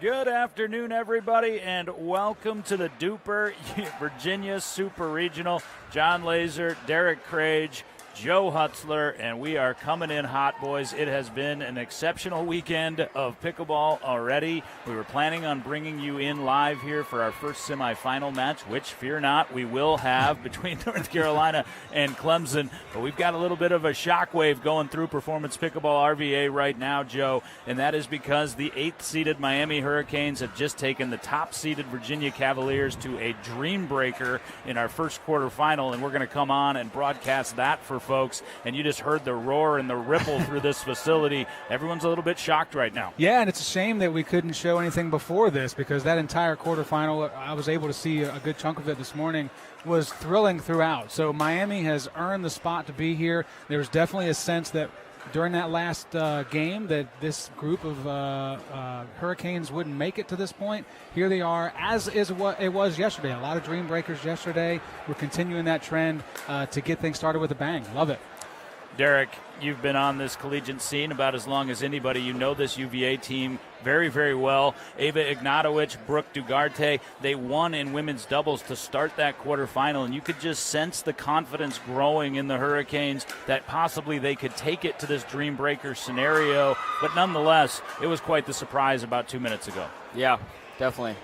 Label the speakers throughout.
Speaker 1: Good afternoon, everybody, and welcome to the DUPR Virginia Super Regional. John Laser, Derek Crage, Joe Hutzler, and we are coming in hot, boys. It has been an exceptional weekend of pickleball already. We were planning on bringing you in live here for our first semifinal match, which, fear not, we will have between North Carolina and Clemson. But we've got a little bit of a shockwave going through Performance Pickleball RVA right now, Joe, and that is because the 8th-seeded Miami Hurricanes have just taken the top-seeded Virginia Cavaliers to a dream breaker in our first quarterfinal, and we're going to come on and broadcast that for folks, and you just heard the roar and the ripple through this facility. Everyone's a little bit shocked right now.
Speaker 2: Yeah, and it's a shame that we couldn't show anything before this, because that entire quarterfinal, I was able to see a good chunk of it this morning, was thrilling throughout. So Miami has earned the spot to be here. There's definitely a sense that during that last game that this group of Hurricanes wouldn't make it to this point. Here they are, as is what it was yesterday. A lot of dream breakers yesterday. We're continuing that trend to get things started with a bang. Love it.
Speaker 1: Derek, you've been on this collegiate scene about as long as anybody. You know this UVA team very, very well. Ava Ignatowicz, Brooke Dugarte, they won in women's doubles to start that quarterfinal, and you could just sense the confidence growing in the Hurricanes that possibly they could take it to this dream breaker scenario. But nonetheless, it was quite the surprise about 2 minutes ago.
Speaker 3: Yeah, definitely.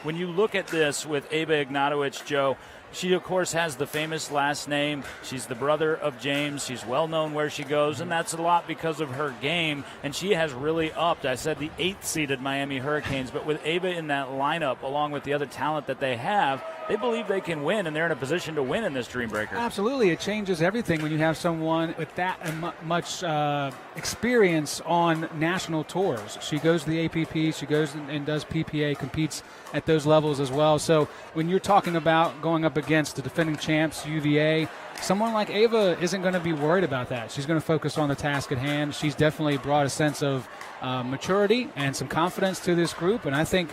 Speaker 1: When you look at this with Ava Ignatowicz, Joe, she, of course, has the famous last name. She's the brother of James. She's well known where she goes, and that's a lot because of her game. And she has really upped. I said the 8th-seeded Miami Hurricanes, but with Ava in that lineup, along with the other talent that they have, they believe they can win, and they're in a position to win in this Dream Breaker.
Speaker 2: Absolutely. It changes everything when you have someone with that much experience on national tours. She goes to the APP. She goes and does PPA, competes at those levels as well. So when you're talking about going up against the defending champs, UVA, someone like Ava isn't going to be worried about that. She's going to focus on the task at hand. She's definitely brought a sense of maturity and some confidence to this group, and I think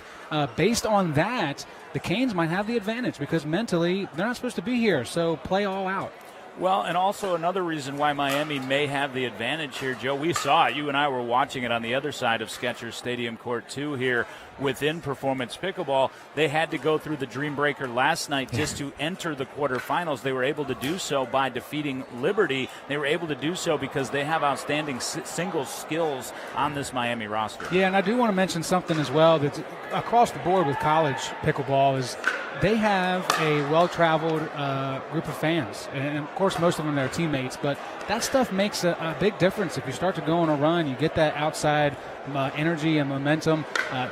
Speaker 2: based on that, the Canes might have the advantage because mentally they're not supposed to be here, so play all out.
Speaker 1: Well, and also another reason why Miami may have the advantage here, Joe, we saw it. You and I were watching it on the other side of Skechers Stadium Court 2 here within Performance Pickleball. They had to go through the Dream Breaker last night just to enter the quarterfinals. They were able to do so by defeating Liberty. They were able to do so because they have outstanding singles skills on this Miami roster.
Speaker 2: Yeah, and I do want to mention something as well that's across the board with college pickleball is they have a well-traveled group of fans. And, of course, most of them are their teammates. But that stuff makes a big difference. If you start to go on a run, you get that outside energy and momentum.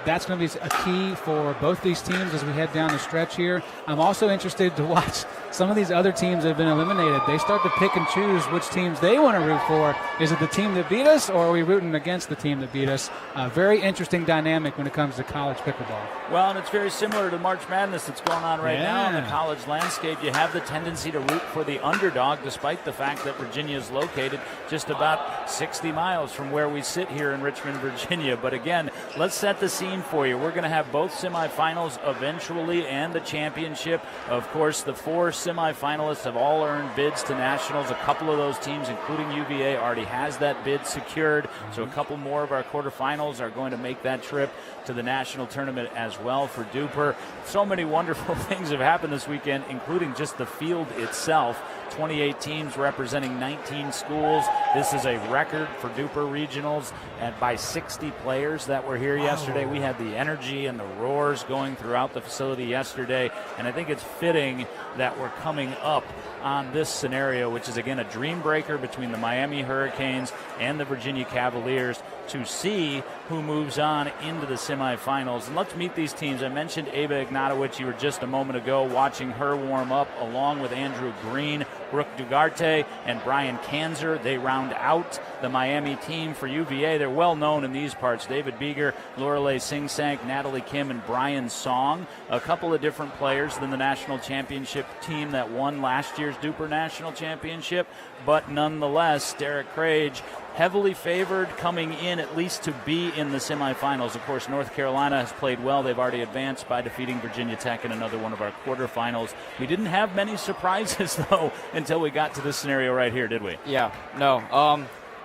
Speaker 2: That's going to be a key for both these teams as we head down the stretch here. I'm also interested to watch some of these other teams that have been eliminated. They start to pick and choose which teams they want to root for. Is it the team that beat us, or are we rooting against the team that beat us? Very interesting dynamic when it comes to college pickleball.
Speaker 1: Well, and it's very similar to March Madness that's going on right now in the college landscape. You have the tendency to root for the underdog, despite the fact that Virginia is located just about 60 miles from where we sit here in Richmond, Virginia. But again, let's set the scene for you. We're going to have both semifinals eventually and the championship. Of course, the 4 semifinalists have all earned bids to nationals. A couple of those teams, including UVA, already has that bid secured. So a couple more of our quarterfinals are going to make that trip to the national tournament as well for DUPR. So many wonderful things have happened this weekend, including just the field itself. 28 teams representing 19 schools. This is a record for DUPR regionals by 60 players that were here yesterday. We had the energy and the roars going throughout the facility yesterday, and I think it's fitting that we're coming up on this scenario, which is, again, a dream breaker between the Miami Hurricanes and the Virginia Cavaliers to see who moves on into the semifinals. And let's meet these teams. I mentioned Ava Ignatowicz. You were just a moment ago watching her warm up along with Andrew Green, Brooke Dugarte, and Brian Kanzer. They round out the Miami team for UVA. They're well known in these parts. David Beeger, Lorelei Singsank, Natalie Kim, and Brian Song. A couple of different players than the national championship team that won last year's DUPR National Championship. But nonetheless, Derek Crage, heavily favored coming in at least to be in the semifinals. Of course, North Carolina has played well. They've already advanced by defeating Virginia Tech in another one of our quarterfinals. We didn't have many surprises, though, until we got to this scenario right here, did we?
Speaker 3: Yeah, no.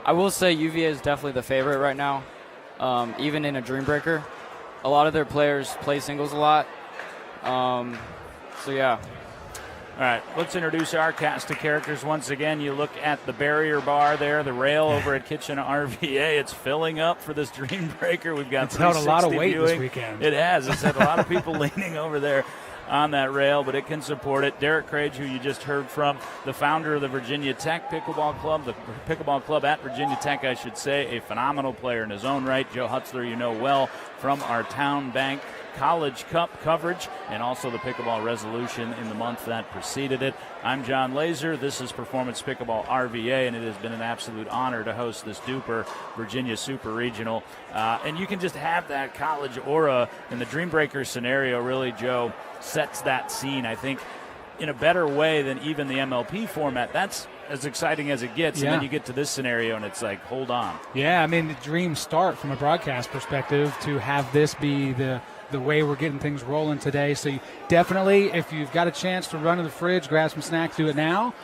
Speaker 3: I will say UVA is definitely the favorite right now, even in a dream breaker. a lot of their players play singles a lot. So, yeah.
Speaker 1: All right, let's introduce our cast of characters once again. You look at the barrier bar there, the rail over at Kitchen RVA. It's filling up for this Dream Breaker. We've got
Speaker 2: it's held a lot of weight
Speaker 1: viewing.
Speaker 2: this weekend.
Speaker 1: It has. It's had a lot of people leaning over there on that rail, but it can support it. Derek Craig, who you just heard from, the founder of the Virginia Tech Pickleball Club, the Pickleball Club at Virginia Tech, I should say, a phenomenal player in his own right. Joe Hutzler, you know well from our Town Bank College Cup coverage and also the pickleball resolution in the month that preceded it. I'm John Laser. This is Performance Pickleball RVA, and it has been an absolute honor to host this DUPR Virginia Super Regional. And you can just have that college aura, and the Dream Breaker scenario really, Joe, sets that scene, I think, in a better way than even the MLP format. That's as exciting as it gets, and then you get to this scenario, and it's like, hold on.
Speaker 2: Yeah, I mean, the dreams start from a broadcast perspective to have this be the way we're getting things rolling today. So you definitely, if you've got a chance to run to the fridge, grab some snacks, do it now,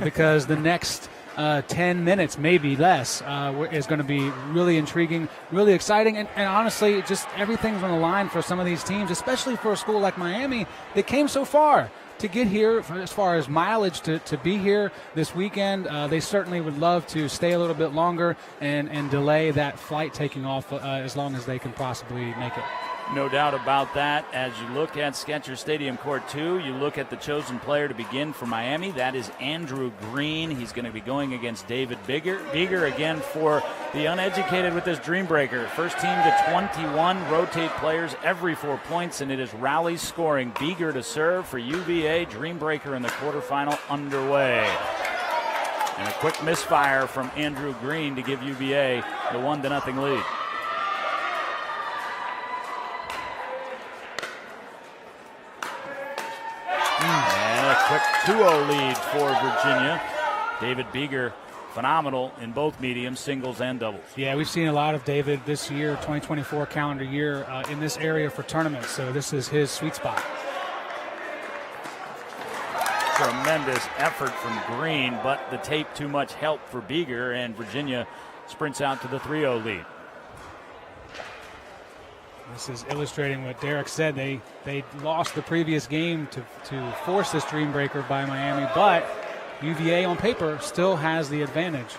Speaker 2: because the next 10 minutes, maybe less, is going to be really intriguing, really exciting, and honestly, just everything's on the line for some of these teams, especially for a school like Miami that came so far to get here as far as mileage to be here this weekend. They certainly would love to stay a little bit longer and delay that flight taking off as long as they can possibly make it.
Speaker 1: No doubt about that. As you look at Skechers Stadium Court 2, you look at the chosen player to begin for Miami. That is Andrew Green. He's going to be going against David Beeger. Beeger again for the uneducated with this Dream Breaker. First team to 21, rotate players every 4 points, and it is rally scoring. Beeger to serve for UVA. Dream Breaker in the quarterfinal underway. And a quick misfire from Andrew Green to give UVA the 1-0 lead. And a quick 2-0 lead for Virginia. David Beeger, phenomenal in both mediums, singles and doubles.
Speaker 2: Yeah, we've seen a lot of David this year, 2024 calendar year, in this area for tournaments, so this is his sweet spot.
Speaker 1: Tremendous effort from Green, but the tape too much help for Beeger, and Virginia sprints out to the 3-0 lead.
Speaker 2: This is illustrating what Derek said. They lost the previous game to force this Dream Breaker by Miami, but UVA on paper still has the advantage.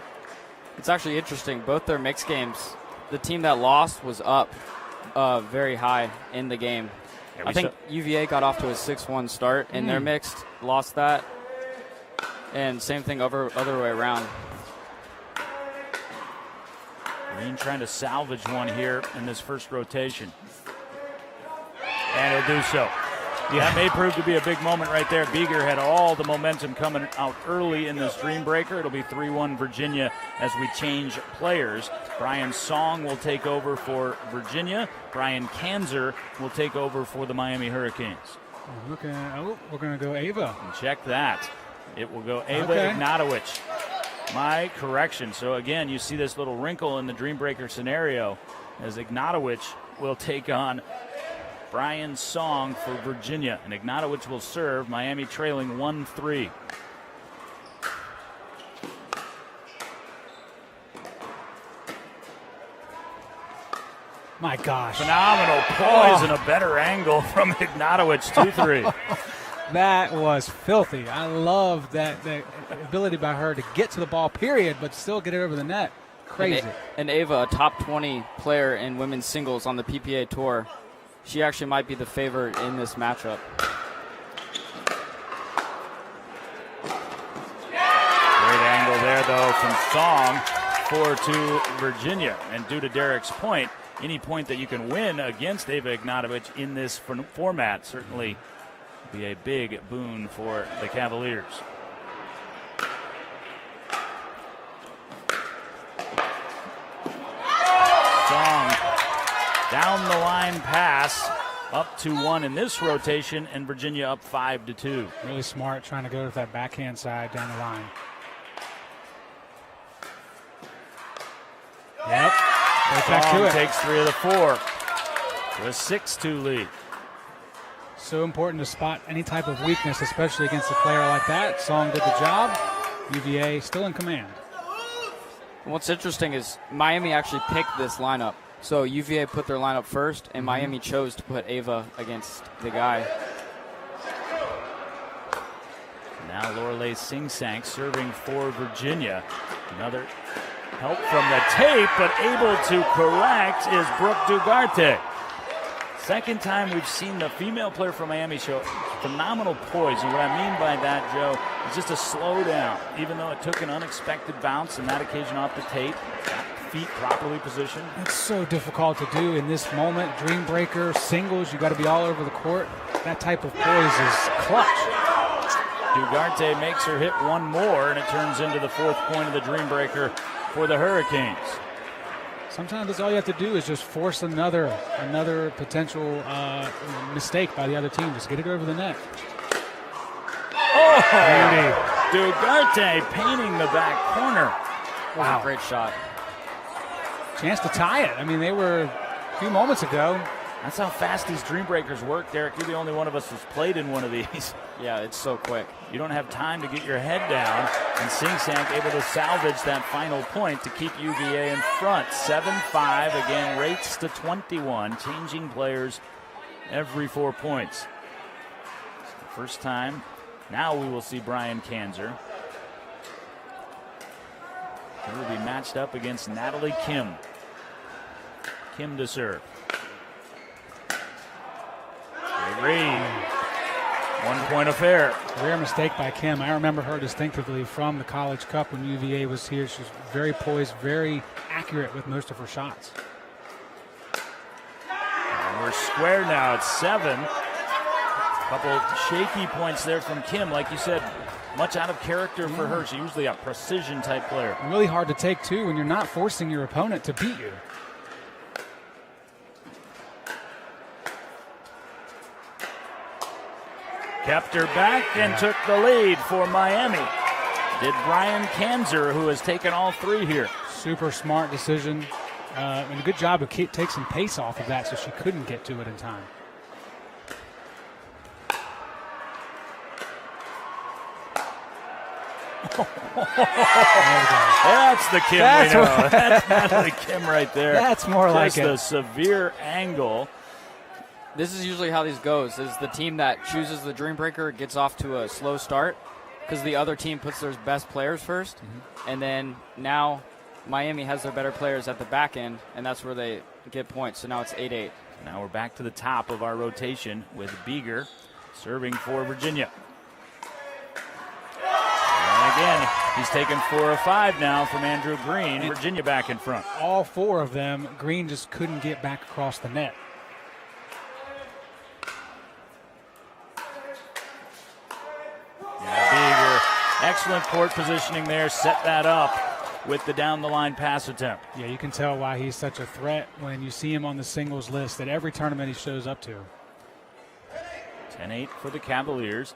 Speaker 3: It's actually interesting. Both their mixed games, the team that lost was up very high in the game. Yeah, I think UVA got off to a 6-1 start in their mixed, lost that, and same thing other way around.
Speaker 1: Green trying to salvage one here in this first rotation. And he'll do so. Yeah, that may prove to be a big moment right there. Beeger had all the momentum coming out early in this Dream Breaker. It'll be 3-1 Virginia as we change players. Brian Song will take over for Virginia. Brian Kanzer will take over for the Miami Hurricanes.
Speaker 2: We're going to go Ava.
Speaker 1: And check that. It will go Ava Ignatowicz. My correction. So, again, you see this little wrinkle in the Dream Breaker scenario as Ignatowicz will take on Brian Song for Virginia. And Ignatowicz will serve, Miami trailing 1-3.
Speaker 2: My gosh.
Speaker 1: Phenomenal poise and a better angle from Ignatowicz, 2-3.
Speaker 2: That was filthy. I love that ability by her to get to the ball, period, but still get it over the net. Crazy.
Speaker 3: And Ava, a top 20 player in women's singles on the PPA Tour, she actually might be the favorite in this matchup.
Speaker 1: Great angle there, though, from Song, 4-2 Virginia. And due to Derek's point, any point that you can win against Ava Ignatowicz in this format certainly be a big boon for the Cavaliers. Song down the line pass, up 2-1 in this rotation, and Virginia up 5-2.
Speaker 2: Really smart, trying to go to that backhand side down the line. Yep. Back to it.
Speaker 1: Takes 3 of the 4 to a 6-2 lead.
Speaker 2: So important to spot any type of weakness, especially against a player like that. Song did the job. UVA still in command.
Speaker 3: What's interesting is Miami actually picked this lineup. So UVA put their lineup first, and Miami chose to put Ava against the guy.
Speaker 1: Now Lorelei Singsank serving for Virginia. Another help from the tape, but able to correct is Brooke Dugarte. Second time we've seen the female player from Miami show phenomenal poise. And what I mean by that, Joe, is just a slowdown. Even though it took an unexpected bounce and that occasion off the tape, feet properly positioned.
Speaker 2: It's so difficult to do in this moment. Dream breaker, singles, you got to be all over the court. That type of poise is clutch.
Speaker 1: Dugarte makes her hit one more, and it turns into the 4th point of the Dream Breaker for the Hurricanes.
Speaker 2: Sometimes that's all you have to do is just force another potential mistake by the other team. Just get it over the net.
Speaker 1: Oh! Dugarte painting the back corner.
Speaker 3: Wow, great shot.
Speaker 2: Chance to tie it. I mean, they were a few moments ago.
Speaker 1: That's how fast these Dream Breakers work, Derek. You're the only one of us who's played in one of these.
Speaker 3: Yeah, it's so quick.
Speaker 1: You don't have time to get your head down, and Singsank able to salvage that final point to keep UVA in front. 7-5, again, rates to 21, changing players every 4 points. It's the first time. Now we will see Brian Kanzer. He will be matched up against Natalie Kim. Kim to serve. Reed. 1 point affair.
Speaker 2: Rare mistake by Kim. I remember her distinctively from the College Cup when UVA was here. She was very poised, very accurate with most of her shots.
Speaker 1: And we're square now at 7. A couple shaky points there from Kim. Like you said, much out of character for her. She's usually a precision type player.
Speaker 2: Really hard to take, too, when you're not forcing your opponent to beat you.
Speaker 1: Kept her back and took the lead for Miami. Did Brian Kanzer, who has taken all 3 here.
Speaker 2: Super smart decision. And a good job to take some pace off of that so she couldn't get to it in time.
Speaker 1: That's the Kim we know. That's Natalie Kim right there.
Speaker 2: That's more
Speaker 1: just
Speaker 2: like it.
Speaker 1: Just a severe angle.
Speaker 3: This is usually how these goes, is the team that chooses the Dream Breaker gets off to a slow start because the other team puts their best players first. And then now Miami has their better players at the back end, and that's where they get points. So now it's 8-8.
Speaker 1: Now we're back to the top of our rotation with Beeger serving for Virginia. And again, he's taken 4 of 5 now from Andrew Green. Virginia back in front.
Speaker 2: All 4 of them, Green just couldn't get back across the net.
Speaker 1: Beeger, excellent court positioning there, set that up with the down-the-line pass attempt.
Speaker 2: Yeah, you can tell why he's such a threat when you see him on the singles list at every tournament he shows up to.
Speaker 1: 10-8 for the Cavaliers.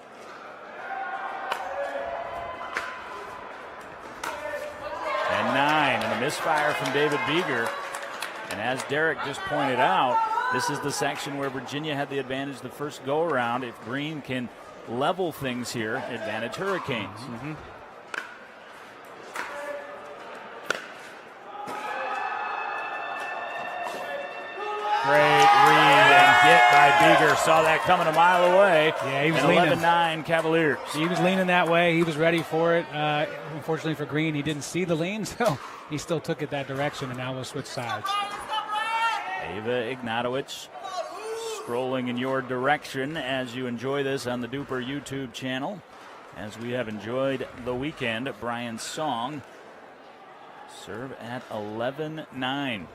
Speaker 1: And 9, and a misfire from David Beeger. And as Derek just pointed out, this is the section where Virginia had the advantage the first go-around. If Green can level things here, advantage Hurricanes. Great read and get by Beeger. Saw that coming a mile away.
Speaker 2: Yeah, he was
Speaker 1: and
Speaker 2: leaning.
Speaker 1: 11-9 Cavaliers.
Speaker 2: He was leaning that way. He was ready for it. Unfortunately for Green, he didn't see the lean, so he still took it that direction, and now we'll switch sides.
Speaker 1: Ava Ignatowicz scrolling in your direction as you enjoy this on the DUPR YouTube channel. As we have enjoyed the weekend, Brian Song serve at 11-9.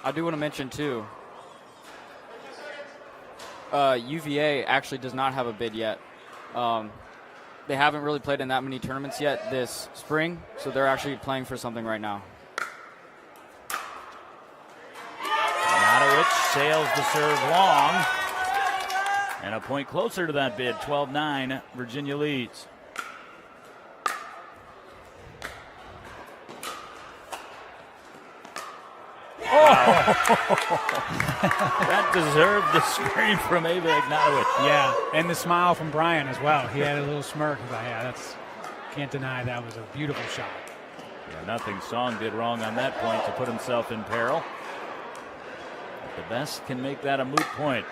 Speaker 3: I do want to mention, too, UVA actually does not have a bid yet. They haven't really played in that many tournaments yet this spring, so they're actually playing for something right now.
Speaker 1: Ignatowicz sails the serve long. And a point closer to that bid, 12-9, Virginia leads. That deserved the scream from Ava Ignatowicz.
Speaker 2: Yeah, and the smile from Brian as well. He had a little smirk. He's like, yeah, can't deny that was a beautiful shot.
Speaker 1: Yeah, nothing Song did wrong on that point to put himself in peril. The best can make that a moot point.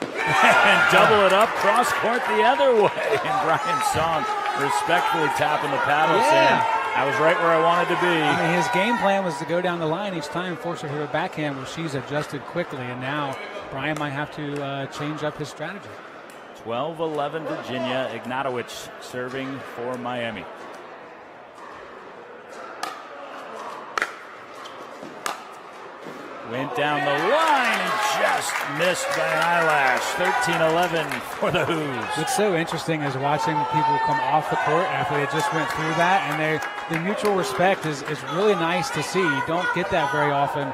Speaker 1: And double it up, cross court the other way. And Brian Song respectfully tapping the paddle, saying, I was right where I wanted to be.
Speaker 2: I mean, his game plan was to go down the line each time, force her to her backhand, where she's adjusted quickly. And now Brian might have to change up his strategy.
Speaker 1: 12-11 Virginia. Ignatowicz serving for Miami. Went down the line and just missed by an eyelash. 13-11 for the Hoos.
Speaker 2: What's so interesting is watching people come off the court after they just went through that, and the mutual respect is really nice to see. You don't get that very often,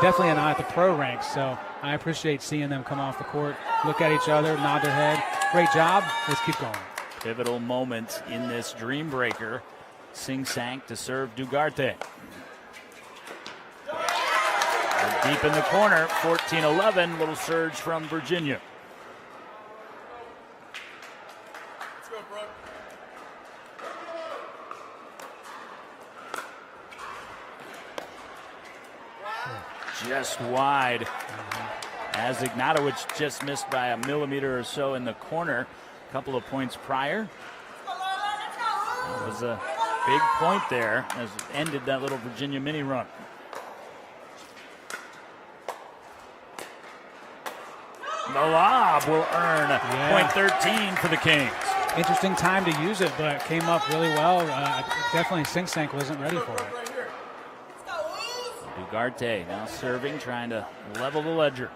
Speaker 2: definitely not at the pro ranks. So I appreciate seeing them come off the court, look at each other, nod their head. Great job. Let's keep going.
Speaker 1: Pivotal moment in this dream breaker. Sing Sank to serve Dugarte. Deep in the corner, 14-11, little surge from Virginia.
Speaker 4: Let's go, bro.
Speaker 1: Just wide. As Ignatowicz just missed by a millimeter or so in the corner a couple of points prior. That was a big point there as it ended that little Virginia mini run. The lob will earn point 13 for the Kings.
Speaker 2: Interesting time to use it, but it came up really well. Definitely Sing Sank wasn't ready for it.
Speaker 1: Dugarte now serving, trying to level the ledger.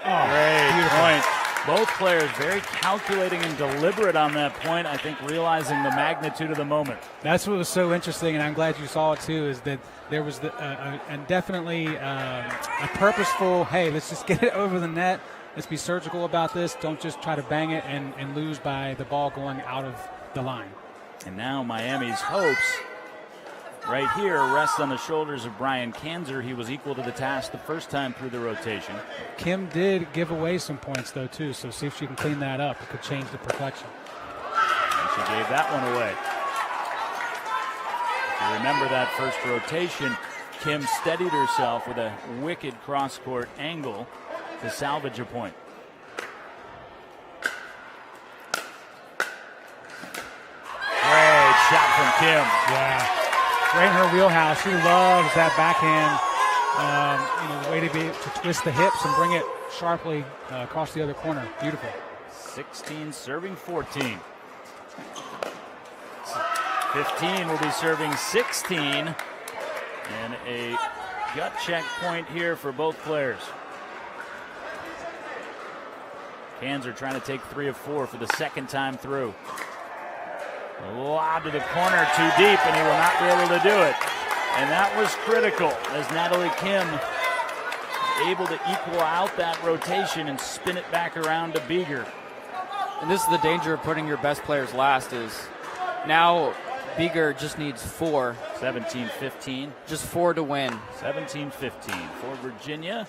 Speaker 1: Great point. Both players very calculating and deliberate on that point, I think realizing the magnitude of the moment.
Speaker 2: That's what was so interesting, and I'm glad you saw it too, is that there was definitely a purposeful, hey, let's just get it over the net. Let's be surgical about this. Don't just try to bang it and lose by the ball going out of the line.
Speaker 1: And now Miami's hopes right here rest on the shoulders of Brian Kanzer. He was equal to the task the first time through the rotation.
Speaker 2: Kim did give away some points, though, too, so see if she can clean that up. It could change the perfection.
Speaker 1: And she gave that one away. If you remember that first rotation, Kim steadied herself with a wicked cross-court angle to salvage a point. Great shot from Kim.
Speaker 2: Yeah. Right in her wheelhouse. She loves that backhand, the way to twist the hips and bring it sharply across the other corner. Beautiful.
Speaker 1: 16 serving 14. 15 will be serving 16. And a gut check point here for both players. Kanzer trying to take 3 of 4 for the second time through. Lob to the corner, too deep, and he will not be able to do it. And that was critical as Natalie Kim able to equal out that rotation and spin it back around to Beeger.
Speaker 3: And this is the danger of putting your best players last is now Beeger just needs 4.
Speaker 1: 17-15.
Speaker 3: Just 4 to win.
Speaker 1: 17-15 for Virginia.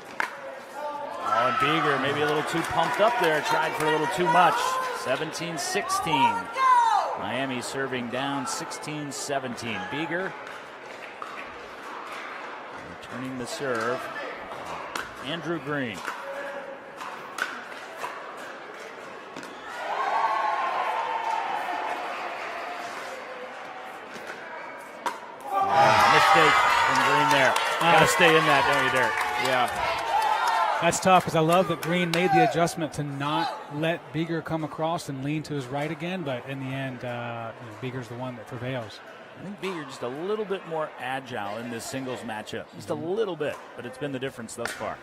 Speaker 1: Oh, and Beeger maybe a little too pumped up there, tried for a little too much. 17-16. Miami serving down 16-17. Beeger returning the serve. Andrew Green. Mistake from Green there. Got to stay in that, don't you, Derek?
Speaker 3: Yeah.
Speaker 2: That's tough because I love that Green made the adjustment to not let Beeger come across and lean to his right again, but in the end, Beeger's the one that prevails.
Speaker 1: I think Beeger just a little bit more agile in this singles matchup. Just a little bit, but it's been the difference thus far.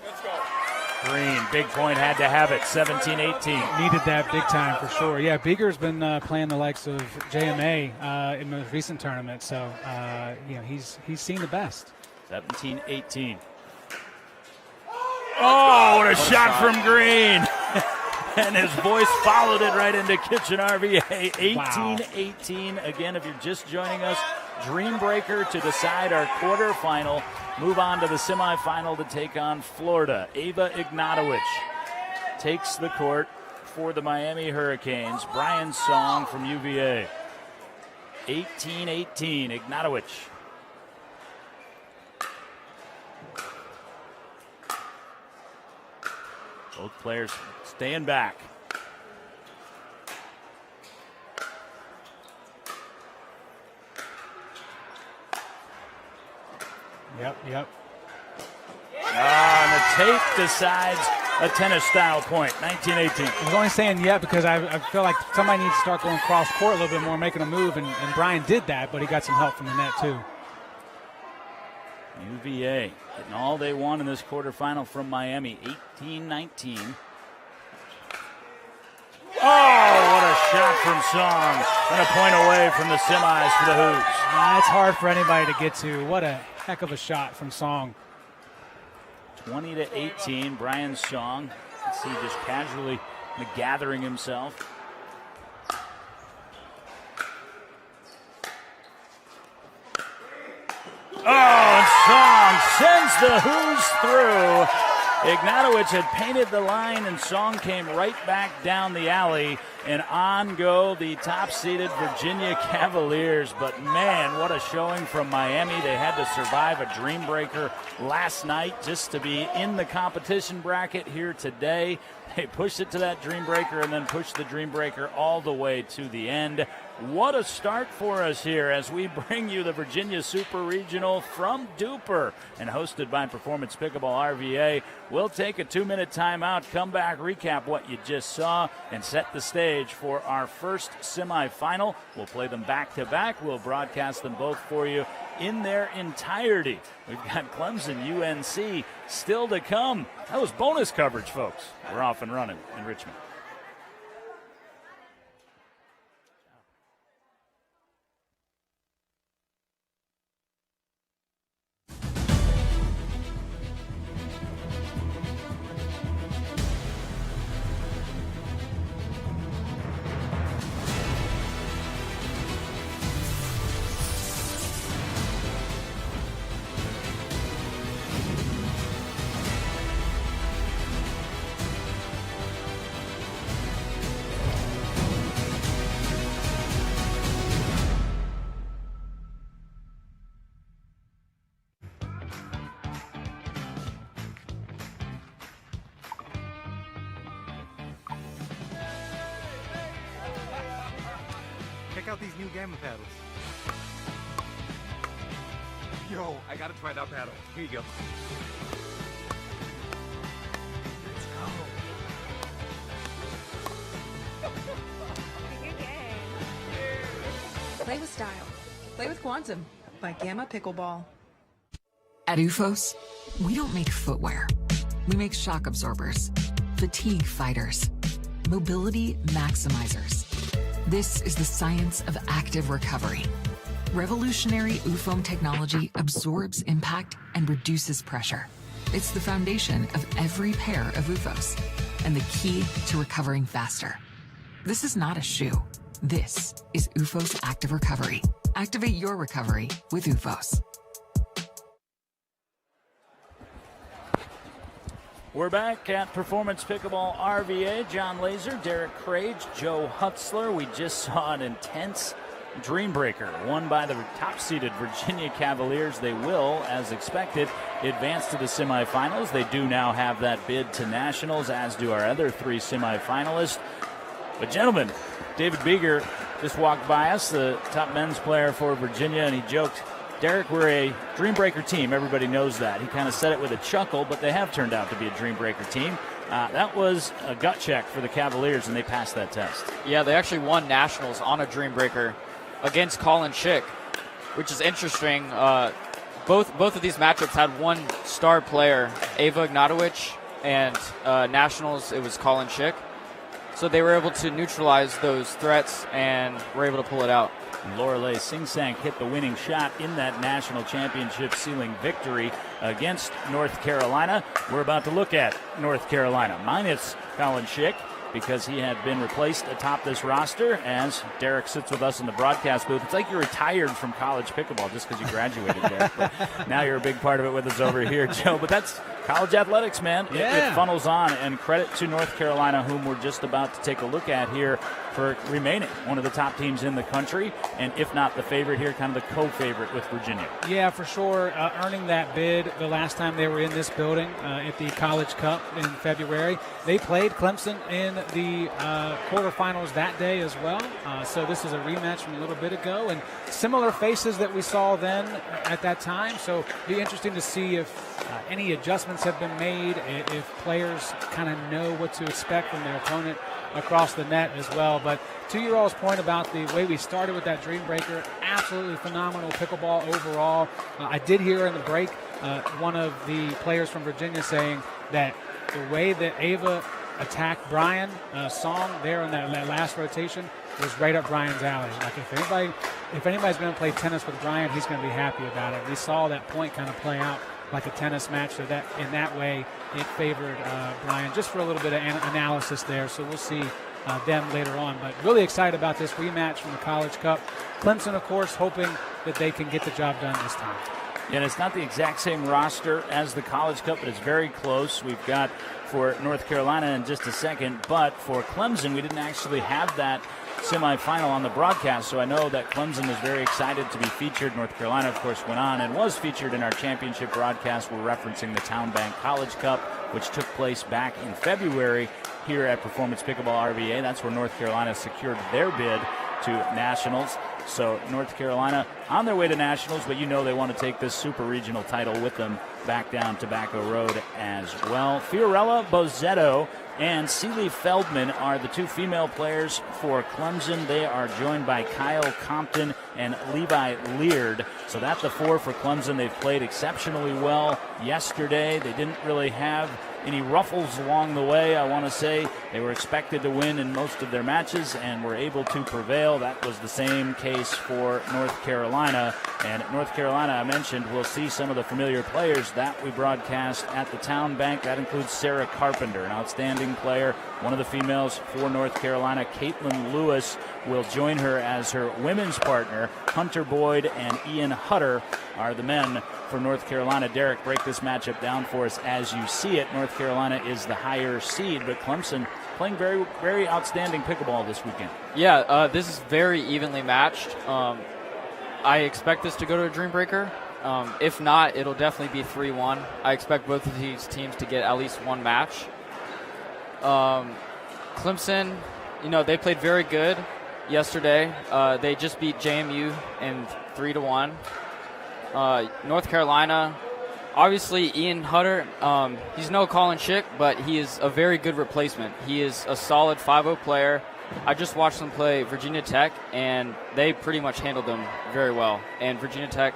Speaker 4: Let's go.
Speaker 1: Green, big point, had to have it, 17-18.
Speaker 2: Needed that big time for sure. Yeah, Beeger's been playing the likes of JMA in the recent tournament, so he's seen the best.
Speaker 1: 17-18. Oh, what a shot from Green. And his voice followed it right into Kitchen RVA. 18-18. Again, if you're just joining us, Dream Breaker to decide our quarterfinal. Move on to the semifinal to take on Florida. Ava Ignatowicz takes the court for the Miami Hurricanes. Brian Song from UVA. 18-18, Ignatowicz. Both players staying back.
Speaker 2: Yep.
Speaker 1: And the tape decides a tennis-style point, 19-18.
Speaker 2: I was only saying because I feel like somebody needs to start going cross-court a little bit more, making a move, and Brian did that, but he got some help from the net, too.
Speaker 1: UVA getting all they want in this quarterfinal from Miami, 18-19. Oh, what a shot from Song. And a point away from the semis for the Hoops.
Speaker 2: It's hard for anybody to get to. What a heck of a shot from Song.
Speaker 1: 20-18, Brian Song. You can see just casually gathering himself. Oh, and Song sends the Who's through. Ignatowicz had painted the line, and Song came right back down the alley. And on go the top-seeded Virginia Cavaliers. But, man, what a showing from Miami. They had to survive a dream breaker last night just to be in the competition bracket here today. They pushed it to that dream breaker and then pushed the dream breaker all the way to the end. What a start for us here as we bring you the Virginia Super Regional from DUPR and hosted by Performance Pickleball RVA. We'll take a 2-minute timeout, come back, recap what you just saw, and set the stage for our first semifinal. We'll play them back-to-back. We'll broadcast them both for you in their entirety. We've got Clemson, UNC still to come. That was bonus coverage, folks. We're off and running in Richmond.
Speaker 5: Check out these new Gamma paddles. Yo, I gotta try that paddle. Here you go. Let's
Speaker 6: go. Play with style. Play with Quantum by Gamma Pickleball.
Speaker 7: At UFOS, we don't make footwear. We make shock absorbers, fatigue fighters, mobility maximizers. This is the science of active recovery. Revolutionary UFOM technology absorbs impact and reduces pressure. It's the foundation of every pair of UFOS and the key to recovering faster. This is not a shoe. This is UFOS Active Recovery. Activate your recovery with UFOS.
Speaker 1: We're back at Performance Pickleball RVA. John Laser, Derek Crage, Joe Hutzler. We just saw an intense dream breaker won by the top-seeded Virginia Cavaliers. They will, as expected, advance to the semifinals. They do now have that bid to nationals, as do our other three semifinalists. But, gentlemen, David Beeger just walked by us, the top men's player for Virginia, and he joked, Derek, we're a dream breaker team. Everybody knows that. He kind of said it with a chuckle, but they have turned out to be a dream breaker team. That was a gut check for the Cavaliers, and they passed that test.
Speaker 3: Yeah, they actually won nationals on a dream breaker against Colin Schick, which is interesting. Both of these matchups had one star player, Ava Ignatowicz, and nationals, it was Colin Schick. So they were able to neutralize those threats and were able to pull it out.
Speaker 1: Lorelei Singsank hit the winning shot in that national championship sealing victory against North Carolina. We're about to look at North Carolina minus Colin Schick because he had been replaced atop this roster as Derek sits with us in the broadcast booth. It's like you're retired from college pickleball just because you graduated, Derek. But now you're a big part of it with us over here, Joe. But that's college athletics, man.
Speaker 2: Yeah.
Speaker 1: It funnels on, and credit to North Carolina, whom we're just about to take a look at here, for remaining one of the top teams in the country, and if not the favorite here, kind of the co-favorite with Virginia.
Speaker 2: Yeah, for sure. Earning that bid the last time they were in this building at the College Cup in February. They played Clemson in the quarterfinals that day as well. So this is a rematch from a little bit ago, and similar faces that we saw then at that time. So it'll be interesting to see if any adjustments have been made, if players kind of know what to expect from their opponent across the net as well. But to your all's point about the way we started with that Dream Breaker, absolutely phenomenal pickleball overall. I did hear in the break one of the players from Virginia saying that the way that Ava attacked Brian Song there in that last rotation was right up Brian's alley. Like if anybody's going to play tennis with Brian, he's going to be happy about it. We saw that point kind of play out like a tennis match, so that in that way it favored Brian, just for a little bit of analysis there. So we'll see them later on. But really excited about this rematch from the College Cup. Clemson, of course, hoping that they can get the job done this time.
Speaker 1: And it's not the exact same roster as the College Cup, but it's very close. We've got for North Carolina in just a second, but for Clemson, we didn't actually have that semifinal on the broadcast, so I know that Clemson is very excited to be featured. North Carolina, of course, went on and was featured in our championship broadcast. We're referencing the Town Bank College Cup, which took place back in February here at Performance Pickleball RVA. That's where North Carolina secured their bid to nationals. So North Carolina on their way to nationals, but you know they want to take this super regional title with them back down Tobacco Road as well. Fiorella Bozzetto and Celie Feldman are the two female players for Clemson. They are joined by Kyle Compton and Levi Leard. So that's the four for Clemson. They've played exceptionally well yesterday. They didn't really have any ruffles along the way. I want to say they were expected to win in most of their matches and were able to prevail. That was the same case for North Carolina. And North Carolina, I mentioned, we'll see some of the familiar players that we broadcast at the Town Bank. That includes Sarah Carpenter, an outstanding player, one of the females for North Carolina. Caitlin Lewis will join her as her women's partner. Hunter Boyd and Ian Hutter are the men for North Carolina. Derek, break this matchup down for us as you see it. North Carolina is the higher seed, but Clemson playing very, very outstanding pickleball this weekend.
Speaker 3: Yeah, this is very evenly matched. I expect this to go to a Dream Breaker. If not, it'll definitely be 3-1. I expect both of these teams to get at least one match. Clemson, they played very good yesterday. They just beat JMU in 3-1. North Carolina, obviously Ian Hutter, he's no Colin Schick, but he is a very good replacement. He is a solid 5-0 player. I just watched them play Virginia Tech, and they pretty much handled them very well. And Virginia Tech,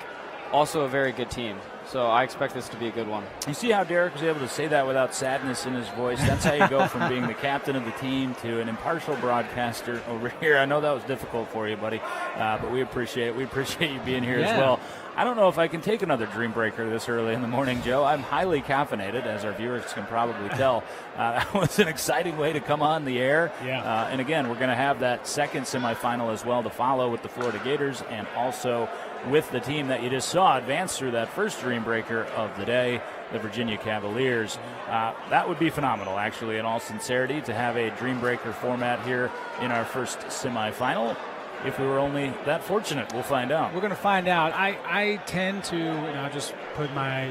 Speaker 3: also a very good team. So I expect this to be a good one.
Speaker 1: You see how Derek was able to say that without sadness in his voice? That's how you go from being the captain of the team to an impartial broadcaster over here. I know that was difficult for you, buddy, but we appreciate it. We appreciate you being here as well. I don't know if I can take another Dream Breaker this early in the morning, Joe. I'm highly caffeinated, as our viewers can probably tell. That was an exciting way to come on the air.
Speaker 2: Yeah.
Speaker 1: And again, we're going to have that second semifinal as well to follow with the Florida Gators and also with the team that you just saw advance through that first Dream Breaker of the day, the Virginia Cavaliers. That would be phenomenal, actually, in all sincerity, to have a Dream Breaker format here in our first semifinal. If we were only that fortunate, we'll find out.
Speaker 2: We're going to find out. I tend to, just put my,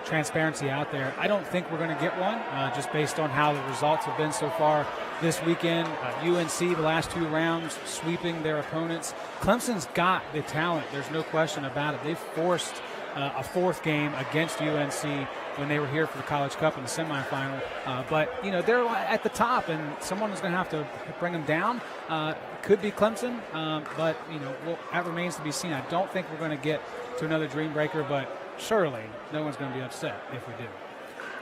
Speaker 2: transparency out there. I don't think we're going to get one, just based on how the results have been so far this weekend. UNC, the last two rounds, sweeping their opponents. Clemson's got the talent. There's no question about it. They forced a fourth game against UNC when they were here for the College Cup in the semifinal. But, they're at the top, and someone is going to have to bring them down. Could be Clemson, but, that remains to be seen. I don't think we're going to get to another Dream Breaker, but surely no one's going to be upset if we do.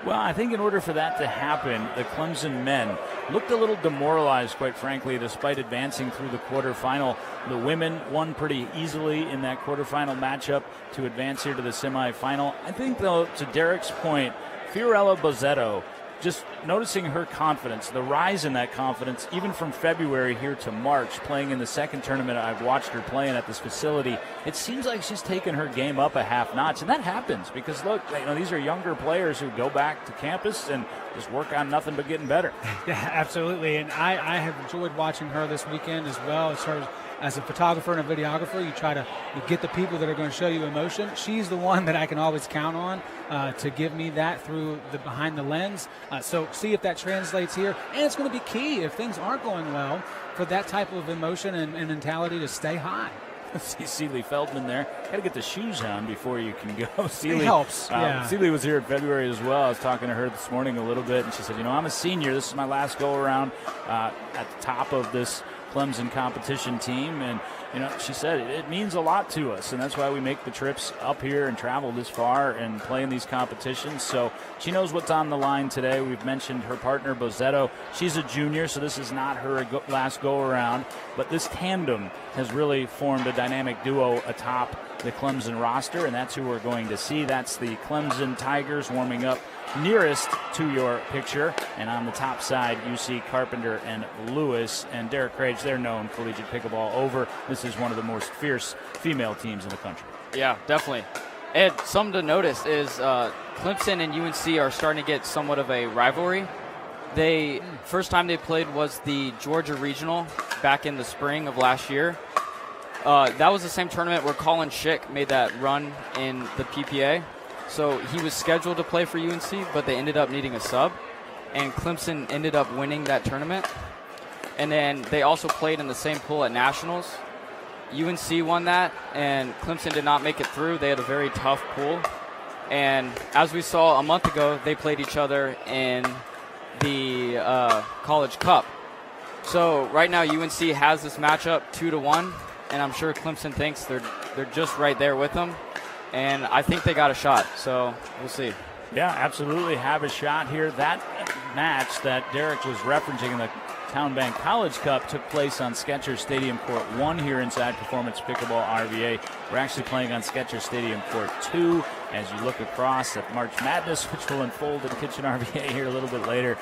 Speaker 1: Well, I think in order for that to happen, the Clemson men looked a little demoralized, quite frankly, despite advancing through the quarterfinal. The women won pretty easily in that quarterfinal matchup to advance here to the semifinal. I think, though, to Derek's point, Fiorella Bozzetto just noticing her confidence, the rise in that confidence, even from February here to March, playing in the second tournament I've watched her playing at this facility, it seems like she's taken her game up a half notch, and that happens because, look, these are younger players who go back to campus and just work on nothing but getting better.
Speaker 2: Yeah, absolutely, and I have enjoyed watching her this weekend as well. As a photographer and a videographer, you get the people that are going to show you emotion. She's the one that I can always count on to give me that through the behind the lens. So see if that translates here. And it's going to be key if things aren't going well for that type of emotion and mentality to stay high.
Speaker 1: See Seeley Feldman there. Got to get the shoes on before you can go. Seeley
Speaker 2: it helps.
Speaker 1: Seeley was here in February as well. I was talking to her this morning a little bit, and she said, I'm a senior. This is my last go-around at the top of this Clemson competition team, and she said it means a lot to us, and that's why we make the trips up here and travel this far and play in these competitions. So she knows what's on the line today. We've mentioned her partner Bozzetto. She's a junior, so this is not her last go around, but this tandem has really formed a dynamic duo atop the Clemson roster, and that's who we're going to see. That's the Clemson Tigers warming up nearest to your picture, and on the top side you see Carpenter and Lewis and Derek Crage. They're known collegiate pickleball over. This is one of the most fierce female teams in the country.
Speaker 3: Yeah, definitely. Ed, something to notice is Clemson and UNC are starting to get somewhat of a rivalry. First time they played was the Georgia Regional back in the spring of last year. That was the same tournament where Colin Schick made that run in the PPA. So he was scheduled to play for UNC, but they ended up needing a sub, and Clemson ended up winning that tournament. And then they also played in the same pool at Nationals. UNC won that, and Clemson did not make it through. They had a very tough pool. And as we saw a month ago, they played each other in the College Cup. So right now UNC has this matchup 2-1, and I'm sure Clemson thinks they're just right there with them. And I think they got a shot, so we'll see.
Speaker 1: Yeah, absolutely have a shot here. That match that Derek was referencing in the Town Bank College Cup took place on Skechers Stadium Court 1 here inside Performance Pickleball RVA. We're actually playing on Skechers Stadium Court 2 as you look across at March Madness, which will unfold in Kitchen RVA here a little bit later.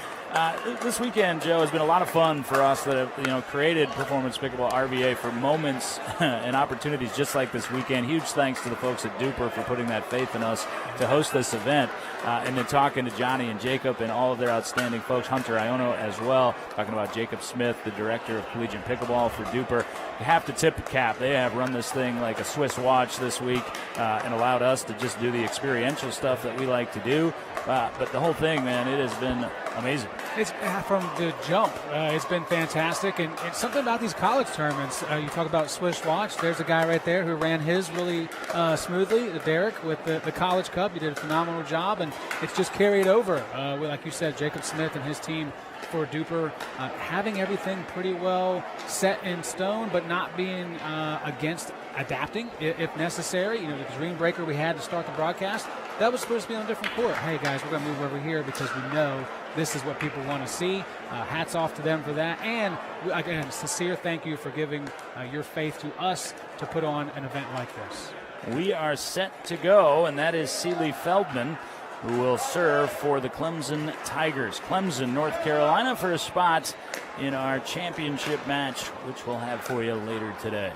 Speaker 1: This weekend, Joe, has been a lot of fun for us that have created Performance Pickleball RVA for moments and opportunities just like this weekend. Huge thanks to the folks at DUPR for putting that faith in us to host this event. And then talking to Johnny and Jacob and all of their outstanding folks, Hunter Iono as well, talking about Jacob Smith, the director of collegiate pickleball for DUPR. You have to tip the cap. They have run this thing like a Swiss watch this week and allowed us to just do the experiential stuff that we like to do. But the whole thing, man, it has been amazing.
Speaker 2: It's from the jump. It's been fantastic. And something about these college tournaments, you talk about Swiss watch. There's a guy right there who ran his really smoothly, Derek, with the College Cup. He did a phenomenal job, and it's just carried over. Like you said, Jacob Smith and his team for DUPR, having everything pretty well set in stone, but not being against adapting if necessary. The dream breaker we had to start the broadcast, that was supposed to be on a different court. Hey guys, we're going to move over here because we know this is what people want to see. Hats off to them for that. And again, sincere thank you for giving your faith to us to put on an event like this.
Speaker 1: We are set to go, and that is Seeley Feldman, who will serve for the Clemson Tigers. Clemson, North Carolina, for a spot in our championship match, which we'll have for you later today.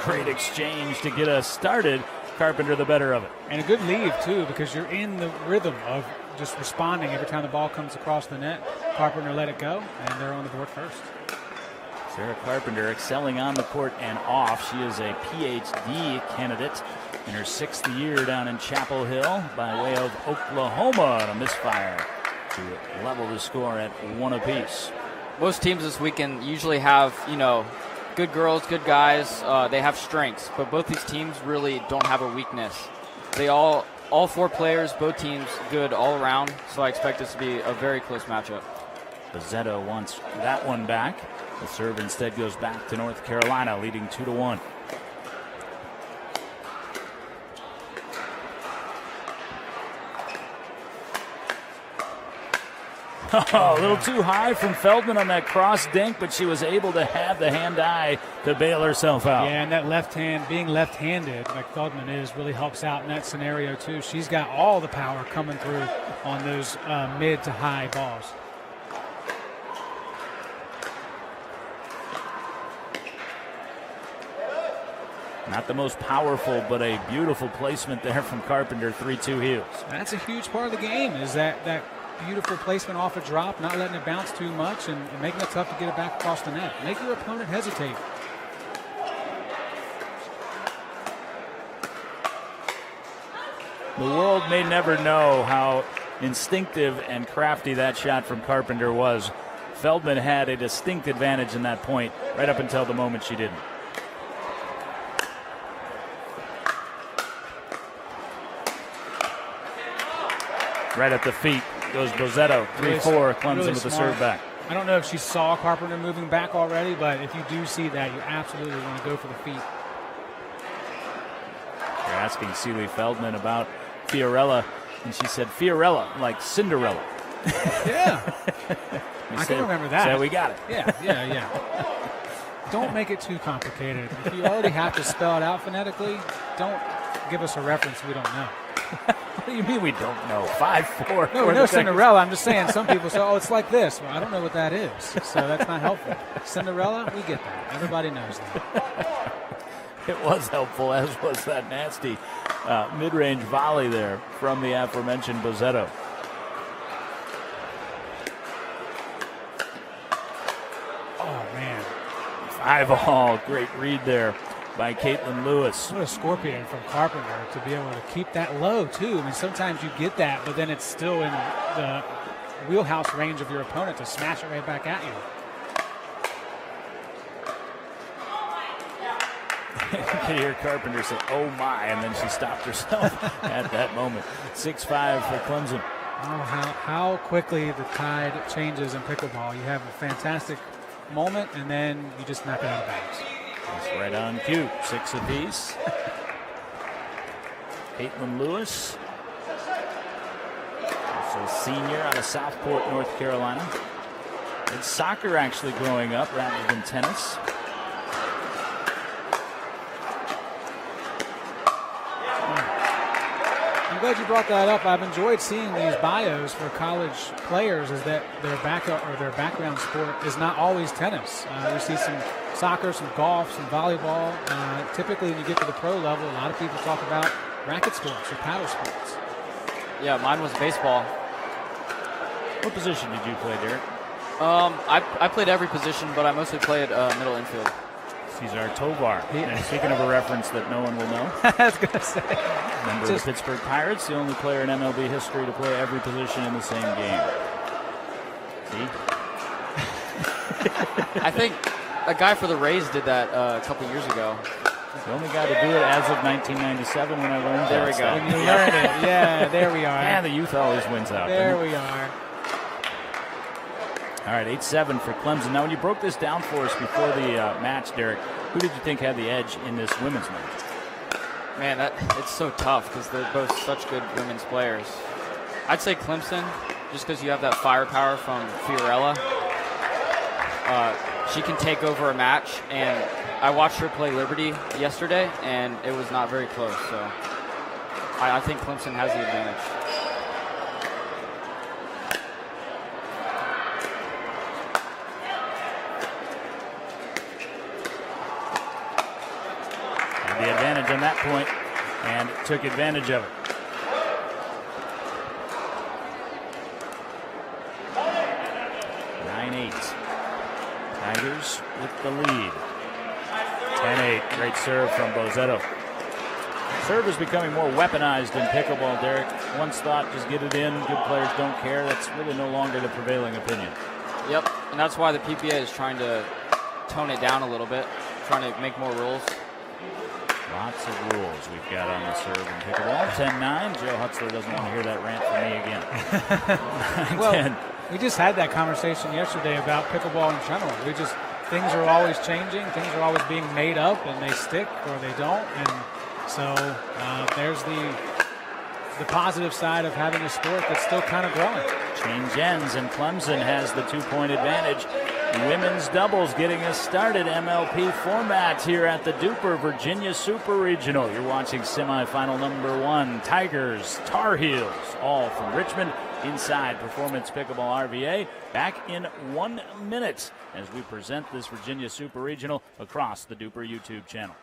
Speaker 1: Great exchange to get us started. Carpenter the better of it.
Speaker 2: And a good leave, too, because you're in the rhythm of just responding every time the ball comes across the net. Carpenter let it go, and they're on the board first.
Speaker 1: Sarah Carpenter excelling on the court and off. She is a PhD candidate in her 6th year down in Chapel Hill by way of Oklahoma on a misfire to level the score at 1 apiece.
Speaker 3: Most teams this weekend usually have, good girls, good guys. They have strengths, but both these teams really don't have a weakness. They all 4 players, both teams good all around, so I expect this to be a very close matchup.
Speaker 1: Bozzetto wants that one back. The serve instead goes back to North Carolina, leading 2-1. Oh, a little too high from Feldman on that cross dink, but she was able to have the hand-eye to bail herself out.
Speaker 2: Yeah, and that left hand, being left-handed, like Feldman is, really helps out in that scenario too. She's got all the power coming through on those mid to high balls.
Speaker 1: Not the most powerful, but a beautiful placement there from Carpenter, 3-2 heels.
Speaker 2: That's a huge part of the game, is that beautiful placement off a drop, not letting it bounce too much, and making it tough to get it back across the net. Make your opponent hesitate.
Speaker 1: The world may never know how instinctive and crafty that shot from Carpenter was. Feldman had a distinct advantage in that point right up until the moment she didn't. Right at the feet goes Bozzetto. 3-4, Clemson
Speaker 2: really
Speaker 1: with the
Speaker 2: smart.
Speaker 1: serve back.
Speaker 2: I don't know if she saw Carpenter moving back already, but if you do see that, you absolutely want to go for the feet.
Speaker 1: You're asking Seeley Feldman about Fiorella, and she said Fiorella, like Cinderella.
Speaker 2: Yeah. I can remember that.
Speaker 1: So we got it.
Speaker 2: Yeah. Don't make it too complicated. If you already have to spell it out phonetically, don't give us a reference we don't know.
Speaker 1: What do you mean we don't know? 5-4.
Speaker 2: No, we know Cinderella. I'm just saying some people say, oh, it's like this. Well, I don't know what that is, so that's not helpful. Cinderella, we get that. Everybody knows that.
Speaker 1: It was helpful, as was that nasty mid-range volley there from the aforementioned Bozzetto.
Speaker 2: Oh, man.
Speaker 1: 5-all. Great read there by Caitlin Lewis.
Speaker 2: What a scorpion from Carpenter to be able to keep that low, too. I mean, sometimes you get that, but then it's still in the wheelhouse range of your opponent to smash it right back at you.
Speaker 1: You can hear Carpenter say, oh my, and then she stopped herself at that moment. 6-5 for Clemson.
Speaker 2: Oh, how quickly the tide changes in pickleball. You have a fantastic moment, and then you just knock it out of bounds.
Speaker 1: That's right on cue. 6 apiece. Caitlin Lewis, also a senior out of Southport, North Carolina. Did soccer actually growing up rather than tennis.
Speaker 2: I'm glad you brought that up. I've enjoyed seeing these bios for college players, is that their background sport is not always tennis. We see some soccer, some golf, some volleyball. Typically, when you get to the pro level, a lot of people talk about racket sports or paddle sports.
Speaker 3: Yeah, mine was baseball.
Speaker 1: What position did you play, Derek?
Speaker 3: I played every position, but I mostly played middle infield.
Speaker 1: Cesar Tovar. And speaking of a reference that no one will know,
Speaker 2: I was going to say.
Speaker 1: member of the Pittsburgh Pirates, the only player in MLB history to play every position in the same game. See?
Speaker 3: I think a guy for the Rays did that a couple years ago.
Speaker 1: The only guy to do it as of 1997 when I learned
Speaker 3: There
Speaker 1: that
Speaker 3: we go.
Speaker 1: stuff.
Speaker 2: When you learn it, yeah, there we are.
Speaker 1: Yeah, the youth always wins out.
Speaker 2: There we are.
Speaker 1: All right, 8-7 for Clemson. Now, when you broke this down for us before the match, Derek, who did you think had the edge in this women's match?
Speaker 3: Man, it's so tough because they're both such good women's players. I'd say Clemson, just because you have that firepower from Fiorella. She can take over a match, and I watched her play Liberty yesterday, and it was not very close. So I think Clemson has the advantage.
Speaker 1: The advantage on that point and took advantage of it. Tigers with the lead. 10-8. Great serve from Bozzetto. Serve is becoming more weaponized in pickleball, Derek. Once thought, just get it in. Good players don't care. That's really no longer the prevailing opinion.
Speaker 3: Yep, and that's why the PPA is trying to tone it down a little bit, trying to make more rules.
Speaker 1: Lots of rules we've got on the serve in pickleball. 10-9. Joe Hutzler doesn't want to hear that rant from me again. 9-10.
Speaker 2: Well, we just had that conversation yesterday about pickleball in general. Things are always changing. Things are always being made up, and they stick or they don't. And so there's the positive side of having a sport that's still kind of growing.
Speaker 1: Change ends, and Clemson has the 2-point advantage. Women's doubles getting us started. MLP format here at the DUPR Virginia Super Regional. You're watching semifinal number 1. Tigers, Tar Heels, all from Richmond inside Performance Pickleball RVA. Back in 1 minute as we present this Virginia Super Regional across the DUPR YouTube channel.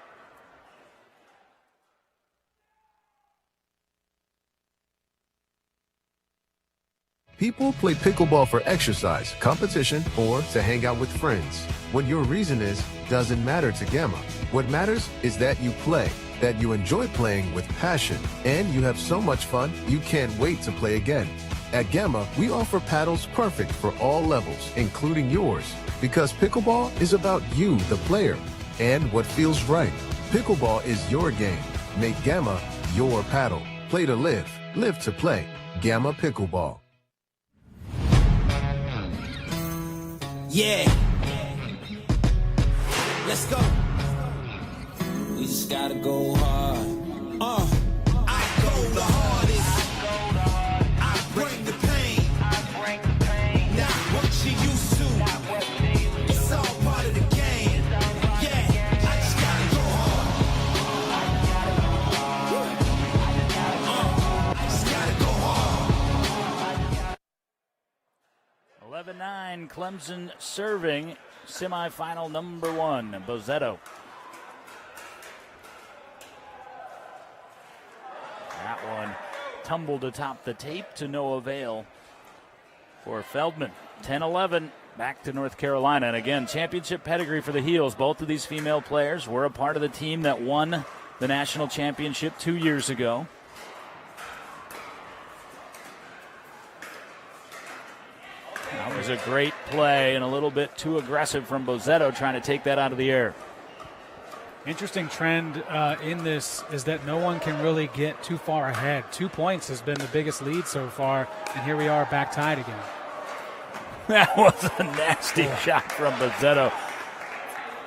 Speaker 8: People play pickleball for exercise, competition, or to hang out with friends. What your reason is doesn't matter to Gamma. What matters is that you play, that you enjoy playing with passion, and you have so much fun you can't wait to play again. At Gamma, we offer paddles perfect for all levels, including yours, because pickleball is about you, the player, and what feels right. Pickleball is your game. Make Gamma your paddle. Play to live, live to play. Gamma Pickleball.
Speaker 9: Yeah. Let's go. We just gotta go hard. I go the hardest. I bring the pain. Not what you used to. It's all part of the game. Yeah. I just gotta go hard. I just gotta go hard.
Speaker 1: 11-9, Clemson serving semifinal number 1. Bozzetto. That one tumbled atop the tape to no avail for Feldman. 10-11, back to North Carolina. And again, championship pedigree for the Heels. Both of these female players were a part of the team that won the national championship 2 years ago. That was a great play and a little bit too aggressive from Bozzetto trying to take that out of the air.
Speaker 2: Interesting trend in this is that no one can really get too far ahead. 2 points has been the biggest lead so far, and here we are back tied again.
Speaker 1: That was a nasty shot from Bozzetto.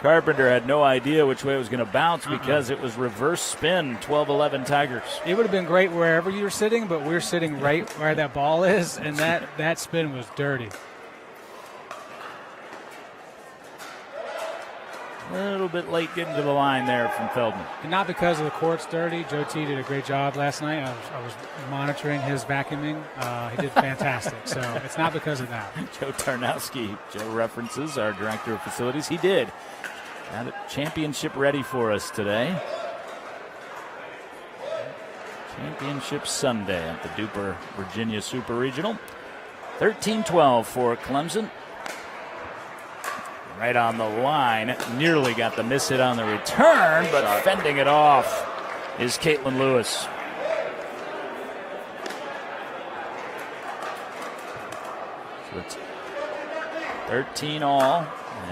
Speaker 1: Carpenter had no idea which way it was going to bounce because it was reverse spin, 12-11 Tigers.
Speaker 2: It would have been great wherever you were sitting, but we're sitting right where that ball is, and that spin was dirty.
Speaker 1: A little bit late getting to the line there from Feldman.
Speaker 2: And not because of the court's dirty. Joe T did a great job last night. I was monitoring his vacuuming. He did fantastic. So it's not because of that.
Speaker 1: Joe Tarnowski, Joe references, our director of facilities. He did. Got a championship ready for us today. Championship Sunday at the DUPR Virginia Super Regional. 13-12 for Clemson. Right on the line. Nearly got the miss hit on the return, but fending it off is Caitlin Lewis. So it's 13 all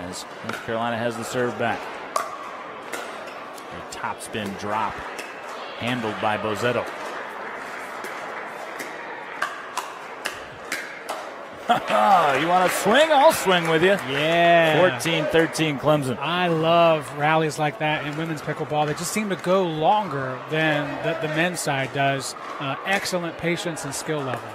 Speaker 1: as North Carolina has the serve back. A top spin drop handled by Bozzetto. You want to swing? I'll swing with you.
Speaker 2: Yeah.
Speaker 1: 14-13 Clemson.
Speaker 2: I love rallies like that in women's pickleball. They just seem to go longer than the men's side does. Excellent patience and skill level.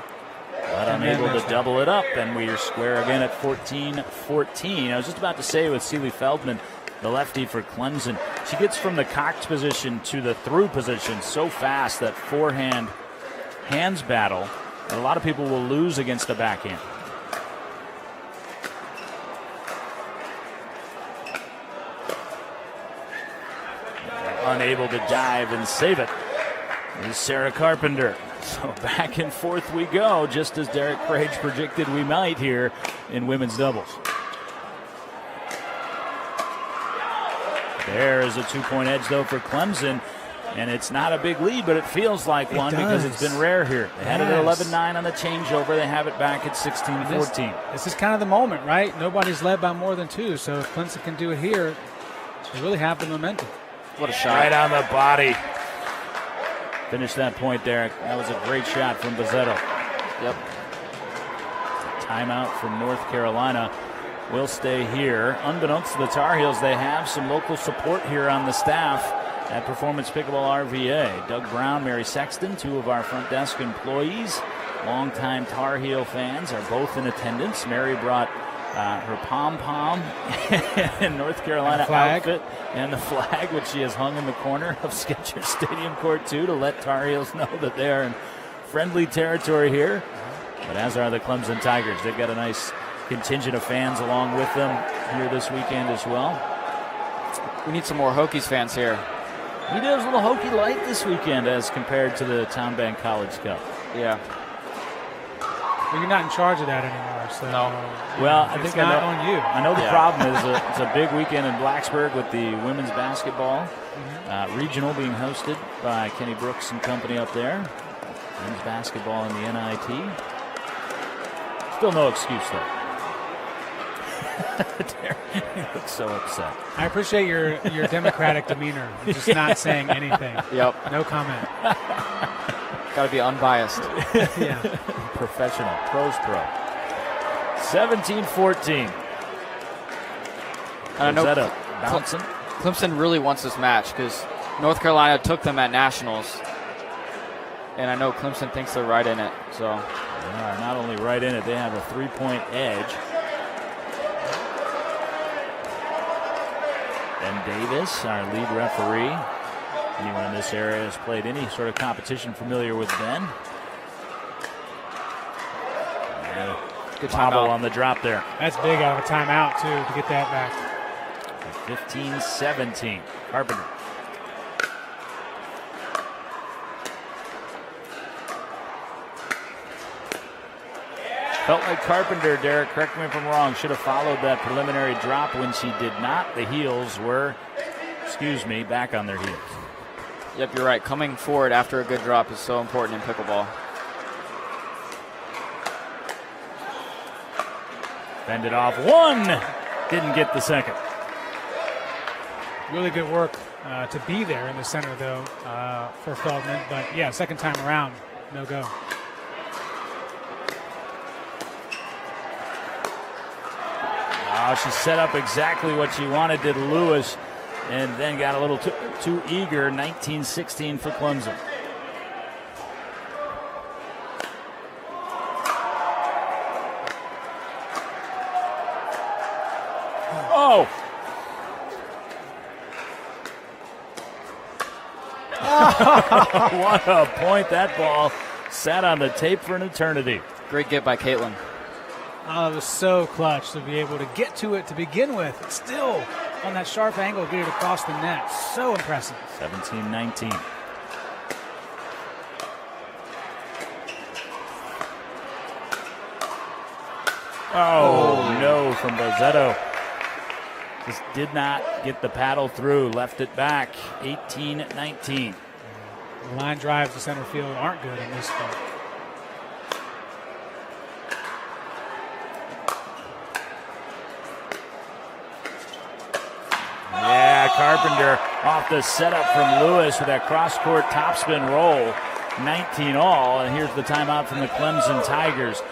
Speaker 1: But unable to double it up, and we are square again at 14-14. I was just about to say with Celie Feldman, the lefty for Clemson, she gets from the cocked position to the through position so fast that forehand hands battle, and a lot of people will lose against the backhand. Unable to dive and save it is Sarah Carpenter. So back and forth we go, just as Derek Crage predicted we might here in women's doubles. There is a 2-point edge, though, for Clemson. And it's not a big lead, but it feels like one because it's been rare here. They had it at 11-9 on the changeover. They have it back at 16-14.
Speaker 2: This is kind of the moment, right? Nobody's led by more than 2, so if Clemson can do it here, they really have the momentum.
Speaker 3: What a shot.
Speaker 1: Right on the body. Finish that point, Derek. That was a great shot from Bozzetto.
Speaker 3: Yep.
Speaker 1: Timeout from North Carolina. Will stay here. Unbeknownst to the Tar Heels, they have some local support here on the staff at Performance Pickleball RVA. Doug Brown, Mary Sexton, 2 of our front desk employees, longtime Tar Heel fans are both in attendance. Mary brought her pom-pom and North Carolina outfit and the flag, which she has hung in the corner of Skechers Stadium Court 2 to let Tar Heels know that they are in friendly territory here. But as are the Clemson Tigers. They've got a nice contingent of fans along with them here this weekend as well.
Speaker 3: We need some more Hokies fans here.
Speaker 1: We did a little Hokie light this weekend as compared to the Town Bank College Cup.
Speaker 3: Yeah.
Speaker 2: Well, you're not in charge of that anymore, so
Speaker 3: no.
Speaker 1: Well, I
Speaker 2: it's
Speaker 1: think
Speaker 2: not
Speaker 1: I know,
Speaker 2: on you.
Speaker 1: I know the problem is it's a big weekend in Blacksburg with the women's basketball regional being hosted by Kenny Brooks and company up there. Men's basketball in the NIT. Still no excuse though. He looks so upset.
Speaker 2: I appreciate your democratic demeanor, just not saying anything.
Speaker 3: Yep.
Speaker 2: No comment.
Speaker 3: Got to be unbiased.
Speaker 2: Yeah.
Speaker 1: Professional. Pros pro. 17-14.
Speaker 3: I know
Speaker 1: Rosetta bouncing.
Speaker 3: Clemson really wants this match because North Carolina took them at nationals. And I know Clemson thinks they're right in it. So
Speaker 1: they are not only right in it, they have a 3-point edge. Ben Davis, our lead referee. Anyone in this area has played any sort of competition familiar with Ben. And
Speaker 3: good
Speaker 1: timeout on the drop there.
Speaker 2: That's big out of a timeout, too, to get that back.
Speaker 1: 15-17. Carpenter. Felt like Carpenter, Derek, correct me if I'm wrong, should have followed that preliminary drop. When she did not, the heels were, back on their heels.
Speaker 3: Yep, you're right. Coming forward after a good drop is so important in pickleball.
Speaker 1: Fend it off. One. Didn't get the second.
Speaker 2: Really good work to be there in the center, though, for Feldman. But, yeah, second time around, no go.
Speaker 1: Oh, she set up exactly what she wanted, did Lewis, and then got a little too eager. 19-16 for Clemson. Oh! What a point. That ball sat on the tape for an eternity.
Speaker 3: Great get by Caitlin.
Speaker 2: Oh, it was so clutch to be able to get to it to begin with. Still on that sharp angle, get it across the net. So impressive.
Speaker 1: 17-19. Oh, no from Bozzetto. Just did not get the paddle through. Left it back. 18-19.
Speaker 2: The line drives to center field aren't good in this one.
Speaker 1: Yeah, Carpenter off the setup from Lewis with that cross-court topspin roll. 19 all, and here's the timeout from the Clemson Tigers.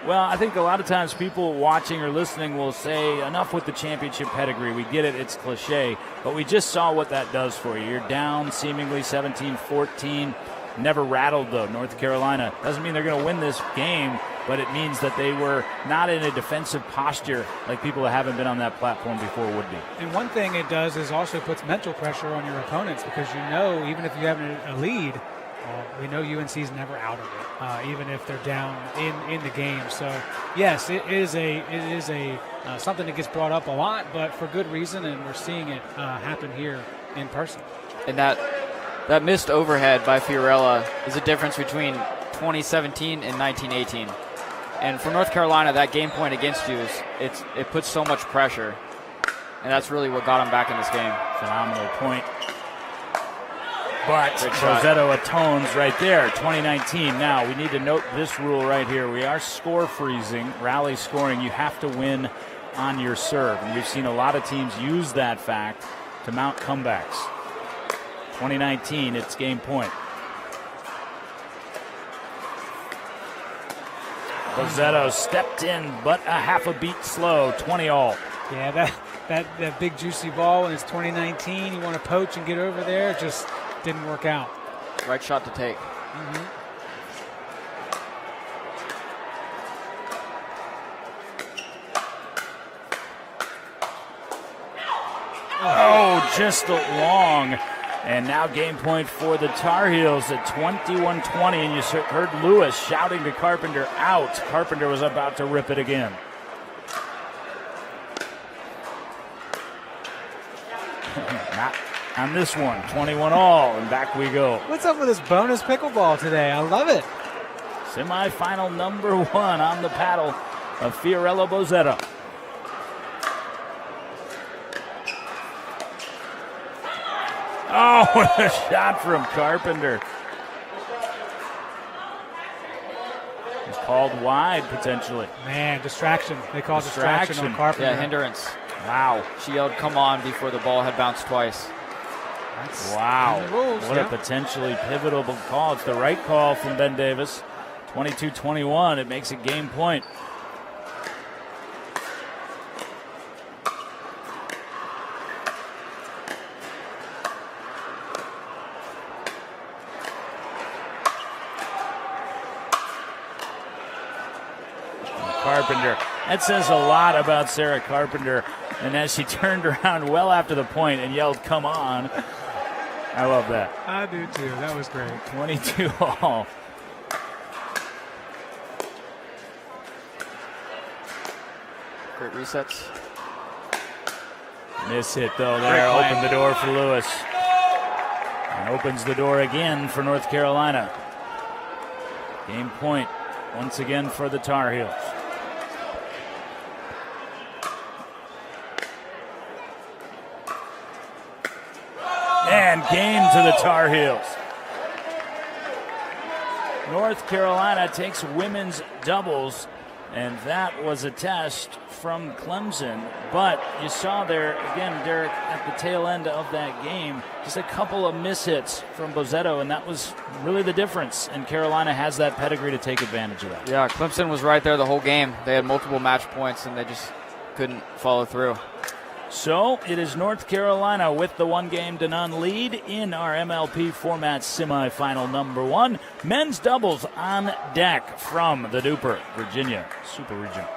Speaker 1: Well, I think a lot of times people watching or listening will say, enough with the championship pedigree. We get it, it's cliche, but we just saw what that does for you. You're down seemingly 17-14. Never rattled, though, North Carolina. Doesn't mean they're going to win this game, but it means that they were not in a defensive posture like people that haven't been on that platform before would be.
Speaker 2: And one thing it does is also puts mental pressure on your opponents because you know even if you have a lead, we know UNC's never out of it, even if they're down in the game. So, yes, it is a something that gets brought up a lot, but for good reason, and we're seeing it happen here in person.
Speaker 3: And that missed overhead by Fiorella is a difference between 2017 and 1918. And for North Carolina, that game point against you it puts so much pressure, and that's really what got them back in this game.
Speaker 1: Phenomenal point. But Rossetto atones right there, 2019. Now, we need to note this rule right here. We are score freezing, rally scoring. You have to win on your serve. And we've seen a lot of teams use that fact to mount comebacks. 2019, it's game point. Rossetto stepped in, but a half a beat slow, 20 all.
Speaker 2: Yeah, that big juicy ball when it's 2019, you want to poach and get over there, just didn't work out.
Speaker 3: Right shot to take.
Speaker 1: Oh, just long. And now game point for the Tar Heels at 21-20. And you heard Lewis shouting to Carpenter out. Carpenter was about to rip it again. Not on this one. 21-all. And back we go.
Speaker 10: What's up with this bonus pickleball today? I love it.
Speaker 1: Semifinal number 1 on the paddle of Fiorello Bozzetto. Oh, what a shot from Carpenter. It's called wide, potentially.
Speaker 2: Man, distraction. They call distraction on Carpenter.
Speaker 3: Yeah, hindrance.
Speaker 1: Wow.
Speaker 3: She yelled, "Come on," before the ball had bounced twice.
Speaker 1: Wow.
Speaker 2: Rules,
Speaker 1: what a potentially pivotal call. It's the right call from Ben Davis. 22-21. It makes it game point. Carpenter. That says a lot about Sarah Carpenter. And as she turned around well after the point and yelled, "Come on." I love that.
Speaker 2: I do too. That was great.
Speaker 1: 22-all.
Speaker 3: Great resets.
Speaker 1: Miss hit, though, there. Opened the door for Lewis. And opens the door again for North Carolina. Game point once again for the Tar Heels. And game to the Tar Heels. North Carolina takes women's doubles, and that was a test from Clemson. But you saw there, again, Derek, at the tail end of that game, just a couple of mishits from Bozzetto, and that was really the difference. And Carolina has that pedigree to take advantage of that.
Speaker 3: Yeah, Clemson was right there the whole game. They had multiple match points, and they just couldn't follow through.
Speaker 1: So it is North Carolina with the 1-0 lead in our MLP format semifinal number 1. Men's doubles on deck from the DUPR Virginia Super Regional.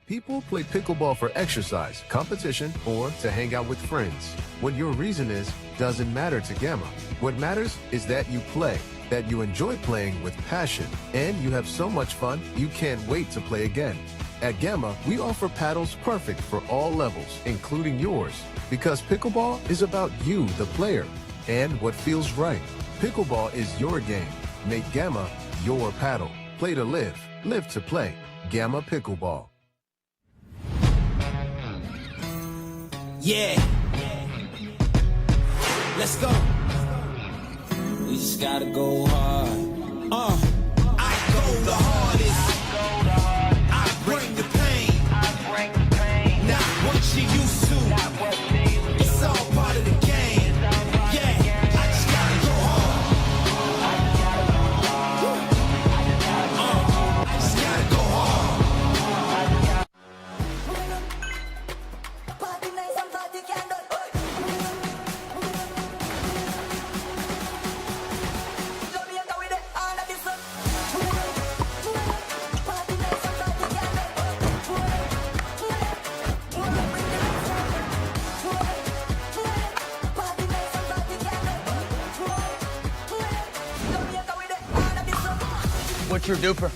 Speaker 8: People play pickleball for exercise, competition, or to hang out with friends. What your reason is doesn't matter to Gamma. What matters is that you play, that you enjoy playing with passion, and you have so much fun you can't wait to play again. At Gamma, we offer paddles perfect for all levels, including yours, because pickleball is about you, the player, and what feels right. Pickleball is your game. Make Gamma your paddle. Play to live, live to play. Gamma Pickleball.
Speaker 9: Yeah. Let's go. We just gotta go hard. I go the hardest. I bring the pain. Not what you used to. It's all part of the game. Yeah. I just gotta go hard. I just gotta go hard.
Speaker 5: What's your duper?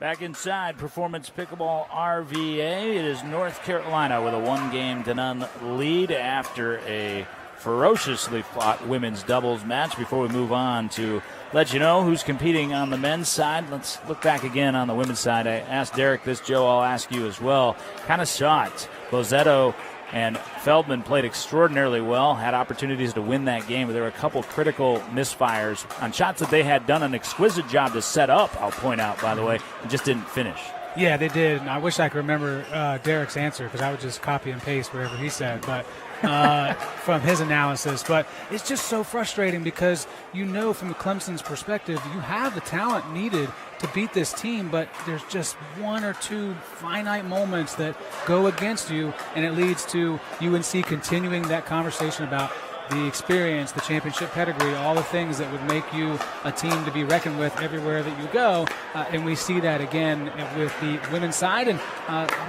Speaker 1: Back inside Performance Pickleball RVA, it is North Carolina with a 1-0 lead after a ferociously fought women's doubles match. Before we move on to let you know who's competing on the men's side, let's look back again on the women's side. I asked Derek this, Joe, I'll ask you as well. Kind of shocked. Bozzetto and Feldman played extraordinarily well, had opportunities to win that game, but there were a couple critical misfires on shots that they had done an exquisite job to set up, I'll point out, by the way, and just didn't finish.
Speaker 2: Yeah, they did. And I wish I could remember Derek's answer because I would just copy and paste whatever he said. But from his analysis. But it's just so frustrating because from Clemson's perspective, you have the talent needed to beat this team, but there's just one or two finite moments that go against you, and it leads to UNC continuing that conversation about the experience, the championship pedigree, all the things that would make you a team to be reckoned with everywhere that you go. And we see that again with the women's side. And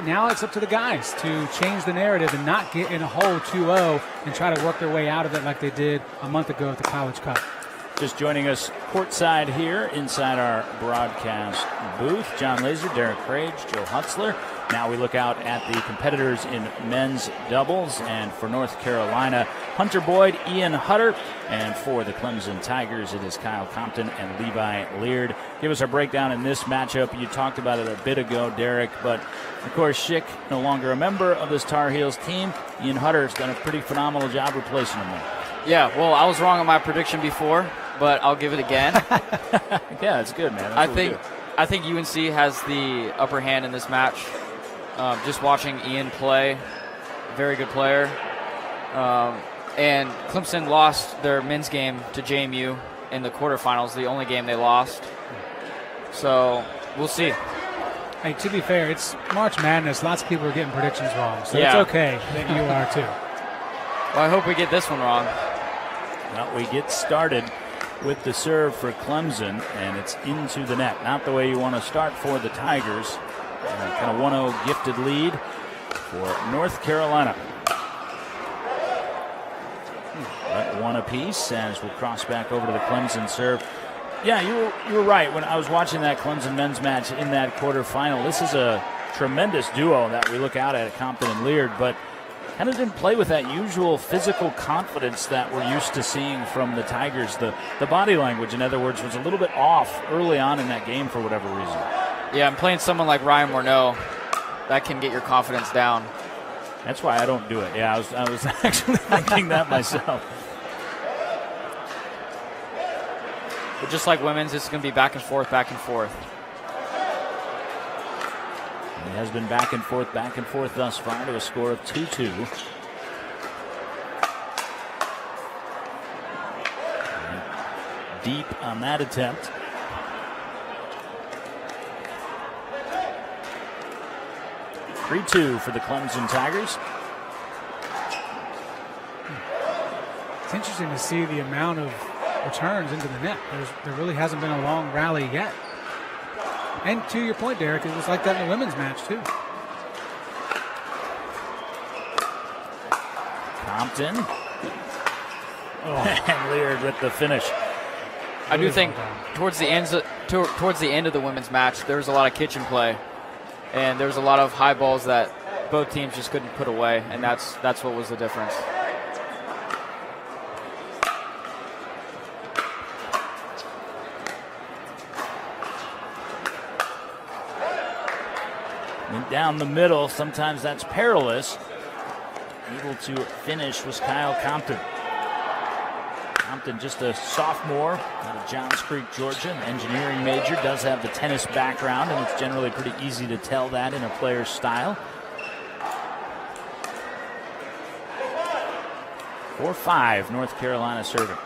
Speaker 2: now it's up to the guys to change the narrative and not get in a hole 2-0 and try to work their way out of it like they did a month ago at the College Cup.
Speaker 1: Just joining us courtside here inside our broadcast booth, John Laser, Derek Crage, Joe Hutzler. Now we look out at the competitors in men's doubles, and for North Carolina, Hunter Boyd, Ian Hutter, and for the Clemson Tigers, it is Kyle Compton and Levi Leard. Give us our breakdown in this matchup. You talked about it a bit ago, Derek, but of course Schick no longer a member of this Tar Heels team. Ian Hutter has done a pretty phenomenal job replacing him there.
Speaker 3: Yeah, well, I was wrong on my prediction before, but I'll give it again.
Speaker 1: Yeah, it's good, man.
Speaker 3: I think UNC has the upper hand in this match. Just watching Ian play, very good player. And Clemson lost their men's game to JMU in the quarterfinals, the only game they lost. So we'll see.
Speaker 2: Hey, to be fair, it's March Madness. Lots of people are getting predictions wrong, so
Speaker 3: yeah.
Speaker 2: It's okay that you are too.
Speaker 3: Well, I hope we get this one wrong.
Speaker 1: Well, we get started with the serve for Clemson, and it's into the net. Not the way you want to start for the Tigers. Kind of 1-0 gifted lead for North Carolina. But one apiece as we'll cross back over to the Clemson serve. Yeah, you were right. When I was watching that Clemson men's match in that quarterfinal, this is a tremendous duo that we look out at Compton and Leard, but kind of didn't play with that usual physical confidence that we're used to seeing from the Tigers. The body language, in other words, was a little bit off early on in that game for whatever reason.
Speaker 3: Yeah, I'm playing someone like Ryan Morneau. That can get your confidence down.
Speaker 1: That's why I don't do it. Yeah, I was actually thinking that myself.
Speaker 3: But just like women's, it's going to be back and forth, back and forth.
Speaker 1: It has been back and forth thus far to a score of 2-2. Deep on that attempt. (3-2) for the Clemson Tigers.
Speaker 2: It's interesting to see the amount of returns into the net. There really hasn't been a long rally yet. And to your point, Derek, it was like that in the women's match, too.
Speaker 1: Compton. And Leard with the finish.
Speaker 3: I do think towards the end of the women's match, there was a lot of kitchen play. And there was a lot of high balls that both teams just couldn't put away, and that's what was the difference.
Speaker 1: And down the middle, sometimes that's perilous. Able to finish was Kyle Compton. Compton, just a sophomore out of Johns Creek, Georgia, an engineering major, does have the tennis background, and it's generally pretty easy to tell that in a player's style. 4-5, North Carolina serving.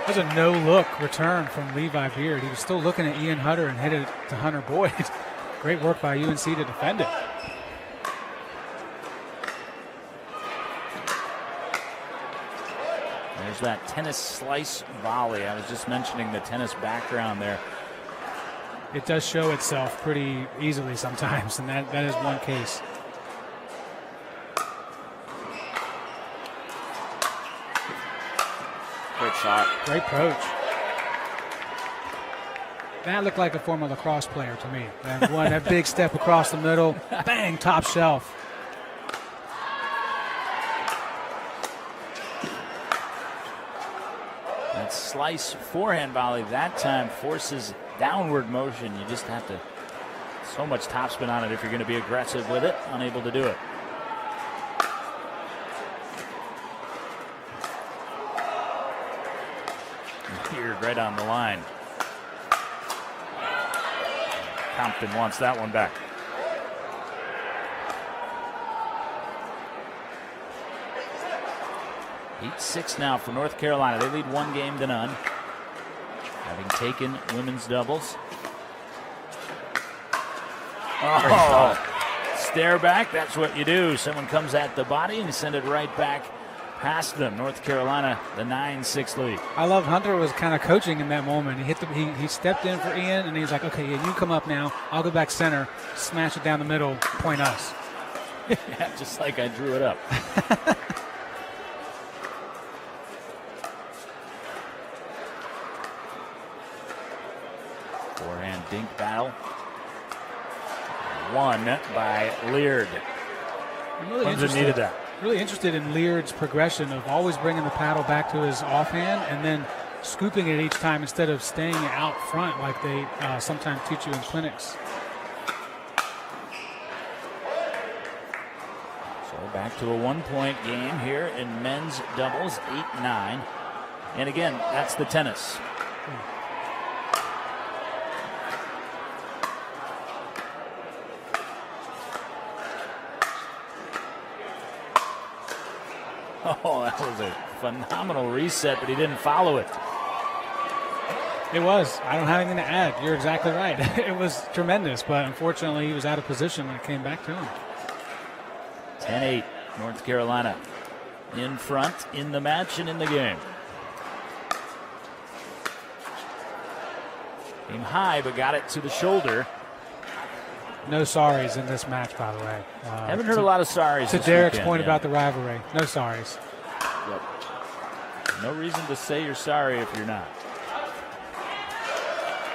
Speaker 2: That was a no-look return from Levi Beard. He was still looking at Ian Hutter and hit it to Hunter Boyd. Great work by UNC to defend it.
Speaker 1: There's that tennis slice volley. I was just mentioning the tennis background there.
Speaker 2: It does show itself pretty easily sometimes, and that is one case.
Speaker 3: Great shot.
Speaker 2: Great approach. That looked like a former lacrosse player to me. That big step across the middle, bang, top shelf.
Speaker 1: That slice forehand volley that time forces downward motion. You just have to, so much topspin on it if you're going to be aggressive with it. Unable to do it. cleared right on the line. Compton wants that one back. Eight 6 now for North Carolina. They lead 1-0, having taken women's doubles. Oh, stare back. That's what you do. Someone comes at the body and you send it right back past them. North Carolina, the 9-6 lead.
Speaker 2: I love Hunter was kind of coaching in that moment. He stepped in for Ian, and he's like, okay, Ian, you come up now. I'll go back center, smash it down the middle, point us.
Speaker 1: Yeah, just like I drew it up. Forehand dink battle. Won by Leard. Clemson needed that.
Speaker 2: Really interested in Leard's progression of always bringing the paddle back to his offhand and then scooping it each time instead of staying out front like they sometimes teach you in clinics.
Speaker 1: So back to a 1-point game here in men's doubles, 8-9. And again, that's the tennis. Oh, that was a phenomenal reset, but he didn't follow it.
Speaker 2: It was. I don't have anything to add. You're exactly right. It was tremendous, but unfortunately he was out of position when it came back to him.
Speaker 1: 10-8, North Carolina in front in the match and in the game. Came high, but got it to the shoulder.
Speaker 2: No sorries in this match, by the way.
Speaker 1: Haven't heard a lot of sorries.
Speaker 2: To Derek's point about the rivalry, no sorries.
Speaker 1: Yep. No reason to say you're sorry if you're not.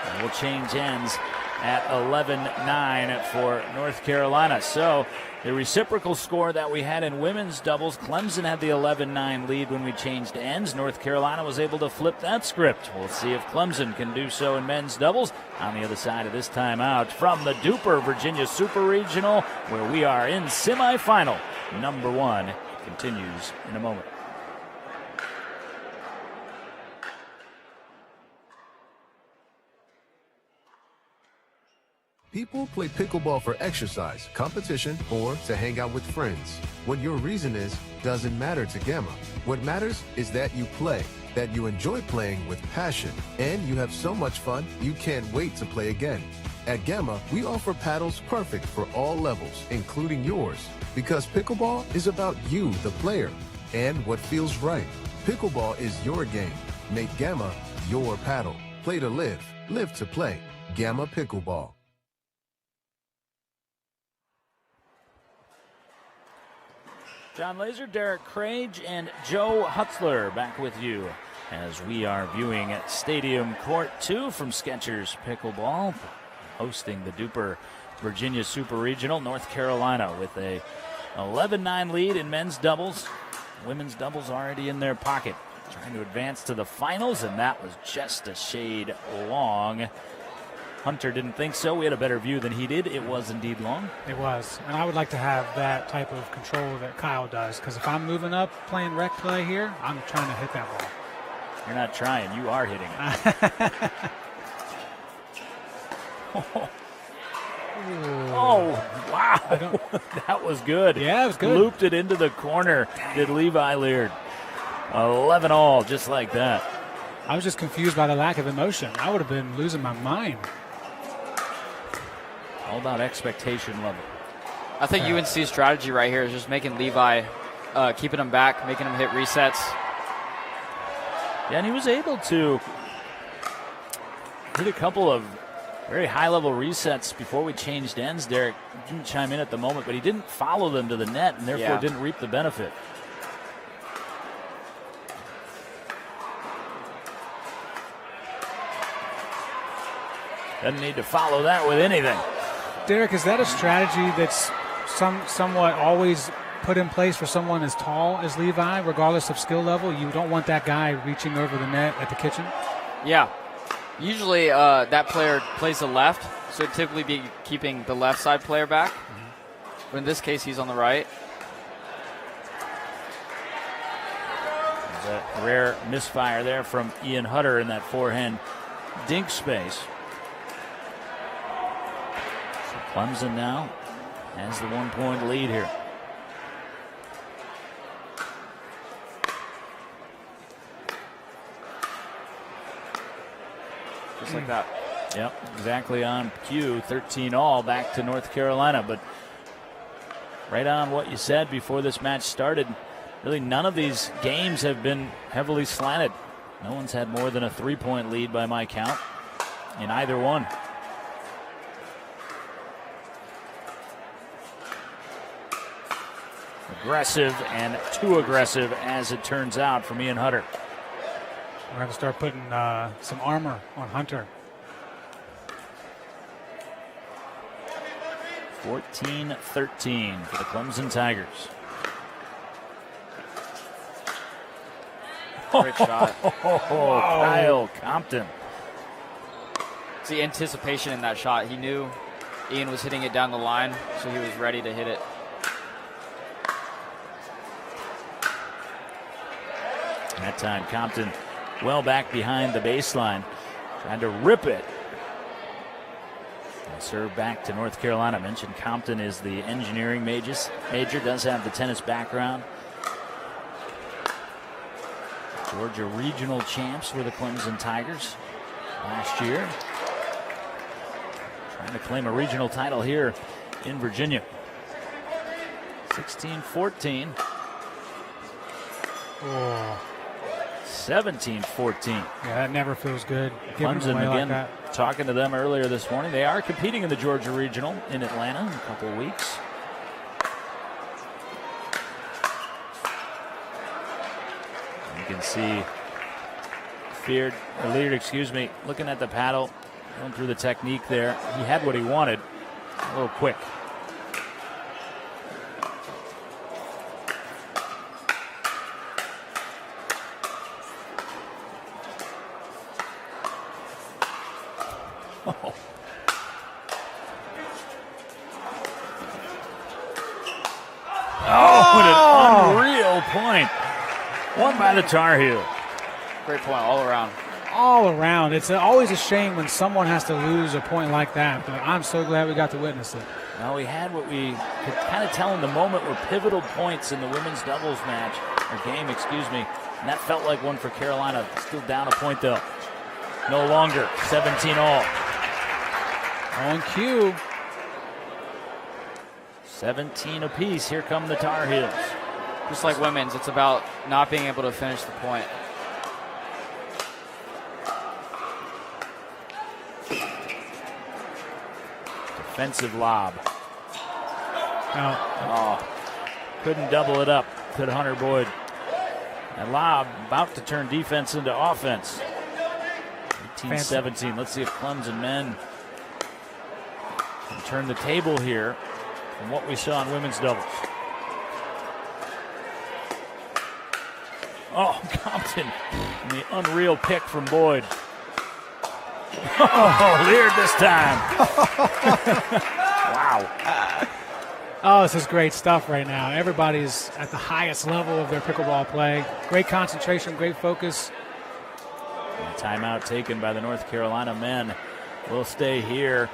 Speaker 1: And we'll change ends at 11-9 for North Carolina. So the reciprocal score that we had in women's doubles, Clemson had the 11-9 lead when we changed ends. North Carolina was able to flip that script. We'll see if Clemson can do so in men's doubles on the other side of this timeout from the DUPR Virginia Super Regional, where we are in semifinal. Number 1 continues in a moment.
Speaker 8: People play pickleball for exercise, competition, or to hang out with friends. What your reason is doesn't matter to Gamma. What matters is that you play, that you enjoy playing with passion, and you have so much fun you can't wait to play again. At Gamma, we offer paddles perfect for all levels, including yours, because pickleball is about you, the player, and what feels right. Pickleball is your game. Make Gamma your paddle. Play to live, live to play. Gamma Pickleball.
Speaker 1: John Laser, Derek Crage, and Joe Hutzler back with you as we are viewing at Stadium Court 2 from Skechers Pickleball, hosting the DUPR Virginia Super Regional. North Carolina with a 11-9 lead in men's doubles. Women's doubles already in their pocket, trying to advance to the finals, and that was just a shade long. Hunter didn't think so. We had a better view than he did. It was indeed long.
Speaker 2: It was. And I would like to have that type of control that Kyle does, because if I'm moving up playing rec play here, I'm trying to hit that ball.
Speaker 1: You're not trying. You are hitting it. Oh, wow. That was good.
Speaker 2: Yeah, it was good.
Speaker 1: Looped it into the corner. Did Levi Leard. 11-all, just like that.
Speaker 2: I was just confused by the lack of emotion. I would have been losing my mind.
Speaker 1: All about expectation level.
Speaker 3: I think UNC's strategy right here is just making Levi, keeping him back, making him hit resets.
Speaker 1: Yeah, and he was able to hit a couple of very high-level resets before we changed ends. Derek didn't chime in at the moment, but he didn't follow them to the net and therefore didn't reap the benefit. Doesn't need to follow that with anything.
Speaker 2: Derek, is that a strategy that's somewhat always put in place for someone as tall as Levi, regardless of skill level? You don't want that guy reaching over the net at the kitchen?
Speaker 3: Yeah. Usually that player plays the left, so it'd typically be keeping the left side player back. But in this case, he's on the right.
Speaker 1: A rare misfire there from Ian Hutter in that forehand dink space. So Clemson now has the 1-point lead here.
Speaker 3: Just like that.
Speaker 1: Yep, exactly on cue. 13-all back to North Carolina. But right on what you said before this match started, really none of these games have been heavily slanted. No one's had more than a 3-point lead by my count in either one. Aggressive and too aggressive, as it turns out, from Ian Hutter.
Speaker 2: We're going to start putting some armor on Hunter.
Speaker 1: 14-13 for the Clemson Tigers.
Speaker 3: Great shot.
Speaker 1: Kyle Compton.
Speaker 3: It's the anticipation in that shot. He knew Ian was hitting it down the line, so he was ready to hit it.
Speaker 1: That time, Compton well back behind the baseline, trying to rip it. And serve back to North Carolina. I mentioned Compton is the engineering major, does have the tennis background. Georgia regional champs were the Clemson Tigers last year. Trying to claim a regional title here in Virginia. 16-14.
Speaker 2: Oh.
Speaker 1: 17-14.
Speaker 2: Yeah, that never feels good.
Speaker 1: Clemson, again, talking to them earlier this morning. They are competing in the Georgia Regional in Atlanta in a couple of weeks. You can see Leard, looking at the paddle, going through the technique there. He had what he wanted, a little quick. What an unreal point. Won by the Tar Heels.
Speaker 3: Great point all around.
Speaker 2: All around. It's always a shame when someone has to lose a point like that, but I'm so glad we got to witness it.
Speaker 1: Well, we had what we could kind of tell in the moment were pivotal points in the women's doubles match, or game, and that felt like one for Carolina. Still down a point, though. No longer. 17-all.
Speaker 2: On cue.
Speaker 1: 17 apiece. Here come the Tar Heels.
Speaker 3: Just like women's, it's about not being able to finish the point.
Speaker 1: Defensive lob.
Speaker 2: Oh.
Speaker 1: Couldn't double it up. Could Hunter Boyd. And lob about to turn defense into offense. 18-17. Let's see if Clemson men can turn the table here from what we saw in women's doubles. Oh, Compton. And the unreal pick from Boyd. Oh, Leard this time. Wow.
Speaker 2: Oh, this is great stuff right now. Everybody's at the highest level of their pickleball play. Great concentration, great focus.
Speaker 1: And timeout taken by the North Carolina men. Will stay here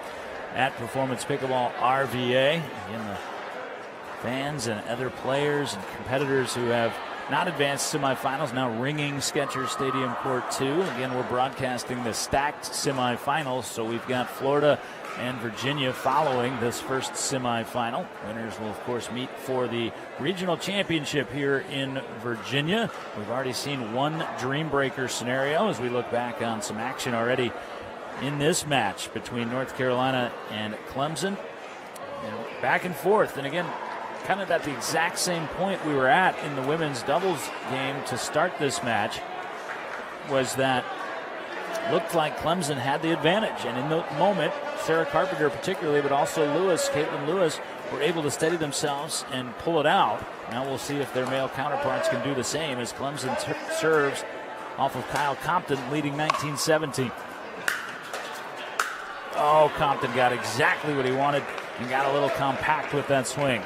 Speaker 1: at Performance Pickleball RVA. Again, the fans and other players and competitors who have not advanced semifinals now ringing Skechers Stadium Court 2. Again, we're broadcasting the stacked semifinals, so we've got Florida and Virginia following this first semifinal. Winners will, of course, meet for the regional championship here in Virginia. We've already seen one dream breaker scenario as we look back on some action already in this match between North Carolina and Clemson. And back and forth, and again, kind of at the exact same point we were at in the women's doubles game to start this match, was that looked like Clemson had the advantage. And in the moment, Sarah Carpenter particularly, but also Caitlin Lewis, were able to steady themselves and pull it out. Now we'll see if their male counterparts can do the same as Clemson serves off of Kyle Compton, leading 19-17. Oh, Compton got exactly what he wanted and got a little compact with that swing.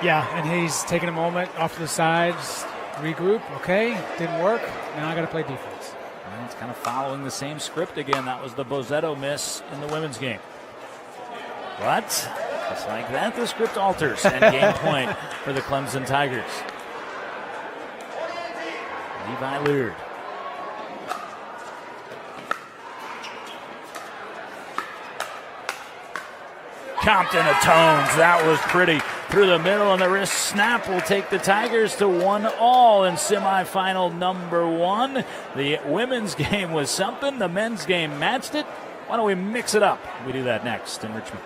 Speaker 2: Yeah, and he's taking a moment off to the sides, regroup. Okay, didn't work. Now I got to play defense.
Speaker 1: Well, it's kind of following the same script again. That was the Bozzetto miss in the women's game. But just like that, the script alters, and game point for the Clemson Tigers. Levi Leard. Compton atones. That was pretty. Through the middle, and the wrist snap will take the Tigers to 1-all in semifinal number 1. The women's game was something. The men's game matched it. Why don't we mix it up? We do that next in Richmond.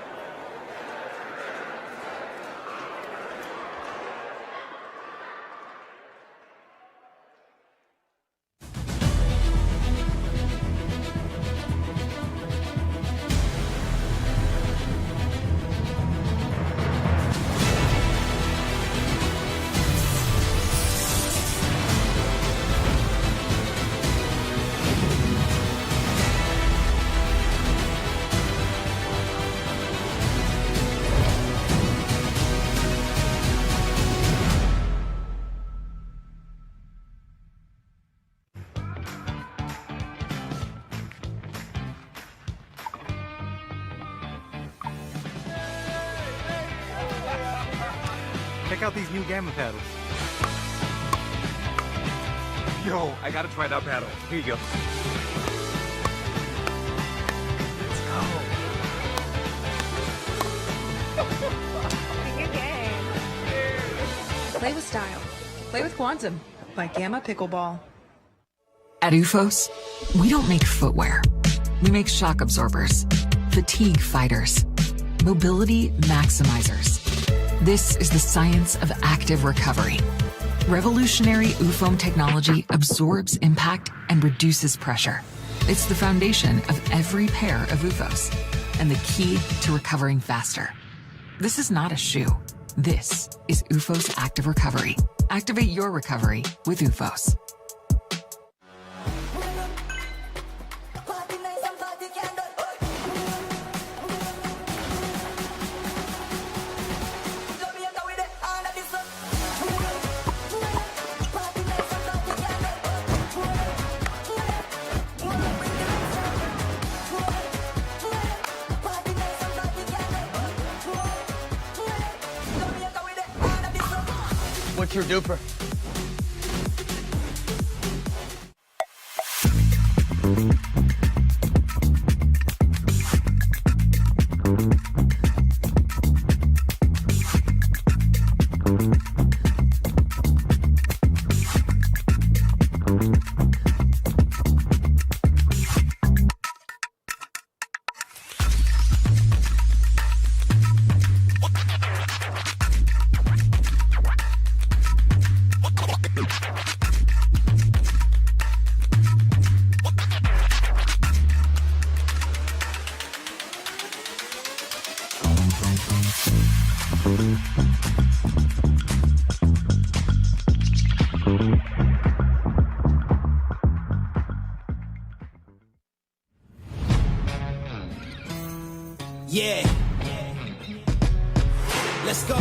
Speaker 11: Check out these new Gamma paddles. Yo, I gotta try that paddle. Here you go.
Speaker 6: Play with style. Play with Quantum by Gamma Pickleball.
Speaker 7: At UFOS, we don't make footwear. We make shock absorbers, fatigue fighters, mobility maximizers. This is the science of active recovery. Revolutionary UFOM technology absorbs impact and reduces pressure. It's the foundation of every pair of UFOS and the key to recovering faster. This is not a shoe. This is UFOS Active Recovery. Activate your recovery with UFOS.
Speaker 5: What's your duper?
Speaker 9: Yeah. Let's go.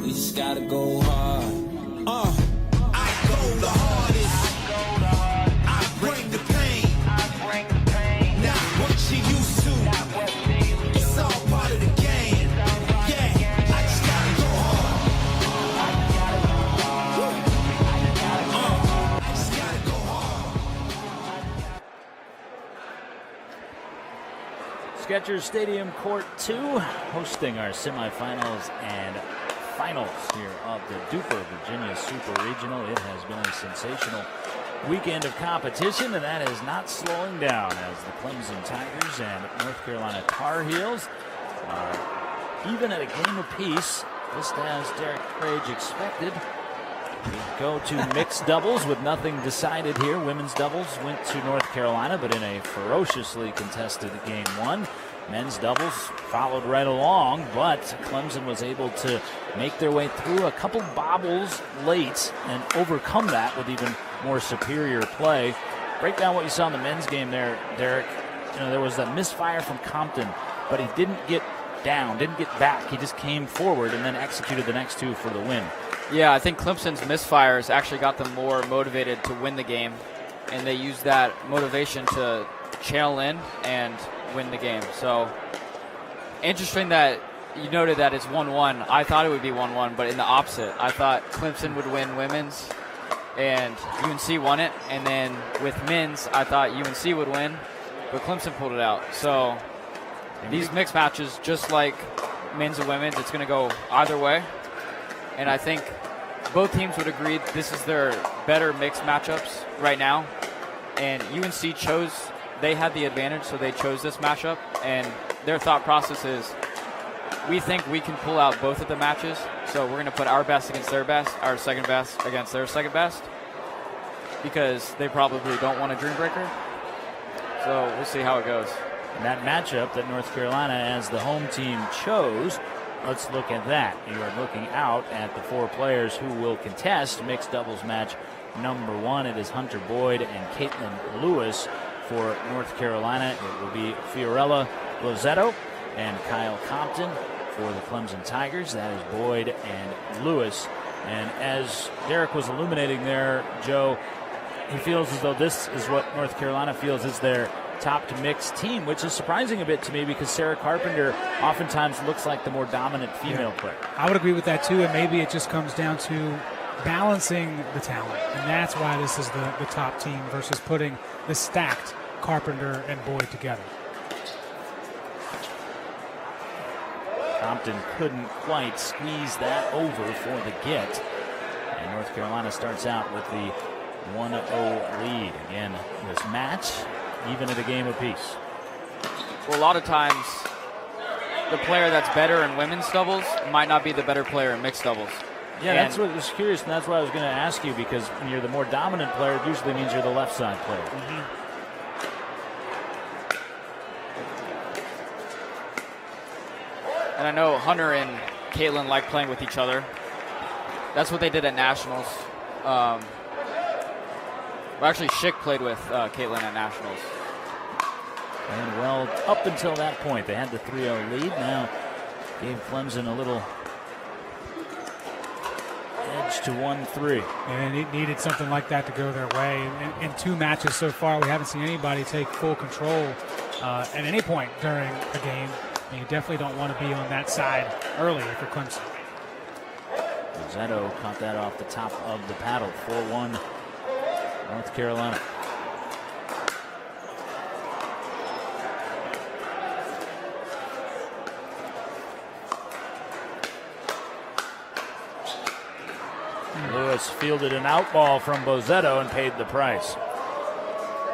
Speaker 9: We just gotta go hard. I go the hardest. I bring the pain. Not what you used to. It's all part of the game. Yeah, I just gotta go hard. I just gotta go hard.
Speaker 1: Skechers Stadium Court 2 hosting our semifinals and finals here of the DUPR Virginia Super Regional. It has been a sensational weekend of competition, and that is not slowing down as the Clemson Tigers and North Carolina Tar Heels are even at a game apiece, just as Derek Craig expected. We go to mixed doubles with nothing decided here. Women's doubles went to North Carolina, but in a ferociously contested game 1. Men's doubles followed right along, but Clemson was able to make their way through a couple bobbles late and overcome that with even more superior play. Break down what you saw in the men's game there, Derek. You know, there was that misfire from Compton, but he didn't get down, didn't get back. He just came forward and then executed the next two for the win.
Speaker 3: Yeah, I think Clemson's misfires actually got them more motivated to win the game, and they used that motivation to channel in and win the game. So interesting that you noted that it's 1-1. I thought it would be 1-1, but in the opposite. I thought Clemson would win women's, and UNC won it. And then with men's, I thought UNC would win, but Clemson pulled it out. So these mixed matches, just like men's and women's, it's going to go either way. And I think both teams would agree this is their better mixed matchups right now. And UNC they had the advantage, so they chose this matchup. And their thought process is, we think we can pull out both of the matches, so we're going to put our best against their best, our second best against their second best, because they probably don't want a dream breaker. So we'll see how it goes.
Speaker 1: And that matchup that North Carolina as the home team chose, let's look at that. You are looking out at the 4 players who will contest mixed doubles match number 1. It is Hunter Boyd and Caitlin Lewis for North Carolina. It will be Fiorella Lozetto and Kyle Compton for the Clemson Tigers. That is Boyd and Lewis. And as Derek was illuminating there, Joe, he feels as though this is what North Carolina feels is their top to mixed team, which is surprising a bit to me because Sarah Carpenter oftentimes looks like the more dominant female player.
Speaker 2: I would agree with that too, and maybe it just comes down to balancing the talent, and that's why this is the top team versus putting the stacked Carpenter and Boyd together.
Speaker 1: Compton couldn't quite squeeze that over for the get. And North Carolina starts out with the 1-0 lead. Again, this match, even at a game apiece.
Speaker 3: Well, a lot of times, the player that's better in women's doubles might not be the better player in mixed doubles.
Speaker 1: Yeah, that's what I was curious, and that's what I was going to ask you, because when you're the more dominant player, it usually means you're the left side player.
Speaker 3: Mm-hmm. And I know Hunter and Caitlin like playing with each other. That's what they did at Nationals. Well, actually, Schick played with Caitlin at Nationals.
Speaker 1: And well, up until that point, they had the 3-0 lead. Now gave Clemson a little edge to 1-3.
Speaker 2: And it needed something like that to go their way. In 2 matches so far, we haven't seen anybody take full control at any point during a game. And you definitely don't want to be on that side early for Clemson.
Speaker 1: Rosetto caught that off the top of the paddle. 4-1 North Carolina. Lewis fielded an out ball from Bozetto and paid the price.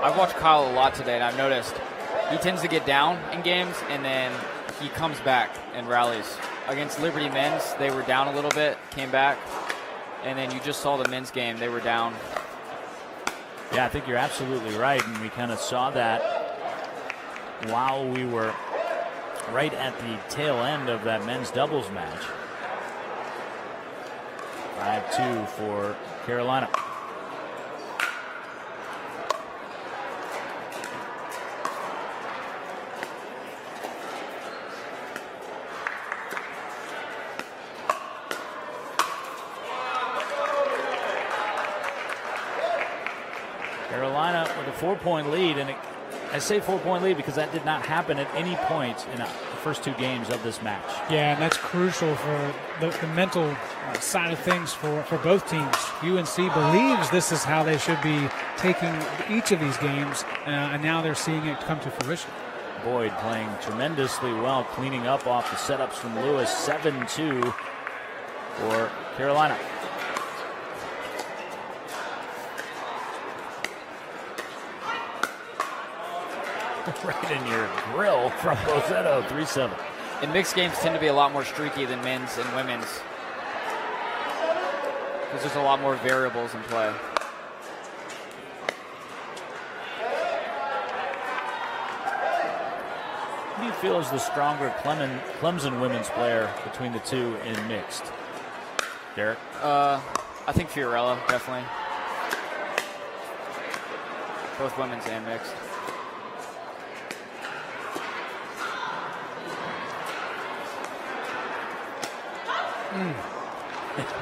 Speaker 3: I've watched Kyle a lot today, and I've noticed he tends to get down in games, and then he comes back and rallies. Against Liberty men's, they were down a little bit, came back, and then you just saw the men's game, they were down.
Speaker 1: Yeah, I think you're absolutely right, and we kind of saw that while we were right at the tail end of that men's doubles match. 5-2 for Carolina. Carolina with a 4-point lead, and I say 4-point lead because that did not happen at any point in the first 2 games of this match.
Speaker 2: Yeah, and that's crucial for the mental side of things for both teams. UNC believes this is how they should be taking each of these games, and now they're seeing it come to fruition.
Speaker 1: Boyd playing tremendously well, cleaning up off the setups from Lewis. 7-2 for Carolina. Right in your grill from Bozetto, 3-7.
Speaker 3: And mixed games tend to be a lot more streaky than men's and women's, because there's a lot more variables in play.
Speaker 1: Who do you feel is the stronger Clemson women's player between the 2 in mixed? Derek?
Speaker 3: I think Fiorella, definitely. Both women's and mixed.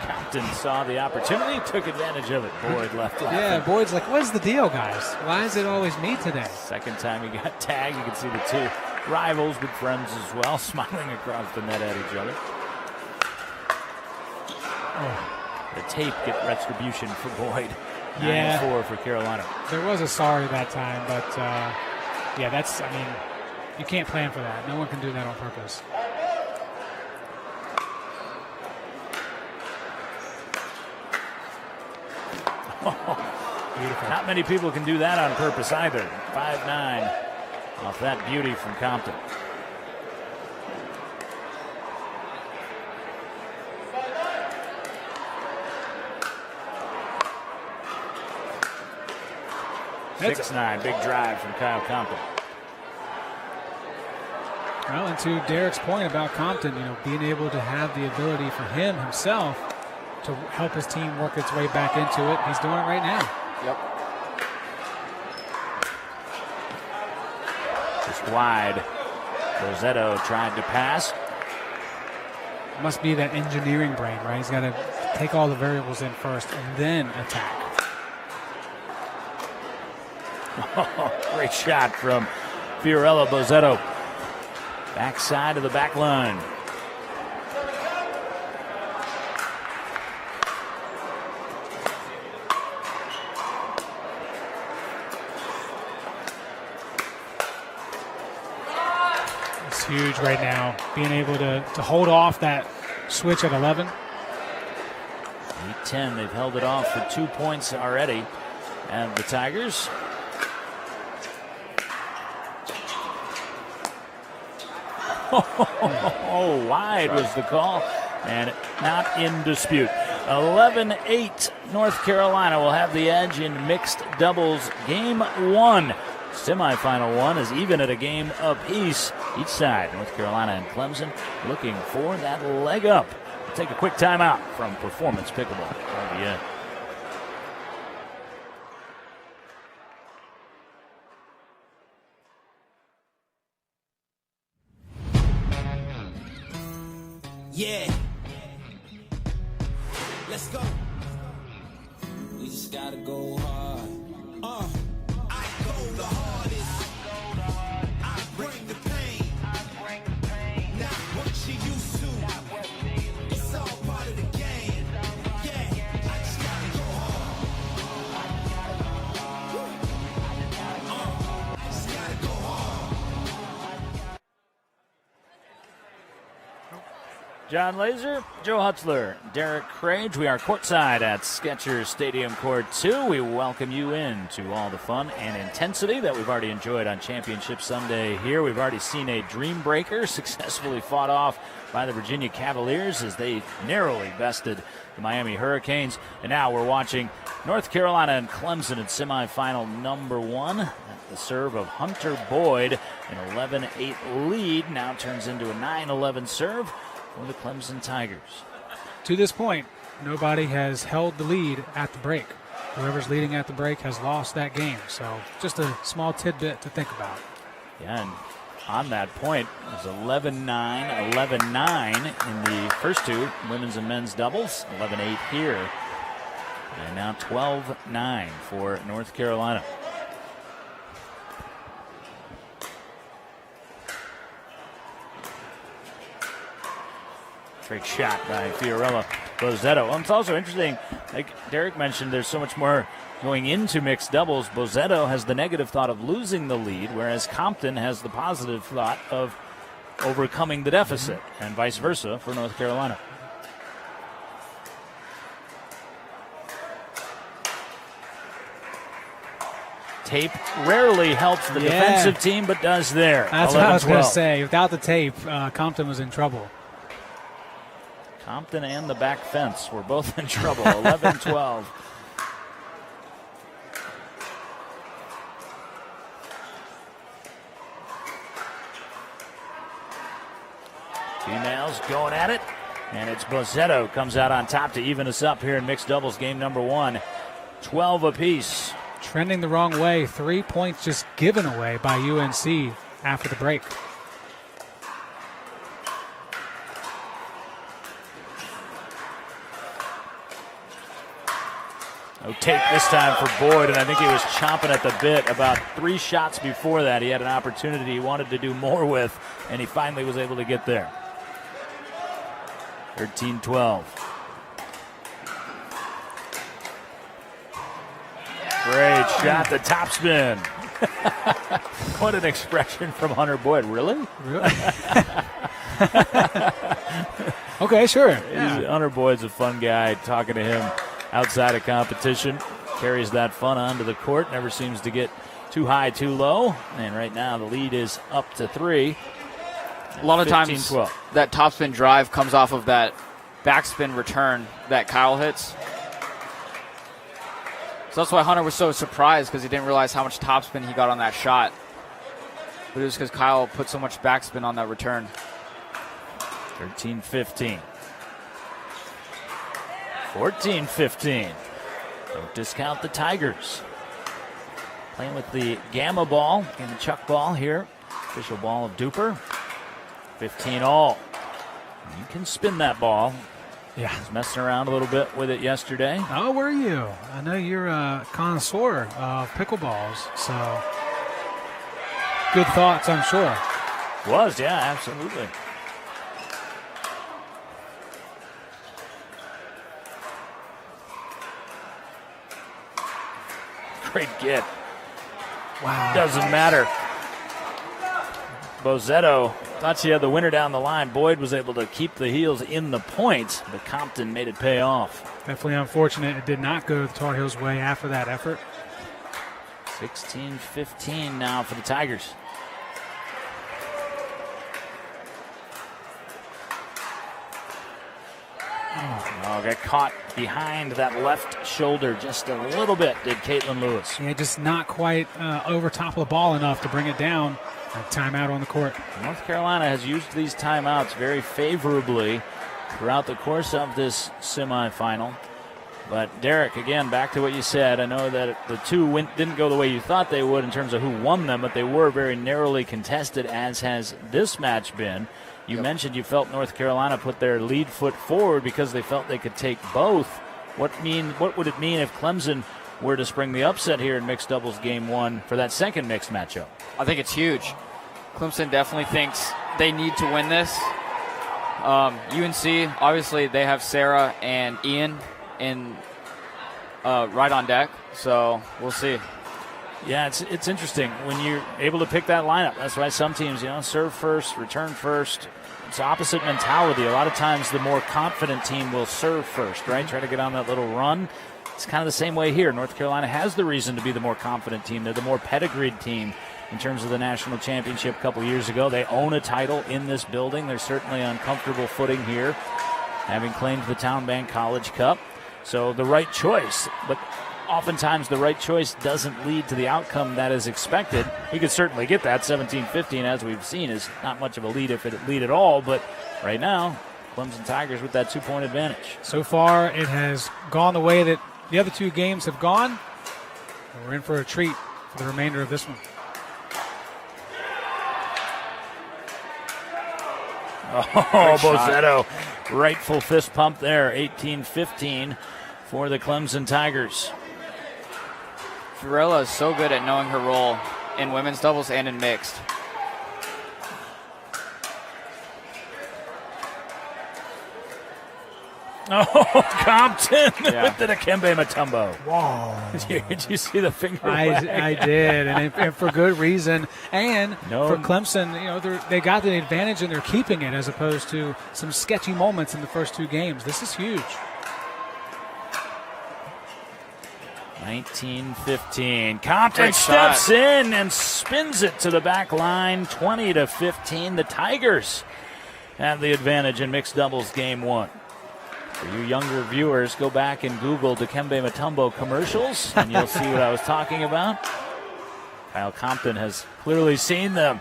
Speaker 1: Compton saw the opportunity, took advantage of it. Boyd left.
Speaker 2: Yeah, Boyd's like, what's the deal, guys? Why is it always me today?
Speaker 1: Second time he got tagged. You can see the two rivals, but friends as well, smiling across the net at each other. The tape get retribution for Boyd. 9-4 for Carolina.
Speaker 2: There was a sorry that time, but you can't plan for that. No one can do that on purpose.
Speaker 1: Beautiful. Not many people can do that on purpose either. 5-9 off that beauty from Compton. That's 6-9, big drive from Kyle Compton.
Speaker 2: Well, and to Derek's point about Compton, being able to have the ability for him himself to help his team work its way back into it, he's doing it right now.
Speaker 3: Yep.
Speaker 1: Just wide. Rosetto tried to pass.
Speaker 2: Must be that engineering brain, right? He's got to take all the variables in first and then attack.
Speaker 1: Great shot from Fiorello Bozetto. Backside of the back line.
Speaker 2: It's huge right now, being able to hold off that switch at 11.
Speaker 1: 8-10, they've held it off for 2 points already. And the Tigers. Wide was the call, and not in dispute. 11-8, North Carolina will have the edge in mixed doubles game 1. Semifinal 1 is even at a game apiece each side. North Carolina and Clemson looking for that leg up. We'll take a quick timeout from Performance Pickleball. RBN.
Speaker 9: Yeah. Let's go. We just gotta go hard. I go the hardest. I bring the pain. Not what you used to. It's all part of the game. Yeah. I just gotta go hard. I just gotta go hard.
Speaker 1: John Laser, Joe Hutzler, Derek Crage. We are courtside at Skechers Stadium Court 2. We welcome you in to all the fun and intensity that we've already enjoyed on Championship Sunday here. We've already seen a dream breaker successfully fought off by the Virginia Cavaliers as they narrowly bested the Miami Hurricanes. And now we're watching North Carolina and Clemson in semifinal number 1. At the serve of Hunter Boyd, an 11-8 lead now turns into a 9-11 serve for the Clemson Tigers.
Speaker 2: To this point, nobody has held the lead at the break. Whoever's leading at the break has lost that game. So just a small tidbit to think about.
Speaker 1: Yeah, and on that point, it was 11-9, 11-9 in the first two women's and men's doubles, 11-8 here. And now 12-9 for North Carolina. Great shot by Fiorello Bozetto. Well, it's also interesting, like Derek mentioned, there's so much more going into mixed doubles. Bozetto has the negative thought of losing the lead, whereas Compton has the positive thought of overcoming the deficit, and vice versa for North Carolina. Tape rarely helps the defensive team, but does there.
Speaker 2: That's what I was going to say. Without the tape, Compton was in trouble.
Speaker 1: Compton and the back fence were both in trouble. 11-12. Females going at it, and it's Bozetto comes out on top to even us up here in mixed doubles game number 1. 12 apiece.
Speaker 2: Trending the wrong way. 3 points just given away by UNC after the break.
Speaker 1: No tape this time for Boyd, and I think he was chomping at the bit. About 3 shots before that, he had an opportunity he wanted to do more with, and he finally was able to get there. 13-12. Great shot, the topspin. What an expression from Hunter Boyd. Really?
Speaker 2: Okay, sure.
Speaker 1: Yeah. Hunter Boyd's a fun guy. Talking to him outside of competition. Carries that fun onto the court. Never seems to get too high, too low. And right now the lead is up to 3.
Speaker 3: A lot of
Speaker 1: 15-12.
Speaker 3: times that topspin drive comes off of that backspin return that Kyle hits. So that's why Hunter was so surprised, because he didn't realize how much topspin he got on that shot. But it was because Kyle put so much backspin on that return.
Speaker 1: 13-15. 14-15. Don't discount the Tigers. Playing with the Gamma ball and the Chuck ball here. Official ball of DUPR. 15 all. You can spin that ball.
Speaker 2: Yeah.
Speaker 1: I was messing around a little bit with it yesterday.
Speaker 2: Oh, were you? I know you're a connoisseur of pickleballs, so good thoughts, I'm sure.
Speaker 1: Was, yeah, absolutely. Great get.
Speaker 2: Wow.
Speaker 1: Doesn't matter. Bozzetto thought she had the winner down the line. Boyd was able to keep the heels in the points, but Compton made it pay off.
Speaker 2: Definitely unfortunate it did not go the Tar Heels' way after that effort.
Speaker 1: 16-15 now for the Tigers. Oh, got caught behind that left shoulder just a little bit, did Caitlin Lewis.
Speaker 2: Yeah, just not quite over top of the ball enough to bring it down. And timeout on the court.
Speaker 1: North Carolina has used these timeouts very favorably throughout the course of this semifinal. But Derek, again, back to what you said. I know that the two didn't go the way you thought they would in terms of who won them, but they were very narrowly contested, as has this match been. You mentioned you felt North Carolina put their lead foot forward because they felt they could take both. What would it mean if Clemson were to spring the upset here in mixed doubles game 1 for that second mixed matchup?
Speaker 3: I think it's huge. Clemson definitely thinks they need to win this. UNC, obviously, they have Sarah and Ian in right on deck, so we'll see.
Speaker 1: Yeah, it's interesting when you're able to pick that lineup. That's why some teams, serve first, return first. It's opposite mentality. A lot of times the more confident team will serve first, right? Try to get on that little run. It's kind of the same way here. North Carolina has the reason to be the more confident team. They're the more pedigreed team in terms of the national championship a couple years ago. They own a title in this building. They're certainly on comfortable footing here, having claimed the Town Bank College Cup. So the right choice, but oftentimes the right choice doesn't lead to the outcome that is expected. We could certainly get that. 17-15, as we've seen, is not much of a lead if it lead at all, but right now, Clemson Tigers with that 2-point advantage.
Speaker 2: So far, it has gone the way that the other two games have gone. We're in for a treat for the remainder of this one.
Speaker 1: Oh, Bozzetto, rightful fist pump there. 18-15 for the Clemson Tigers.
Speaker 3: Fiorella is so good at knowing her role in women's doubles and in mixed.
Speaker 1: Oh, Compton with the Dikembe Mutombo.
Speaker 2: Whoa.
Speaker 1: Did you see the finger
Speaker 2: I did, and for good reason. And for Clemson, they got the advantage and they're keeping it as opposed to some sketchy moments in the first two games. This is huge.
Speaker 1: 19-15. Compton steps in and spins it to the back line. 20-15. The Tigers have the advantage in mixed doubles game 1. For you younger viewers, go back and Google Dikembe Mutombo commercials, and you'll see what I was talking about. Kyle Compton has clearly seen them.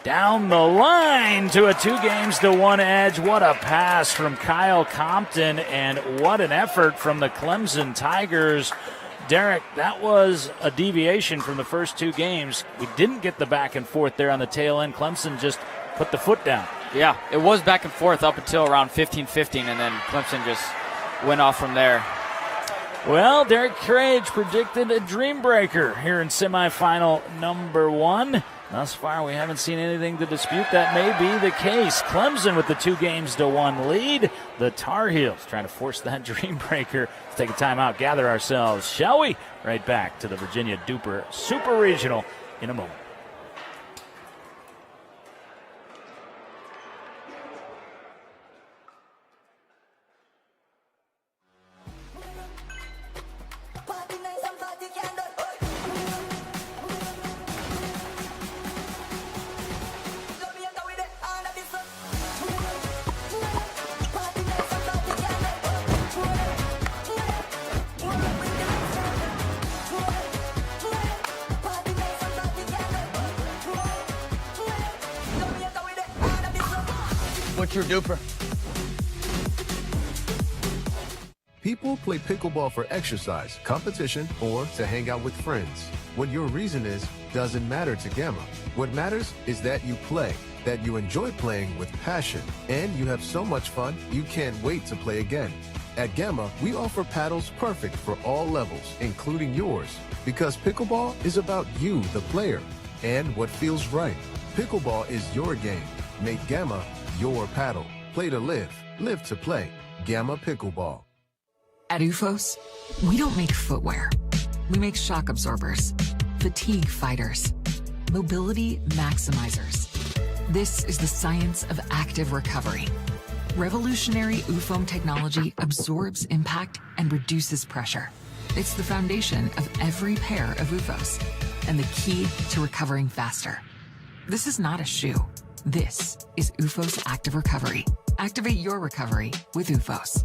Speaker 1: Down the line to a 2-1 edge. What a pass from Kyle Compton, and what an effort from the Clemson Tigers. Derek, that was a deviation from the first 2 games. We didn't get the back and forth there on the tail end. Clemson just put the foot down.
Speaker 3: Yeah, it was back and forth up until around 15-15, and then Clemson just went off from there.
Speaker 1: Well, Derek Craig predicted a dream breaker here in semifinal number 1. Thus far, we haven't seen anything to dispute that may be the case. Clemson with the 2-1 lead. The Tar Heels trying to force that dream breaker. Let's take a timeout, gather ourselves, shall we? Right back to the Virginia DUPR Super Regional in a moment.
Speaker 5: What's your duper?
Speaker 8: People play pickleball for exercise, competition, or to hang out with friends. What your reason is doesn't matter to Gamma. What matters is that you play, that you enjoy playing with passion, and you have so much fun you can't wait to play again. At Gamma, we offer paddles perfect for all levels, including yours, because pickleball is about you, the player, and what feels right. Pickleball is your game. Make Gamma your paddle. Play to live, live to play. Gamma Pickleball.
Speaker 7: At UFOS, we don't make footwear. We make shock absorbers, fatigue fighters, mobility maximizers. This is the science of active recovery. Revolutionary UFOM technology absorbs impact and reduces pressure. It's the foundation of every pair of UFOS and the key to recovering faster. This is not a shoe. This is UFOS Active Recovery. Activate your recovery with UFOS.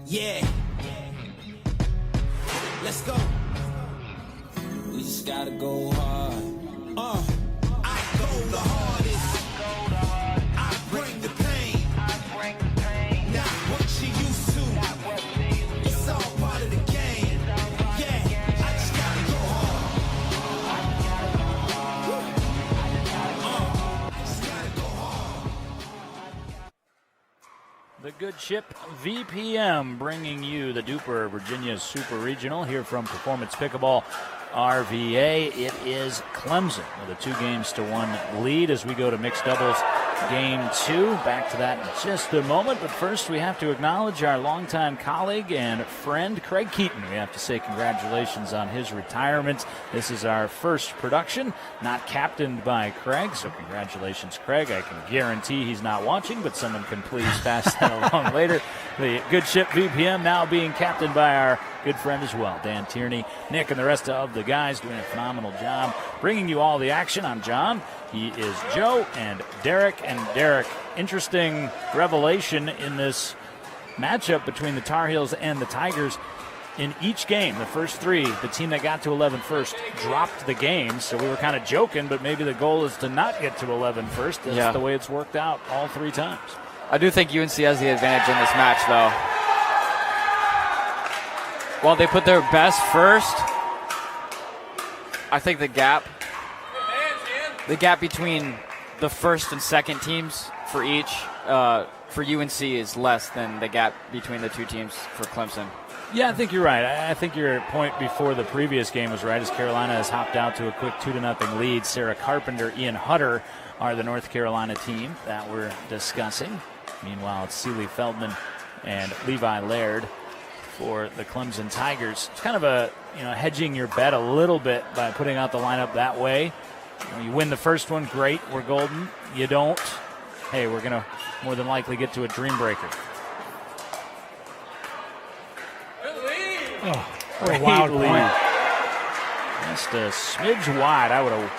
Speaker 9: Yeah. Let's go. We just gotta go hard. I go the hardest. I bring the pain. Not what you used to. It's all part of the game. Yeah, I just gotta go hard. I just gotta go hard.
Speaker 1: The good ship VPM bringing you the DUPR Virginia Super Regional here from Performance Pickleball RVA. It is Clemson with a 2-1 lead as we go to mixed doubles game 2. Back to that in just a moment, but first we have to acknowledge our longtime colleague and friend Craig Keaton. We have to say congratulations on his retirement. This is our first production, not captained by Craig, so congratulations, Craig. I can guarantee he's not watching, but someone can please pass that along later. The good ship VPM now being captained by our good friend as well, Dan Tierney. Nick and the rest of the guys doing a phenomenal job bringing you all the action. I'm John. He is Joe and Derek. And Derek, interesting revelation in this matchup between the Tar Heels and the Tigers. In each game, the first 3, the team that got to 11 first dropped the game. So we were kind of joking, but maybe the goal is to not get to 11 first. That's the way it's worked out all 3 times.
Speaker 3: I do think UNC has the advantage in this match, though. While they put their best first, I think the gap between the first and second teams for each, for UNC is less than the gap between the 2 teams for Clemson.
Speaker 1: Yeah, I think you're right. I think your point before the previous game was right, as Carolina has hopped out to a quick 2-0 lead. Sarah Carpenter, Ian Hutter are the North Carolina team that we're discussing. Meanwhile, it's Seeley Feldman and Levi Laird for the Clemson Tigers. It's kind of a, hedging your bet a little bit by putting out the lineup that way. You win the first one, great, we're golden. You don't, hey, we're going to more than likely get to a dream breaker.
Speaker 2: Oh, what a wild
Speaker 1: lead.
Speaker 2: point.
Speaker 1: Just a smidge wide. I would have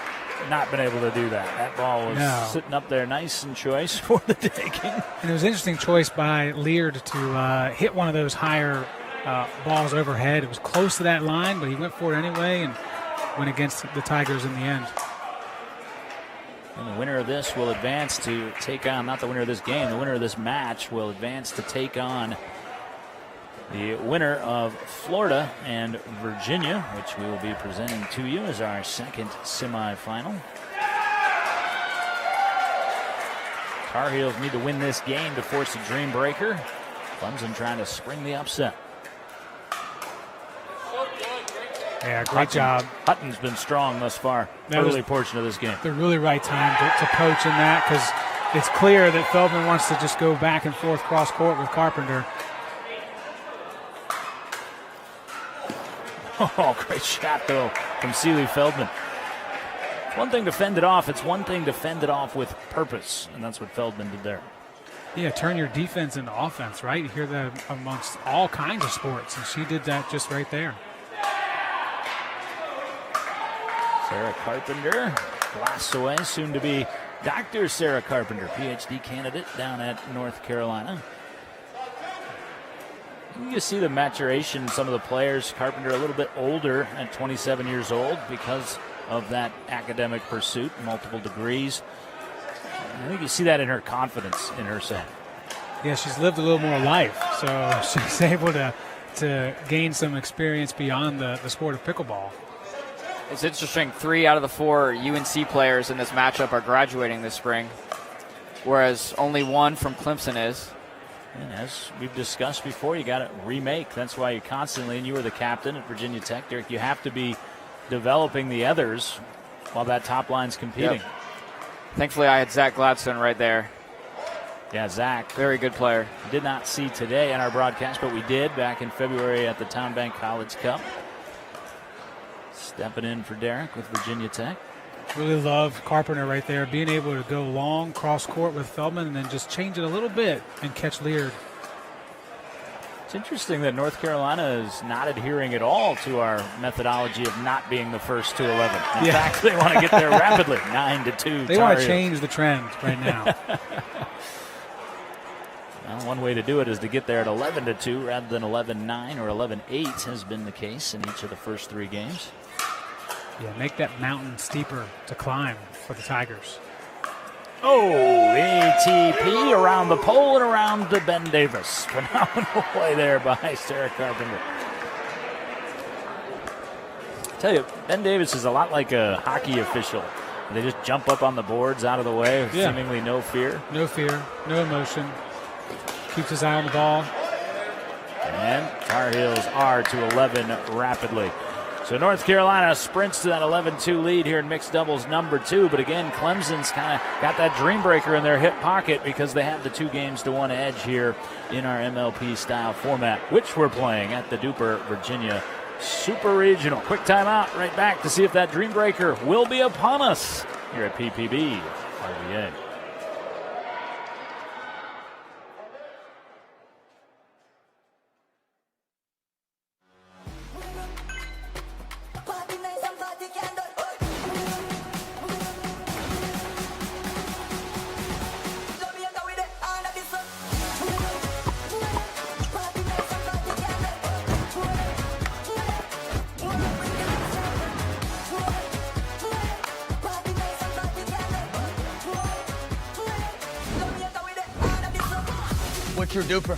Speaker 1: not been able to do that. That ball was sitting up there nice and choice for the taking.
Speaker 2: And it was an interesting choice by Leard to hit one of those higher balls overhead. It was close to that line, but he went for it anyway and went against the Tigers in the end.
Speaker 1: And the winner of this will advance to take on, not the winner of this game, the winner of this match will advance to take on the winner of Florida and Virginia, which we will be presenting to you as our second semifinal. Tar Heels need to win this game to force a dream breaker. Clemson trying to spring the upset.
Speaker 2: Yeah, great job.
Speaker 1: Hutton's been strong thus far, early portion of this game.
Speaker 2: The really right time to poach in that, because it's clear that Feldman wants to just go back and forth cross court with Carpenter.
Speaker 1: Oh, great shot, though, from Sealy Feldman. One thing to fend it off. It's one thing to fend it off with purpose, and that's what Feldman did there.
Speaker 2: Yeah, turn your defense into offense, right? You hear that amongst all kinds of sports, and she did that just right there.
Speaker 1: Sarah Carpenter blasts away, soon to be Dr. Sarah Carpenter, PhD candidate down at North Carolina. You see the maturation, some of the players. Carpenter a little bit older at 27 years old because of that academic pursuit, multiple degrees. I think you see that in her confidence in herself.
Speaker 2: Yeah, she's lived a little more life, so she's able to gain some experience beyond the sport of pickleball.
Speaker 3: It's interesting, 3 out of the 4 UNC players in this matchup are graduating this spring, whereas only 1 from Clemson is.
Speaker 1: And as we've discussed before, you got to remake. That's why you constantly, and you were the captain at Virginia Tech, Derek, you have to be developing the others while that top line's competing.
Speaker 3: Yep. Thankfully, I had Zach Gladstone right there.
Speaker 1: Yeah, Zach.
Speaker 3: Very good player.
Speaker 1: Did not see today in our broadcast, but we did back in February at the Town Bank College Cup. Stepping in for Derek with Virginia Tech.
Speaker 2: Really love Carpenter right there, being able to go long cross court with Feldman and then just change it a little bit and catch Leard.
Speaker 1: It's interesting that North Carolina is not adhering at all to our methodology of not being the first to 11. In fact, they want to get there rapidly, 9-2.
Speaker 2: They want to change the trend right now.
Speaker 1: Well, one way to do it is to get there at 11-2 rather than 11-9 or 11-8 has been the case in each of the first 3 games.
Speaker 2: Yeah, make that mountain steeper to climb for the Tigers.
Speaker 1: Oh, ATP around the pole and around to Ben Davis. Phenomenal play there by Sarah Carpenter. I tell you, Ben Davis is a lot like a hockey official. They just jump up on the boards out of the way with seemingly no fear.
Speaker 2: No fear, no emotion. Keeps his eye on the ball.
Speaker 1: And Tar Heels are to 11 rapidly. So North Carolina sprints to that 11-2 lead here in mixed doubles number 2. But again, Clemson's kind of got that dream breaker in their hip pocket because they have the 2-1 edge here in our MLP style format, which we're playing at the DUPR-Virginia Super Regional. Quick timeout, right back to see if that dream breaker will be upon us here at PPB RVA.
Speaker 5: What's your duper?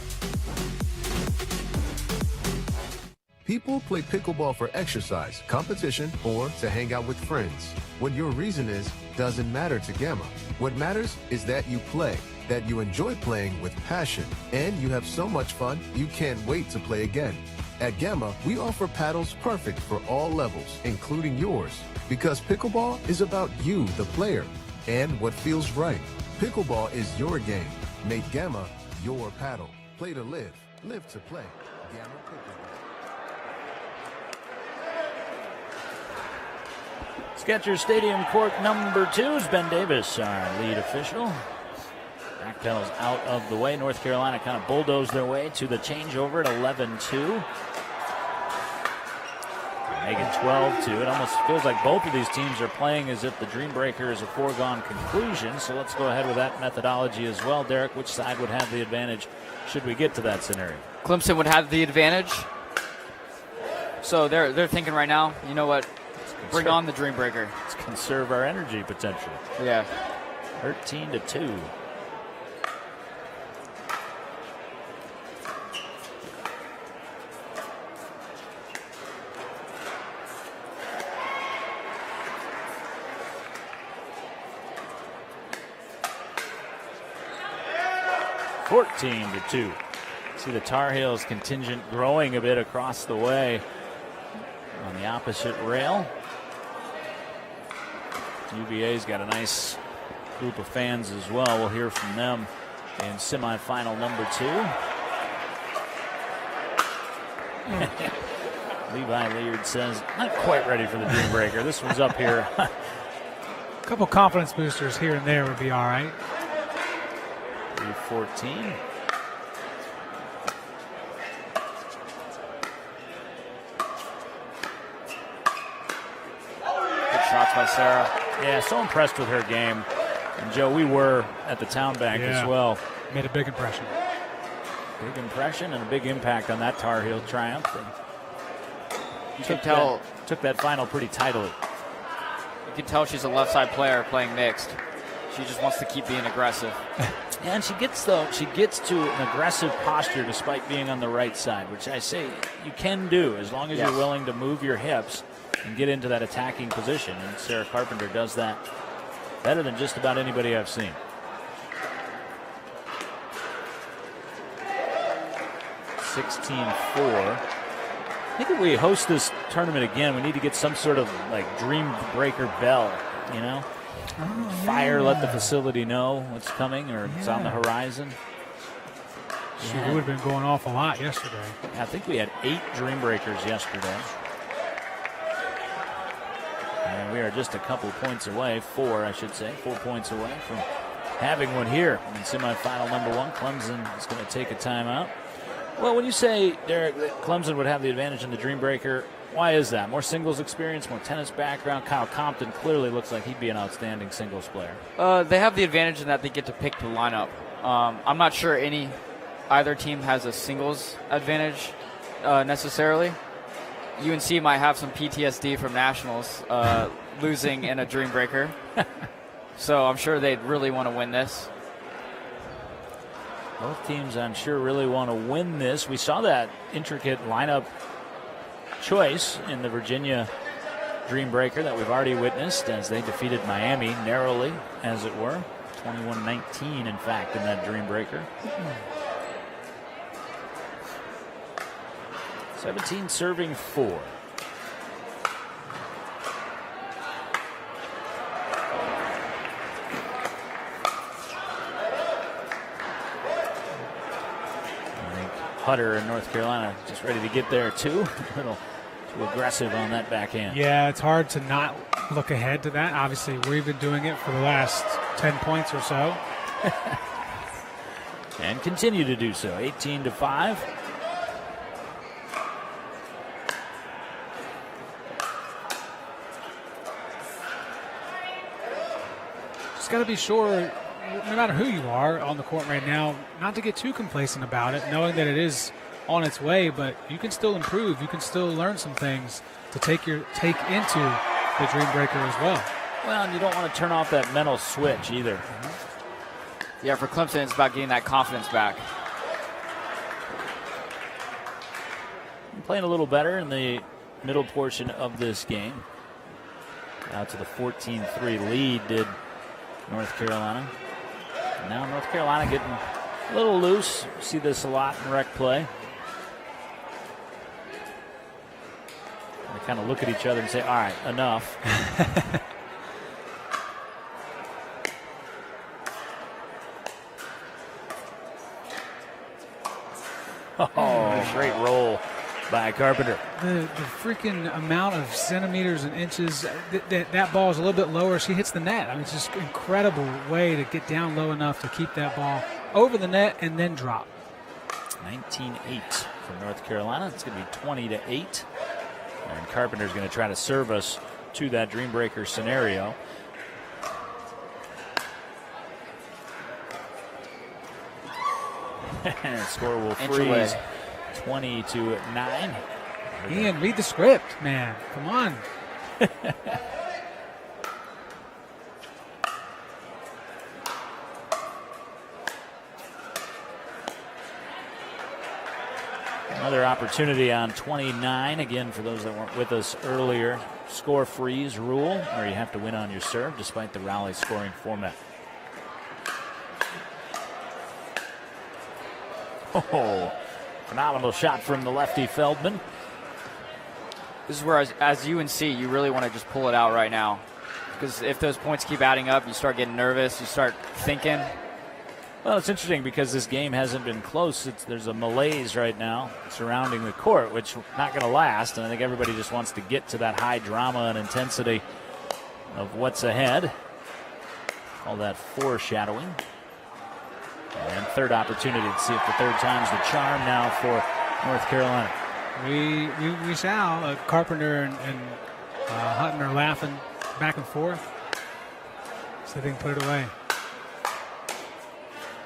Speaker 8: People play pickleball for exercise, competition, or to hang out with friends. What your reason is doesn't matter to Gamma. What matters is that you play, that you enjoy playing with passion, and you have so much fun you can't wait to play again. At Gamma, we offer paddles perfect for all levels, including yours, because pickleball is about you, the player, and what feels right. Pickleball is your game. Make Gamma your paddle. Play to live, live to play. Gamma Pickleball.
Speaker 1: Skechers Stadium court number 2 is Ben Davis, our lead official. Back pedals out of the way. North Carolina kind of bulldozed their way to the changeover at 11-2. make it 12-2. It almost feels like both of these teams are playing as if the Dream Breaker is a foregone conclusion. So let's go ahead with that methodology as well. Derek, which side would have the advantage should we get to that scenario?
Speaker 3: Clemson would have the advantage. So they're thinking right now, you know what? Bring on the Dream Breaker.
Speaker 1: Let's conserve our energy potentially.
Speaker 3: Yeah.
Speaker 1: 13-2. (14-2). See the Tar Heels contingent growing a bit across the way on the opposite rail. UVA's got a nice group of fans as well. We'll hear from them in semifinal number 2. Levi Leard says, not quite ready for the Dream Breaker. This one's up here.
Speaker 2: A couple confidence boosters here and there would be all right.
Speaker 1: 3-14.
Speaker 3: Good shots by Sarah.
Speaker 1: Yeah, so impressed with her game. And Joe, we were at the Town Bank as well.
Speaker 2: Made a big impression.
Speaker 1: Big impression and a big impact on that Tar Heel triumph. And
Speaker 3: you can tell
Speaker 1: took that final pretty tidily.
Speaker 3: You can tell she's a left side player playing mixed. She just wants to keep being aggressive.
Speaker 1: And she gets to an aggressive posture despite being on the right side, which I say you can do as long as you're willing to move your hips and get into that attacking position. And Sarah Carpenter does that better than just about anybody I've seen. 16-4. I think if we host this tournament again, we need to get some sort of like Dream Breaker bell, you know? Fire, let the facility know what's coming or it's on the horizon.
Speaker 2: Shoot, it would have been going off a lot yesterday.
Speaker 1: I think we had 8 Dream Breakers yesterday. And we are just a couple points away, 4 points away from having one here in semifinal number 1. Clemson is going to take a timeout. Well, when you say, Derek, that Clemson would have the advantage in the Dream Breaker, why is that? More singles experience, more tennis background. Kyle Compton clearly looks like he'd be an outstanding singles player.
Speaker 3: They have the advantage in that they get to pick the lineup. I'm not sure either team has a singles advantage necessarily. UNC might have some PTSD from nationals losing in a Dream Breaker. So I'm sure they'd really want to win this.
Speaker 1: Both teams, I'm sure, really want to win this. We saw that intricate lineup choice in the Virginia Dream Breaker that we've already witnessed as they defeated Miami narrowly, as it were. 21-19, in fact, in that Dream Breaker. 17 serving 4. Hutter in North Carolina just ready to get there too. A little too aggressive on that backhand.
Speaker 2: Yeah, it's hard to not look ahead to that. Obviously, we've been doing it for the last 10 points or so.
Speaker 1: And continue to do so. 18-5.
Speaker 2: Just got to be sure, no matter who you are on the court right now, not to get too complacent about it, knowing that it is on its way, but you can still improve. You can still learn some things to take into the Dream Breaker as well.
Speaker 1: Well, and you don't want to turn off that mental switch either.
Speaker 3: Yeah, for Clemson, it's about getting that confidence back.
Speaker 1: Playing a little better in the middle portion of this game. Out to the 14-3 lead did North Carolina. And now North Carolina getting a little loose. See this a lot in rec play. They kind of look at each other and say, all right, enough. Oh, great roll by Carpenter.
Speaker 2: The freaking amount of centimeters and inches, that ball is a little bit lower. She hits the net. I mean, it's just an incredible way to get down low enough to keep that ball over the net and then drop.
Speaker 1: 19-8 for North Carolina. It's going to be 20-8. And Carpenter's going to try to serve us to that Dream Breaker scenario. Score will freeze 20-9.
Speaker 2: Ian, read the script, man. Come on.
Speaker 1: Another opportunity on 29. Again, for those that weren't with us earlier, score freeze rule, where you have to win on your serve despite the rally scoring format. Oh, phenomenal shot from the lefty Feldman.
Speaker 3: This is where, as UNC, you really want to just pull it out right now. Because if those points keep adding up, you start getting nervous, you start thinking.
Speaker 1: Well, it's interesting because this game hasn't been close. There's a malaise right now surrounding the court, which is not going to last. And I think everybody just wants to get to that high drama and intensity of what's ahead. Call that foreshadowing. And third opportunity to see if the third time's the charm now for North Carolina.
Speaker 2: We saw Carpenter and Hutton are laughing back and forth. So they can put it away.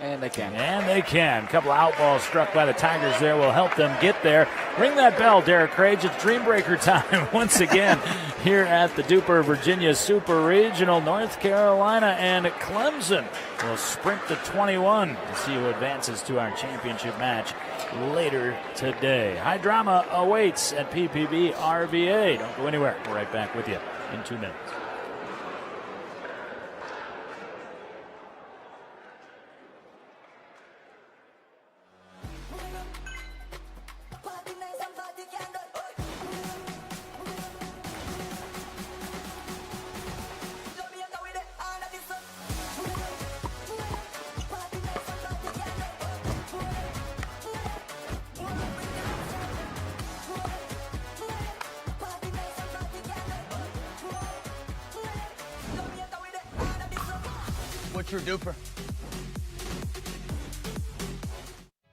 Speaker 3: And they can.
Speaker 1: And they can. A couple of outballs struck by the Tigers there will help them get there. Ring that bell, Derek Crage. It's Dream Breaker time once again here at the DUPR Virginia Super Regional. North Carolina and Clemson will sprint the 21 to see who advances to our championship match later today. High drama awaits at PPB RVA. Don't go anywhere. We're right back with you in 2 minutes.
Speaker 5: What's your duper?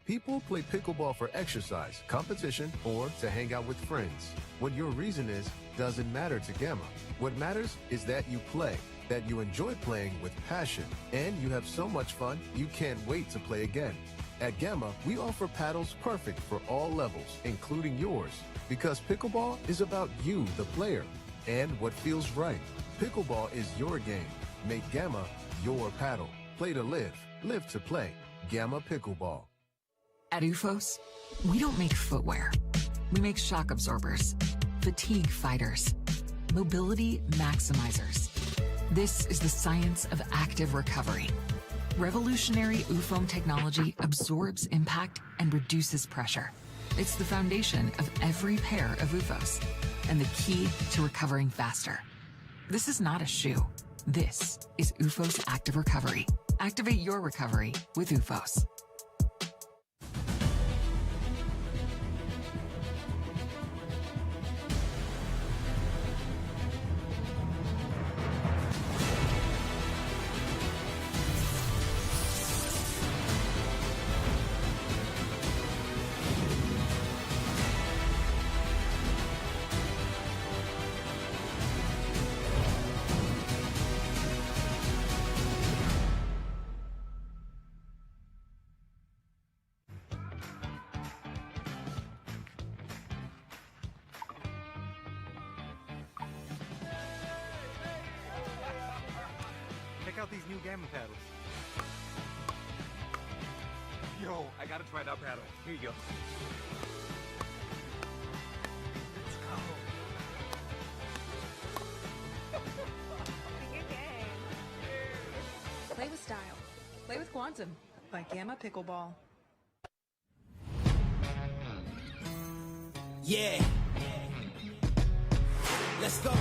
Speaker 8: People play pickleball for exercise, competition, or to hang out with friends. What your reason is doesn't matter to Gamma. What matters is that you play, that you enjoy playing with passion, and you have so much fun you can't wait to play again. At Gamma, we offer paddles perfect for all levels, including yours, because pickleball is about you, the player, and what feels right. Pickleball is your game. Make Gamma your paddle. Play to live, live to play. Gamma Pickleball.
Speaker 7: At UFOS, we don't make footwear. We make shock absorbers, fatigue fighters, mobility maximizers. This is the science of active recovery. Revolutionary UFOM technology absorbs impact and reduces pressure. It's the foundation of every pair of UFOS and the key to recovering faster. This is not a shoe. This is UFOS Active Recovery. Activate your recovery with UFOS.
Speaker 11: Check out these new Gamma paddles. Yo, I gotta try that paddle. Here you go. Let's go.
Speaker 6: Play with style. Play with Quantum by Gamma Pickleball.
Speaker 9: Yeah. Let's go.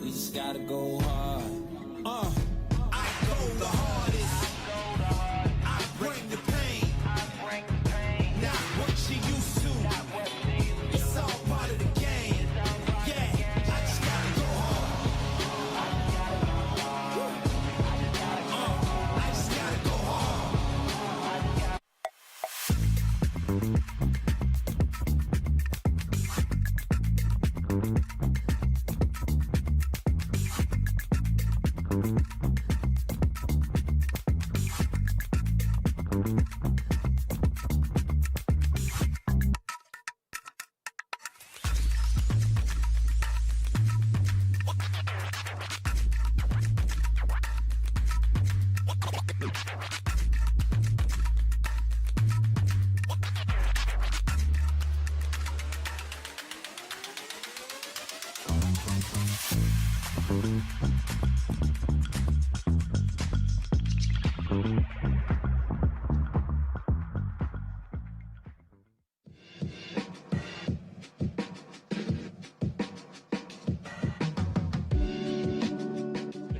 Speaker 9: We just gotta go hard. I go the hardest. I bring the pain. Not what you used to. It's all part of the game. Yeah, I just gotta go hard. I just gotta go hard.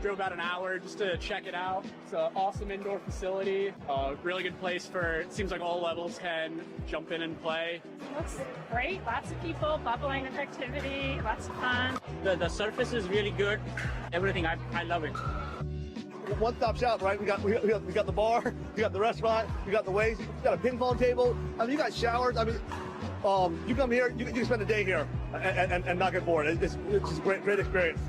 Speaker 12: Drove about an hour just to check it out. It's an awesome indoor facility. Really good place for, it seems like all levels can jump in and play.
Speaker 13: Looks great. Lots of people, bubbling with activity, lots of fun.
Speaker 12: The surface is really good. Everything, I love it.
Speaker 14: One-stop shop, right? We got the bar, we got the restaurant, we got the waves, we got a ping pong table. I mean, you got showers. I mean, you come here, you can spend a day here and not get bored. It's just a great experience.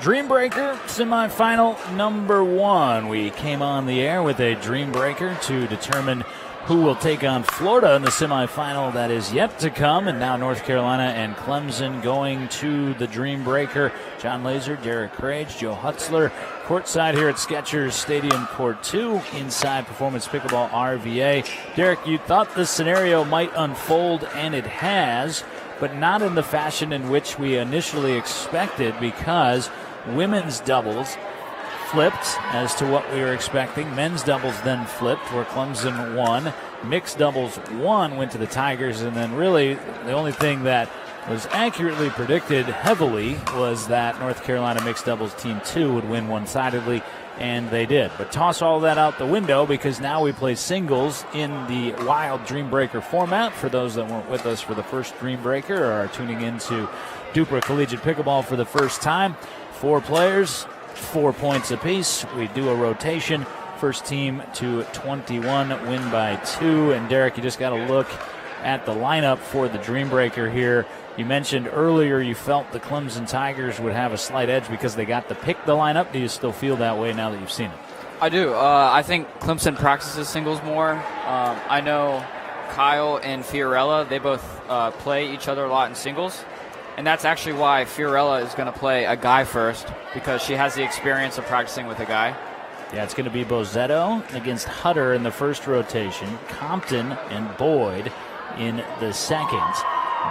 Speaker 1: Dream Breaker semifinal number 1. We came on the air with a Dream Breaker to determine who will take on Florida in the semifinal that is yet to come. And now North Carolina and Clemson going to the Dream Breaker. John Laser, Derek Crage, Joe Hutzler, courtside here at Skechers Stadium Court 2 inside Performance Pickleball RVA. Derek, you thought this scenario might unfold, and it has, but not in the fashion in which we initially expected, because women's doubles flipped as to what we were expecting. Men's doubles then flipped, where Clemson won. Mixed doubles won, went to the Tigers, and then really the only thing that was accurately predicted heavily was that North Carolina mixed doubles team 2 would win one-sidedly, and they did. But toss all that out the window, because now we play singles in the Wild Dream Breaker format. For those that weren't with us for the first Dream Breaker or are tuning into DUPR Collegiate Pickleball for the first time, 4 players, 4 points apiece. We do a rotation. First team to 21 win by 2. And Derek, you just got to look at the lineup for the Dream Breaker here. You mentioned earlier you felt the Clemson Tigers would have a slight edge because they got to pick the lineup. Do you still feel that way now that you've seen it?
Speaker 3: I do. I think Clemson practices singles more. I know Kyle and Fiorella, they both play each other a lot in singles. And that's actually why Fiorella is going to play a guy first, because she has the experience of practicing with a guy.
Speaker 1: Yeah, it's going to be Bozzetto against Hutter in the first rotation, Compton and Boyd in the second.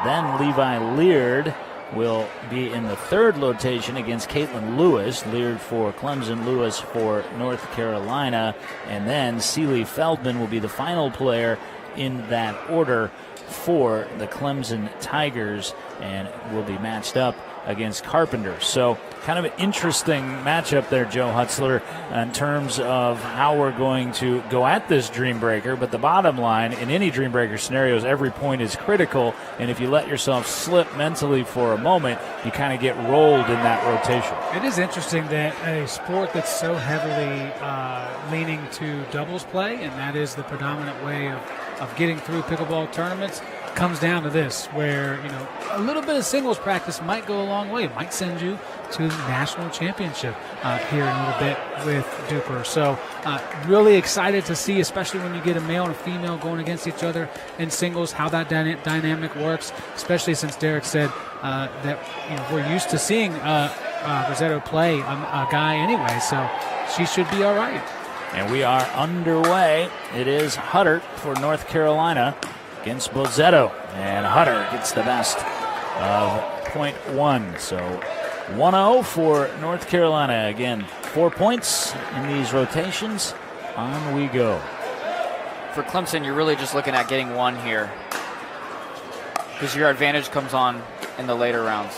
Speaker 1: Then Levi Leard will be in the third rotation against Caitlin Lewis. Leard for Clemson, Lewis for North Carolina. And then Celie Feldman will be the final player in that order for the Clemson Tigers, and will be matched up against Carpenter. So kind of an interesting matchup there, Joe Hutzler, in terms of how we're going to go at this Dream Breaker. But the bottom line, in any Dream Breaker scenarios, every point is critical, and if you let yourself slip mentally for a moment, you kind of get rolled in that rotation.
Speaker 2: It is interesting that a sport that's so heavily leaning to doubles play, and that is the predominant way of getting through pickleball tournaments, comes down to this, where, you know, a little bit of singles practice might go a long way. It might send you to the national championship here in a little bit with DUPR. So really excited to see, especially when you get a male and female going against each other in singles, how that dynamic works, especially since Derek said that, you know, we're used to seeing Bozzetto play a guy anyway, so she should be all right.
Speaker 1: And we are underway. It is Hutter for North Carolina against Bozzetto. And Hutter gets the best of 9.1. So 1-0 for North Carolina. Again, 4 points in these rotations. On we go.
Speaker 3: For Clemson, you're really just looking at getting one here, because your advantage comes on in the later rounds.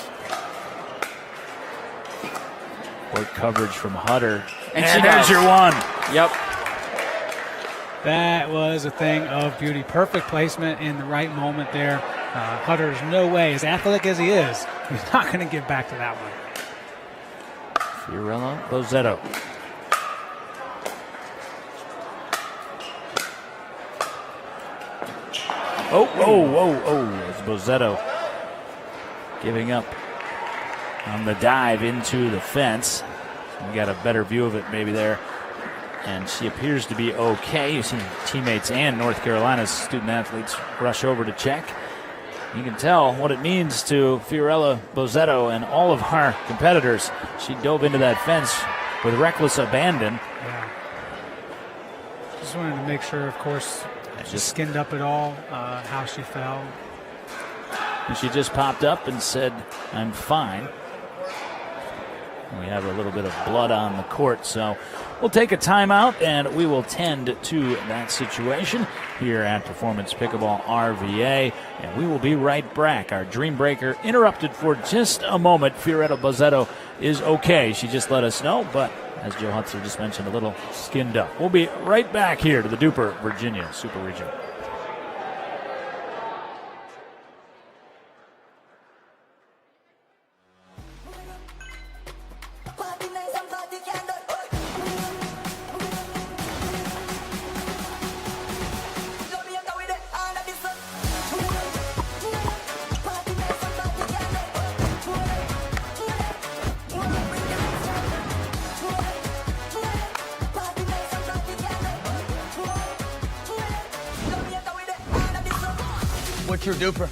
Speaker 1: Great coverage from Hutter.
Speaker 3: And
Speaker 1: there's your one.
Speaker 3: Yep.
Speaker 2: That was a thing of beauty. Perfect placement in the right moment there. Hutter's no way, as athletic as he is, he's not going to get back to that one.
Speaker 1: Fiorello Bozzetto. It's Bozzetto giving up on the dive into the fence. We got a better view of it maybe there. And she appears to be okay. You've seen teammates and North Carolina's student athletes rush over to check. You can tell what it means to Fiorella Bozzetto and all of our competitors. She dove into that fence with reckless abandon.
Speaker 2: Yeah. Just wanted to make sure, of course, she skinned up at all, how she fell.
Speaker 1: And she just popped up and said, "I'm fine." We have a little bit of blood on the court, so we'll take a timeout and we will tend to that situation here at Performance Pickleball RVA, and we will be right back. Our Dream Breaker interrupted for just a moment. Fiorella Bozzetto is okay. She just let us know, but as Joe Hutzer just mentioned, a little skinned up. We'll be right back here to the DUPR Virginia Super Region.
Speaker 5: What's your duper?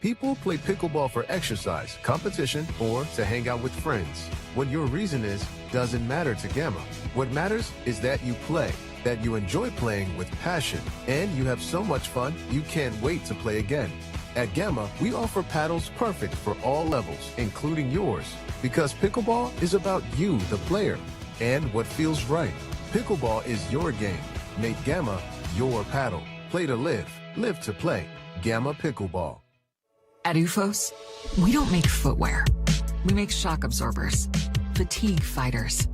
Speaker 8: People play pickleball for exercise, competition, or to hang out with friends. What your reason is doesn't matter to Gamma. What matters is that you play, that you enjoy playing with passion, and you have so much fun you can't wait to play again. At Gamma, we offer paddles perfect for all levels, including yours, because pickleball is about you, the player, and what feels right. Pickleball is your game. Make Gamma your paddle. Play to live, live to play. Gamma Pickleball.
Speaker 7: At UFOS, we don't make footwear. We make shock absorbers, fatigue fighters,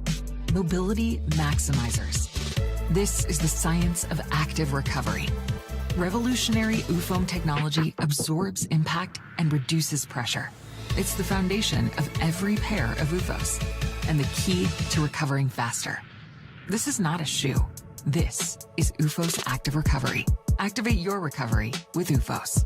Speaker 7: mobility maximizers. This is the science of active recovery. Revolutionary UFOM technology absorbs impact and reduces pressure. It's the foundation of every pair of UFOS and the key to recovering faster. This is not a shoe. This is UFOS Active Recovery. Activate your recovery with UFOS.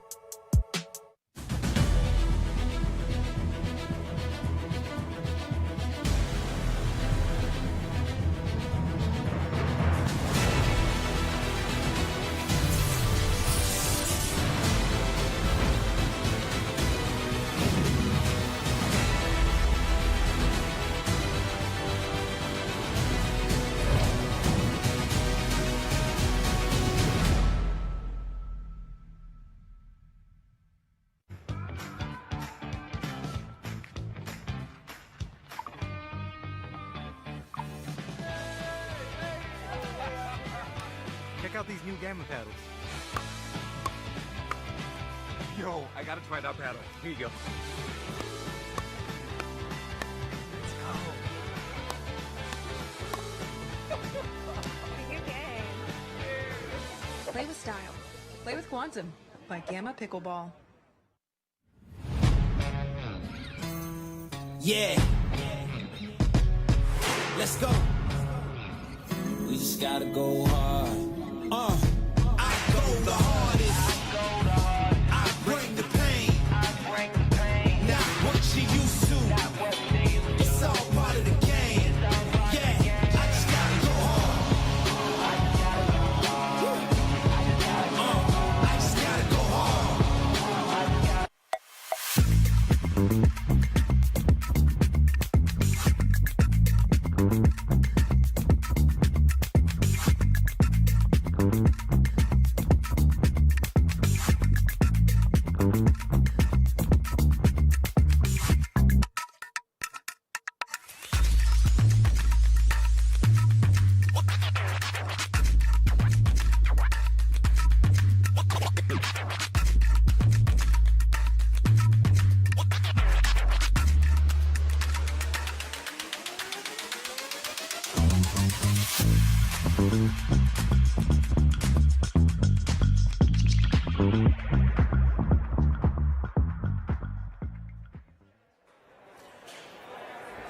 Speaker 11: Check out these new Gamma paddles. Yo, I gotta try that paddle. Here you go.
Speaker 6: Play with style. Play with Quantum by Gamma Pickleball.
Speaker 9: Yeah. Let's go. We just gotta go hard. I go the hardest. I bring the pain. Not what you used to. It's all part of the game. Yeah, I just gotta go hard. I just gotta go hard.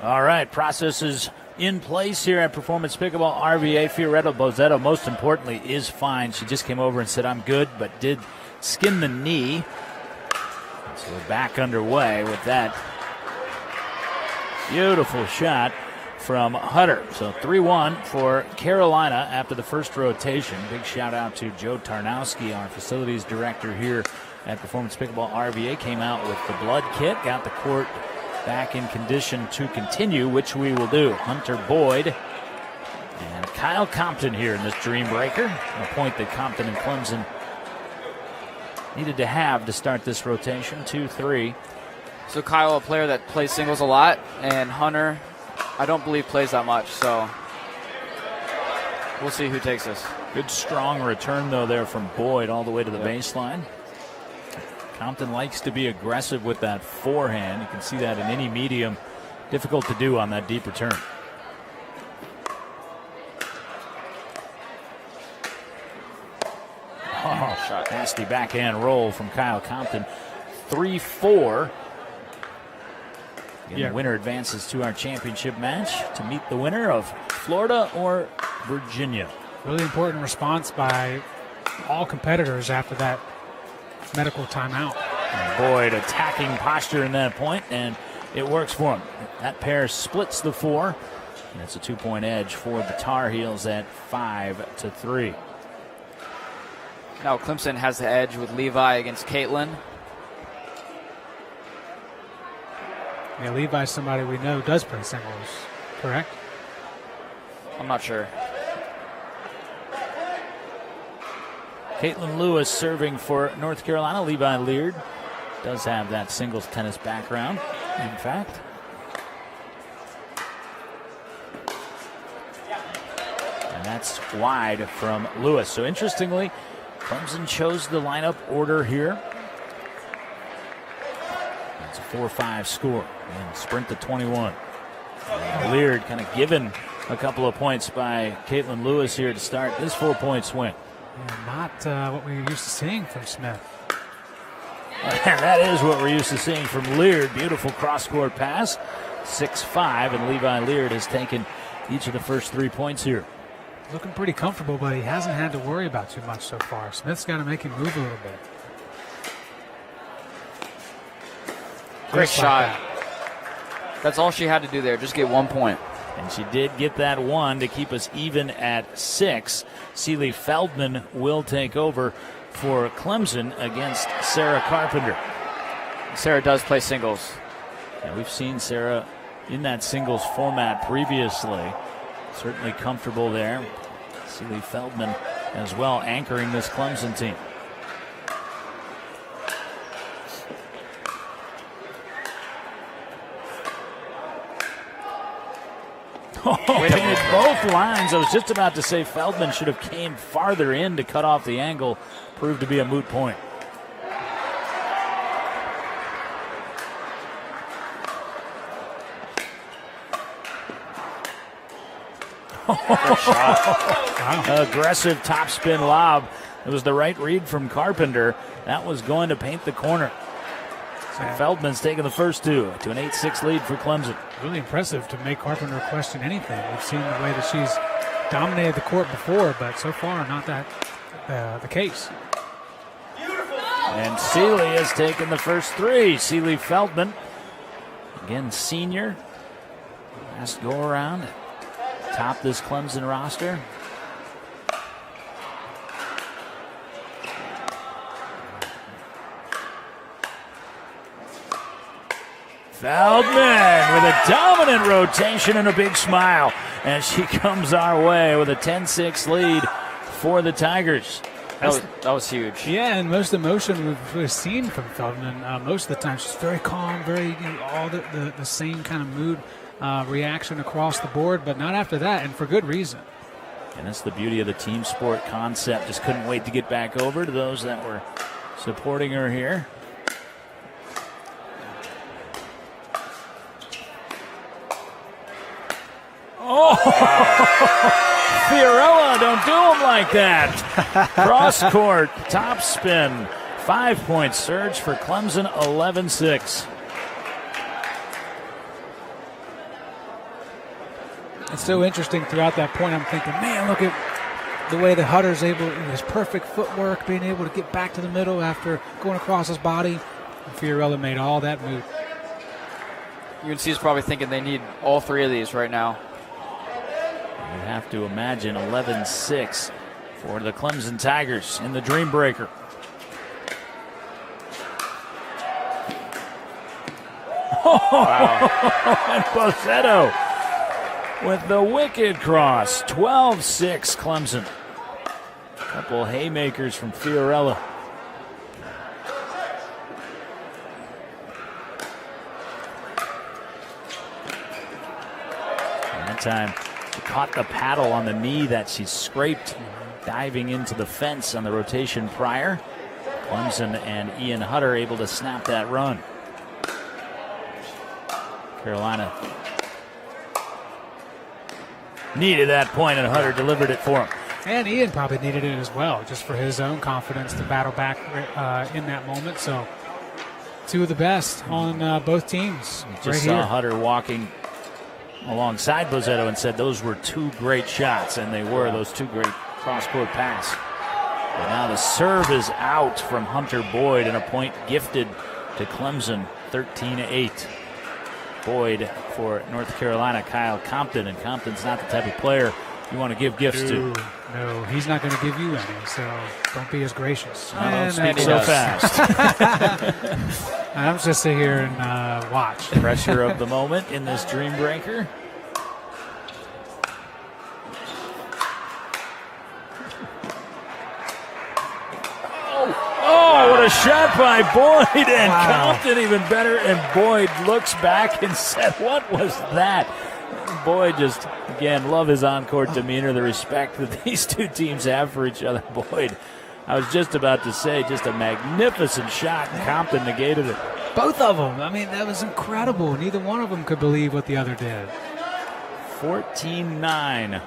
Speaker 1: All right, processes in place here at Performance Pickleball. RVA Fioretto Bozzetto, most importantly, is fine. She just came over and said, I'm good, but did skin the knee. So we're back underway with that beautiful shot from Hutter. So 3-1 for Carolina after the first rotation. Big shout out to Joe Tarnowski, our facilities director here at Performance Pickleball. RVA came out with the blood kit, got the court back in condition to continue, which we will do. Hunter Boyd and Kyle Compton here in this dream breaker. A point that Compton and Clemson needed to have to start this rotation. 2-3.
Speaker 3: So Kyle, a player that plays singles a lot, and Hunter, I don't believe plays that much, so we'll see who takes this.
Speaker 1: Good strong return though there from Boyd all the way to the baseline. Compton likes to be aggressive with that forehand. You can see that in any medium. Difficult to do on that deep return. Oh, shot. Nasty backhand roll from Kyle Compton. 3-4. The winner advances to our championship match to meet the winner of Florida or Virginia.
Speaker 2: Really important response by all competitors after that medical timeout.
Speaker 1: And Boyd attacking posture in that point, and it works for him. That pair splits the 4, and it's a 2-point edge for the Tar Heels at 5-3.
Speaker 3: Now Clemson has the edge with Levi against Caitlin.
Speaker 2: Yeah, Levi's somebody we know does play singles, correct?
Speaker 3: I'm not sure.
Speaker 1: Caitlin Lewis serving for North Carolina. Levi Leard does have that singles tennis background, in fact. And that's wide from Lewis. So interestingly, Clemson chose the lineup order here. It's a 4-5 score and sprint to 21. And Leard kind of given a couple of points by Caitlin Lewis here to start this 4-point swing.
Speaker 2: Yeah, not what we're used to seeing from Smith.
Speaker 1: That is what we're used to seeing from Leard. Beautiful cross-court pass. 6-5, and Levi Leard has taken each of the first 3 points here.
Speaker 2: Looking pretty comfortable, but he hasn't had to worry about too much so far. Smith's got to make him move a little bit.
Speaker 3: Great shot. That's all she had to do there, just get 1 point.
Speaker 1: And she did get that one to keep us even at 6. Sealy Feldman will take over for Clemson against Sarah Carpenter.
Speaker 3: Sarah does play singles.
Speaker 1: Yeah, we've seen Sarah in that singles format previously. Certainly comfortable there. Sealy Feldman as well anchoring this Clemson team. Painted both lines. I was just about to say Feldman should have came farther in to cut off the angle. Proved to be a moot point. Aggressive topspin lob. It was the right read from Carpenter. That was going to paint the corner. So Feldman's taking the first 2 to an 8-6 lead for Clemson.
Speaker 2: Really impressive to make Carpenter question anything. We've seen the way that she's dominated the court before, but so far not that the case.
Speaker 1: And Sealy has taken the first 3. Sealy Feldman, again senior, last go around, top this Clemson roster. Feldman with a dominant rotation and a big smile as she comes our way with a 10-6 lead for the Tigers.
Speaker 3: That was huge.
Speaker 2: Yeah, and most emotion we've seen from Feldman most of the time. She's very calm, very all the same kind of mood reaction across the board, but not after that, and for good reason.
Speaker 1: And that's the beauty of the team sport concept. Just couldn't wait to get back over to those that were supporting her here. Oh! Fiorella, don't do him like that. Cross court, top spin. 5-point surge for Clemson, 11-6.
Speaker 2: It's so interesting throughout that point. I'm thinking, man, look at the way that Hutter's able, his perfect footwork, being able to get back to the middle after going across his body. And Fiorella made all that move.
Speaker 3: UNC is probably thinking they need all three of these right now.
Speaker 1: You have to imagine 11-6 for the Clemson Tigers in the Dream Breaker.
Speaker 3: Wow.
Speaker 1: And Bosetto with the wicked cross. 12-6 Clemson. Couple haymakers from Fiorella. And that time she caught the paddle on the knee that she scraped diving into the fence on the rotation prior. Clemson and Ian Hutter able to snap that run. Carolina needed that point, and Hutter delivered it for him.
Speaker 2: And Ian probably needed it as well, just for his own confidence to battle back in that moment. So, two of the best on both teams.
Speaker 1: Just saw Hutter walking alongside Bosetto and said those were two great shots, and they were those two great cross-court pass. But now the serve is out from Hunter Boyd, and a point gifted to Clemson, 13-8. Boyd for North Carolina, Kyle Compton, and Compton's not the type of player you want to give gifts to.
Speaker 2: No, he's not going to give you any, so don't be as gracious.
Speaker 1: Don't speak so fast.
Speaker 2: I'm just sit here and watch.
Speaker 1: Pressure of the moment in this Dream Breaker. Oh, what a shot by Boyd, and Compton even better, and Boyd looks back and said, what was that? Boyd just, again, love his on-court demeanor, the respect that these two teams have for each other. Boyd, I was just about to say, just a magnificent shot, and Compton negated it.
Speaker 2: Both of them. I mean, that was incredible. Neither one of them could believe what the other did.
Speaker 1: 14-9.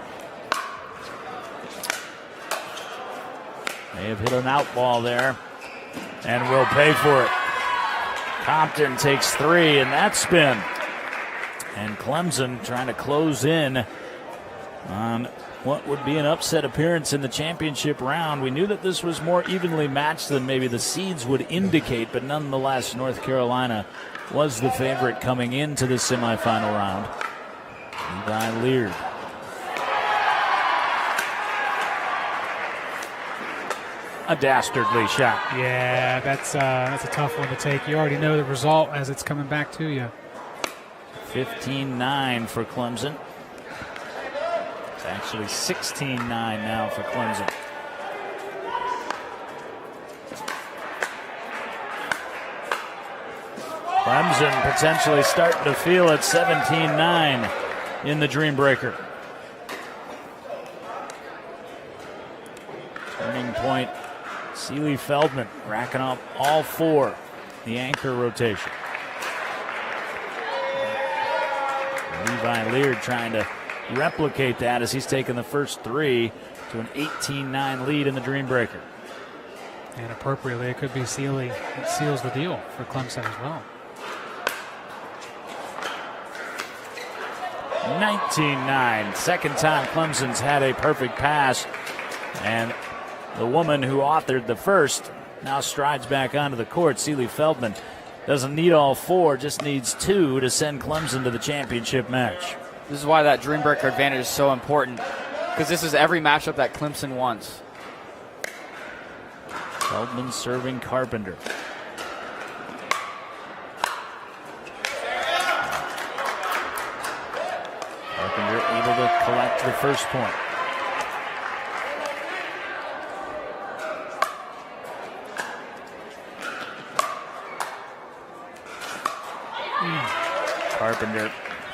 Speaker 1: May have hit an out ball there and will pay for it. Compton takes three in that spin. And Clemson trying to close in on what would be an upset appearance in the championship round. We knew that this was more evenly matched than maybe the seeds would indicate, but nonetheless, North Carolina was the favorite coming into the semifinal round. Levi Leard. A dastardly shot.
Speaker 2: Yeah, that's a tough one to take. You already know the result as it's coming back to you.
Speaker 1: 15-9 for Clemson. It's actually 16-9 now for Clemson. Clemson potentially starting to feel it. 17-9 in the Dream Breaker. Turning point. Sealy Feldman racking up all four. The anchor rotation. Levi Leard trying to replicate that as he's taken the first three to an 18-9 lead in the Dream Breaker.
Speaker 2: And appropriately, it could be Sealy that seals the deal for Clemson as well.
Speaker 1: 19-9. Second time Clemson's had a perfect pass. And the woman who authored the first now strides back onto the court. Sealy Feldman doesn't need all four, just needs two to send Clemson to the championship match.
Speaker 3: This is why that Dream Breaker advantage is so important, because this is every matchup that Clemson wants.
Speaker 1: Feldman serving Carpenter. Carpenter able to collect the first point. Carpenter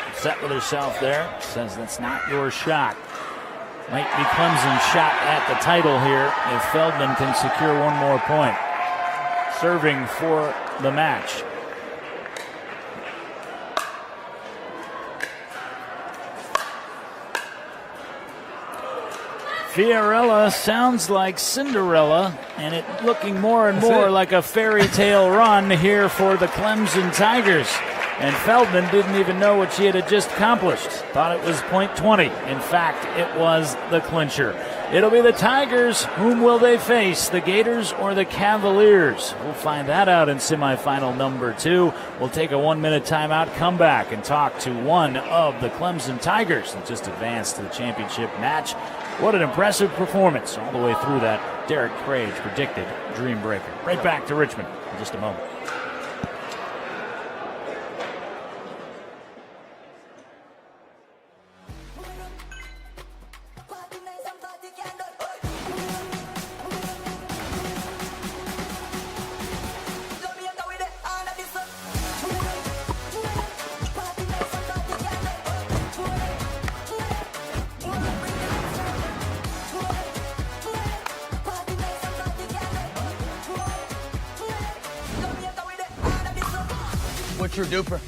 Speaker 1: upset with herself there. Says that's not your shot. Might be Clemson's shot at the title here if Feldman can secure one more point. Serving for the match. Fiorella sounds like Cinderella, and it looking more and more like a fairy tale run here for the Clemson Tigers. And Feldman didn't even know what she had just accomplished. Thought it was point 20. In fact, it was the clincher. It'll be the Tigers. Whom will they face, the Gators or the Cavaliers? We'll find that out in semifinal number 2. We'll take a 1-minute timeout, come back, and talk to one of the Clemson Tigers that just advanced to the championship match. What an impressive performance all the way through that. Derek Crage predicted dream breaker. Right back to Richmond in just a moment.
Speaker 5: What's your duper?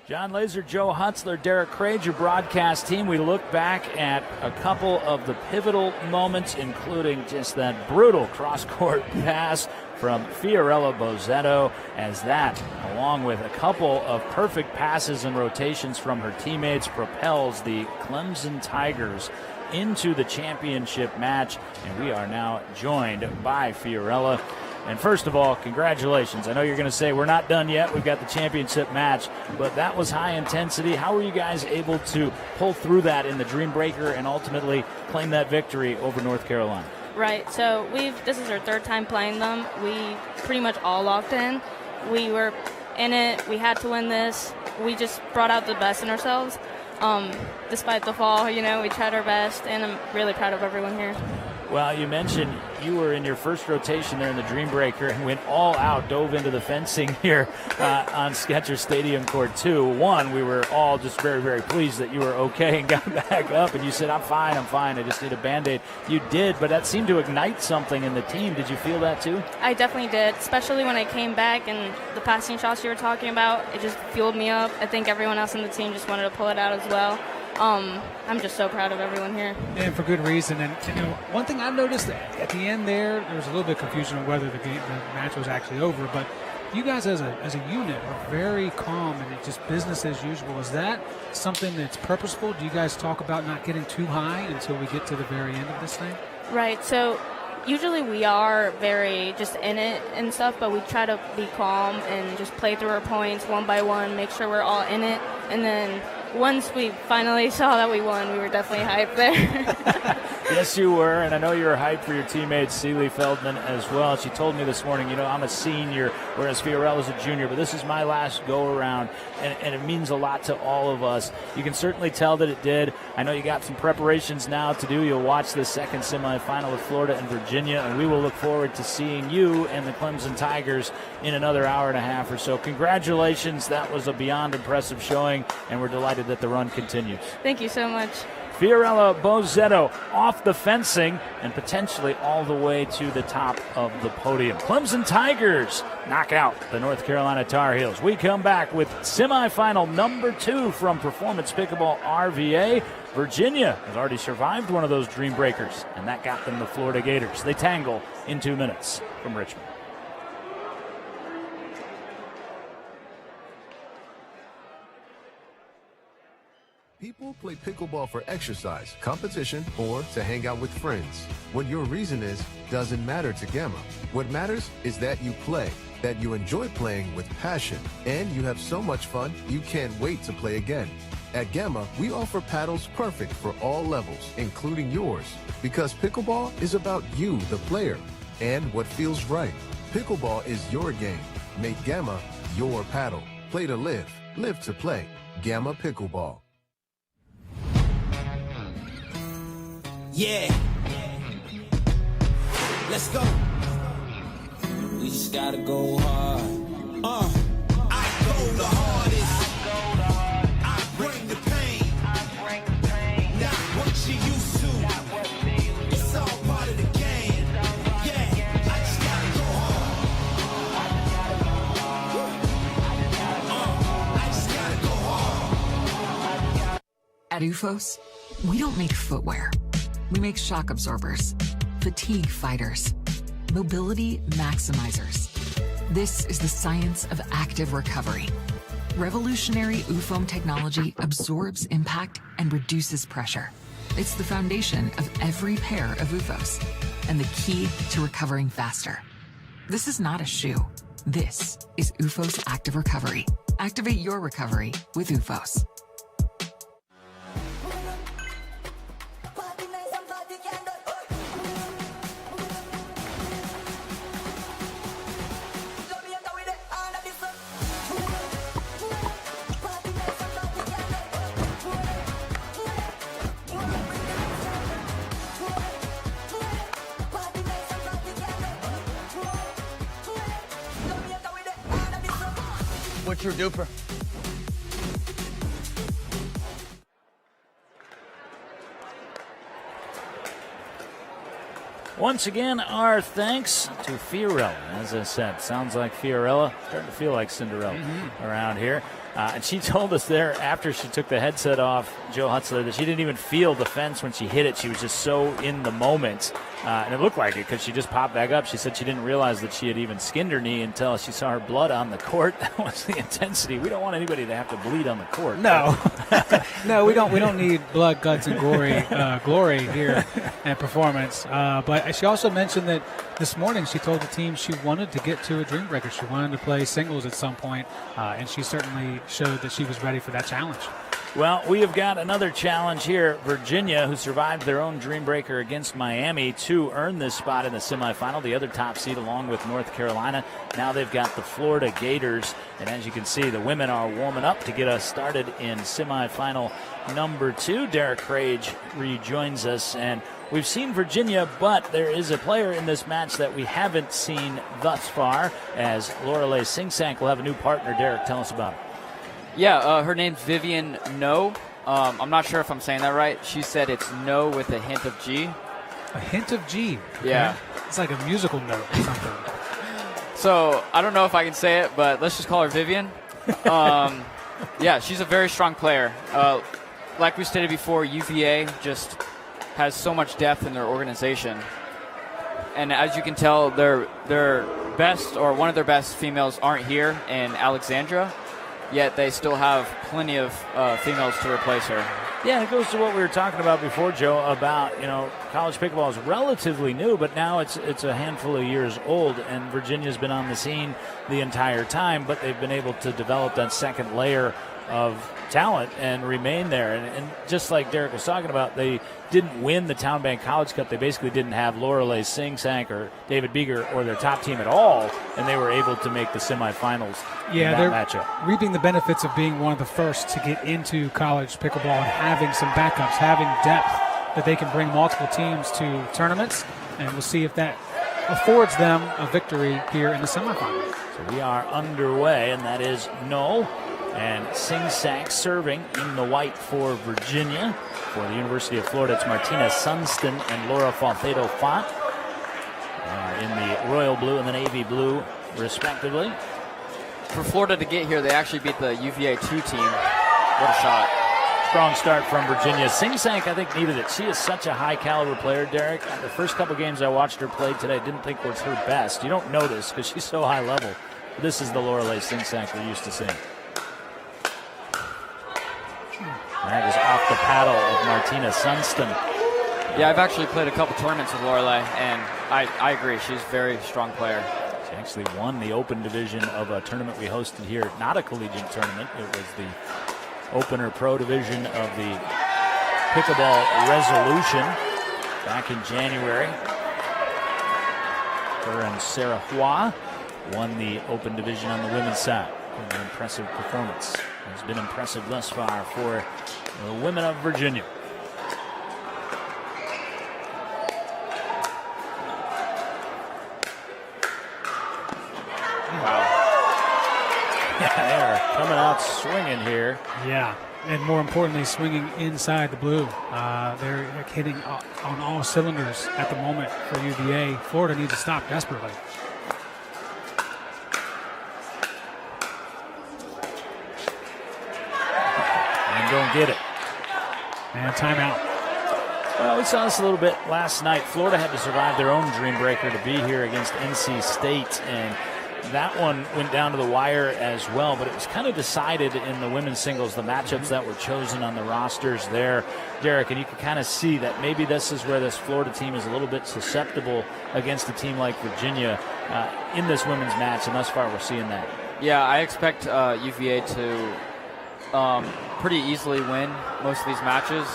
Speaker 1: John Laser, Joe Hutzler, Derek Crage, your broadcast team. We look back at a couple of the pivotal moments, including just that brutal cross-court pass from Fiorella Bozzetto, as that, along with a couple of perfect passes and rotations from her teammates, propels the Clemson Tigers into the championship match. And we are now joined by Fiorella. And first of all, congratulations. I know you're going to say we're not done yet. We've got the championship match, but that was high intensity. How were you guys able to pull through that in the Dream Breaker and ultimately claim that victory over North Carolina?
Speaker 15: Right, so this is our third time playing them. We pretty much all locked in. We were in it. We had to win this. We just brought out the best in ourselves. Despite the fall, we tried our best, and I'm really proud of everyone here.
Speaker 1: Well, you mentioned you were in your first rotation there in the Dream Breaker and went all out, dove into the fencing here on Skechers Stadium Court 2. One, we were all just very, very pleased that you were okay and got back up, and you said, I'm fine, I just need a Band-Aid. You did, but that seemed to ignite something in the team. Did you feel that too?
Speaker 15: I definitely did, especially when I came back and the passing shots you were talking about, it just fueled me up. I think everyone else in the team just wanted to pull it out as well. I'm just so proud of everyone here.
Speaker 2: And for good reason. And one thing I noticed at the end there was a little bit of confusion on whether the match was actually over, but you guys as a unit are very calm and it's just business as usual. Is that something that's purposeful? Do you guys talk about not getting too high until we get to the very end of this thing?
Speaker 15: Right. So usually we are very just in it and stuff, but we try to be calm and just play through our points one by one, make sure we're all in it, and then once we finally saw that we won, we were definitely hyped there.
Speaker 1: Yes, you were, and I know you were hyped for your teammate, Celie Feldman, as well. She told me this morning, I'm a senior, whereas Fiorella's a junior, but this is my last go-around, and it means a lot to all of us. You can certainly tell that it did. I know you got some preparations now to do. You'll watch the second semifinal with Florida and Virginia, and we will look forward to seeing you and the Clemson Tigers in another hour and a half or so. Congratulations. That was a beyond impressive showing, and we're delighted that the run continues.
Speaker 15: Thank you so much.
Speaker 1: Fiorella Bozzetto off the fencing and potentially all the way to the top of the podium. Clemson Tigers knock out the North Carolina Tar Heels. We come back with semifinal number 2 from Performance Pickleball RVA. Virginia has already survived one of those Dream Breakers, and that got them the Florida Gators. They tangle in 2 minutes from Richmond.
Speaker 8: People play pickleball for exercise, competition, or to hang out with friends. What your reason is doesn't matter to Gamma. What matters is that you play, that you enjoy playing with passion, and you have so much fun you can't wait to play again. At Gamma, we offer paddles perfect for all levels, including yours, because pickleball is about you, the player, and what feels right. Pickleball is your game. Make Gamma your paddle. Play to live, live to play. Gamma Pickleball.
Speaker 9: Yeah. Let's go. We just gotta go hard. I go the hardest. I bring the pain. Not what you used to. It's all part of the game. Yeah, I just gotta go hard. I just gotta go hard.
Speaker 7: At UFOS, we don't make footwear. We make shock absorbers, fatigue fighters, mobility maximizers. This is the science of active recovery. Revolutionary UFOM technology absorbs impact and reduces pressure. It's the foundation of every pair of UFOS and the key to recovering faster. This is not a shoe. This is UFOS Active Recovery. Activate your recovery with UFOS.
Speaker 5: What's your duper?
Speaker 1: Once again, our thanks to Fiorella. As I said, sounds like Fiorella, starting to feel like Cinderella around here. And she told us there after she took the headset off, Joe Hutzler, that she didn't even feel the fence when she hit it. She was just so in the moment. And it looked like it because she just popped back up. She said she didn't realize that she had even skinned her knee until she saw her blood on the court. That was the intensity. We don't want anybody to have to bleed on the court.
Speaker 2: No. No, we don't need blood, guts, and glory here at performance. But she also mentioned that this morning she told the team she wanted to get to a dream breaker. She wanted to play singles at some point, and she certainly showed that she was ready for that challenge.
Speaker 1: Well, we have got another challenge here. Virginia, who survived their own dream breaker against Miami to earn this spot in the semifinal, the other top seed along with North Carolina. Now they've got the Florida Gators. And as you can see, the women are warming up to get us started in semifinal number 2. Derek Crage rejoins us. And we've seen Virginia, but there is a player in this match that we haven't seen thus far, as Lorelei Singsank will have a new partner. Derek, tell us about it.
Speaker 3: Yeah, her name's Vivian No. I'm not sure if I'm saying that right. She said it's no with a hint of G.
Speaker 2: A hint of G? Okay.
Speaker 3: Yeah.
Speaker 2: It's like a musical note or something.
Speaker 3: So I don't know if I can say it, but let's just call her Vivian. Yeah, she's a very strong player. Like we stated before, UVA just has so much depth in their organization. And as you can tell, their best, or one of their best females aren't here in Alexandra. Yet they still have plenty of females to replace her.
Speaker 1: Yeah, it goes to what we were talking about before, Joe, about, college pickleball is relatively new, but now it's a handful of years old, and Virginia's been on the scene the entire time, but they've been able to develop that second layer of talent and remain there. And just like Derek was talking about, they didn't win the Town Bank College Cup. They basically didn't have Lorelei Singsank or David Beeger or their top team at all, and they were able to make the semifinals in that matchup.
Speaker 2: Reaping the benefits of being one of the first to get into college pickleball and having some backups, having depth that they can bring multiple teams to tournaments, and we'll see if that affords them a victory here in the semifinals.
Speaker 1: So we are underway, and that is no. And Singsank serving in the white for Virginia. For the University of Florida, it's Martina Sunston and Laura Falcedo-Font in the royal blue and the navy blue, respectively.
Speaker 3: For Florida to get here, they actually beat the UVA 2 team. What a shot.
Speaker 1: Strong start from Virginia. Singsank, I think, needed it. She is such a high-caliber player, Derek. The first couple games I watched her play today, I didn't think was her best. You don't notice because she's so high level. But this is the Lorelei Singsank we're used to seeing. That is off the paddle of Martina Sunston.
Speaker 3: Yeah, I've actually played a couple tournaments with Lorelei, and I agree. She's a very strong player.
Speaker 1: She actually won the open division of a tournament we hosted here. Not a collegiate tournament. It was the opener pro division of the Pickleball Resolution back in January. Her and Sarah Hua won the open division on the women's side. An impressive performance. Has been impressive thus far for the women of Virginia. coming out swinging here.
Speaker 2: Yeah, and more importantly, swinging inside the blue. They're hitting on all cylinders at the moment for UVA. Florida needs to stop desperately.
Speaker 1: And don't get it.
Speaker 2: And timeout.
Speaker 1: Well, we saw this a little bit last night. Florida had to survive their own dream breaker to be here against NC State, and that one went down to the wire as well, but it was kind of decided in the women's singles, the matchups that were chosen on the rosters there, Derek, and you can kind of see that maybe this is where this Florida team is a little bit susceptible against a team like Virginia in this women's match, and thus far we're seeing that.
Speaker 3: Yeah, I expect UVA to pretty easily win most of these matches.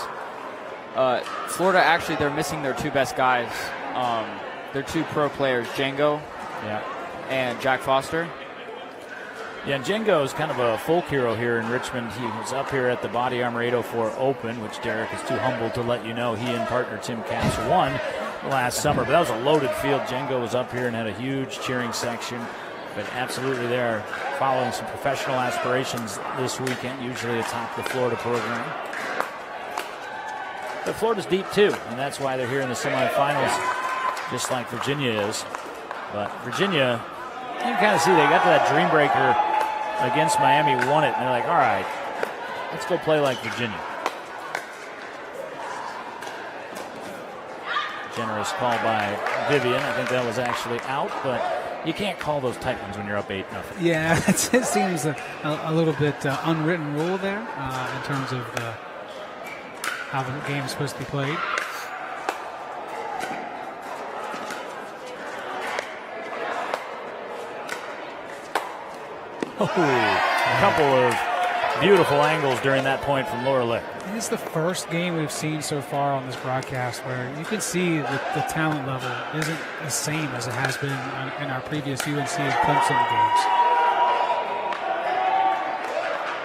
Speaker 3: Florida, actually, they're missing their two best guys. Their two pro players, Django and Jack Foster.
Speaker 1: Yeah, Django is kind of a folk hero here in Richmond. He was up here at the Body Armor 804 Open, which Derek is too humble to let you know he and partner Tim Cass won last summer. But that was a loaded field. Django was up here and had a huge cheering section. But absolutely they're following some professional aspirations this weekend, usually atop the Florida program. But Florida's deep too, and that's why they're here in the semifinals, just like Virginia is. But Virginia, you can kind of see they got to that dream breaker against Miami, won it, and they're like, all right, let's go play like Virginia. Generous call by Vivian. I think that was actually out, but you can't call those tight ones when you're up 8-0.
Speaker 2: Yeah, it seems a little bit unwritten rule there in terms of how the game is supposed to be played.
Speaker 1: Oh, a couple of beautiful angles during that point from Laura Lick.
Speaker 2: It's the first game we've seen so far on this broadcast where you can see that the talent level isn't the same as it has been in our previous UNC and Clemson games.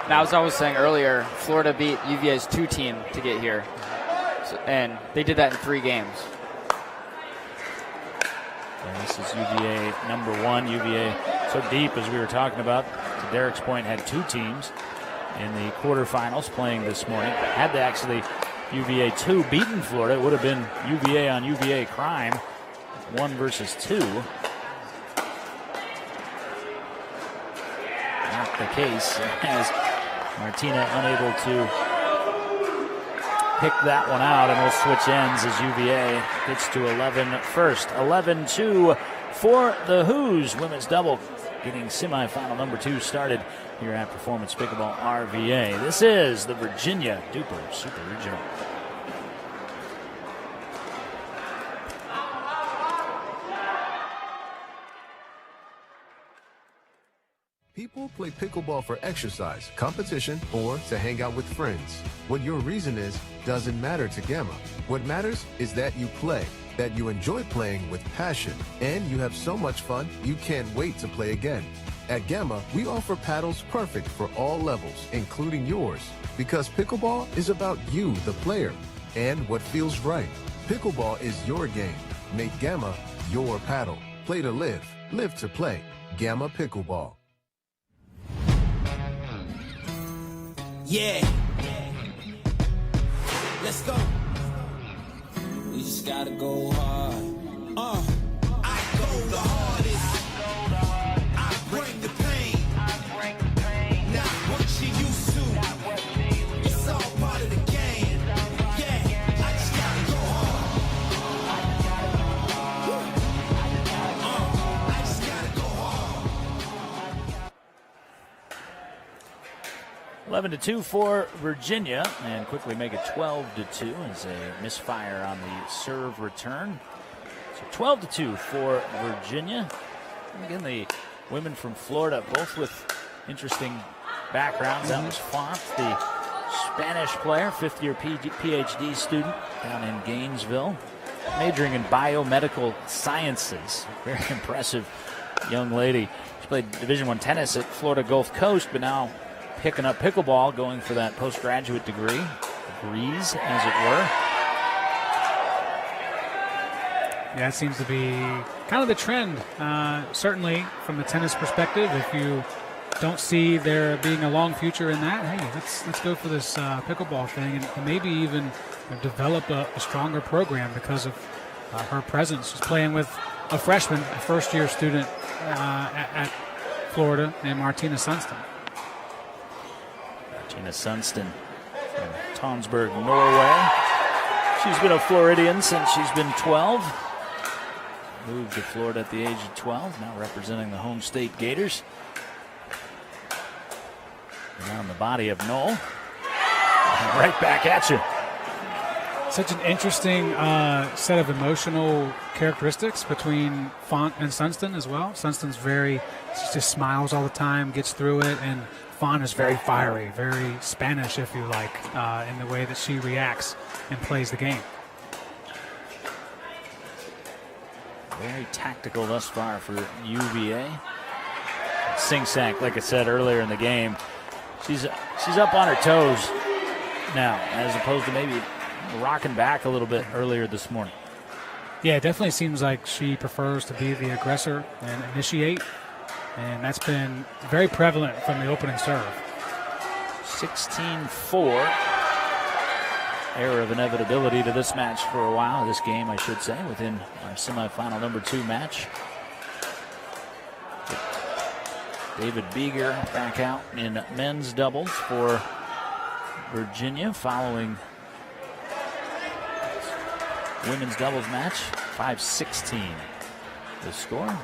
Speaker 3: Now, as I was saying earlier, Florida beat UVA's 2 team to get here, and they did that in 3 games.
Speaker 1: And this is UVA number 1. UVA so deep, as we were talking about. To Derek's point, had 2 teams in the quarterfinals playing this morning. Had they actually UVA 2 beaten Florida, it would have been UVA on UVA crime, 1 versus 2. Not the case, as Martina unable to pick that one out, and we'll switch ends as UVA gets to 11 first. 11-2 for the Who's women's double, getting semifinal number 2 started here at Performance Pickleball RVA. This is the Virginia DUPR Super Regional.
Speaker 8: People play pickleball for exercise, competition, or to hang out with friends. What your reason is doesn't matter to Gamma. What matters is that you play, that you enjoy playing with passion, and you have so much fun you can't wait to play again. At Gamma, we offer paddles perfect for all levels, including yours, because pickleball is about you, the player, and what feels right. Pickleball is your game. Make Gamma your paddle. Play to live, live to play. Gamma Pickleball.
Speaker 9: Yeah. Let's go. We just gotta go hard. I go the hardest. I bring the pain. Not what you used to. It's all part of the game. Yeah, I just gotta go hard. I just gotta go hard.
Speaker 1: 11-2 for Virginia, and quickly make it 12-2 as a misfire on the serve return. So 12-2 for Virginia. Again, the women from Florida, both with interesting backgrounds. That was Font, the Spanish player, 5th-year PhD student down in Gainesville, majoring in biomedical sciences. Very impressive young lady. She played Division I tennis at Florida Gulf Coast, but now picking up pickleball, going for that postgraduate degrees, as it were.
Speaker 2: Yeah, it seems to be kind of the trend, certainly from the tennis perspective. If you don't see there being a long future in that, hey, let's go for this pickleball thing and maybe even develop a stronger program because of her presence. She's playing with a freshman, a first-year student at Florida named Martina Sunston.
Speaker 1: Martina Sunston from Tonsberg, Norway. She's been a Floridian since she's been 12. Moved to Florida at the age of 12, now representing the home state Gators. And on the body of Knoll. Right back at you.
Speaker 2: Such an interesting set of emotional characteristics between Font and Sunston as well. Sunston's she just smiles all the time, gets through it, and Font is very fiery, very Spanish, if you like, in the way that she reacts and plays the game.
Speaker 1: Very tactical thus far for UVA. Sing-Sank, like I said earlier in the game, she's up on her toes now, as opposed to maybe rocking back a little bit earlier this morning.
Speaker 2: Yeah, it definitely seems like she prefers to be the aggressor and initiate, and that's been very prevalent from the opening serve.
Speaker 1: 16-4. Era of inevitability to this match for a while, this game, I should say, within our semifinal number 2 match. David Beeger back out in men's doubles for Virginia following women's doubles match. 5-16 the score.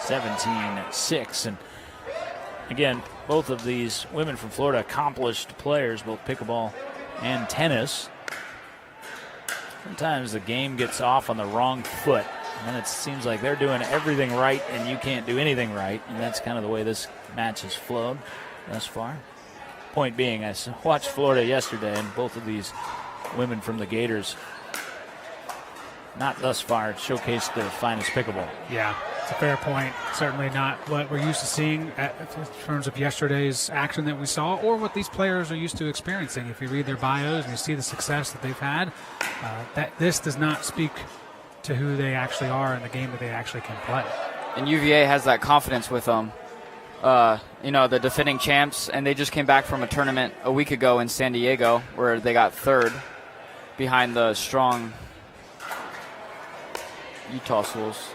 Speaker 1: (17-6), and again, both of these women from Florida accomplished players, both pickleball and tennis. Sometimes the game gets off on the wrong foot, and then it seems like they're doing everything right and you can't do anything right, and that's kind of the way this match has flowed thus far. Point being, I watched Florida yesterday, and both of these women from the Gators, not thus far, showcased their finest pickleball.
Speaker 2: Yeah, it's a fair point. Certainly not what we're used to seeing in terms of yesterday's action that we saw, or what these players are used to experiencing. If you read their bios and you see the success that they've had, that this does not speak to who they actually are in the game that they actually can play.
Speaker 3: And UVA has that confidence with them. The defending champs, and they just came back from a tournament a week ago in San Diego where they got third behind the strong Utah schools.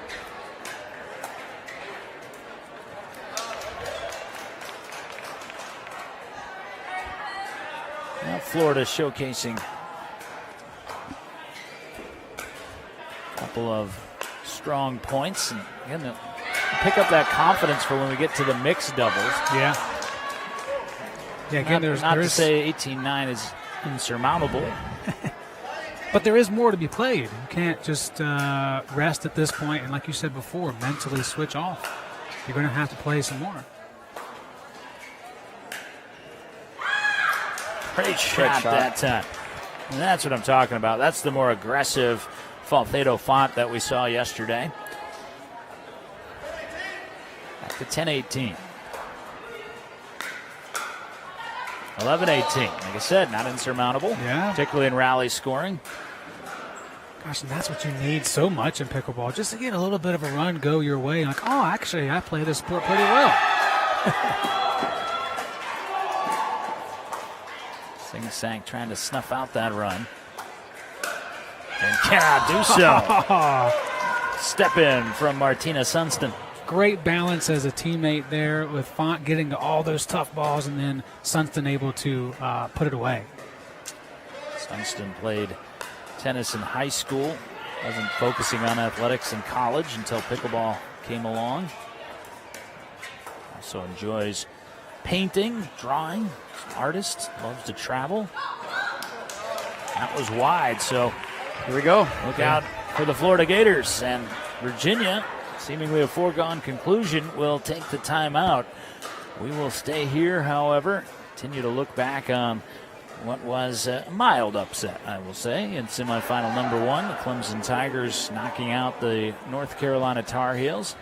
Speaker 1: Now Florida showcasing a couple of strong points, and again, they'll pick up that confidence for when we get to the mixed doubles.
Speaker 2: Yeah. Yeah. Again,
Speaker 1: not to say 18-9 is insurmountable.
Speaker 2: But there is more to be played. You can't just rest at this point and, like you said before, mentally switch off. You're going to have to play some more.
Speaker 1: Great shot that time. And that's what I'm talking about. That's the more aggressive Faltheto Font that we saw yesterday. Back to 10-18. 11-18. Like I said, not insurmountable.
Speaker 2: Yeah.
Speaker 1: Particularly in rally scoring.
Speaker 2: Gosh, and that's what you need so much in pickleball. Just to get a little bit of a run go your way. Like, oh, actually, I play this sport pretty well.
Speaker 1: Sing-Sank trying to snuff out that run. And cannot do so. Step in from Martina Sunston.
Speaker 2: Great balance as a teammate there, with Font getting to all those tough balls and then Sunston able to put it away.
Speaker 1: Sunston played tennis in high school, wasn't focusing on athletics in college until pickleball came along. Also enjoys painting, drawing, artist, loves to travel. That was wide, so
Speaker 3: here we go.
Speaker 1: Look out for the Florida Gators, and Virginia, seemingly a foregone conclusion, will take the timeout. We will stay here, however, continue to look back on what was a mild upset, I will say, in semifinal number 1. The Clemson Tigers knocking out the North Carolina Tar Heels.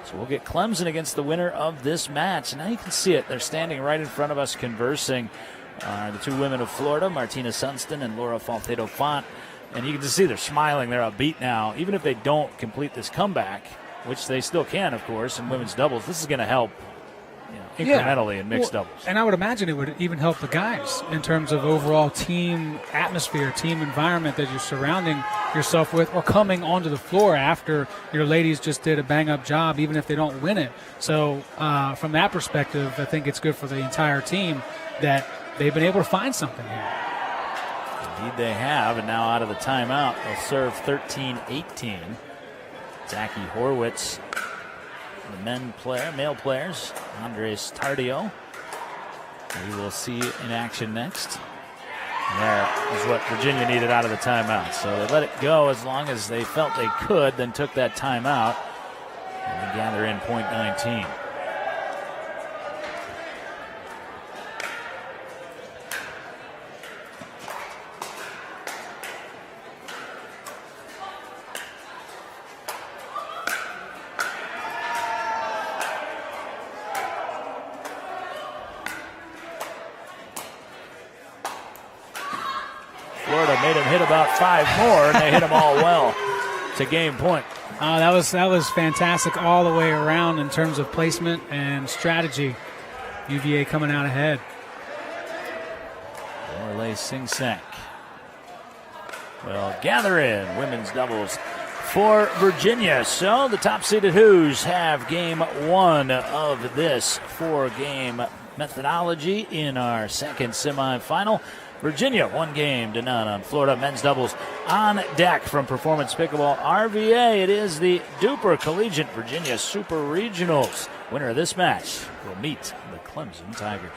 Speaker 1: So we'll get Clemson against the winner of this match. Now you can see it. They're standing right in front of us conversing are the two women of Florida, Martina Sunston and Laura Faltedo-Font. And you can just see they're smiling. They're upbeat now. Even if they don't complete this comeback, which they still can, of course, in women's doubles, this is going to help incrementally in mixed doubles.
Speaker 2: And I would imagine it would even help the guys in terms of overall team atmosphere, team environment that you're surrounding yourself with or coming onto the floor after your ladies just did a bang-up job, even if they don't win it. So from that perspective, I think it's good for the entire team that they've been able to find something here.
Speaker 1: Indeed they have, and now out of the timeout, they'll serve 13-18. Zachy Horwitz, the male players, Andres Tardio. We will see in action next. There is what Virginia needed out of the timeout. So they let it go as long as they felt they could, then took that timeout, and they gather in point 19. Florida made him hit about 5 more, and they hit them all well. It's a game point.
Speaker 2: That was fantastic all the way around in terms of placement and strategy. UVA coming out ahead.
Speaker 1: Orlais Singsack will gather in women's doubles for Virginia. So the top-seeded Hoos have game 1 of this 4-game methodology in our second semifinal. Virginia 1-0 on Florida. Men's doubles on deck from Performance Pickleball RVA. It is the DUPR Collegiate Virginia Super Regionals. Winner of this match will meet the Clemson Tigers.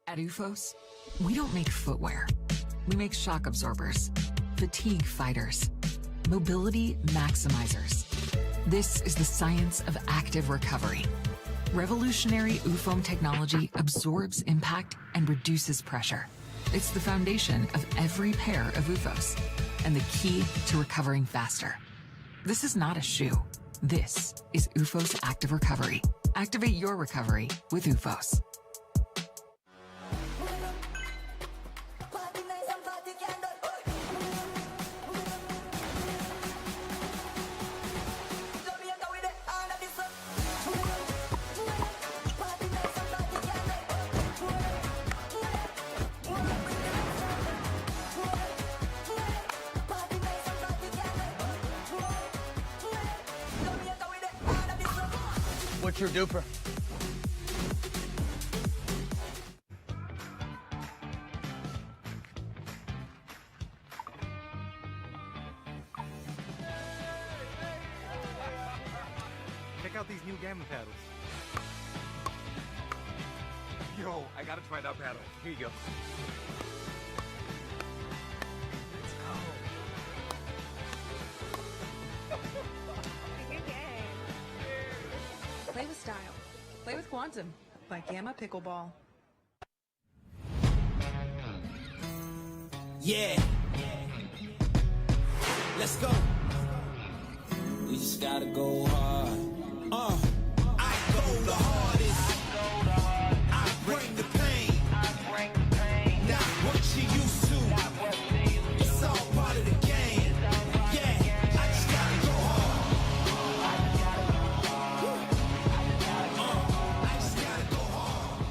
Speaker 7: At UFOS, we don't make footwear. We make shock absorbers, fatigue fighters, mobility maximizers. This is the science of active recovery. Revolutionary UFOM technology absorbs impact and reduces pressure. It's the foundation of every pair of UFOS and the key to recovering faster. This is not a shoe. This is UFOS Active Recovery. Activate your recovery with UFOS.
Speaker 5: What's your duper?
Speaker 11: Check out these new gamma paddles. Yo, I gotta try that paddle. Here you go.
Speaker 6: Play with style. Play with Quantum by Gamma Pickleball.
Speaker 9: Yeah. Let's go. We just gotta go hard. I go the hardest. I bring the pain. Not what you used to. It's all part of the game. Yeah, I just gotta go hard. I just gotta go hard.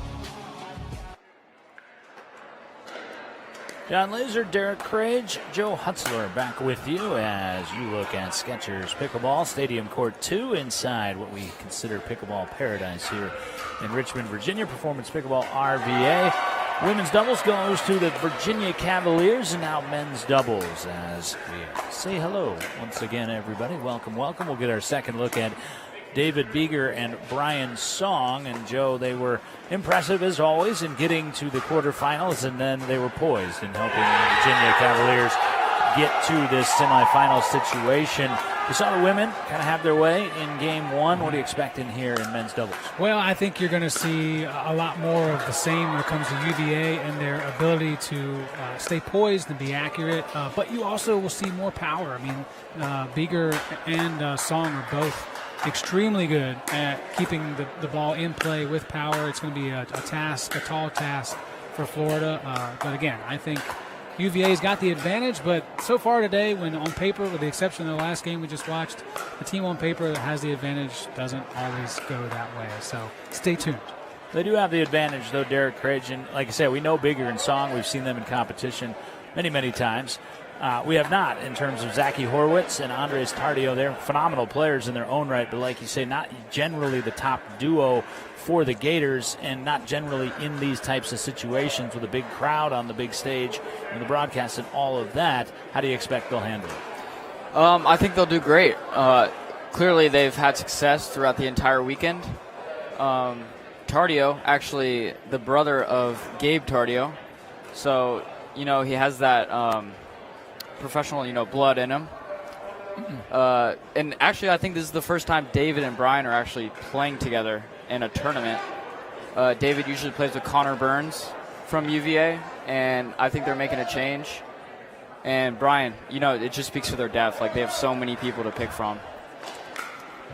Speaker 1: John Laser, Derek Crage, Joe Hutzler back with you as you look at Skechers Pickleball, Stadium Court 2 inside what we consider pickleball paradise here in Richmond, Virginia. Performance Pickleball RVA. Women's doubles goes to the Virginia Cavaliers, and now men's doubles as we say hello once again, everybody. Welcome, welcome. We'll get our second look at David Beeger and Brian Song. And Joe, they were impressive as always in getting to the quarterfinals, and then they were poised in helping the Virginia Cavaliers get to this semifinal situation. You saw the women kind of have their way in game one. What do you expect in here in men's doubles?
Speaker 2: Well, I think you're going to see a lot more of the same when it comes to UVA and their ability to stay poised and be accurate. But you also will see more power. I mean, Beeger and Song are both extremely good at keeping the ball in play with power. It's going to be a tall task for Florida. But again, I think UVA's got the advantage, but so far today, when on paper, with the exception of the last game we just watched, the team on paper that has the advantage doesn't always go that way. So stay tuned.
Speaker 1: They do have the advantage, though, Derek Cragen. Like I said, we know Bigger and Song. We've seen them in competition many, many times. We have not in terms of Zachy Horwitz and Andres Tardio. They're phenomenal players in their own right, but like you say, not generally the top duo for the Gators, and not generally in these types of situations with a big crowd on the big stage and the broadcast and all of that. How do you expect they'll handle it?
Speaker 3: I think they'll do great. Clearly, they've had success throughout the entire weekend. Tardio, actually the brother of Gabe Tardio, so, he has that professional, blood in him. And actually, I think this is the first time David and Brian are actually playing together in a tournament. David usually plays with Connor Burns from UVA, and I think they're making a change. And Brian, it just speaks to their depth. Like, they have so many people to pick from.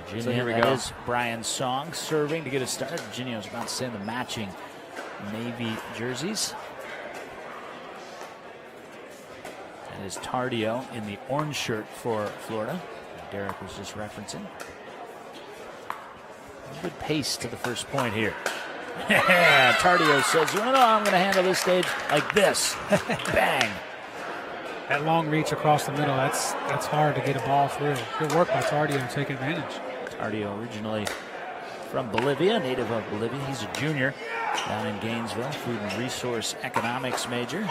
Speaker 1: Virginia,
Speaker 3: so here we
Speaker 1: that
Speaker 3: go.
Speaker 1: is Brian Song serving to get us started. Virginia was about to say the matching navy jerseys. That is Tardio in the orange shirt for Florida. Derek was just referencing. Good pace to the first point here. Tardio says, no, I'm going to handle this stage like this. Bang.
Speaker 2: That long reach across the middle, that's hard to get a ball through. Good work by Tardio to take advantage.
Speaker 1: Tardio originally from Bolivia, native of Bolivia. He's a junior down in Gainesville, food and resource economics major.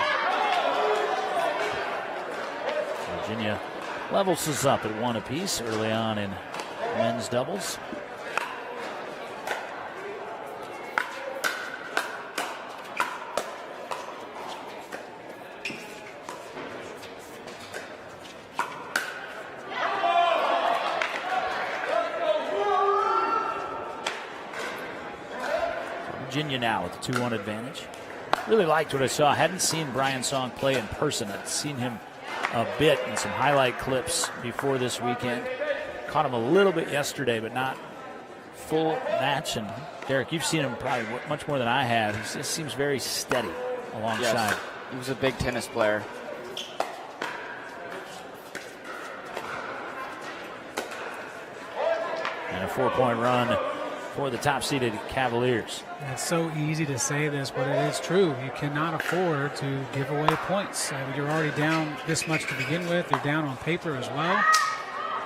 Speaker 1: Virginia levels us up at 1 apiece early on in men's doubles. Virginia now with the 2-1 advantage. Really liked what I saw. I hadn't seen Brian Song play in person. I'd seen him a bit in some highlight clips before this weekend. Caught him a little bit yesterday, but not full match. And Derek, you've seen him probably much more than I have. He just seems very steady alongside.
Speaker 3: Yes, he was a big tennis player.
Speaker 1: And a 4-point run for the top-seeded Cavaliers.
Speaker 2: It's so easy to say this, but it is true. You cannot afford to give away points. You're already down this much to begin with. You're down on paper as well.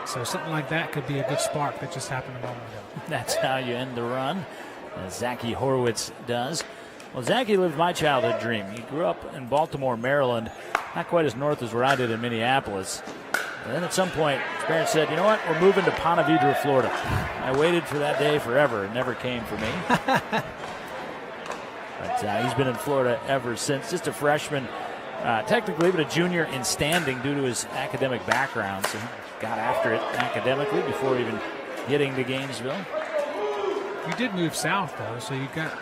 Speaker 2: So something like that could be a good spark that just happened a moment ago.
Speaker 1: That's how you end the run, as Zachy Horwitz does. Well, Zachy lived my childhood dream. He grew up in Baltimore, Maryland, not quite as north as where I did in Minneapolis. And then at some point, his parents said, you know what, we're moving to Ponte Vedra, Florida. I waited for that day forever. It never came for me. But he's been in Florida ever since. Just a freshman, technically, but a junior in standing due to his academic background. So he got after it academically before even getting to Gainesville.
Speaker 2: You did move south, though, so you got,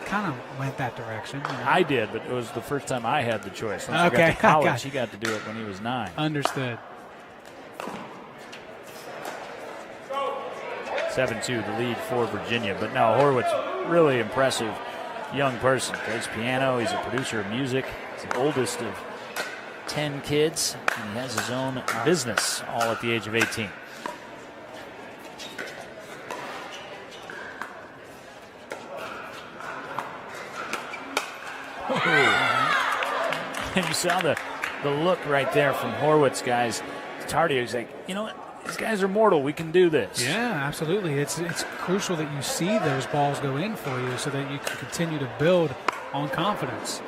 Speaker 2: kind of went that direction.
Speaker 1: I did, but it was the first time I had the choice. Once
Speaker 2: Okay.
Speaker 1: I got to college, he got to do it when he was 9.
Speaker 2: Understood.
Speaker 1: 7-2 the lead for Virginia. But no, Horwitz, really impressive young person. Plays piano. He's a producer of music. He's the oldest of 10 kids. And he has his own business, all at the age of 18. And you saw the look right there from Horwitz, guys. Tardio, he's like, you know what? These guys are mortal. We can do this.
Speaker 2: Yeah, absolutely. It's crucial that you see those balls go in for you so that you can continue to build on confidence.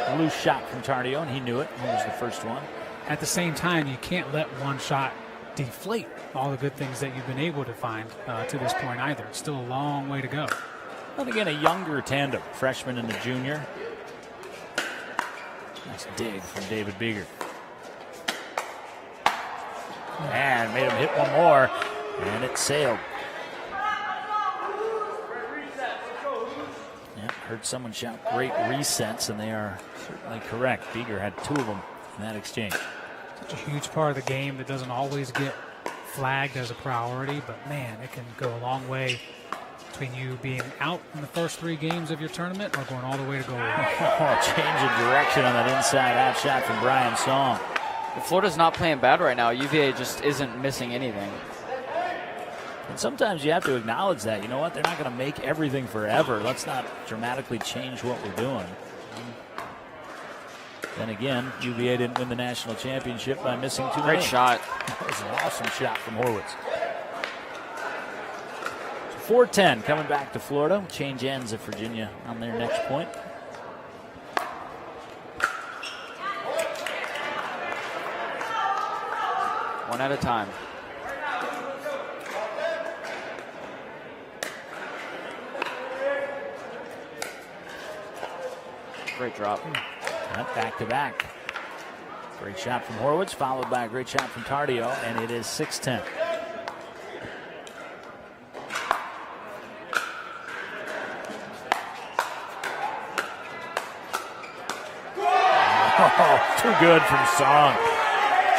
Speaker 1: A loose shot from Tardio, and he knew it. He was the first one.
Speaker 2: At the same time, you can't let one shot deflate all the good things that you've been able to find to this point either. It's still a long way to go.
Speaker 1: And again, a younger tandem, freshman and a junior. Nice dig from David Beeger. And made him hit one more, and it sailed. Yep, heard someone shout great resets, and they are certainly correct. Beeger had 2 of them in that exchange.
Speaker 2: Such a huge part of the game that doesn't always get flagged as a priority, but man, it can go a long way between you being out in the first 3 games of your tournament or going all the way to goal.
Speaker 1: Change of direction on that inside out shot from Brian Song.
Speaker 3: If Florida's not playing bad right now, UVA just isn't missing anything.
Speaker 1: And sometimes you have to acknowledge that. You know what? They're not going to make everything forever. Let's not dramatically change what we're doing. Then again, UVA didn't win the national championship by missing 2
Speaker 3: Great shot.
Speaker 1: That was an awesome shot from Horwitz. 4-10 coming back to Florida. Change ends if Virginia on their next point.
Speaker 3: One at a time. Great drop.
Speaker 1: Back to back. Great shot from Horwitz, followed by a great shot from Tardio, and it is 6-10. Oh, too good from Song.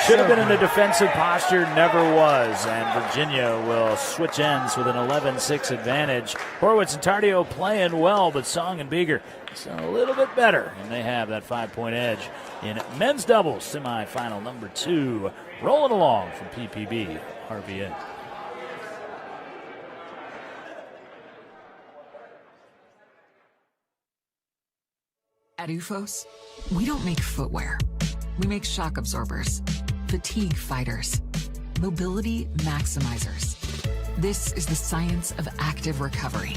Speaker 1: Should have been in a defensive posture, never was. And Virginia will switch ends with an 11-6 advantage. Horwitz and Tardio playing well, but Song and Beeger a little bit better. And they have that 5-point edge in men's doubles semifinal number 2. Rolling along from PPB RVA.
Speaker 7: At UFOS, we don't make footwear. We make shock absorbers, fatigue fighters, mobility maximizers. This is the science of active recovery.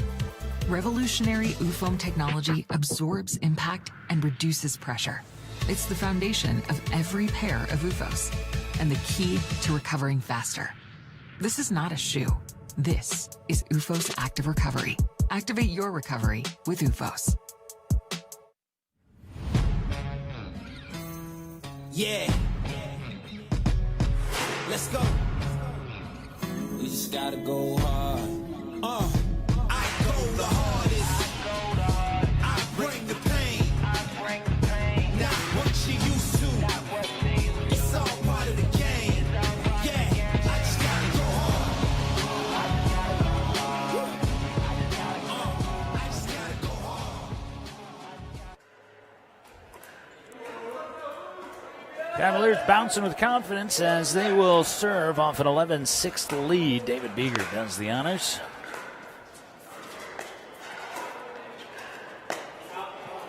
Speaker 7: Revolutionary UFOM technology absorbs impact and reduces pressure. It's the foundation of every pair of UFOS and the key to recovering faster. This is not a shoe. This is UFOS Active Recovery. Activate your recovery with UFOS.
Speaker 9: Yeah. Let's go. We just gotta go hard. I go the hardest. I bring the pain. Not what you used to. It's all part of the game. Yeah, I just gotta go hard. I just gotta go hard.
Speaker 1: Cavaliers bouncing with confidence as they will serve off an 11-6 lead. David Beeger does the honors.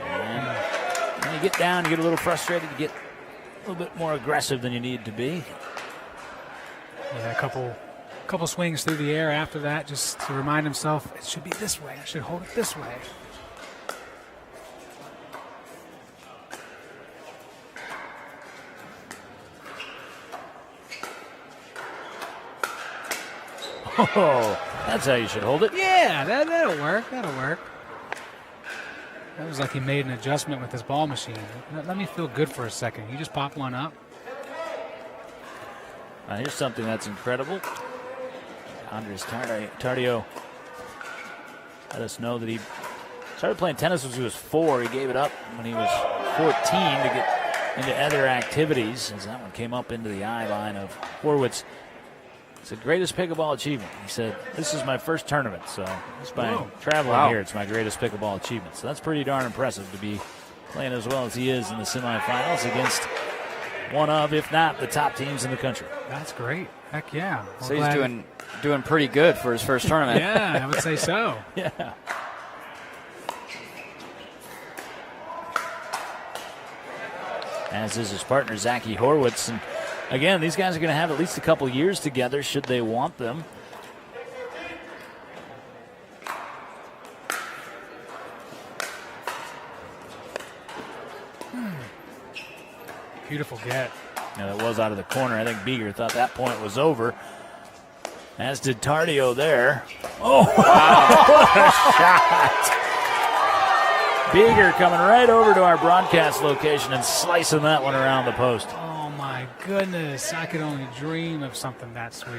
Speaker 1: And when you get down, you get a little frustrated, you get a little bit more aggressive than you need to be.
Speaker 2: Yeah, a couple swings through the air after that just to remind himself it should be this way. I should hold it this way.
Speaker 1: Oh, that's how you should hold it.
Speaker 2: Yeah, that'll work. That'll work. That was like he made an adjustment with his ball machine. Let me feel good for a second. You just pop one up.
Speaker 1: Here's something that's incredible. Andres Tardio let us know that he started playing tennis when he was 4. He gave it up when he was 14 to get into other activities, as that one came up into the eye line of Horwitz. It's the greatest pickleball achievement. He said, this is my first tournament, so just by traveling here, it's my greatest pickleball achievement. So that's pretty darn impressive to be playing as well as he is in the semifinals against one of, if not, the top teams in the country.
Speaker 2: That's great. Heck yeah.
Speaker 3: So he's doing pretty good for his first tournament.
Speaker 2: Yeah, I would say so.
Speaker 1: Yeah. As is his partner, Zachy Horwitz. And again, these guys are going to have at least a couple years together should they want them.
Speaker 2: Beautiful get.
Speaker 1: Now that was out of the corner. I think Beeger thought that point was over. As did Tardio there. Oh, wow. What a shot. Beeger coming right over to our broadcast location and slicing that one around the post.
Speaker 2: Oh, my goodness. I could only dream of something that sweet.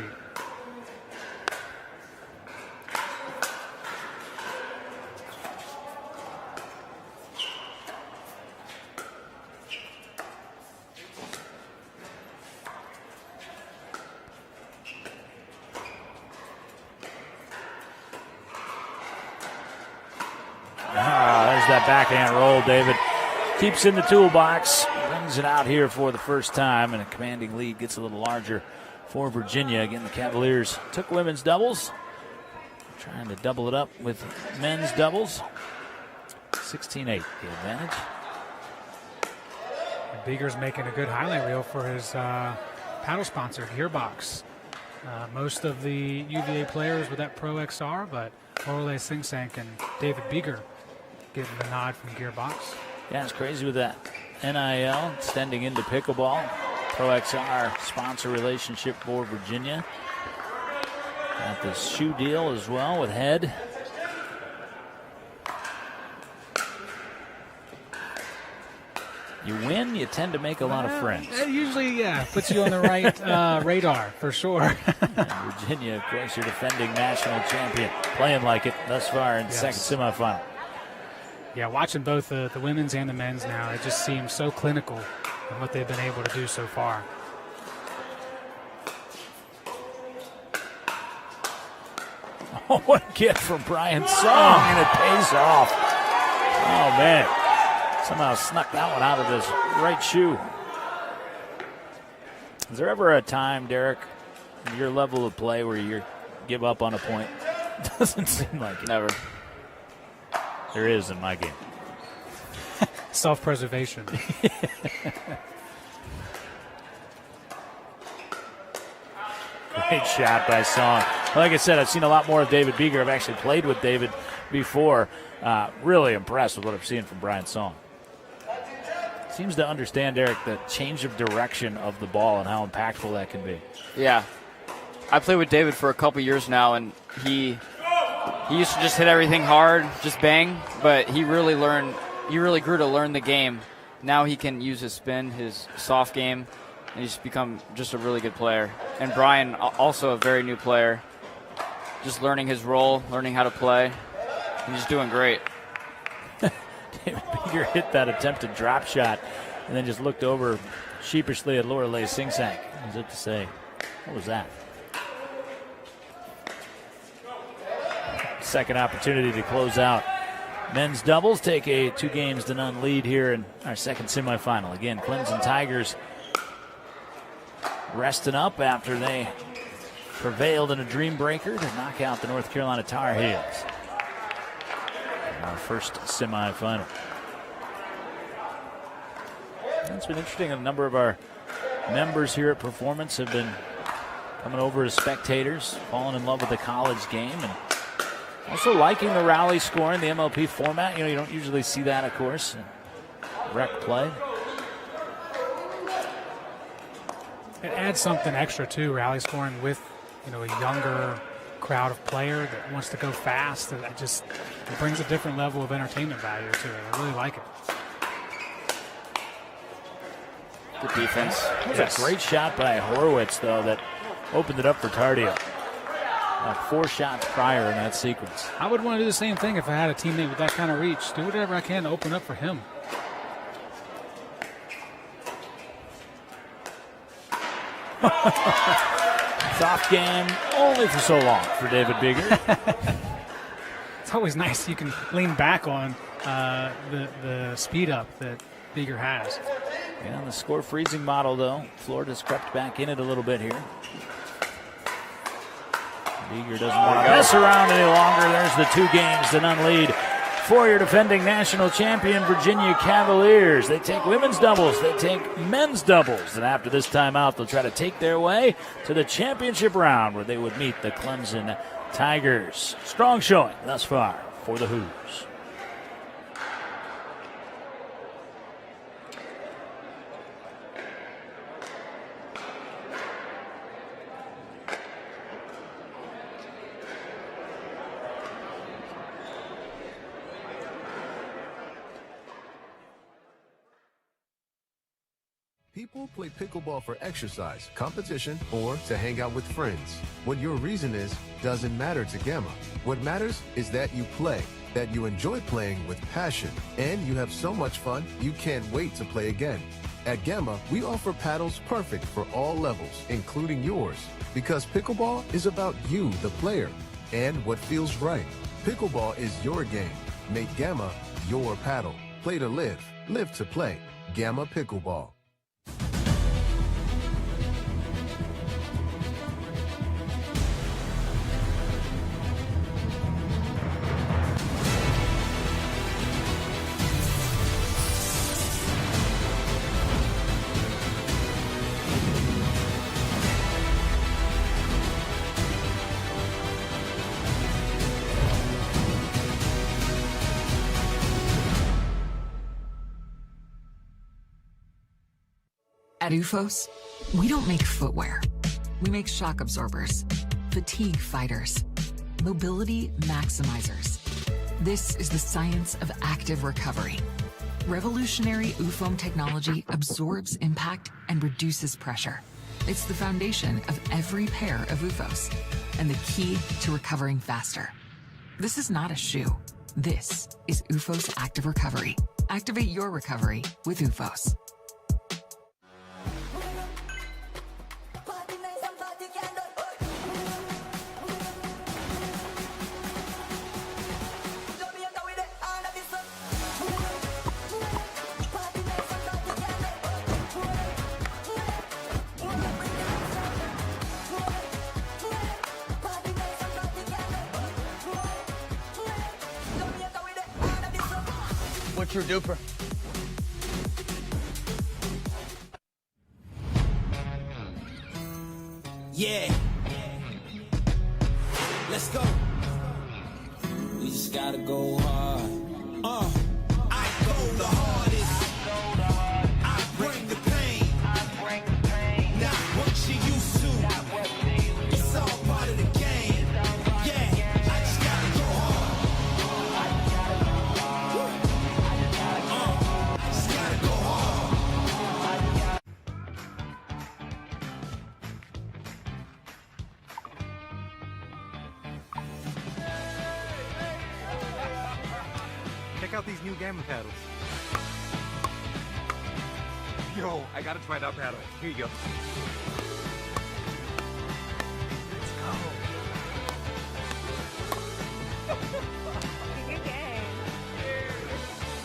Speaker 1: There's that backhand roll. David keeps in the toolbox, brings it out here for the first time, and a commanding lead gets a little larger for Virginia. Again, the Cavaliers took women's doubles, trying to double it up with men's doubles. 16-8, the advantage.
Speaker 2: And Beeger's making a good highlight reel for his paddle sponsor, Gearbox. Most of the UVA players with that Pro XR, but Lorelei Singsank and David Beeger getting the nod from Gearbox.
Speaker 1: Yeah, it's crazy with that NIL extending into pickleball. Pro XR sponsor relationship for Virginia. Got the shoe deal as well with Head. You win, you tend to make a lot of friends.
Speaker 2: It usually, puts you on the right radar for sure.
Speaker 1: Virginia, of course, your defending national champion, playing like it thus far in the second semifinal.
Speaker 2: Yeah, watching both the women's and the men's now, it just seems so clinical in what they've been able to do so far.
Speaker 1: Oh, what a kick from Brian Song, and it pays off. Oh, man. Somehow snuck that one out of his right shoe. Is there ever a time, Derek, in your level of play where you give up on a point? Doesn't seem like it.
Speaker 3: Never.
Speaker 1: There is in my game.
Speaker 2: Self-preservation.
Speaker 1: Great shot by Song. Like I said, I've seen a lot more of David Beeger. I've actually played with David before. Really impressed with what I've seen from Brian Song. Seems to understand, Derek, the change of direction of the ball and how impactful that can be.
Speaker 3: Yeah. I played with David for a couple years now, and he used to just hit everything hard, just bang, but he really grew to learn the game. Now he can use his spin, his soft game, and he's become just a really good player. And Brian, also a very new player, just learning his role, learning how to play, and he's doing great.
Speaker 1: David Beeger hit that attempted drop shot and then just looked over sheepishly at Lorelei Singsank. As if to say, what was that? Second opportunity to close out men's doubles, take a 2-0 lead here in our second semifinal. Again, Clemson Tigers resting up after they prevailed in a dream breaker to knock out the North Carolina Tar Heels. Our first semifinal. It's been interesting. A number of our members here at Performance have been coming over as spectators, falling in love with the college game, and also liking the rally scoring, the MLP format. You know, you don't usually see that, of course, in rec play.
Speaker 2: It adds something extra too, rally scoring with, a younger crowd of player that wants to go fast. It brings a different level of entertainment value to it. I really like it.
Speaker 3: Good defense.
Speaker 1: That was a great shot by Horowitz, though, that opened it up for Tardio. 4 shots prior in that sequence.
Speaker 2: I would want to do the same thing if I had a teammate with that kind of reach. Do whatever I can to open up for him.
Speaker 1: Soft game only for so long for David Beeger.
Speaker 2: It's always nice you can lean back on the speed up that Beeger has.
Speaker 1: Yeah, the score freezing model, though. Florida's crept back in it a little bit here. Beeger doesn't want to mess around any longer. There's the 2-0 lead for your defending national champion Virginia Cavaliers. They take women's doubles. They take men's doubles. And after this timeout, they'll try to take their way to the championship round where they would meet the Clemson Tigers. Strong showing thus far for the Hoos.
Speaker 8: People play pickleball for exercise, competition, or to hang out with friends. What your reason is doesn't matter to Gamma. What matters is that you play, that you enjoy playing with passion, and you have so much fun you can't wait to play again. At Gamma, we offer paddles perfect for all levels, including yours, because pickleball is about you, the player, and what feels right. Pickleball is your game. Make Gamma your paddle. Play to live, live to play. Gamma Pickleball.
Speaker 7: At UFOS, we don't make footwear. We make shock absorbers, fatigue fighters, mobility maximizers. This is the science of active recovery. Revolutionary UFOM technology absorbs impact and reduces pressure. It's the foundation of every pair of UFOS and the key to recovering faster. This is not a shoe. This is UFOS Active Recovery. Activate your recovery with UFOS.
Speaker 5: What's your duper?
Speaker 9: Yeah. Let's go. We just gotta go hard. I go the hardest. I bring the pain. Not what you used to. It's all part of the game. Yeah, I just gotta go hard. I just gotta go hard.
Speaker 11: Check out these new gamma paddles. Yo, I gotta try that paddle. Here you go.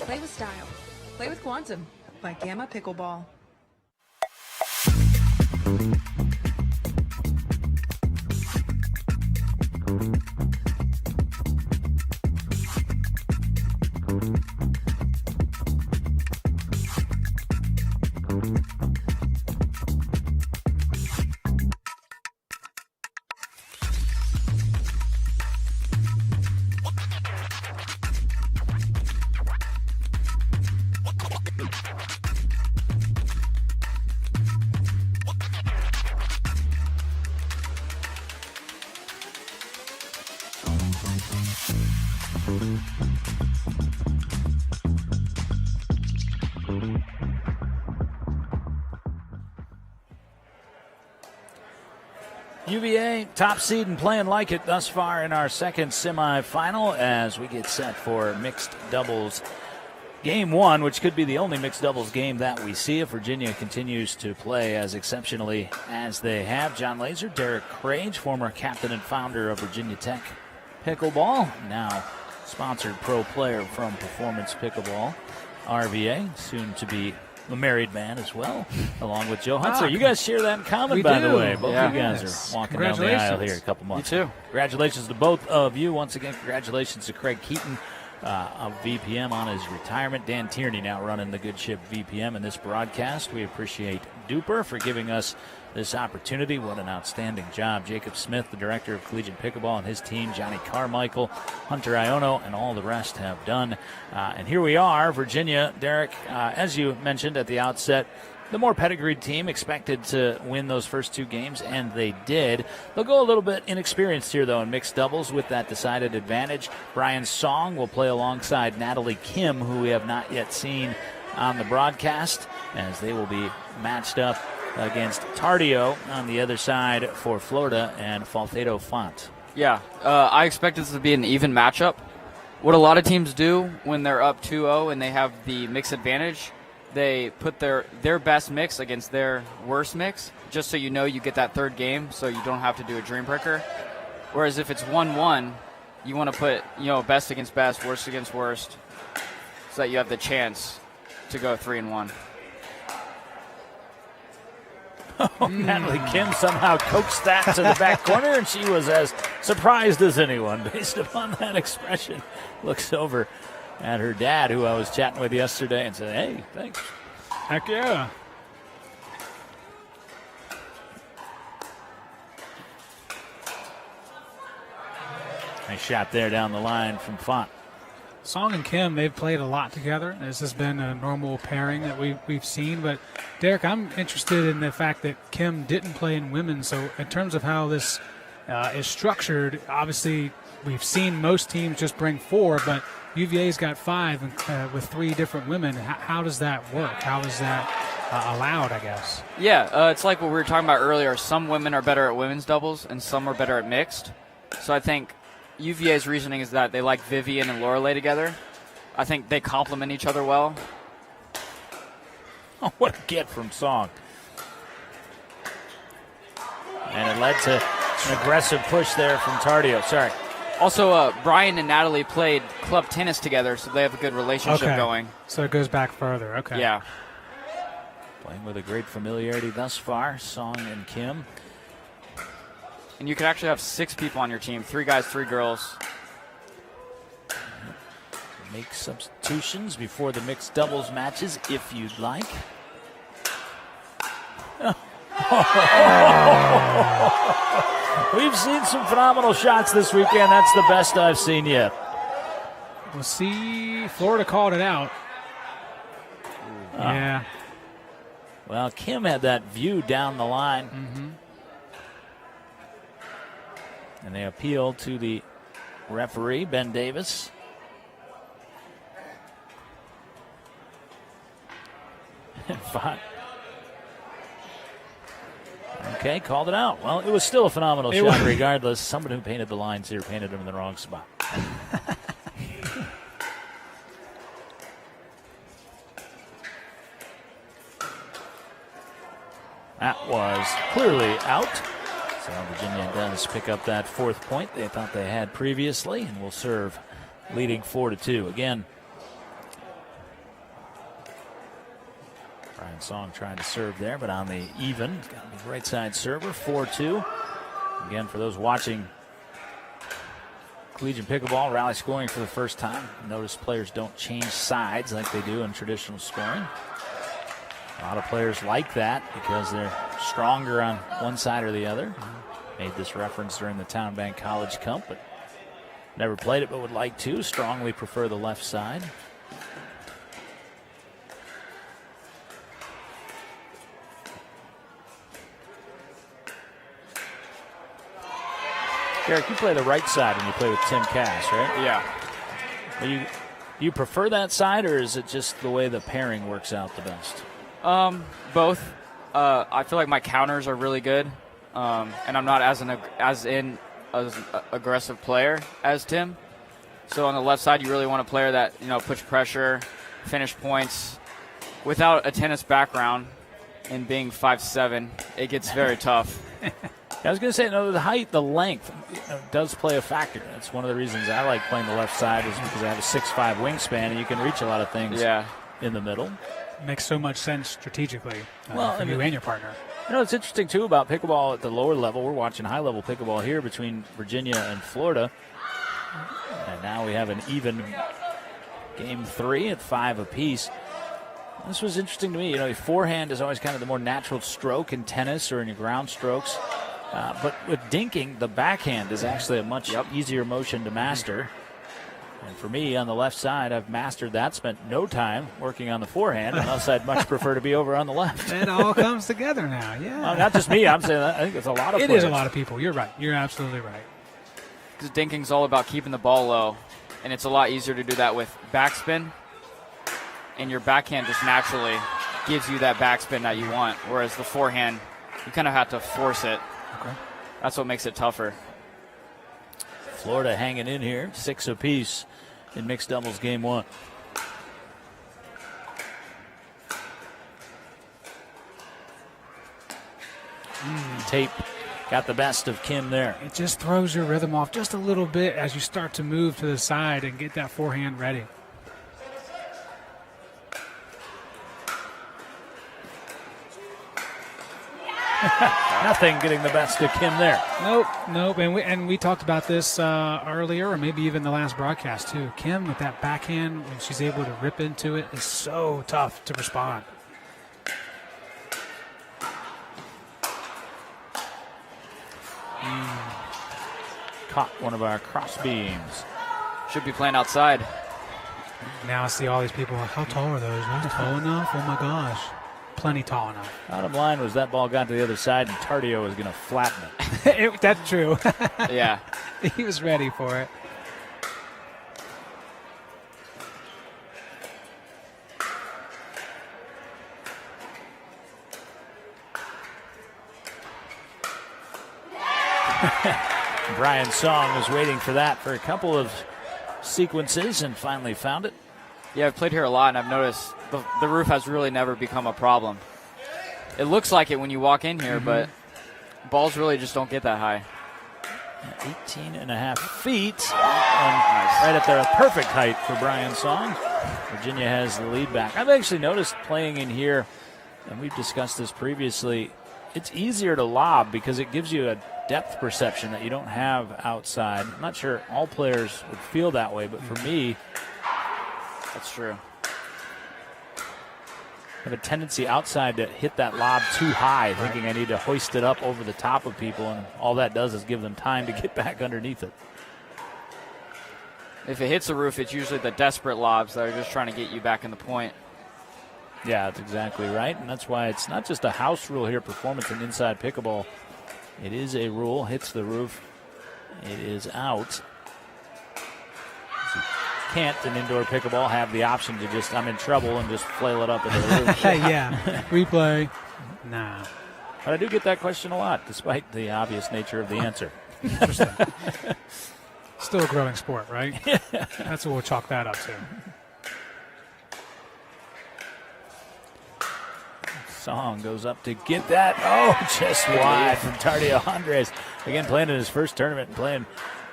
Speaker 6: Play with style. Play with Quantum by Gamma Pickleball.
Speaker 1: UVA, top seed and playing like it thus far in our second semifinal as we get set for mixed doubles game one, which could be the only mixed doubles game that we see if Virginia continues to play as exceptionally as they have. John Laser, Derek Crage, former captain and founder of Virginia Tech Pickleball, now sponsored pro player from Performance Pickleball, RVA, soon to be a married man as well, along with Joe Hunter. You guys share that in common, by the way. Both of you guys are walking down the aisle here a couple months.
Speaker 3: You too.
Speaker 1: Congratulations to both of you. Once again, congratulations to Craig Keaton of VPM on his retirement. Dan Tierney now running the good ship VPM in this broadcast. We appreciate DUPR for giving us this opportunity. What an outstanding job. Jacob Smith, the director of Collegiate Pickleball, and his team, Johnny Carmichael, Hunter Iono, and all the rest have done. And here we are, Virginia. Derek, as you mentioned at the outset, the more pedigreed team expected to win those first two games, and they did. They'll go a little bit inexperienced here, though, in mixed doubles with that decided advantage. Brian Song will play alongside Natalie Kim, who we have not yet seen on the broadcast. as they will be matched up against Tardio on the other side for Florida and Faltedo Font.
Speaker 3: Yeah, I expect this to be an even matchup. What a lot of teams do when they're up 2-0 and they have the mix advantage, they put their best mix against their worst mix, just so you know you get that third game, so you don't have to do a dream breaker. Whereas if it's 1-1, you want to put best against best, worst against worst, so that you have the chance to go 3-1.
Speaker 1: Natalie Kim somehow coaxed that to the back corner, and she was as surprised as anyone based upon that expression. Looks over at her dad, who I was chatting with yesterday, and said, "Hey, thanks."
Speaker 2: Heck yeah.
Speaker 1: Nice shot there down the line from Font.
Speaker 2: Song and Kim, they've played a lot together. This has been a normal pairing that we've seen. But, Derek, I'm interested in the fact that Kim didn't play in women. So in terms of how this is structured, obviously we've seen most teams just bring 4, but UVA's got 5 with 3 different women. How does that work? How is that allowed, I guess?
Speaker 3: Yeah, it's like what we were talking about earlier. Some women are better at women's doubles and some are better at mixed. So I think UVA's reasoning is that they like Vivian and Lorelei together. I think they complement each other well.
Speaker 1: Oh, what a get from Song. And it led to an aggressive push there from Tardio. Sorry.
Speaker 3: Also, Brian and Natalie played club tennis together, so they have a good relationship going.
Speaker 2: So it goes back further. Okay.
Speaker 3: Yeah.
Speaker 1: Playing with a great familiarity thus far, Song and Kim.
Speaker 3: And you could actually have 6 people on your team, 3 guys, 3 girls.
Speaker 1: Make substitutions before the mixed doubles matches if you'd like. We've seen some phenomenal shots this weekend. That's the best I've seen yet.
Speaker 2: We'll see. Florida called it out. Yeah.
Speaker 1: Well, Kim had that view down the line.
Speaker 2: Mm-hmm.
Speaker 1: And they appeal to the referee, Ben Davis. Fine. Okay, called it out. Well, it was still a phenomenal shot regardless. Someone who painted the lines here painted them in the wrong spot. That was clearly out. So Virginia does pick up that 4th point they thought they had previously and will serve leading 4-2. Again, Brian Song trying to serve there, but on the even. Got to be right side server, 4-2. Again, for those watching collegiate pickleball, rally scoring for the first time. Notice players don't change sides like they do in traditional scoring. A lot of players like that because they're stronger on one side or the other. Made this reference during the Town Bank College Cup, but never played it but would like to. Strongly prefer the left side. Derek, you play the right side when you play with Tim Cass, right?
Speaker 3: Yeah.
Speaker 1: Do you prefer that side, or is it just the way the pairing works out the best?
Speaker 3: Both. I feel like my counters are really good, and I'm not as aggressive player as Tim. So on the left side, you really want a player that puts pressure, finish points. Without a tennis background and being 5'7", it gets very tough.
Speaker 1: I was going to say, the height, the length does play a factor. That's one of the reasons I like playing the left side is because I have a 6'5" wingspan, and you can reach a lot of things in the middle.
Speaker 2: Makes so much sense strategically for you and your partner.
Speaker 1: It's interesting, too, about pickleball at the lower level. We're watching high-level pickleball here between Virginia and Florida. And now we have an even game 3 at 5 apiece. This was interesting to me. Forehand is always kind of the more natural stroke in tennis or in your ground strokes. But with dinking, the backhand is actually a much easier motion to master. And for me, on the left side, I've mastered that, spent no time working on the forehand, unless I'd much prefer to be over on the left.
Speaker 2: It all comes together now, yeah.
Speaker 1: Well, not just me, I'm saying that. I think it's a lot of players.
Speaker 2: It is a lot of people. You're right. You're absolutely right.
Speaker 3: Because dinking's all about keeping the ball low, and it's a lot easier to do that with backspin, and your backhand just naturally gives you that backspin that you want, whereas the forehand, you kind of have to force it.
Speaker 2: Okay.
Speaker 3: That's what makes it tougher.
Speaker 1: Florida hanging in here, 6 apiece in mixed doubles game 1. Tape got the best of Kim there.
Speaker 2: It just throws your rhythm off just a little bit as you start to move to the side and get that forehand ready.
Speaker 1: Nothing getting the best of Kim there.
Speaker 2: Nope. And we talked about this earlier, or maybe even the last broadcast too. Kim with that backhand, when she's able to rip into it, is so tough to respond.
Speaker 1: Caught one of our cross beams.
Speaker 3: Should be playing outside.
Speaker 2: Now I see all these people. How tall are those? Not tall enough? Oh my gosh. Plenty tall enough.
Speaker 1: Bottom line was that ball got to the other side and Tardio was going to flatten it.
Speaker 2: That's true.
Speaker 3: Yeah.
Speaker 2: He was ready for it.
Speaker 1: Brian Song was waiting for that for a couple of sequences and finally found it.
Speaker 3: Yeah, I've played here a lot, and I've noticed the roof has really never become a problem. It looks like it when you walk in here, but balls really just don't get that high.
Speaker 1: 18 and a half feet. Right up there, a perfect height for Brian Song. Virginia has the lead back. I've actually noticed playing in here, and we've discussed this previously, it's easier to lob because it gives you a depth perception that you don't have outside. I'm not sure all players would feel that way, but for me,
Speaker 3: that's true.
Speaker 1: I have a tendency outside to hit that lob too high, thinking I need to hoist it up over the top of people, and all that does is give them time to get back underneath it.
Speaker 3: If it hits the roof, it's usually the desperate lobs that are just trying to get you back in the point.
Speaker 1: Yeah, that's exactly right, and that's why it's not just a house rule here, performance in inside pickleball. It is a rule. Hits the roof, it is out. Can't in indoor pickleball have the option to just, I'm in trouble, and just flail it up into the roof.
Speaker 2: Yeah, replay. Nah.
Speaker 1: But I do get that question a lot, despite the obvious nature of the answer.
Speaker 2: Interesting. Still a growing sport, right? That's what we'll chalk that up to.
Speaker 1: Song goes up to get that. Oh, just wide from Tardio Andres. Again, playing in his first tournament and playing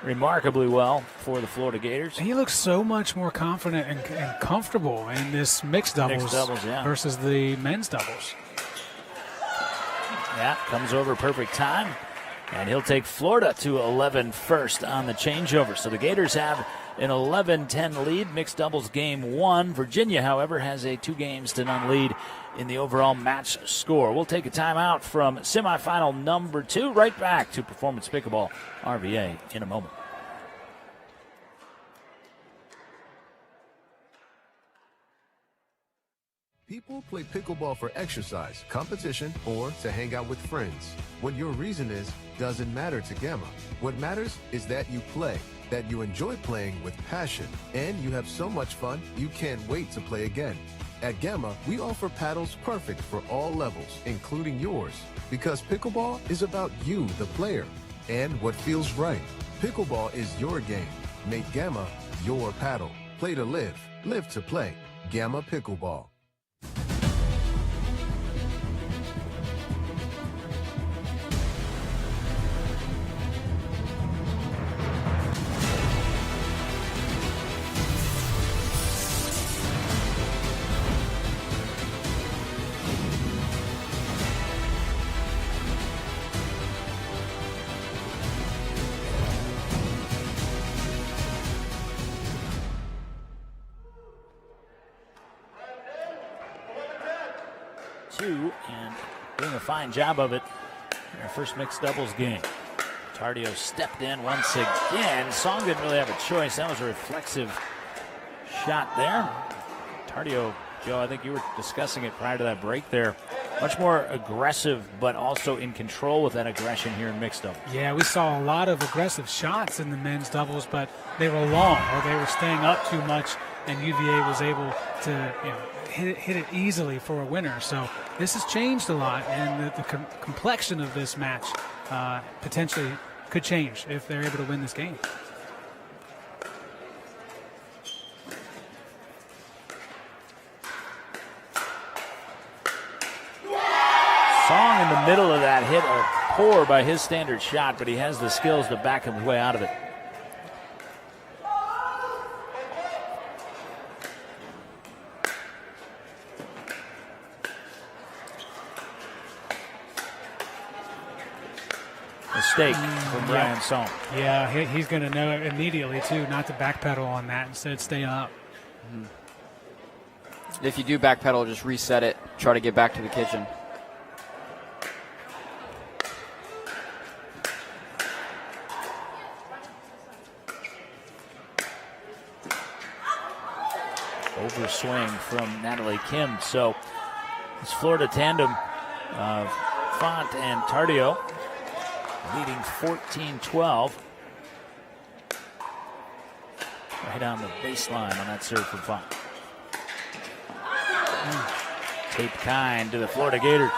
Speaker 1: remarkably well for the Florida Gators.
Speaker 2: He looks so much more confident and comfortable in this mixed doubles,
Speaker 1: yeah,
Speaker 2: versus the men's doubles.
Speaker 1: Yeah, comes over perfect time. And he'll take Florida to 11 first on the changeover. So the Gators have an 11-10 lead, mixed doubles game 1. Virginia, however, has a 2-0 lead in the overall match score. We'll take a timeout from semifinal number 2. Right back to Performance Pickleball RVA in a moment.
Speaker 8: People play pickleball for exercise, competition, or to hang out with friends. What your reason is doesn't matter to Gamma. What matters is that you play, that you enjoy playing with passion, and you have so much fun you can't wait to play again. At Gamma, we offer paddles perfect for all levels, including yours, because pickleball is about you, the player, and what feels right. Pickleball is your game. Make Gamma your paddle. Play to live, live to play. Gamma Pickleball.
Speaker 1: And doing a fine job of it in our first mixed doubles game. Tardio stepped in once again. Song didn't really have a choice. That was a reflexive shot there. Tardio, Joe, I think you were discussing it prior to that break there. Much more aggressive, but also in control with that aggression here in mixed doubles.
Speaker 2: Yeah, we saw a lot of aggressive shots in the men's doubles, but they were long or they were staying up too much, and UVA was able to hit it easily for a winner. So this has changed a lot, and the complexion of this match potentially could change if they're able to win this game.
Speaker 1: Song in the middle of that hit a poor by his standard shot, but he has the skills to back him way out of it. Mistake from Brian Song.
Speaker 2: Yeah, he's going to know immediately, too, not to backpedal on that. Instead, stay up.
Speaker 3: If you do backpedal, just reset it. Try to get back to the kitchen.
Speaker 1: Overswing from Natalie Kim. So it's Florida tandem of Font and Tardio leading 14-12. Right on the baseline on that serve from Font. Tape kind to the Florida Gators.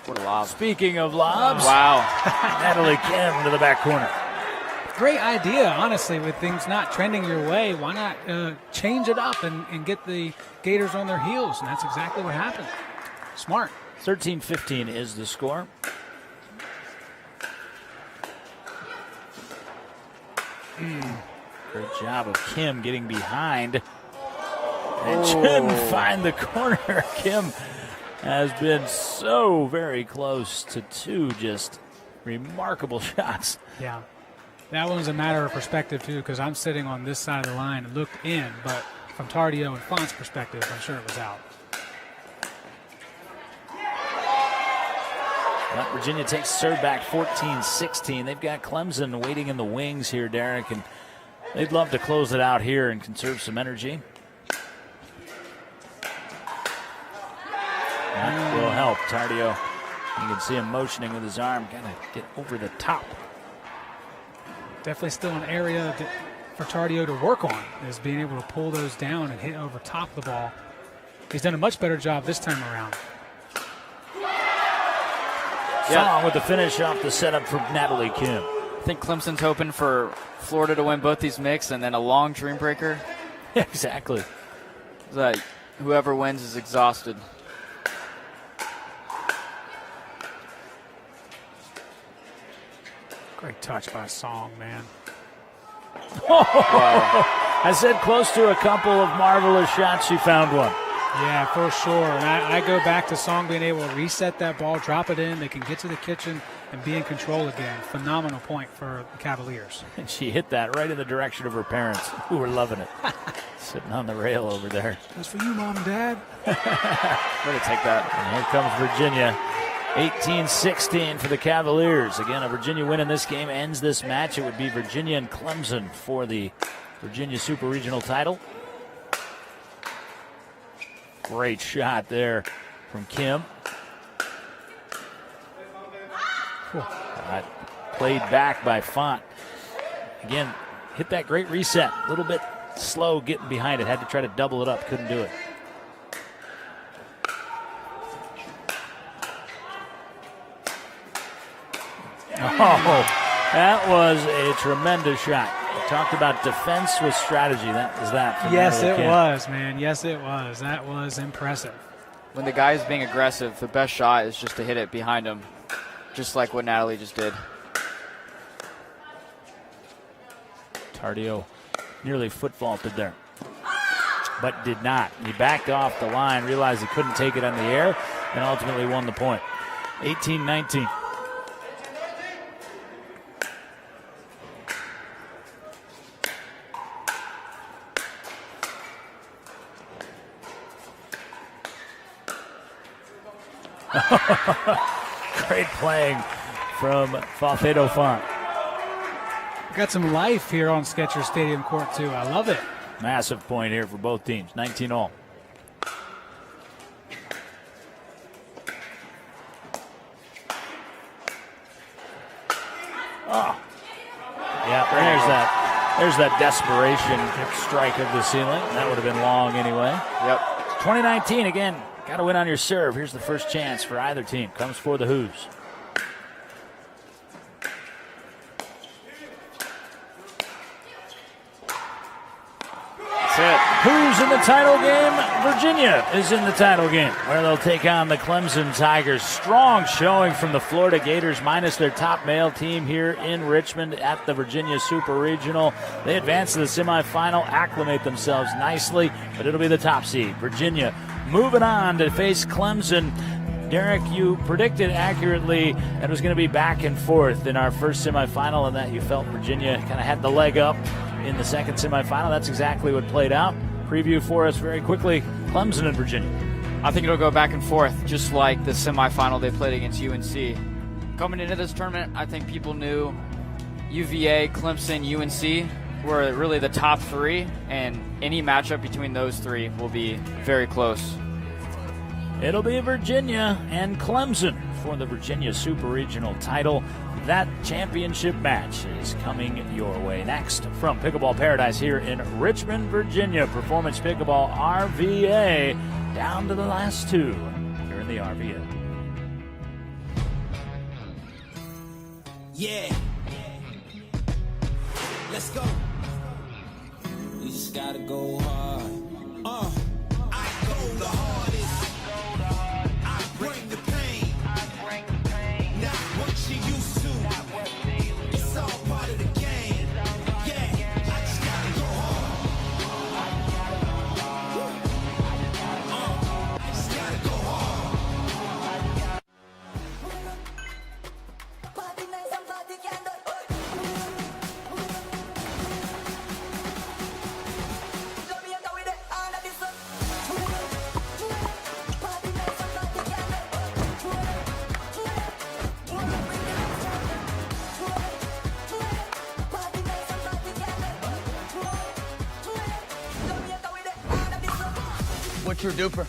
Speaker 3: What a lob.
Speaker 1: Speaking of lobs,
Speaker 3: wow.
Speaker 1: Natalie Kim to the back corner.
Speaker 2: Great idea, honestly, with things not trending your way. Why not change it up and get the Gators on their heels? And that's exactly what happened. Smart.
Speaker 1: 13-15 is the score. Great job of Kim getting behind. And couldn't find the corner. Kim has been so very close to two just remarkable shots.
Speaker 2: Yeah. That one's a matter of perspective, too, because I'm sitting on this side of the line and looked in, but from Tardio and Font's perspective, I'm sure it was out.
Speaker 1: Well, Virginia takes serve back 14-16. They've got Clemson waiting in the wings here, Derek, and they'd love to close it out here and conserve some energy. That will help. Tardio, you can see him motioning with his arm. Got to get over the top.
Speaker 2: Definitely still an area for Tardio to work on, is being able to pull those down and hit over top of the ball. He's done a much better job this time around.
Speaker 1: Song with the finish off the setup from Natalie Kim.
Speaker 3: I think Clemson's hoping for Florida to win both these mix and then a long dream breaker.
Speaker 1: Yeah, exactly.
Speaker 3: That whoever wins is exhausted.
Speaker 2: Great touch by Song, man.
Speaker 1: Wow. I said close to a couple of marvelous shots. She found one.
Speaker 2: Yeah, for sure. And I go back to Song being able to reset that ball, drop it in. They can get to the kitchen and be in control again. Phenomenal point for the Cavaliers.
Speaker 1: And she hit that right in the direction of her parents, who were loving it. Sitting on the rail over there.
Speaker 2: That's for you, Mom and Dad.
Speaker 3: Way to take that.
Speaker 1: And here comes Virginia. 18-16 for the Cavaliers. Again, a Virginia win in this game ends this match. It would be Virginia and Clemson for the Virginia Super Regional title. Great shot there from Kim. Played back by Font. Again, hit that great reset. A little bit slow getting behind it. Had to try to double it up. Couldn't do it. Oh, that was a tremendous shot. We talked about defense with strategy. That was that.
Speaker 2: Yes, it was, man. Yes, it was. That was impressive.
Speaker 3: When the guy is being aggressive, the best shot is just to hit it behind him, just like what Natalie just did.
Speaker 1: Tardio nearly foot vaulted there, but did not. He backed off the line, realized he couldn't take it on the air, and ultimately won the point. 18-19. Great playing from Falfedo Font.
Speaker 2: Got some life here on Skechers Stadium Court, too. I love it.
Speaker 1: Massive point here for both teams, 19-all. Oh. Yeah, there's that desperation strike of the ceiling. That would have been long anyway.
Speaker 3: Yep.
Speaker 1: 2019 again. Got to win on your serve. Here's the first chance for either team. Comes for the Hoos. Who's in the title game? Virginia is in the title game, where they'll take on the Clemson Tigers. Strong showing from the Florida Gators, minus their top male team here in Richmond at the Virginia Super Regional. They advance to the semifinal, acclimate themselves nicely, but it'll be the top seed. Virginia moving on to face Clemson. Derek, you predicted accurately that it was going to be back and forth in our first semifinal, and that you felt Virginia kind of had the leg up in the second semifinal. That's exactly what played out. Preview for us very quickly, Clemson and Virginia.
Speaker 3: I think it'll go back and forth, just like the semifinal they played against UNC. Coming into this tournament, I think people knew UVA, Clemson, UNC were really the top three, and any matchup between those three will be very close.
Speaker 1: It'll be Virginia and Clemson for the Virginia Super Regional title. That championship match is coming your way next from Pickleball Paradise here in Richmond, Virginia. Performance Pickleball RVA down to the last two here in the RVA.
Speaker 9: Yeah. Let's go. We just gotta go hard. I go the hardest. I bring the pain. Not what you used to. It's all part of the game. Yeah, I just gotta go hard. I just gotta go hard.
Speaker 5: What's your duper?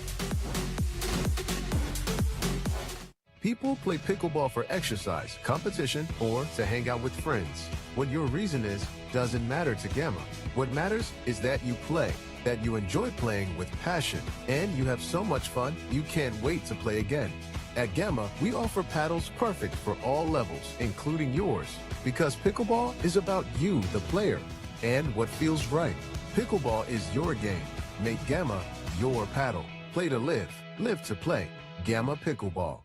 Speaker 8: People play pickleball for exercise, competition, or to hang out with friends. What your reason is doesn't matter to Gamma. What matters is that you play, that you enjoy playing with passion, and you have so much fun you can't wait to play again. At Gamma, we offer paddles perfect for all levels, including yours, because pickleball is about you, the player, and what feels right. Pickleball is your game. Make Gamma your paddle. Play to live, live to play. Gamma Pickleball.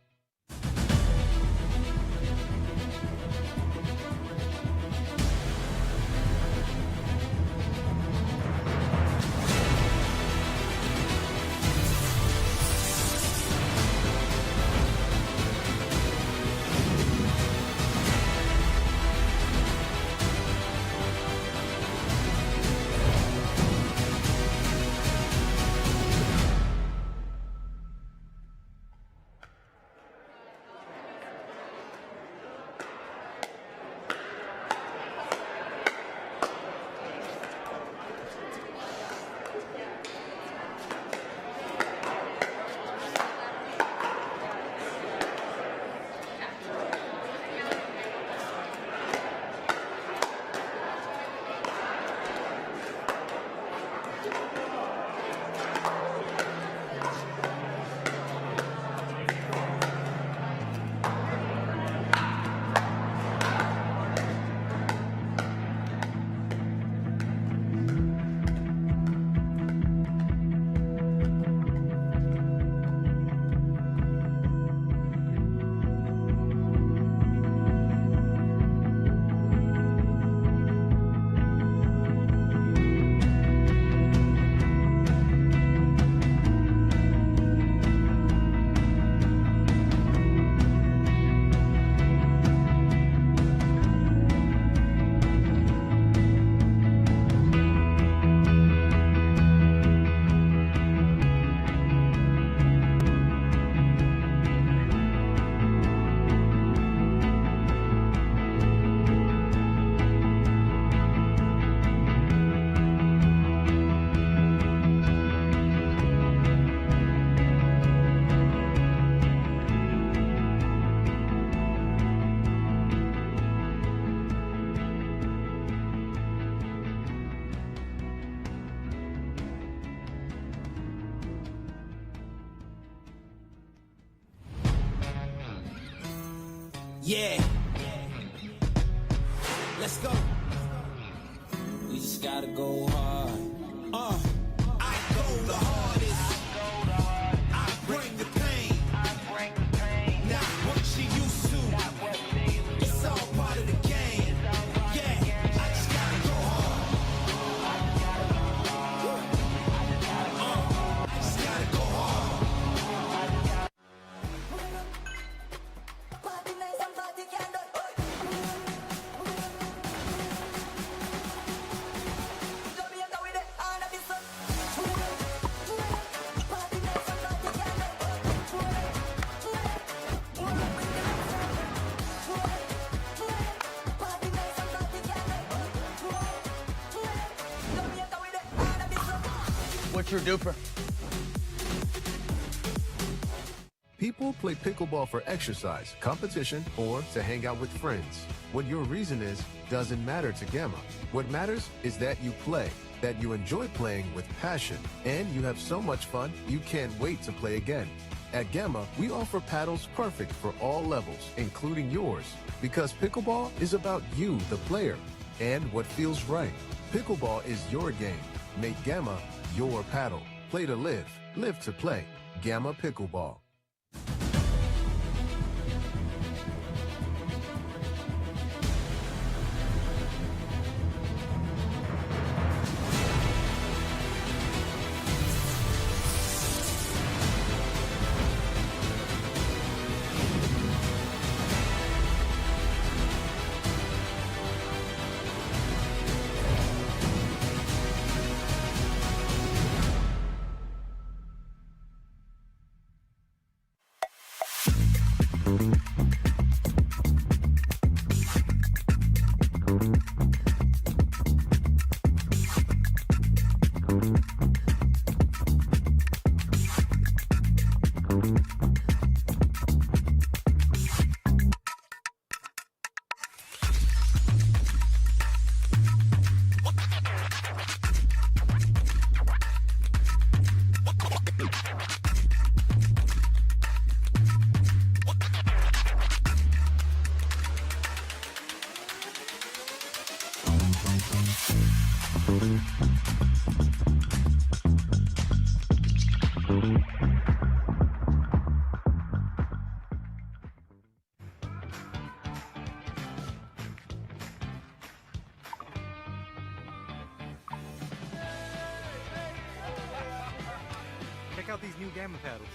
Speaker 9: Yeah. Let's go. We just gotta go hard. I go the hardest. I bring the pain. Not what you used to. It's all part of the game. Yeah, I just gotta go hard. I just gotta go hard.
Speaker 5: What's your duper?
Speaker 8: People play pickleball for exercise, competition, or to hang out with friends. What your reason is doesn't matter to Gamma. What matters is that you play, that you enjoy playing with passion, and you have so much fun you can't wait to play again. At Gamma, we offer paddles perfect for all levels, including yours, because pickleball is about you, the player, and what feels right. Pickleball is your game. Make Gamma your paddle. Play to live, live to play. Gamma Pickleball.
Speaker 11: Check out these new Gamma paddles.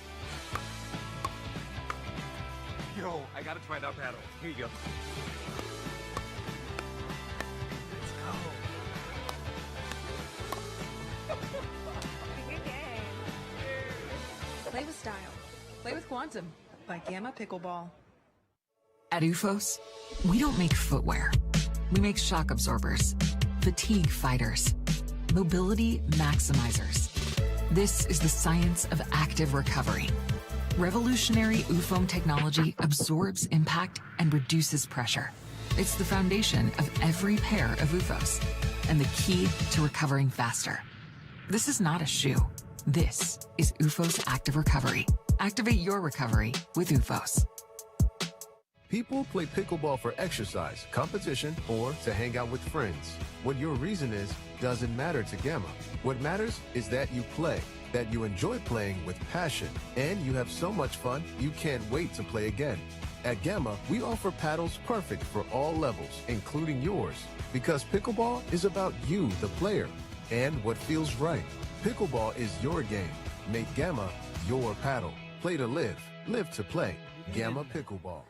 Speaker 11: Yo, I gotta try that paddle. Here you go.
Speaker 6: Play with style. Play with Quantum by Gamma Pickleball.
Speaker 7: At UFOS, we don't make footwear. We make shock absorbers, fatigue fighters, mobility maximizers. This is the science of active recovery. Revolutionary UFOM technology absorbs impact and reduces pressure. It's the foundation of every pair of UFOs and the key to recovering faster. This is not a shoe. This is UFOS Active Recovery. Activate your recovery with UFOS.
Speaker 8: People play pickleball for exercise, competition, or to hang out with friends. What your reason is doesn't matter to Gamma. What matters is that you play, that you enjoy playing with passion, and you have so much fun you can't wait to play again. At Gamma, we offer paddles perfect for all levels, including yours, because pickleball is about you, the player, and what feels right. Pickleball is your game. Make Gamma your paddle. Play to live, live to play. Gamma Pickleball.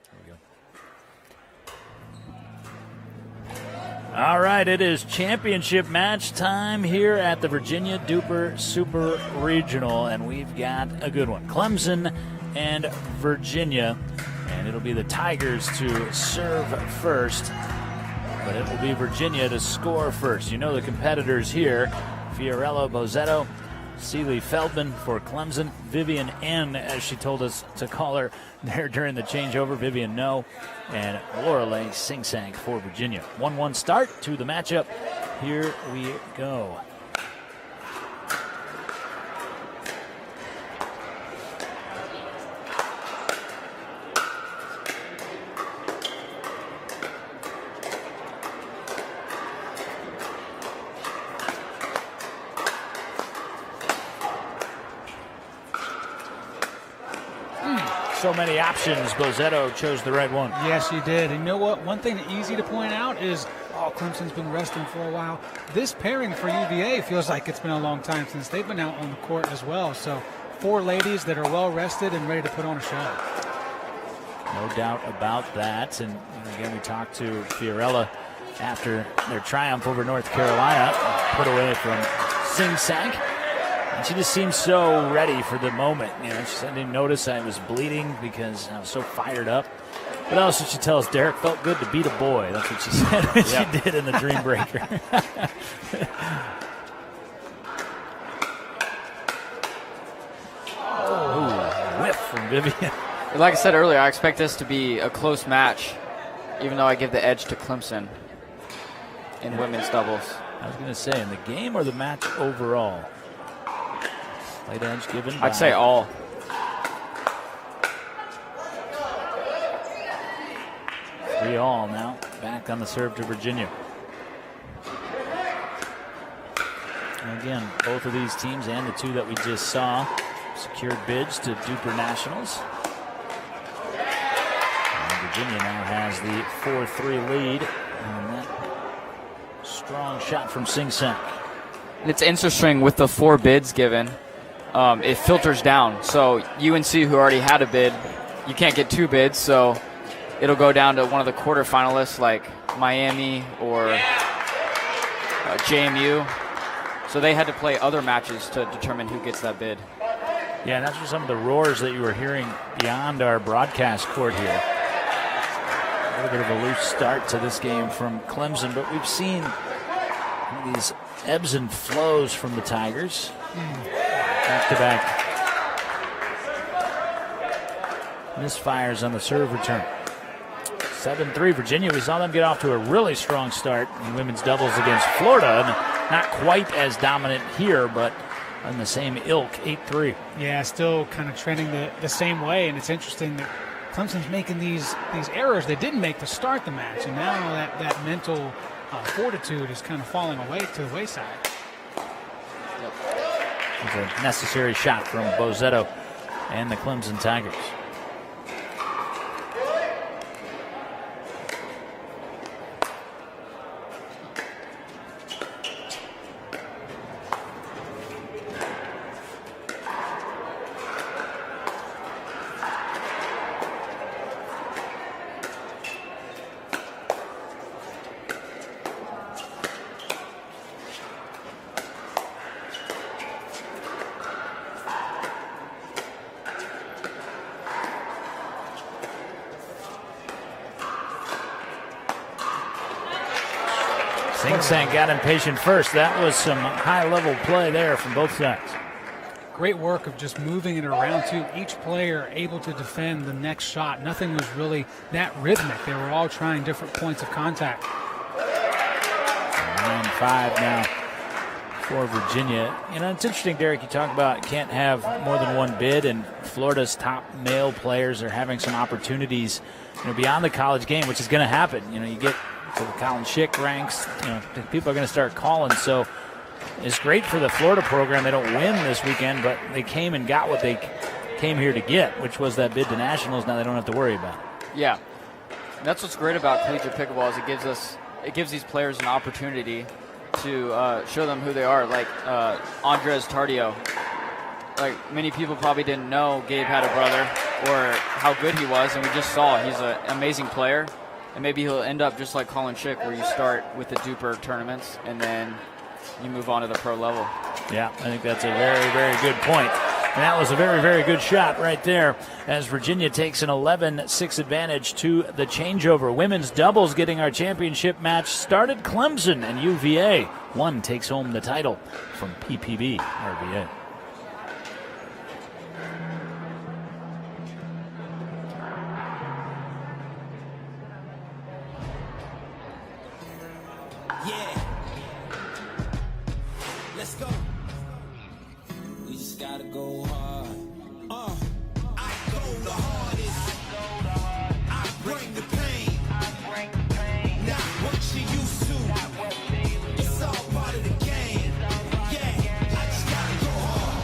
Speaker 1: All right, it is championship match time here at the Virginia DUPR Super Regional, and we've got a good one. Clemson and Virginia, and it'll be the Tigers to serve first, but it will be Virginia to score first. You know the competitors here: Fiorello Bozzetto, Seeley Feldman for Clemson, Vivian N, as she told us to call her there during the changeover, Vivian No, and Lorelei Sing-Sang for Virginia. 1-1 start to the matchup. Here we go. so many options, Bozzetto chose the right one.
Speaker 2: Yes, you did. And you know what? One thing easy to point out is, Clemson's been resting for a while. This pairing for UVA feels like it's been a long time since they've been out on the court as well. So 4 ladies that are well rested and ready to put on a show.
Speaker 1: No doubt about that. And again, we talked to Fiorella after their triumph over North Carolina, put away from Sing Sang. And she just seemed so ready for the moment. She said, I didn't notice I was bleeding because I was so fired up. What else did she tell us? Derek, felt good to beat a boy. That's what she said when she did in the Dream Breaker. Whiff from Vivian.
Speaker 3: Like I said earlier, I expect this to be a close match, even though I give the edge to Clemson in women's doubles.
Speaker 1: I was going to say, in the game or the match overall? Slight edge given by...
Speaker 3: I'd say all.
Speaker 1: Three all now. Back on the serve to Virginia. And again, both of these teams and the two that we just saw secured bids to DUPR Nationals. And Virginia now has the 4-3 lead. And that strong shot from Sing Sang.
Speaker 3: It's interesting with the 4 bids given. It filters down. So UNC, who already had a bid, you can't get 2 bids. So it'll go down to one of the quarterfinalists like Miami or JMU. So they had to play other matches to determine who gets that bid.
Speaker 1: Yeah, and that's for some of the roars that you were hearing beyond our broadcast court here. A little bit of a loose start to this game from Clemson, but we've seen these ebbs and flows from the Tigers. Back-to-back misfires on the serve return. 7-3 Virginia. We saw them get off to a really strong start in women's doubles against Florida. And not quite as dominant here, but on the same ilk, 8-3.
Speaker 2: Yeah, still kind of trending the same way. And it's interesting that Clemson's making these errors they didn't make to start the match. And now that mental fortitude is kind of falling away to the wayside.
Speaker 1: It's a necessary shot from Bozzetto and the Clemson Tigers. Sing Sang got impatient first. That was some high-level play there from both sides.
Speaker 2: Great work of just moving it around, too. Each player able to defend the next shot. Nothing was really that rhythmic. They were all trying different points of contact.
Speaker 1: 9-5 now for Virginia. It's interesting, Derek, you talk about can't have more than one bid, and Florida's top male players are having some opportunities beyond the college game, which is going to happen. You get to the Colin Schick ranks, people are going to start calling. So it's great for the Florida program. They don't win this weekend, but they came and got what they came here to get, which was that bid to nationals. Now they don't have to worry about it.
Speaker 3: Yeah, that's what's great about collegiate pickleball is it gives these players an opportunity to show them who they are. Like Andres Tardio, like many people probably didn't know Gabe had a brother or how good he was, and we just saw he's an amazing player. And maybe he'll end up just like Colin Schick, where you start with the DUPR tournaments and then you move on to the pro level.
Speaker 1: Yeah, I think that's a very, very good point. And that was a very, very good shot right there as Virginia takes an 11-6 advantage to the changeover. Women's doubles getting our championship match started. Clemson and UVA. One takes home the title from PPB RVA.
Speaker 9: Yeah. Let's go. We just gotta go hard. I go the hardest. I bring the pain. Not what you used to. It's all part of the game. Yeah, I just gotta go hard.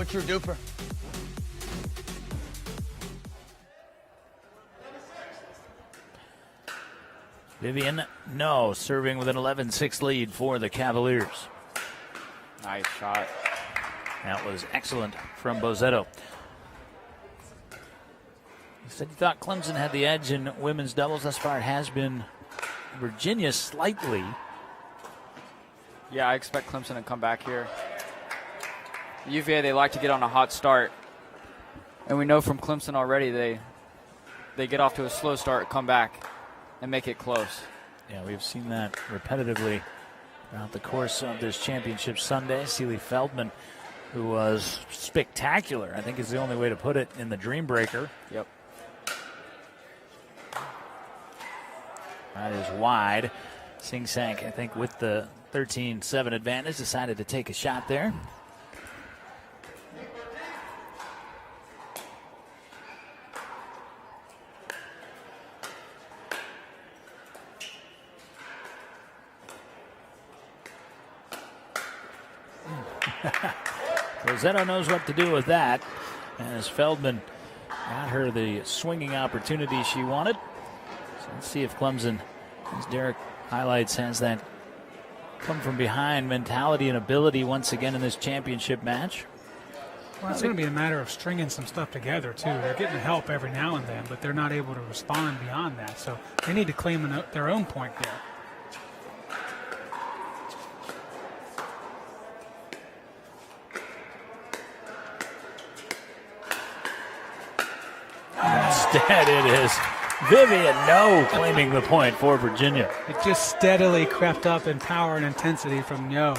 Speaker 5: What's your duper?
Speaker 1: Vivian, no, serving with an 11-6 lead for the Cavaliers.
Speaker 3: Nice shot.
Speaker 1: That was excellent from Bozzetto. You said you thought Clemson had the edge in women's doubles. Thus far, it has been Virginia slightly.
Speaker 3: Yeah, I expect Clemson to come back here. UVA, they like to get on a hot start. And we know from Clemson already they get off to a slow start, come back, and make it close.
Speaker 1: Yeah, we've seen that repetitively throughout the course of this championship Sunday. Sealy Feldman, who was spectacular, I think is the only way to put it, in the Dream Breaker.
Speaker 3: Yep.
Speaker 1: That is wide. Sing Sank, I think, with the 13-7 advantage, decided to take a shot there. Bozzetto knows what to do with that, as Feldman got her the swinging opportunity she wanted. So let's see if Clemson, as Derek highlights, has that come from behind mentality and ability once again in this championship match.
Speaker 2: Well, it's going to be a matter of stringing some stuff together, too. They're getting help every now and then, but they're not able to respond beyond that. So they need to claim their own point there.
Speaker 1: Instead, it is Vivian No claiming the point for Virginia.
Speaker 2: It just steadily crept up in power and intensity from Yo.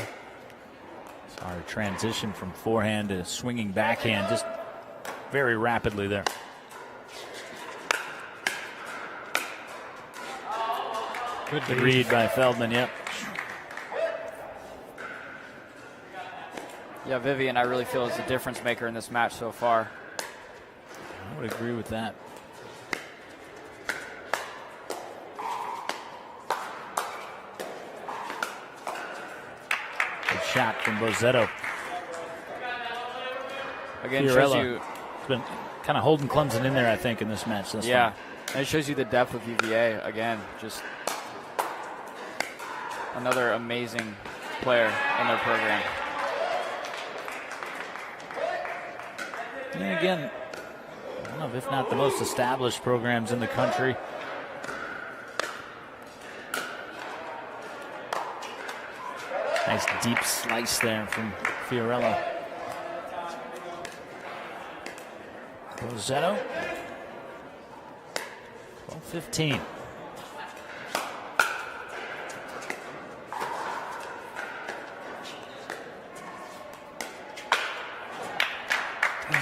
Speaker 1: Our transition from forehand to swinging backhand just very rapidly there. Good read by Feldman, yep.
Speaker 3: Yeah, Vivian, I really feel is the difference maker in this match so far.
Speaker 1: I would agree with that. Good shot from Bozzetto.
Speaker 3: Again, it shows you.
Speaker 1: It's been kind of holding Clemson in there, I think, in this match.
Speaker 3: Yeah, and it shows you the depth of UVA. Again, just another amazing player in their program.
Speaker 1: And again, one of, if not the most established programs in the country. Nice deep slice there from Fiorella. Bozzetto. 12-15.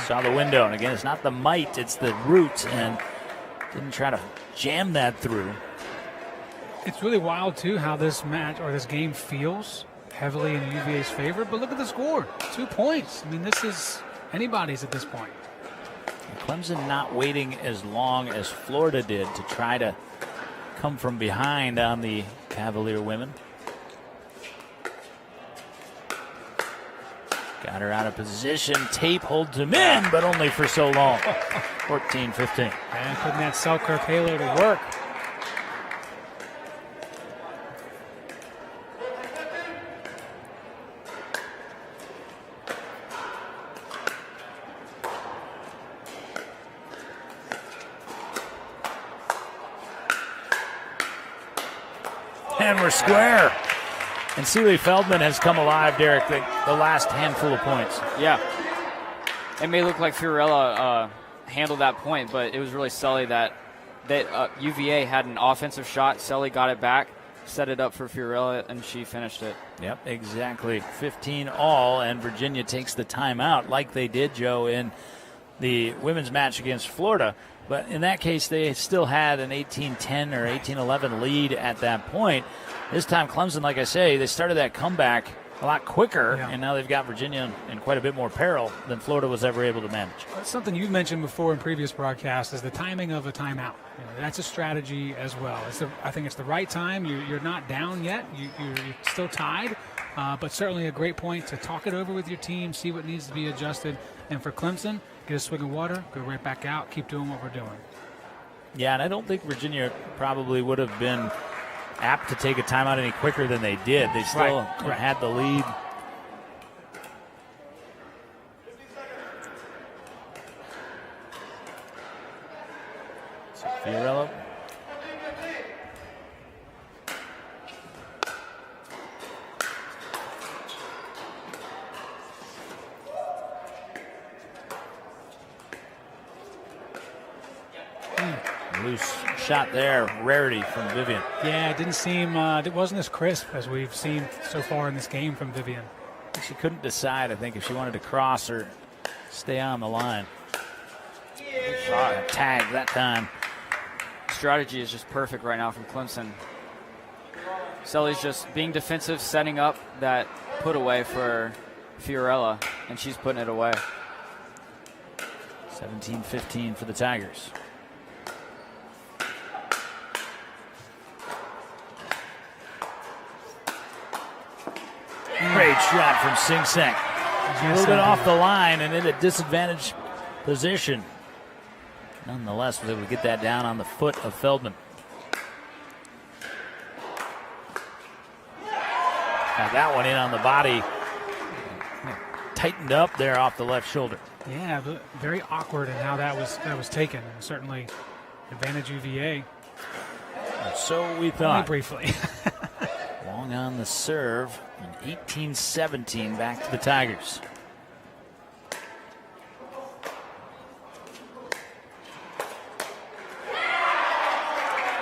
Speaker 1: Saw the window, and again, it's not the might, it's the root, and didn't try to jam that through.
Speaker 2: It's really wild, too, how this match or this game feels heavily in UVA's favor, but look at the score, 2 points. I mean, this is anybody's at this point.
Speaker 1: Clemson not waiting as long as Florida did to try to come from behind on the Cavalier women. Got her out of position. Tape holds him in, but only for so long. 14-15.
Speaker 2: And putting that Selkirk halo to work.
Speaker 1: And we're square. And Sealy Feldman has come alive, Derek, the last handful of points.
Speaker 3: Yeah. It may look like Fiorella handled that point, but it was really Sully that UVA had an offensive shot. Sully got it back, set it up for Fiorella, and she finished it.
Speaker 1: Yep, exactly. 15 all, and Virginia takes the timeout like they did, Joe, in the women's match against Florida. But in that case, they still had an 18-10 or 18-11 lead at that point. This time, Clemson, like I say, they started that comeback a lot quicker, and now they've got Virginia in quite a bit more peril than Florida was ever able to manage.
Speaker 2: That's something you've mentioned before in previous broadcasts is the timing of a timeout. That's a strategy as well. I think it's the right time. You're not down yet. You're still tied, but certainly a great point to talk it over with your team, see what needs to be adjusted, And for Clemson, get a swig of water, go right back out, keep doing what we're doing.
Speaker 1: Yeah, and I don't think Virginia probably would have been apt to take a timeout any quicker than they did. They still had the lead. So Fiorello. Loose shot there, rarity from Vivian.
Speaker 2: Yeah, it didn't seem, it wasn't as crisp as we've seen so far in this game from Vivian.
Speaker 1: She couldn't decide, I think, if she wanted to cross or stay on the line. Tag that time.
Speaker 3: Strategy is just perfect right now from Clemson. Sully's just being defensive, setting up that put away for Fiorella, and she's putting it away.
Speaker 1: 17-15 for the Tigers. Great shot from Sing Seng. A little bit off the line and in a disadvantaged position. Nonetheless, was able to get that down on the foot of Feldman. Got that one in on the body. Tightened up there off the left shoulder.
Speaker 2: Yeah, but very awkward in how that was taken. And certainly advantage UVA.
Speaker 1: So we thought.
Speaker 2: Only briefly.
Speaker 1: Long on the serve. And 18-17 back to the Tigers.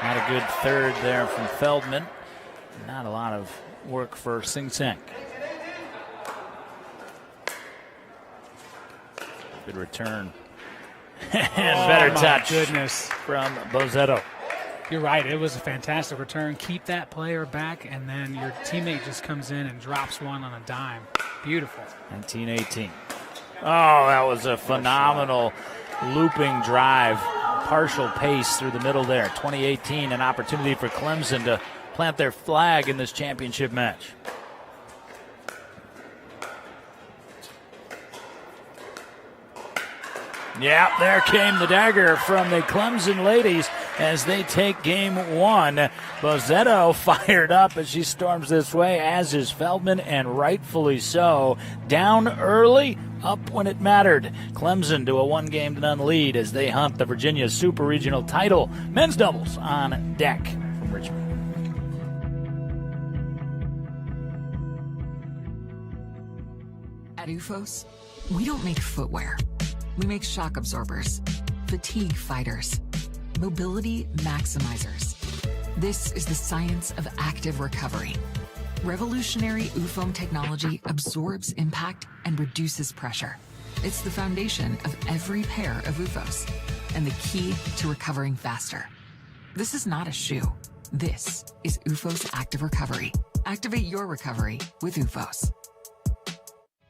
Speaker 1: Not a good third there from Feldman. Not a lot of work for Sing Seng. Good return. And better touch from Bozzetto.
Speaker 2: You're right. It was a fantastic return. Keep that player back, and then your teammate just comes in and drops one on a dime. Beautiful.
Speaker 1: 19-18. Oh, that was a phenomenal looping drive. Partial pace through the middle there. 2018, an opportunity for Clemson to plant their flag in this championship match. Yeah, there came the dagger from the Clemson ladies as they take game one. Bozzetto fired up as she storms this way, as is Feldman, and rightfully so. Down early, up when it mattered. Clemson to a 1-0 lead as they hunt the Virginia Super Regional title. Men's doubles on deck from Richmond.
Speaker 7: At UFOS, we don't make footwear. We make shock absorbers, fatigue fighters, mobility maximizers. This is the science of active recovery. Revolutionary UFOM technology absorbs impact and reduces pressure. It's the foundation of every pair of UFOs and the key to recovering faster. This is not a shoe. This is UFOS Active Recovery. Activate your recovery with UFOS.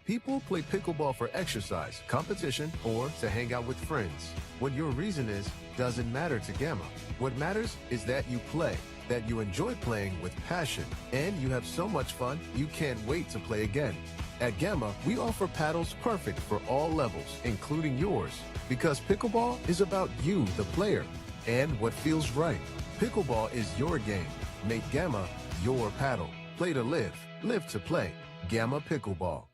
Speaker 8: People play pickleball for exercise, competition, or to hang out with friends. What your reason is doesn't matter to Gamma. What matters is that you play, that you enjoy playing with passion, and you have so much fun you can't wait to play again. At Gamma, we offer paddles perfect for all levels, including yours, because pickleball is about you, the player, and what feels right. Pickleball is your game. Make Gamma your paddle. Play to live, live to play. Gamma Pickleball.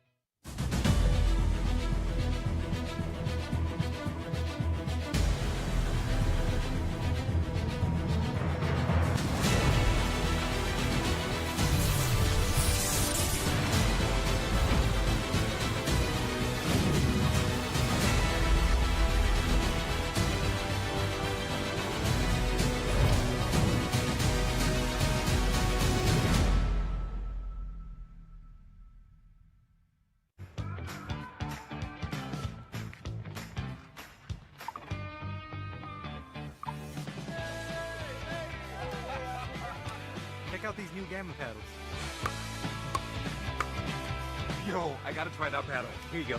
Speaker 11: Check out these new Gamma paddles. Yo, I gotta try that paddle. Here you go.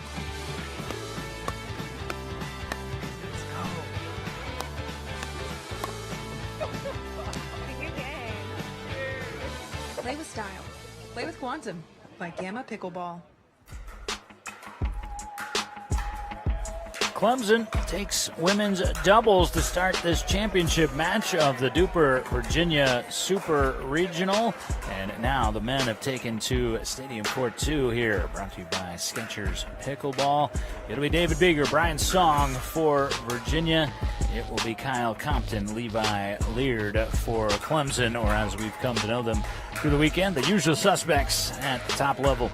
Speaker 6: Play with style. Play with Quantum by Gamma Pickleball.
Speaker 1: Clemson takes women's doubles to start this championship match of the DUPR-Virginia Super Regional. And now the men have taken to Stadium Court 2 here, brought to you by Skechers Pickleball. It'll be David Beeger, Brian Song for Virginia. It will be Kyle Compton, Levi Leard for Clemson, or as we've come to know them through the weekend, the usual suspects at the top level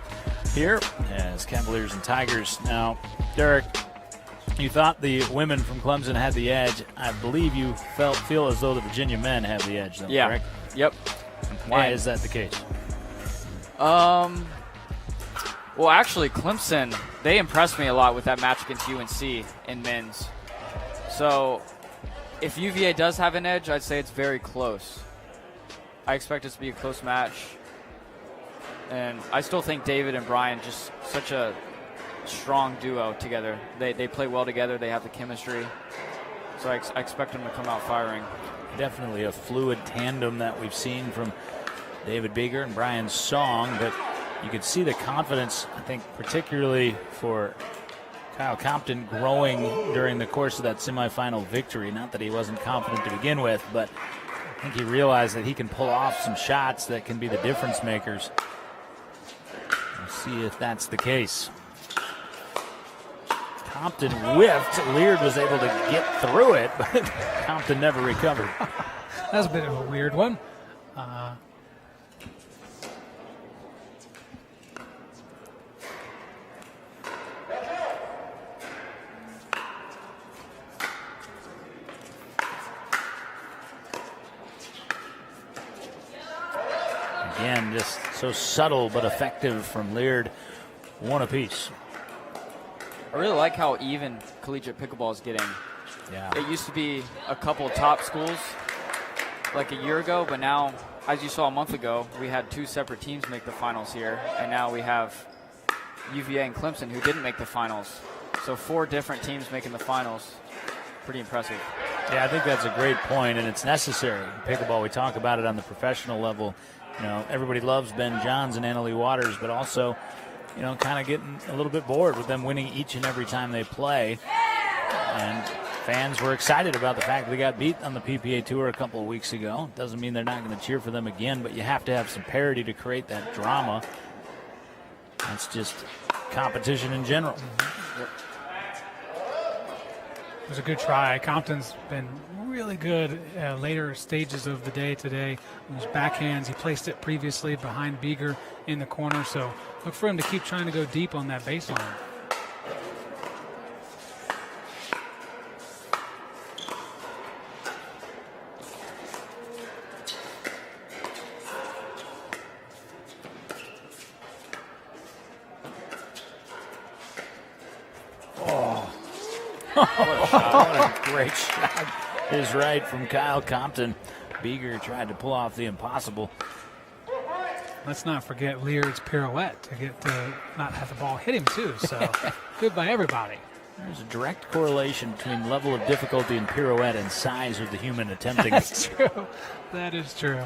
Speaker 1: here as Cavaliers and Tigers. Now, Derek, you thought the women from Clemson had the edge. I believe you feel as though the Virginia men have the edge, though, correct?
Speaker 3: Yep.
Speaker 1: Why is that the case?
Speaker 3: Well, actually, Clemson, they impressed me a lot with that match against UNC in men's. So if UVA does have an edge, I'd say it's very close. I expect it to be a close match. And I still think David and Brian, just such a strong duo together. They play well together. They have the chemistry. So I expect them to come out firing.
Speaker 1: Definitely a fluid tandem that we've seen from David Beeger and Brian Song. But you could see the confidence, I think, particularly for Kyle Compton growing during the course of that semifinal victory. Not that he wasn't confident to begin with, but I think he realized that he can pull off some shots that can be the difference makers. We'll see if that's the case. Compton whiffed. Leard was able to get through it, but Compton never recovered.
Speaker 2: That's a bit of a weird one.
Speaker 1: Again, just so subtle but effective from Leard. One apiece.
Speaker 3: I really like how even collegiate pickleball is getting.
Speaker 1: Yeah.
Speaker 3: It used to be a couple top schools like a year ago, but now, as you saw a month ago, we had two separate teams make the finals here, and now we have UVA and Clemson who didn't make the finals. So 4 different teams making the finals. Pretty impressive.
Speaker 1: Yeah, I think that's a great point, and it's necessary. In pickleball, we talk about it on the professional level. You know, everybody loves Ben Johns and Annalie Waters, but also, you know, kind of getting a little bit bored with them winning each and every time they play. And fans were excited about the fact that they got beat on the PPA Tour a couple of weeks ago. Doesn't mean they're not going to cheer for them again, but you have to have some parity to create that drama. That's just competition in general.
Speaker 2: Yep. It was a good try. Compton's been really good later stages of the day today. On those backhands, he placed it previously behind Beeger in the corner, so look for him to keep trying to go deep on that baseline.
Speaker 1: What a great shot is right from Kyle Compton. Beeger tried to pull off the impossible.
Speaker 2: Let's not forget Leard's pirouette to get not have the ball hit him too. So good by everybody.
Speaker 1: There's a direct correlation between level of difficulty in pirouette and size of the human attempting
Speaker 2: That's
Speaker 1: it.
Speaker 2: true. That is true.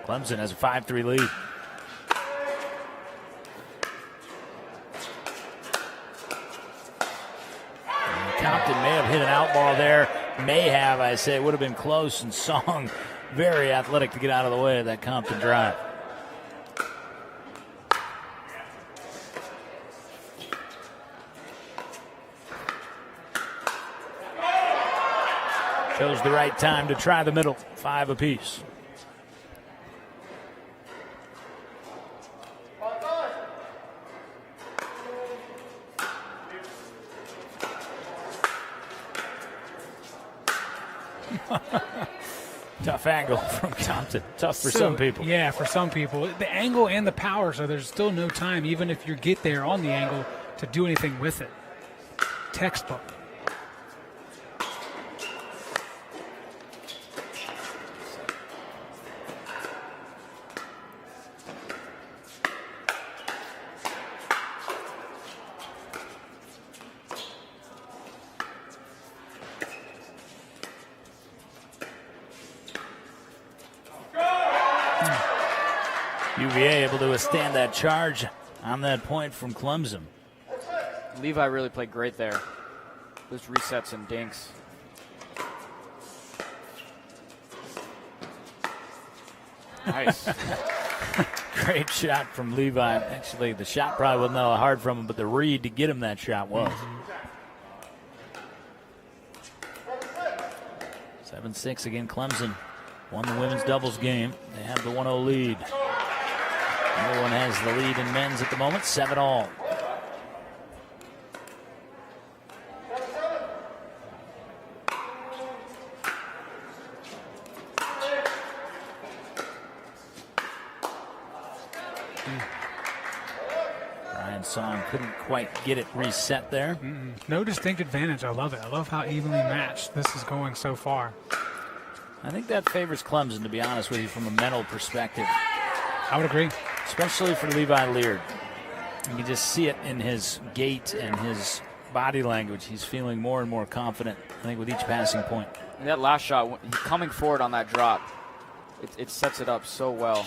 Speaker 1: Clemson has a 5-3 lead. Compton may have hit an out ball there. May have, I say. It would have been close, and Song very athletic to get out of the way of that Compton drive. Chose the right time to try the middle. 5 apiece. Tough angle from Compton. Tough for some people.
Speaker 2: Yeah, for some people. The angle and the power, so there's still no time, even if you get there on the angle, to do anything with it. Textbook. UVA able to withstand that charge on that point from Clemson.
Speaker 3: Levi really played great there. Those resets and dinks. Nice.
Speaker 1: Great shot from Levi. Actually, the shot probably wasn't that hard from him, but the read to get him that shot was. 7-6 again, Clemson won the women's doubles game. They have the 1-0 lead. No one has the lead in men's at the moment, 7-all. Song couldn't quite get it reset there.
Speaker 2: No distinct advantage. I love it. I love how evenly matched this is going so far.
Speaker 1: I think that favors Clemson, to be honest with you, from a mental perspective.
Speaker 2: I would agree.
Speaker 1: Especially for Levi Leard. You can just see it in his gait and his body language. He's feeling more and more confident, I think, with each passing point.
Speaker 3: And that last shot, coming forward on that drop, it sets it up so well.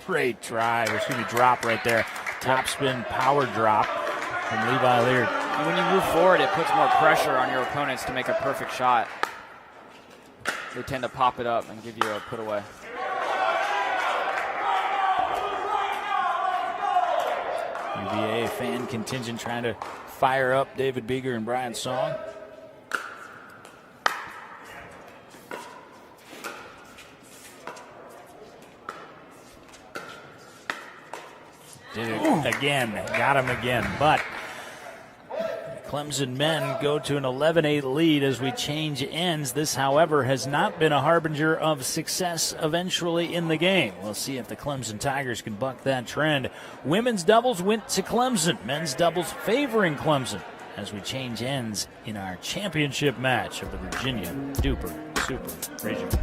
Speaker 1: Great drop right there. Topspin power drop from Levi Leard.
Speaker 3: And when you move forward, it puts more pressure on your opponents to make a perfect shot. They tend to pop it up and give you a put away.
Speaker 1: UVA fan contingent trying to fire up David Beeger and Brian Song. Did it again, got him again, but Clemson men go to an 11-8 lead as we change ends. This, however, has not been a harbinger of success eventually in the game. We'll see if the Clemson Tigers can buck that trend. Women's doubles went to Clemson, men's doubles favoring Clemson as we change ends in our championship match of the Virginia DUPR Super Regional.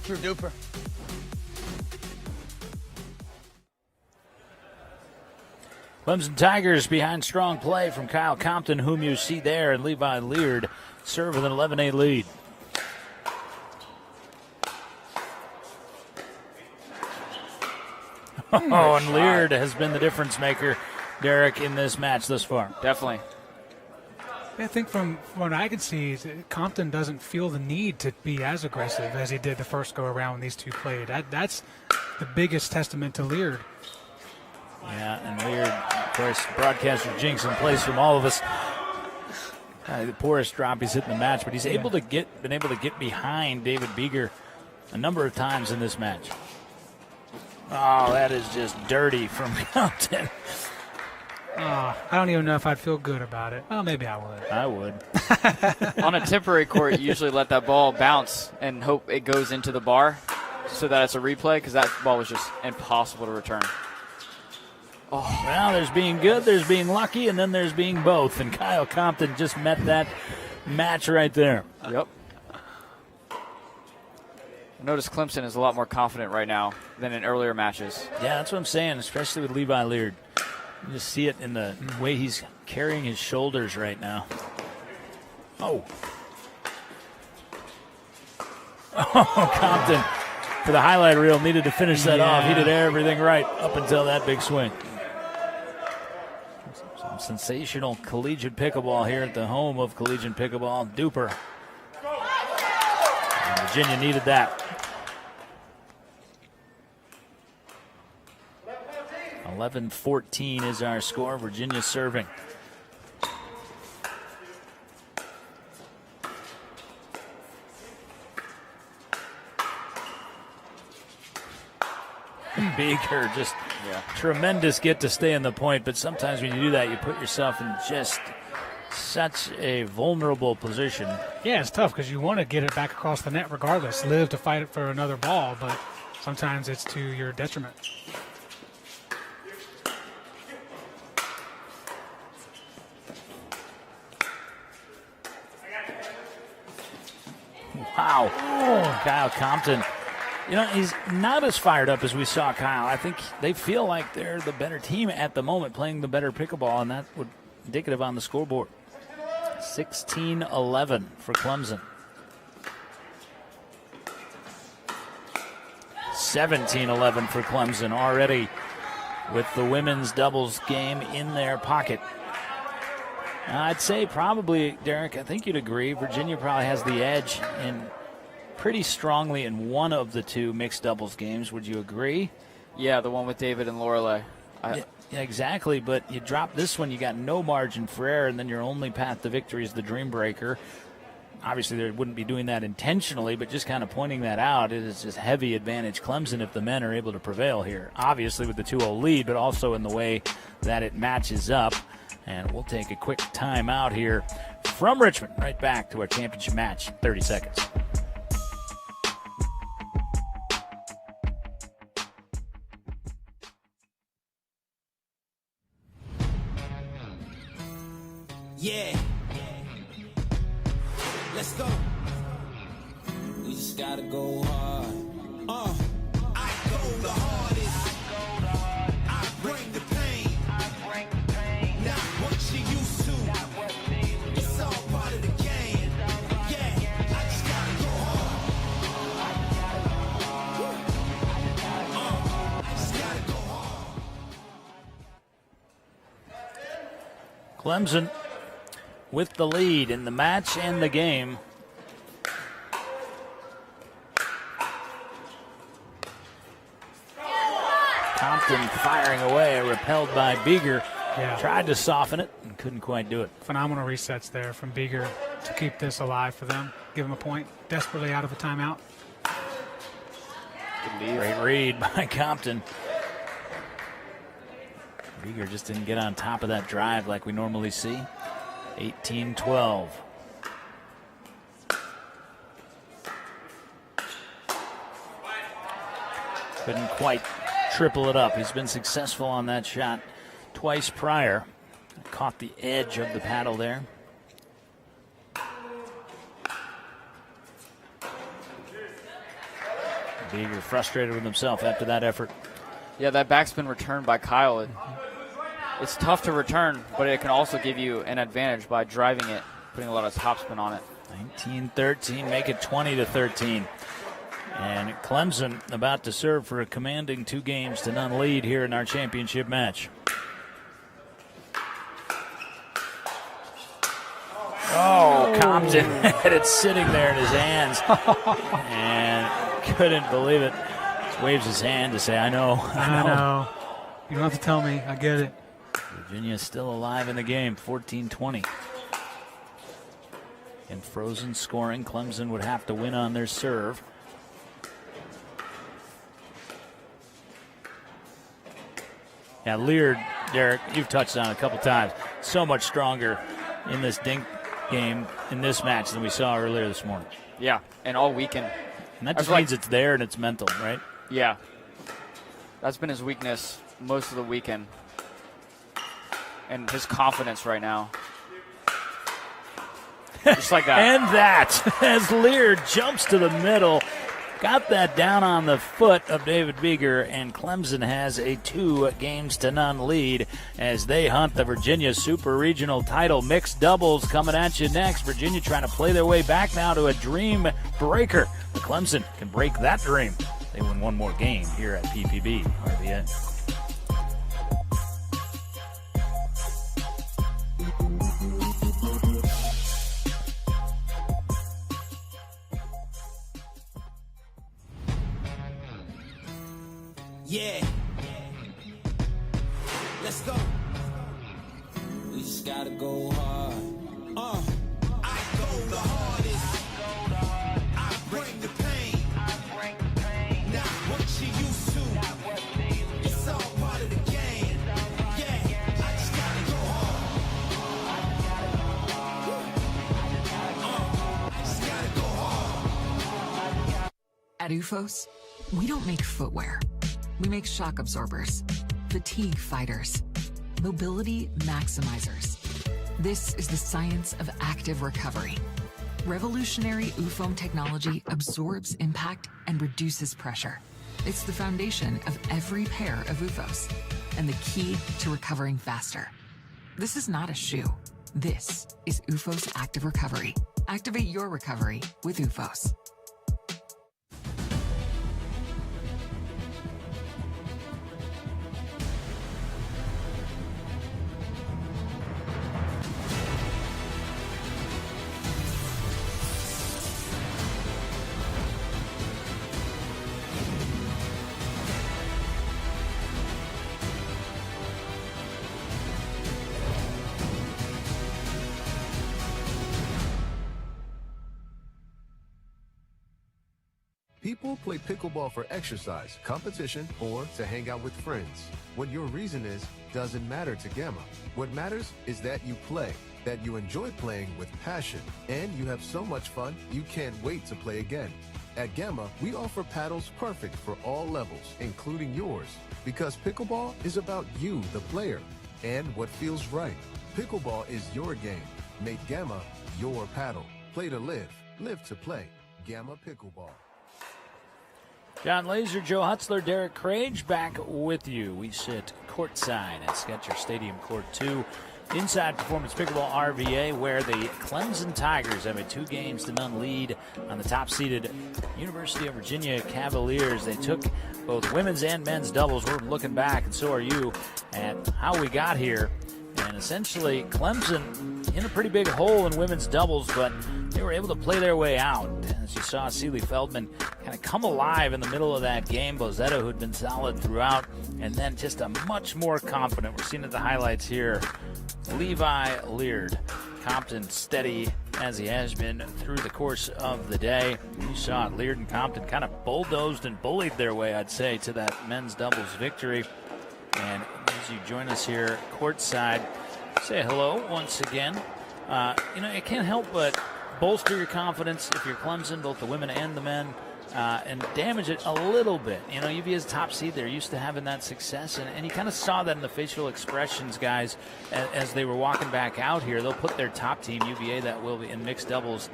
Speaker 5: What's your duper?
Speaker 1: Clemson Tigers behind strong play from Kyle Compton, whom you see there, and Levi Leard serve with an 11-8 lead. Oh, and Leard has been the difference maker, Derek, in this match thus far.
Speaker 3: Definitely.
Speaker 2: I think from what I can see, Compton doesn't feel the need to be as aggressive as he did the first go-around when these two played. That's the biggest testament to Leard.
Speaker 1: Yeah, and Leard, of course, broadcaster jinx in place from all of us. The poorest drop he's hit in the match, but he's been able to get behind David Beeger a number of times in this match. Oh, that is just dirty from Compton.
Speaker 2: I don't even know if I'd feel good about it. Well, maybe I would.
Speaker 1: I would.
Speaker 3: On a temporary court, you usually let that ball bounce and hope it goes into the bar so that it's a replay, because that ball was just impossible to return.
Speaker 1: Oh, well, there's being good, there's being lucky, and then there's being both. And Kyle Compton just met that match right there.
Speaker 3: Yep. Notice Clemson is a lot more confident right now than in earlier matches.
Speaker 1: Yeah, that's what I'm saying, especially with Levi Leard. You just see it in the way he's carrying his shoulders right now. Oh, Compton, for the highlight reel, needed to finish that off. He did everything right up until that big swing. Some sensational collegiate pickleball here at the home of collegiate pickleball, DUPR. And Virginia needed that. 11-14 is our score. Virginia serving. Beaker, just tremendous get to stay in the point, but sometimes when you do that, you put yourself in just such a vulnerable position.
Speaker 2: Yeah, it's tough because you want to get it back across the net regardless, live to fight it for another ball, but sometimes it's to your detriment.
Speaker 1: Wow. Oh, Kyle Compton. You know, he's not as fired up as we saw Kyle. I think they feel like they're the better team at the moment, playing the better pickleball, and that would indicative on the scoreboard. 16-11 for Clemson. 17-11 for Clemson already with the women's doubles game in their pocket. I'd say probably, Derek, I think you'd agree, Virginia probably has the edge in pretty strongly in one of the two mixed doubles games. Would you agree?
Speaker 3: Yeah, the one with David and Lorelei.
Speaker 1: Yeah, exactly, but you drop this one, you got no margin for error, and then your only path to victory is the Dream Breaker. Obviously, they wouldn't be doing that intentionally, but just kind of pointing that out, it is just heavy advantage Clemson if the men are able to prevail here. Obviously with the 2-0 lead, but also in the way that it matches up. And we'll take a quick time out here from Richmond, right back to our championship match, 30 seconds.
Speaker 9: Yeah. Let's go. We just gotta go hard. I go the hardest. I bring the pain. Not what you used to. It's all part of the game. Yeah, I just gotta go hard. I just gotta go hard.
Speaker 1: Clemson with the lead in the match and the game. Compton firing away, repelled by Beeger.
Speaker 2: Yeah.
Speaker 1: Tried to soften it and couldn't quite do it.
Speaker 2: Phenomenal resets there from Beeger to keep this alive for them. Give them a point. Desperately out of a timeout.
Speaker 1: Great read by Compton. Beeger just didn't get on top of that drive like we normally see. 18-12. Couldn't quite triple it up. He's been successful on that shot twice prior. Caught the edge of the paddle there. Beeger frustrated with himself after that effort.
Speaker 3: Yeah, that backspin return by Kyle, it's tough to return, but it can also give you an advantage by driving it, putting a lot of topspin on it.
Speaker 1: 19-13, make it 20-13. And Clemson about to serve for a commanding 2-0 lead here in our championship match. Oh, Compton had it sitting there in his hands and couldn't believe it. Just waves his hand to say, I know.
Speaker 2: I know. You don't have to tell me. I get it.
Speaker 1: Virginia's still alive in the game, 14-20. In frozen scoring, Clemson would have to win on their serve. Yeah, Leard, Derek, you've touched on it a couple times. So much stronger in this dink game, in this match, than we saw earlier this morning.
Speaker 3: Yeah, and all weekend.
Speaker 1: And that just means it's there and it's mental, right?
Speaker 3: Yeah. That's been his weakness most of the weekend. And his confidence right now. Just like that.
Speaker 1: And that, as Lear jumps to the middle, got that down on the foot of David Beeger, and Clemson has a 2-0 lead as they hunt the Virginia Super Regional title. Mixed doubles coming at you next. Virginia trying to play their way back now to a dream breaker. But Clemson can break that dream. They win one more game here at PPB RVN.
Speaker 9: Yeah. Let's go. We just gotta go hard. I go the hardest. I bring the pain. Not what you used to. It's all part of the game. Yeah, I just gotta go hard. I just gotta go hard.
Speaker 7: At UFOS, we don't make footwear. We make shock absorbers, fatigue fighters, mobility maximizers. This is the science of active recovery. Revolutionary UFOM technology absorbs impact and reduces pressure. It's the foundation of every pair of UFOS and the key to recovering faster. This is not a shoe. This is UFOS Active Recovery. Activate your recovery with UFOS.
Speaker 8: People play pickleball for exercise, competition, or to hang out with friends. What your reason is doesn't matter to Gamma. What matters is that you play, that you enjoy playing with passion, and you have so much fun you can't wait to play again. At Gamma, we offer paddles perfect for all levels, including yours, because pickleball is about you, the player, and what feels right. Pickleball is your game. Make Gamma your paddle. Play to live, live to play. Gamma Pickleball.
Speaker 1: John Laser, Joe Hutzler, Derek Crage back with you. We sit courtside at Sketcher Stadium, Court 2, inside Performance Pickleball RVA, where the Clemson Tigers have a 2-0 lead on the top-seeded University of Virginia Cavaliers. They took both women's and men's doubles. We're looking back, and so are you, at how we got here. And essentially, Clemson in a pretty big hole in women's doubles, but they were able to play their way out. As you saw, Sealy Feldman kind of come alive in the middle of that game. Bozzetto, who'd been solid throughout, and then just a much more confident. We're seeing at the highlights here. Levi Leard. Compton steady as he has been through the course of the day. You saw it. Leard and Compton kind of bulldozed and bullied their way, I'd say, to that men's doubles victory. And as you join us here courtside, say hello once again. You can't help but bolster your confidence if you're Clemson, both the women and the men, and damage it a little bit. UVA's top seed, they're used to having that success, and you kind of saw that in the facial expressions, guys, as they were walking back out here. They'll put their top team, UVA, that will be in mixed doubles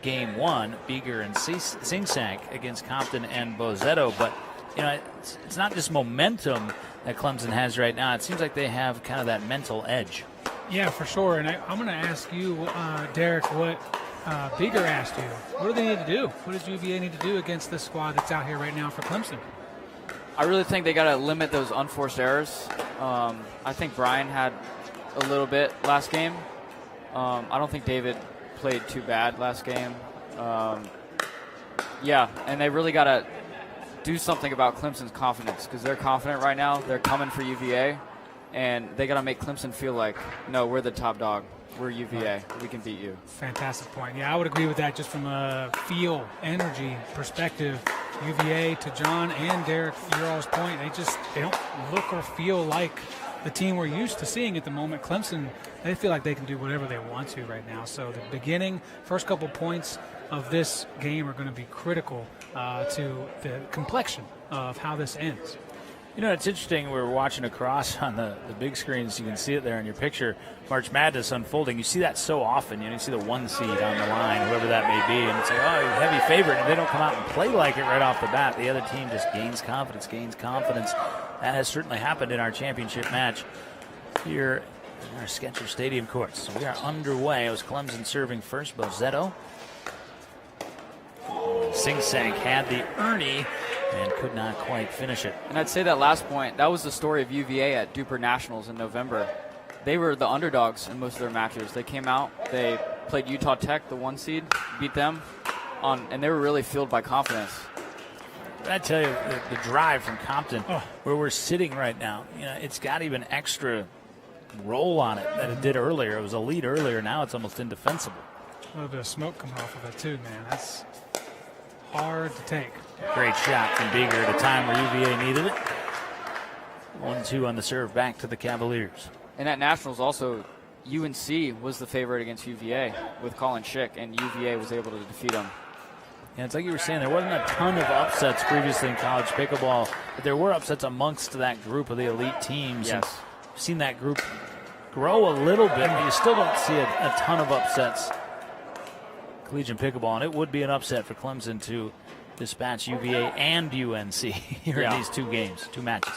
Speaker 1: game 1, Beeger and Sing Sang against Compton and Bozzetto, but it's not just momentum that Clemson has right now. It seems like they have kind of that mental edge.
Speaker 2: Yeah, for sure. And I'm going to ask you, Derek, what Beeger asked you. What do they need to do? What does UVA need to do against this squad that's out here right now for Clemson?
Speaker 3: I really think they got to limit those unforced errors. I think Brian had a little bit last game. I don't think David played too bad last game. And they really got to do something about Clemson's confidence, because they're confident right now. They're coming for UVA, and they got to make Clemson feel like, no, we're the top dog. We're UVA. We can beat you.
Speaker 2: Fantastic point. Yeah, I would agree with that just from a feel, energy perspective. UVA, to John and Derek, your all's point, they don't look or feel like the team we're used to seeing at the moment. Clemson, they feel like they can do whatever they want to right now. So the first couple points of this game are going to be critical to the complexion of how this ends.
Speaker 1: It's interesting. We were watching across on the big screens. You can see it there in your picture. March Madness unfolding. You see that so often. You see the 1 seed on the line, whoever that may be, and it's like, oh, heavy favorite. And they don't come out and play like it right off the bat. The other team just gains confidence. That has certainly happened in our championship match here in our Sketcher Stadium courts. So we are underway. It was Clemson serving first. Bozzetto. Sing Sang had the Ernie and could not quite finish it.
Speaker 3: And I'd say that last point, that was the story of UVA at DUPR Nationals in November. They were the underdogs in most of their matches. They came out, they played Utah Tech, the 1 seed, beat them, and they were really fueled by confidence.
Speaker 1: I tell you, the drive from Compton, where we're sitting right now, it's got even extra roll on it than it did earlier. It was a lead earlier. Now it's almost indefensible.
Speaker 2: A little bit of smoke coming off of it too, man. That's hard to take.
Speaker 1: Great shot from Beeger at a time where UVA needed it. 1-2 on the serve back to the Cavaliers.
Speaker 3: And at Nationals also, UNC was the favorite against UVA with Colin Schick, and UVA was able to defeat them.
Speaker 1: Yeah, it's like you were saying, there wasn't a ton of upsets previously in college pickleball, but there were upsets amongst that group of the elite teams.
Speaker 3: Yes.
Speaker 1: And we've seen that group grow a little bit, but you still don't see a ton of upsets. Collegiate pickleball, and it would be an upset for Clemson to dispatch UVA and UNC here in these two games, two matches.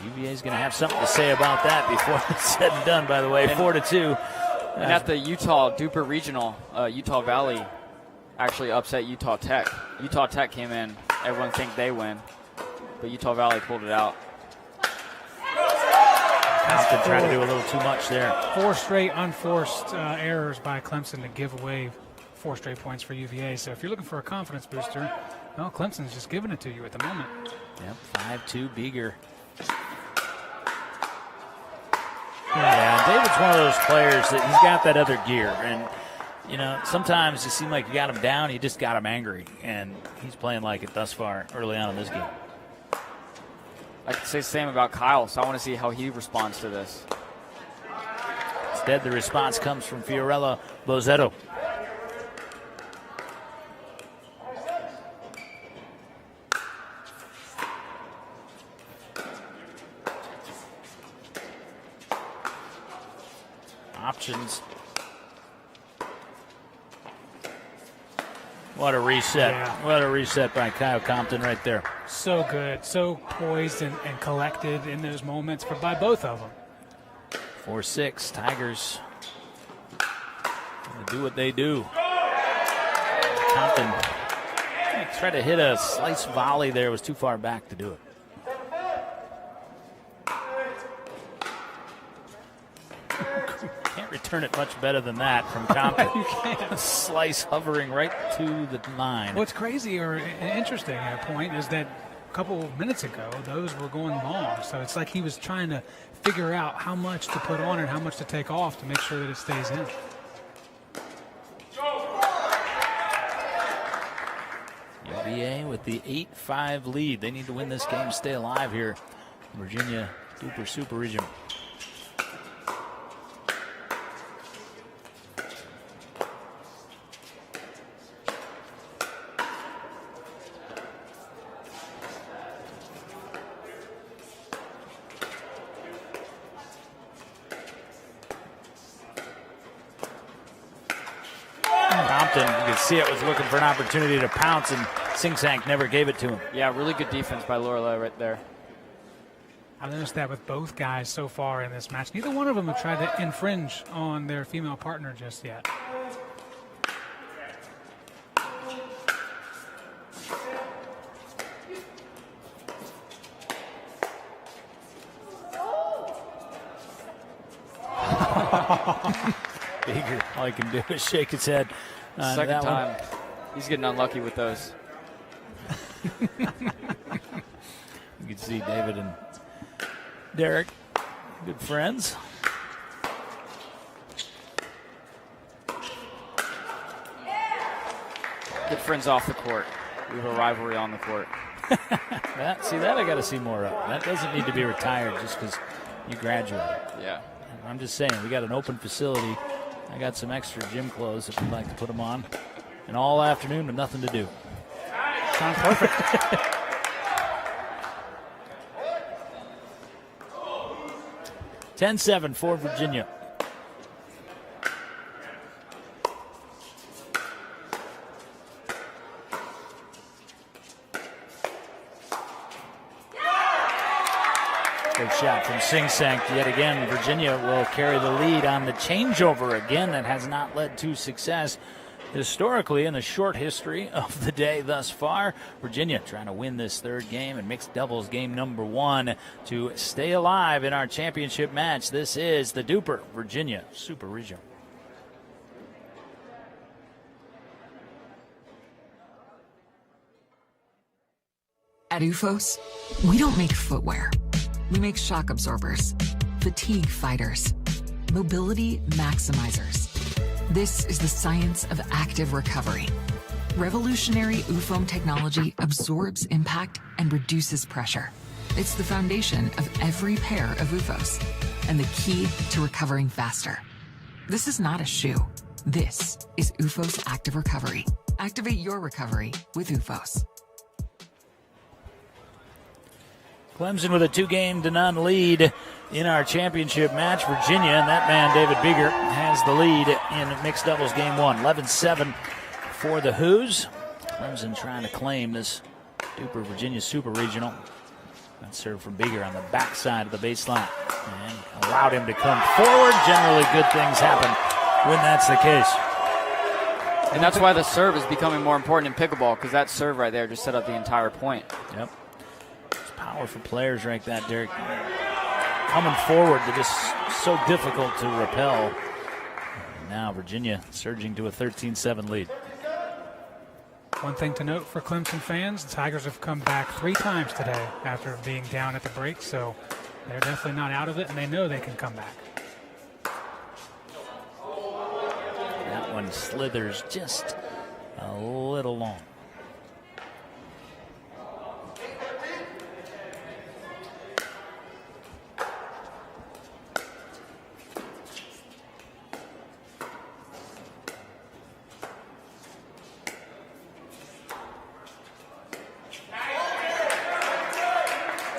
Speaker 1: UVA is going to have something to say about that before it's said and done, by the way, 4-2.
Speaker 3: And at the Utah DUPR Regional, Utah Valley actually upset Utah Tech. Utah Tech came in, everyone think they win, but Utah Valley pulled it out.
Speaker 1: Compton trying to do a little too much there.
Speaker 2: 4 straight unforced errors by Clemson to give away 4 straight points for UVA. So if you're looking for a confidence booster, well, Clemson's just giving it to you at the moment.
Speaker 1: Yep, 5-2 Beeger. Yeah, David's one of those players that he's got that other gear. And, sometimes you seem like you got him down, you just got him angry. And he's playing like it thus far early on in this game.
Speaker 3: I could say the same about Kyle, so I want to see how he responds to this.
Speaker 1: Instead, the response comes from Fiorella Bozetto. Options. What a reset.
Speaker 2: Yeah.
Speaker 1: What a reset by Kyle Compton right there.
Speaker 2: So good, so poised and collected in those moments by both of them.
Speaker 1: 4-6, Tigers gonna do what they do. Compton tried to hit a slice volley there, was too far back to do it. Can't return it much better than that from Compton.
Speaker 2: You can't.
Speaker 1: A slice hovering right to the line.
Speaker 2: What's crazy or interesting at a point is that a couple of minutes ago, those were going long. So it's like he was trying to figure out how much to put on and how much to take off to make sure that it stays in.
Speaker 1: UVA with the 8-5 lead. They need to win this game to stay alive here. Virginia DUPR Super Region. Compton, you can see it, was looking for an opportunity to pounce, and Sing Sang never gave it to him.
Speaker 3: Yeah, really good defense by Lorelei right there.
Speaker 2: I've noticed that with both guys so far in this match. Neither one of them have tried to infringe on their female partner just yet.
Speaker 1: Beeger, all he can do is shake his head.
Speaker 3: Second time. He's getting unlucky with those.
Speaker 1: You can see David and Derek, good friends.
Speaker 3: Good friends off the court. We have a rivalry on the court.
Speaker 1: That I got to see more of. That doesn't need to be retired just because you graduated.
Speaker 3: Yeah.
Speaker 1: I'm just saying, we got an open facility. I got some extra gym clothes if you'd like to put them on. And all afternoon with nothing to do.
Speaker 2: Sounds perfect.
Speaker 1: (10-7) for Virginia. Good shot from Sing Sang. Yet again, Virginia will carry the lead on the changeover again. That has not led to success historically in the short history of the day thus far. Virginia trying to win this third game and mixed doubles game number 1 to stay alive in our championship match. This is the DUPR Virginia Super Region.
Speaker 7: At UFOS, we don't make footwear. We make shock absorbers, fatigue fighters, mobility maximizers. This is the science of active recovery. Revolutionary UFOM technology absorbs impact and reduces pressure. It's the foundation of every pair of UFOS and the key to recovering faster. This is not a shoe. This is UFOS Active Recovery. Activate your recovery with UFOS.
Speaker 1: Clemson with a 2-game-to-none lead in our championship match. Virginia, and that man, David Beeger, has the lead in mixed doubles game 1. 11-7 for the Hoos. Clemson trying to claim this DUPR Virginia Super Regional. That serve from Beeger on the backside of the baseline and allowed him to come forward. Generally, good things happen when that's the case.
Speaker 3: And that's why the serve is becoming more important in pickleball, because that serve right there just set up the entire point.
Speaker 1: Yep. It's powerful players like that, Derek. Coming forward, they're just so difficult to repel. Now Virginia surging to a 13-7 lead.
Speaker 2: One thing to note for Clemson fans, the Tigers have come back 3 times today after being down at the break, so they're definitely not out of it, and they know they can come back.
Speaker 1: That one slithers just a little long.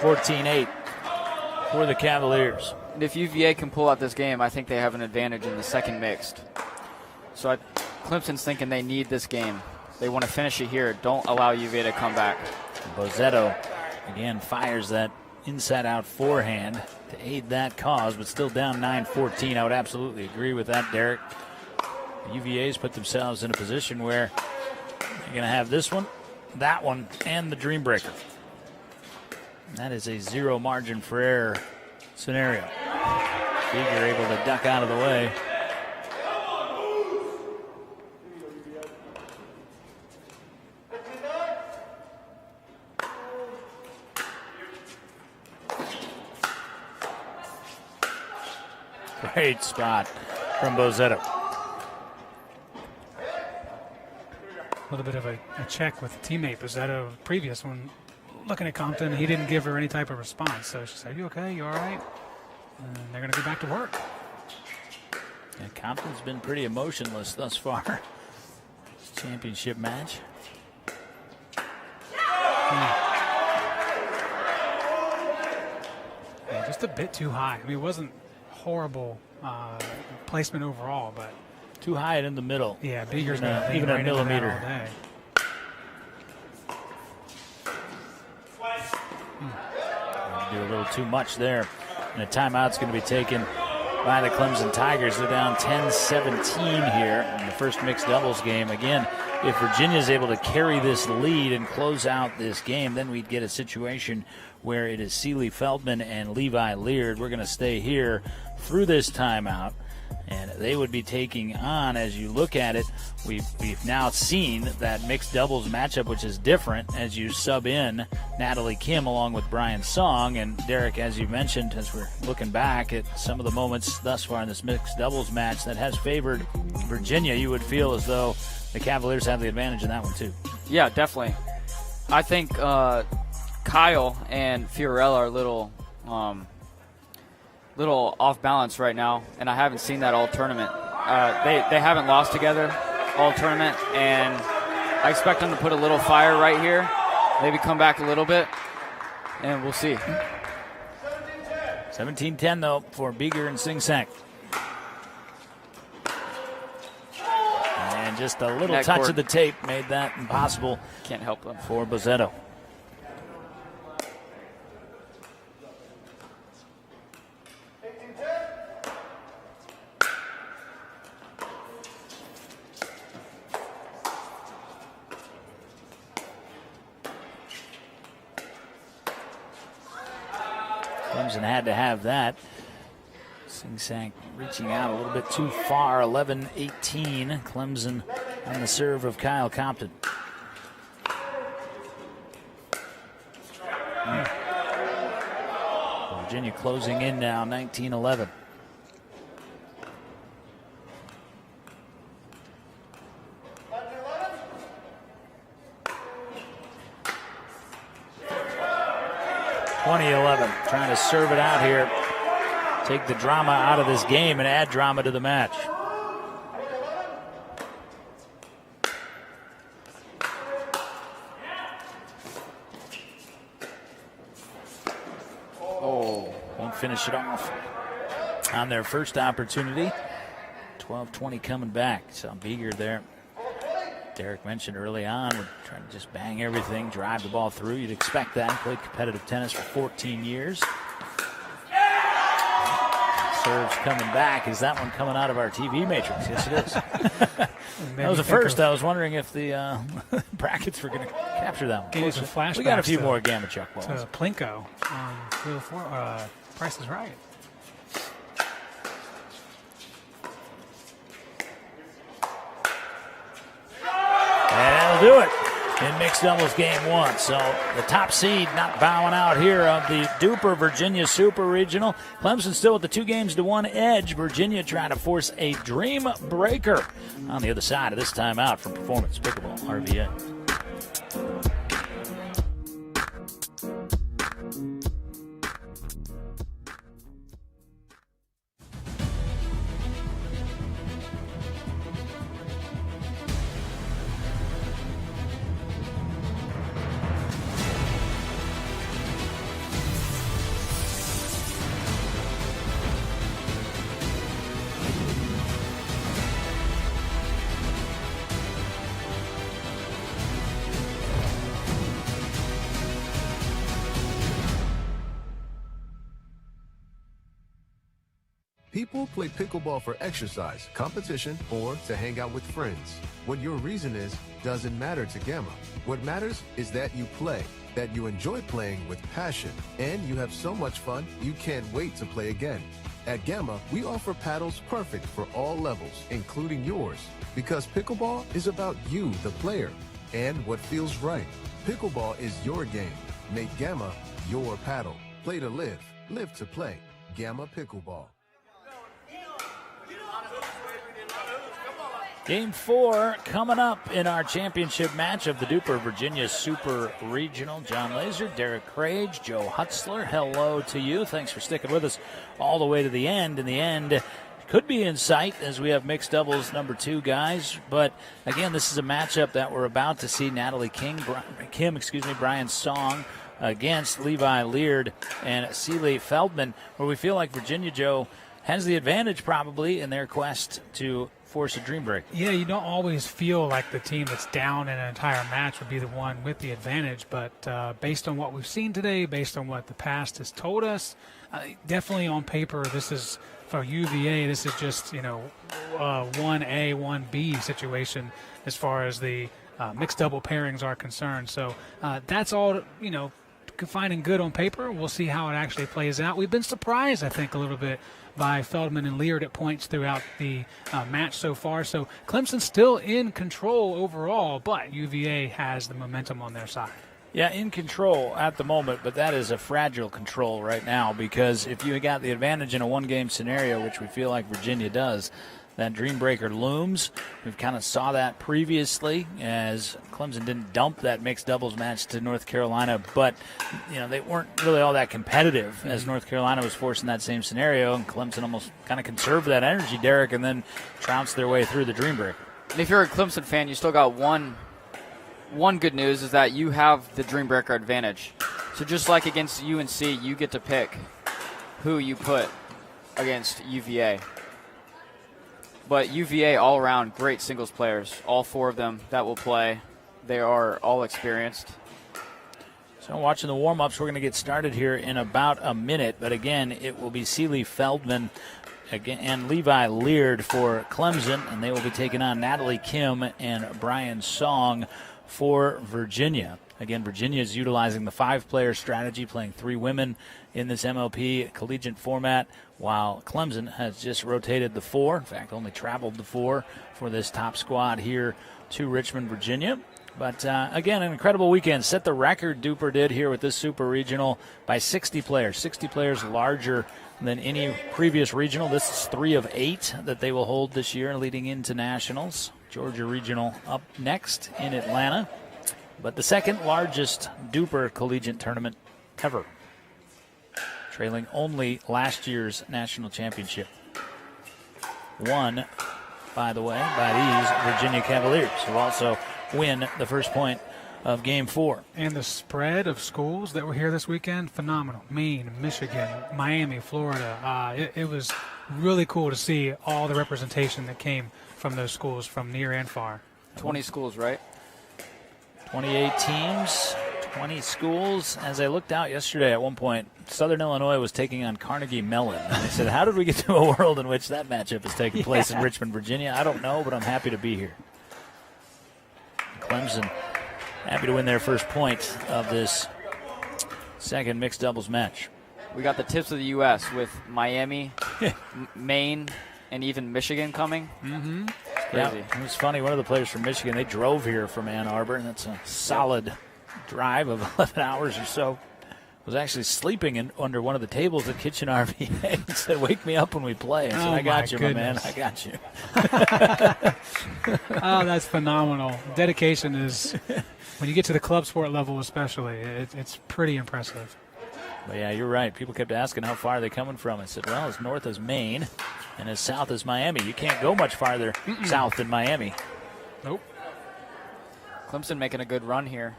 Speaker 1: (14-8) for the Cavaliers.
Speaker 3: And if UVA can pull out this game, I think they have an advantage in the second mixed. So Clemson's thinking they need this game. They want to finish it here. Don't allow UVA to come back.
Speaker 1: Bozetto again fires that inside-out forehand to aid that cause, but still down 9-14. I would absolutely agree with that, Derek. The UVA's put themselves in a position where they're going to have this one, that one, and the Dream Breaker. That is a zero margin for error scenario. Beeger able to duck out of the way. Great spot from Bozetto.
Speaker 2: A little bit of a check with teammate Bozetto. Previous one, looking at Compton, he didn't give her any type of response. So she said, "You okay? You all right?" And they're going to go back to work.
Speaker 1: Yeah, Compton's been pretty emotionless thus far. This championship match.
Speaker 2: Yeah, just a bit too high. I mean, it wasn't horrible placement overall, but
Speaker 1: too high and in the middle.
Speaker 2: Yeah, Beeger's
Speaker 1: even a millimeter.
Speaker 2: All day.
Speaker 1: Do a little too much there. And a timeout's going to be taken by the Clemson Tigers. They're down 10-17 here in the first mixed doubles game. Again, if Virginia's able to carry this lead and close out this game, then we'd get a situation where it is Seeley Feldman and Levi Leard. We're going to stay here through this timeout, and they would be taking on, as you look at it, we've now seen that mixed doubles matchup, which is different as you sub in Natalie Kim along with Brian Song. And Derek, as you mentioned, as we're looking back at some of the moments thus far in this mixed doubles match that has favored Virginia, you would feel as though the Cavaliers have the advantage in that one too.
Speaker 3: Yeah, definitely. I think Kyle and Fiorella are a little off balance right now, and I haven't seen that all tournament. They haven't lost together all tournament, and I expect them to put a little fire right here, maybe come back a little bit, and we'll see.
Speaker 1: 17-10 though for Beeger and Sing Sang. And just a little touch of the tape made that impossible.
Speaker 3: Can't help them.
Speaker 1: For Bozetto. Clemson had to have that. Sing Sang reaching out a little bit too far. 11-18. Clemson on the serve of Kyle Compton. Virginia closing in now, 19-11. Trying to serve it out here. Take the drama out of this game and add drama to the match. Won't finish it off on their first opportunity. 12-20 coming back. So Beeger there. Derek mentioned early on, we're trying to just bang everything, drive the ball through. You'd expect that. Played competitive tennis for 14 years. Serves coming back. Is that one coming out of our TV matrix? Yes, it is. That was the first. I was wondering if the brackets were going to capture that one.
Speaker 2: Gave us a flashback.
Speaker 1: We got a few more Gamma Chuck balls.
Speaker 2: To Plinko on Wheel 4. Price is Right.
Speaker 1: And that'll do it in mixed doubles game 1. So the top seed not bowing out here of the DUPR Virginia Super Regional. Clemson still with the 2-1 edge. Virginia trying to force a dream breaker on the other side of this timeout from Performance Pickleball RVA.
Speaker 8: People play pickleball for exercise, competition, or to hang out with friends. What your reason is doesn't matter to Gamma. What matters is that you play, that you enjoy playing with passion, and you have so much fun you can't wait to play again. At Gamma, we offer paddles perfect for all levels, including yours, because pickleball is about you, the player, and what feels right. Pickleball is your game. Make Gamma your paddle. Play to live, live to play. Gamma Pickleball.
Speaker 1: Game 4 coming up in our championship match of the DUPR Virginia Super Regional. John Laser, Derek Crage, Joe Hutzler, hello to you. Thanks for sticking with us all the way to the end. In the end, could be in sight as we have mixed doubles number 2 guys. But again, this is a matchup that we're about to see. Natalie Brian Song against Levi Leard and Seeley Feldman, where we feel like Virginia, Joe, has the advantage probably in their quest to force a dream break.
Speaker 2: Yeah, you don't always feel like the team that's down in an entire match would be the one with the advantage, but based on what we've seen today, based on what the past has told us, definitely on paper, this is, for UVA, this is just, 1A, 1B situation as far as the mixed double pairings are concerned. So that's all, fine and good on paper. We'll see how it actually plays out. We've been surprised, I think, a little bit by Feldman and Leard at points throughout the match so far. So Clemson's still in control overall, but UVA has the momentum on their side.
Speaker 1: Yeah, in control at the moment, but that is a fragile control right now, because if you got the advantage in a one-game scenario, which we feel like Virginia does, that dream breaker looms. We've kind of saw that previously as Clemson didn't dump that mixed doubles match to North Carolina, but they weren't really all that competitive as North Carolina was forcing that same scenario, and Clemson almost kind of conserved that energy, Derek, and then trounced their way through the dream breaker.
Speaker 3: If you're a Clemson fan, you still got one good news is that you have the dream breaker advantage. So just like against UNC, you get to pick who you put against UVA. But UVA all around great singles players, all 4 of them that will play. They are all experienced.
Speaker 1: So watching the warm-ups, we're going to get started here in about a minute. But again, it will be Seeley Feldman and Levi Leard for Clemson, and they will be taking on Natalie Kim and Brian Song for Virginia. Again, Virginia is utilizing the 5-player strategy, playing 3 women in this MLP collegiate format, while Clemson has just rotated the 4. In fact, only traveled the 4 for this top squad here to Richmond, Virginia. But, again, an incredible weekend. Set the record DUPR did here with this Super Regional by 60 players. 60 players larger than any previous regional. This is 3 of 8 that they will hold this year leading into nationals. Georgia Regional up next in Atlanta. But the second largest DUPR collegiate tournament ever, trailing only last year's national championship. Won, by the way, by these Virginia Cavaliers, who also win the first point of Game 4.
Speaker 2: And the spread of schools that were here this weekend, phenomenal. Maine, Michigan, Miami, Florida. It was really cool to see all the representation that came from those schools from near and far.
Speaker 3: 20 schools, right?
Speaker 1: 28 teams, 20 schools. As I looked out yesterday at one point, Southern Illinois was taking on Carnegie Mellon. And I said, how did we get to a world in which that matchup is taking place in Richmond, Virginia? I don't know, but I'm happy to be here. Clemson happy to win their first point of this second mixed doubles match.
Speaker 3: We got the tips of the U.S. with Miami, Maine, and even Michigan coming.
Speaker 1: Mm-hmm.
Speaker 3: Crazy.
Speaker 1: Yeah, it was funny. One of the players from Michigan, they drove here from Ann Arbor, and that's a solid drive of 11 hours or so. Was actually sleeping under one of the tables at Kitchen RVA. He said, "Wake me up when we play." I said, "I got you,
Speaker 2: goodness.
Speaker 1: my man. I got you."
Speaker 2: Oh, that's phenomenal. Dedication is, when you get to the club sport level especially, it's pretty impressive.
Speaker 1: But yeah, you're right. People kept asking how far are they coming from. I said, well, as north as Maine and as south as Miami. You can't go much farther south than Miami.
Speaker 2: Nope.
Speaker 3: Clemson making a good run here.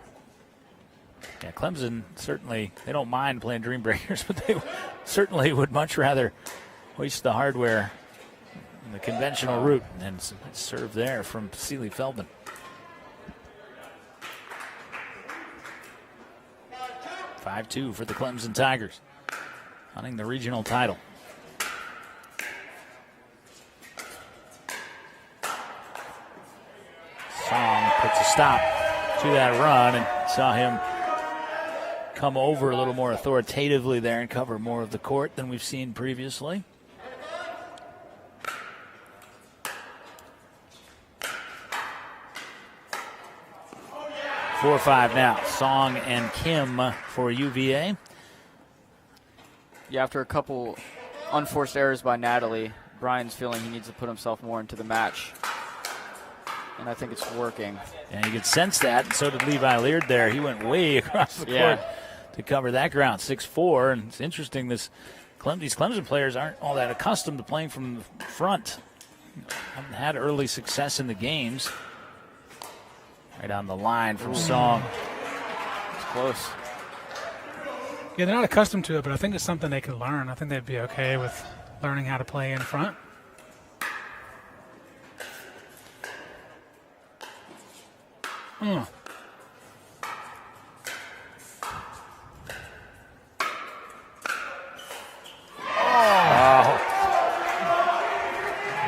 Speaker 1: Yeah, Clemson certainly, they don't mind playing Dream Breakers, but they certainly would much rather hoist the hardware in the conventional route and serve there from Sealy Feldman. (5-2) for the Clemson Tigers, hunting the regional title. Song puts a stop to that run and saw him come over a little more authoritatively there and cover more of the court than we've seen previously. Four or 5 now. Song and Kim for UVA.
Speaker 3: Yeah, after a couple unforced errors by Natalie, Brian's feeling he needs to put himself more into the match. And I think it's working.
Speaker 1: And you could sense that, and so did Levi Leard there. He went way across the court to cover that ground, 6'4". And it's interesting, these Clemson players aren't all that accustomed to playing from the front. Haven't had early success in the games. Right on the line from Song.
Speaker 3: It's close.
Speaker 2: Yeah, they're not accustomed to it, but I think it's something they can learn. I think they'd be okay with learning how to play in front.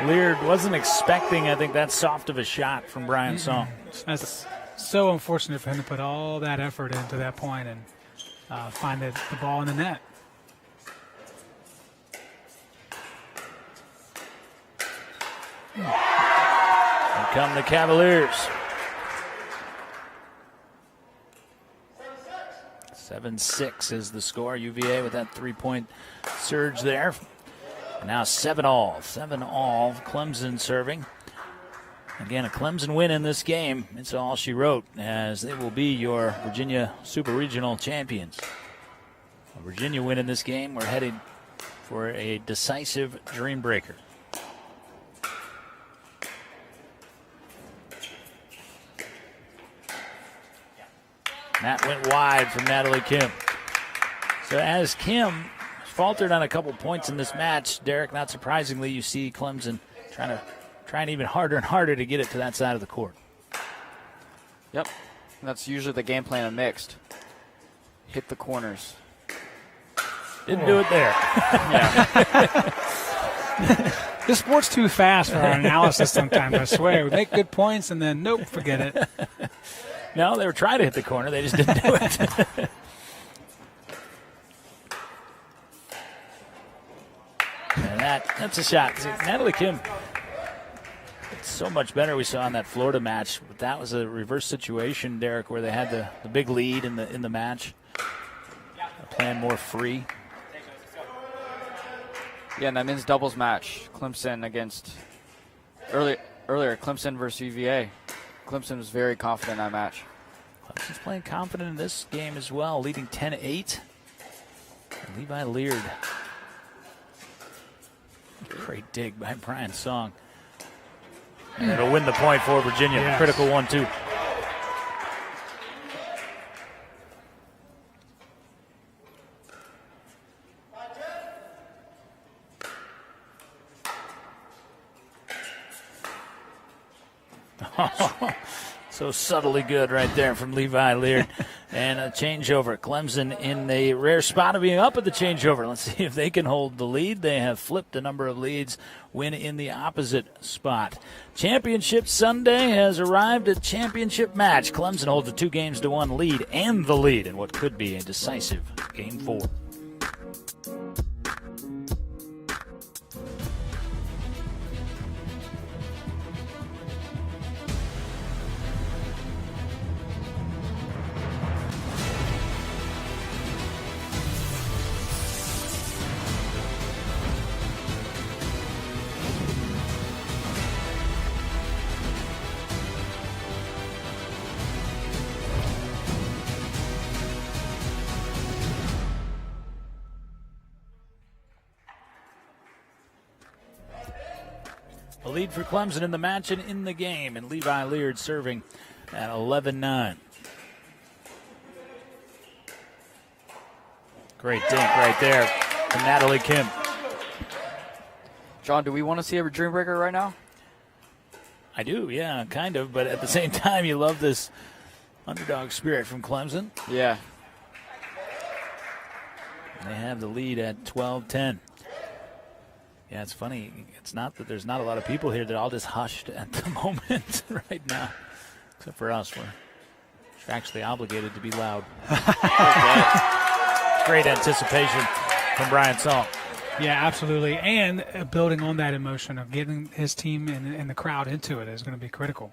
Speaker 1: Leard wasn't expecting, I think, that soft of a shot from Brian Song.
Speaker 2: That's so unfortunate for him to put all that effort into that point and find the ball in the net.
Speaker 1: Here come the Cavaliers. 7-6 is the score. UVA with that 3-point surge there. And now 7-all. 7-all. Clemson serving. Again, a Clemson win in this game. It's all she wrote, as they will be your Virginia Super Regional champions. A Virginia win in this game. We're headed for a decisive dream breaker. That went wide from Natalie Kim. So as Kim faltered on a couple points in this match, Derek, not surprisingly, you see Clemson trying even harder and harder to get it to that side of the court.
Speaker 3: Yep. That's usually the game plan of mixed. Hit the corners.
Speaker 1: Didn't do it there.
Speaker 2: This sport's too fast for our analysis sometimes, I swear. We make good points and then, nope, forget it.
Speaker 1: No, they were trying to hit the corner. They just didn't do it. And that's a shot. See, Natalie Kim It's so much better we saw in that Florida match. But that was a reverse situation, Derek, where they had the big lead in the match. Playing more free.
Speaker 3: Yeah, and that men's doubles match, Clemson against earlier Clemson versus UVA. Clemson was very confident in that match.
Speaker 1: Clemson's playing confident in this game as well, leading 10-8. Levi Leard. Great dig by Brian Song. And it'll win the point for Virginia.
Speaker 2: Yes.
Speaker 1: Critical one, too. So subtly good right there from Levi Leard. And a changeover. Clemson in the rare spot of being up at the changeover. Let's see if they can hold the lead. They have flipped a number of leads, win in the opposite spot. Championship Sunday has arrived at championship match. Clemson holds a 2-1 lead and the lead in what could be a decisive Game 4. A lead for Clemson in the match and in the game, and Levi Leard serving at 11-9. Great dink right there from Natalie Kim.
Speaker 3: John, do we want to see a dream breaker right now?
Speaker 1: I do, yeah, kind of, but at the same time, you love this underdog spirit from Clemson.
Speaker 3: Yeah.
Speaker 1: They have the lead at 12-10. Yeah, it's funny. It's not that there's not a lot of people here. They're all just hushed at the moment right now, except for us. We're actually obligated to be loud. Great anticipation from Brian Song.
Speaker 2: Yeah, absolutely. And building on that emotion of getting his team and the crowd into it is going to be critical.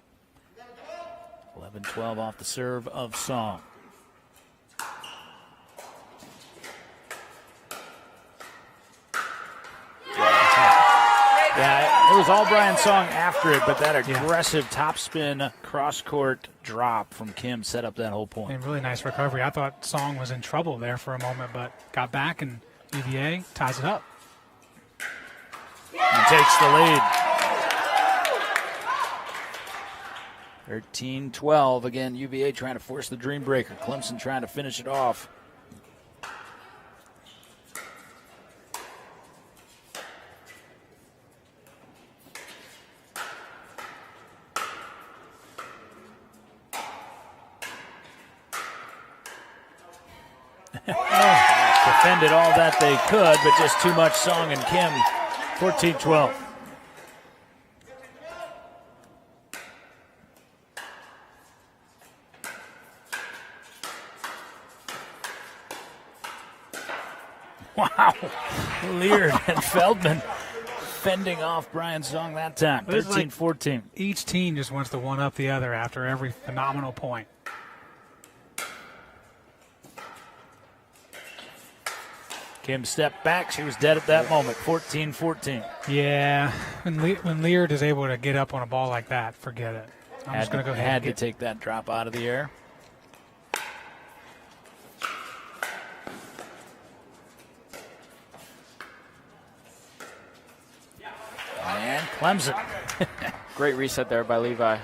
Speaker 1: 11-12 off the serve of Song. Yeah, it was all Brian Song after it, but that aggressive topspin cross-court drop from Kim set up that whole point.
Speaker 2: And really nice recovery. I thought Song was in trouble there for a moment, but got back, and UVA ties it up.
Speaker 1: And takes the lead. 13-12. Again, UVA trying to force the dream breaker. Clemson trying to finish it off. Defended all that they could, but just too much Song and Kim. 14-12. Wow. Leard and Feldman fending off Brian Song that time. 13-14.
Speaker 2: Each team just wants to one-up the other after every phenomenal point.
Speaker 1: Kim stepped back. She was dead at that moment. 14-14.
Speaker 2: Yeah. When Leard is able to get up on a ball like that, forget it. I'm just going to go ahead
Speaker 1: Had
Speaker 2: and
Speaker 1: to take that drop out of the air. And Clemson.
Speaker 3: Great reset there by Levi.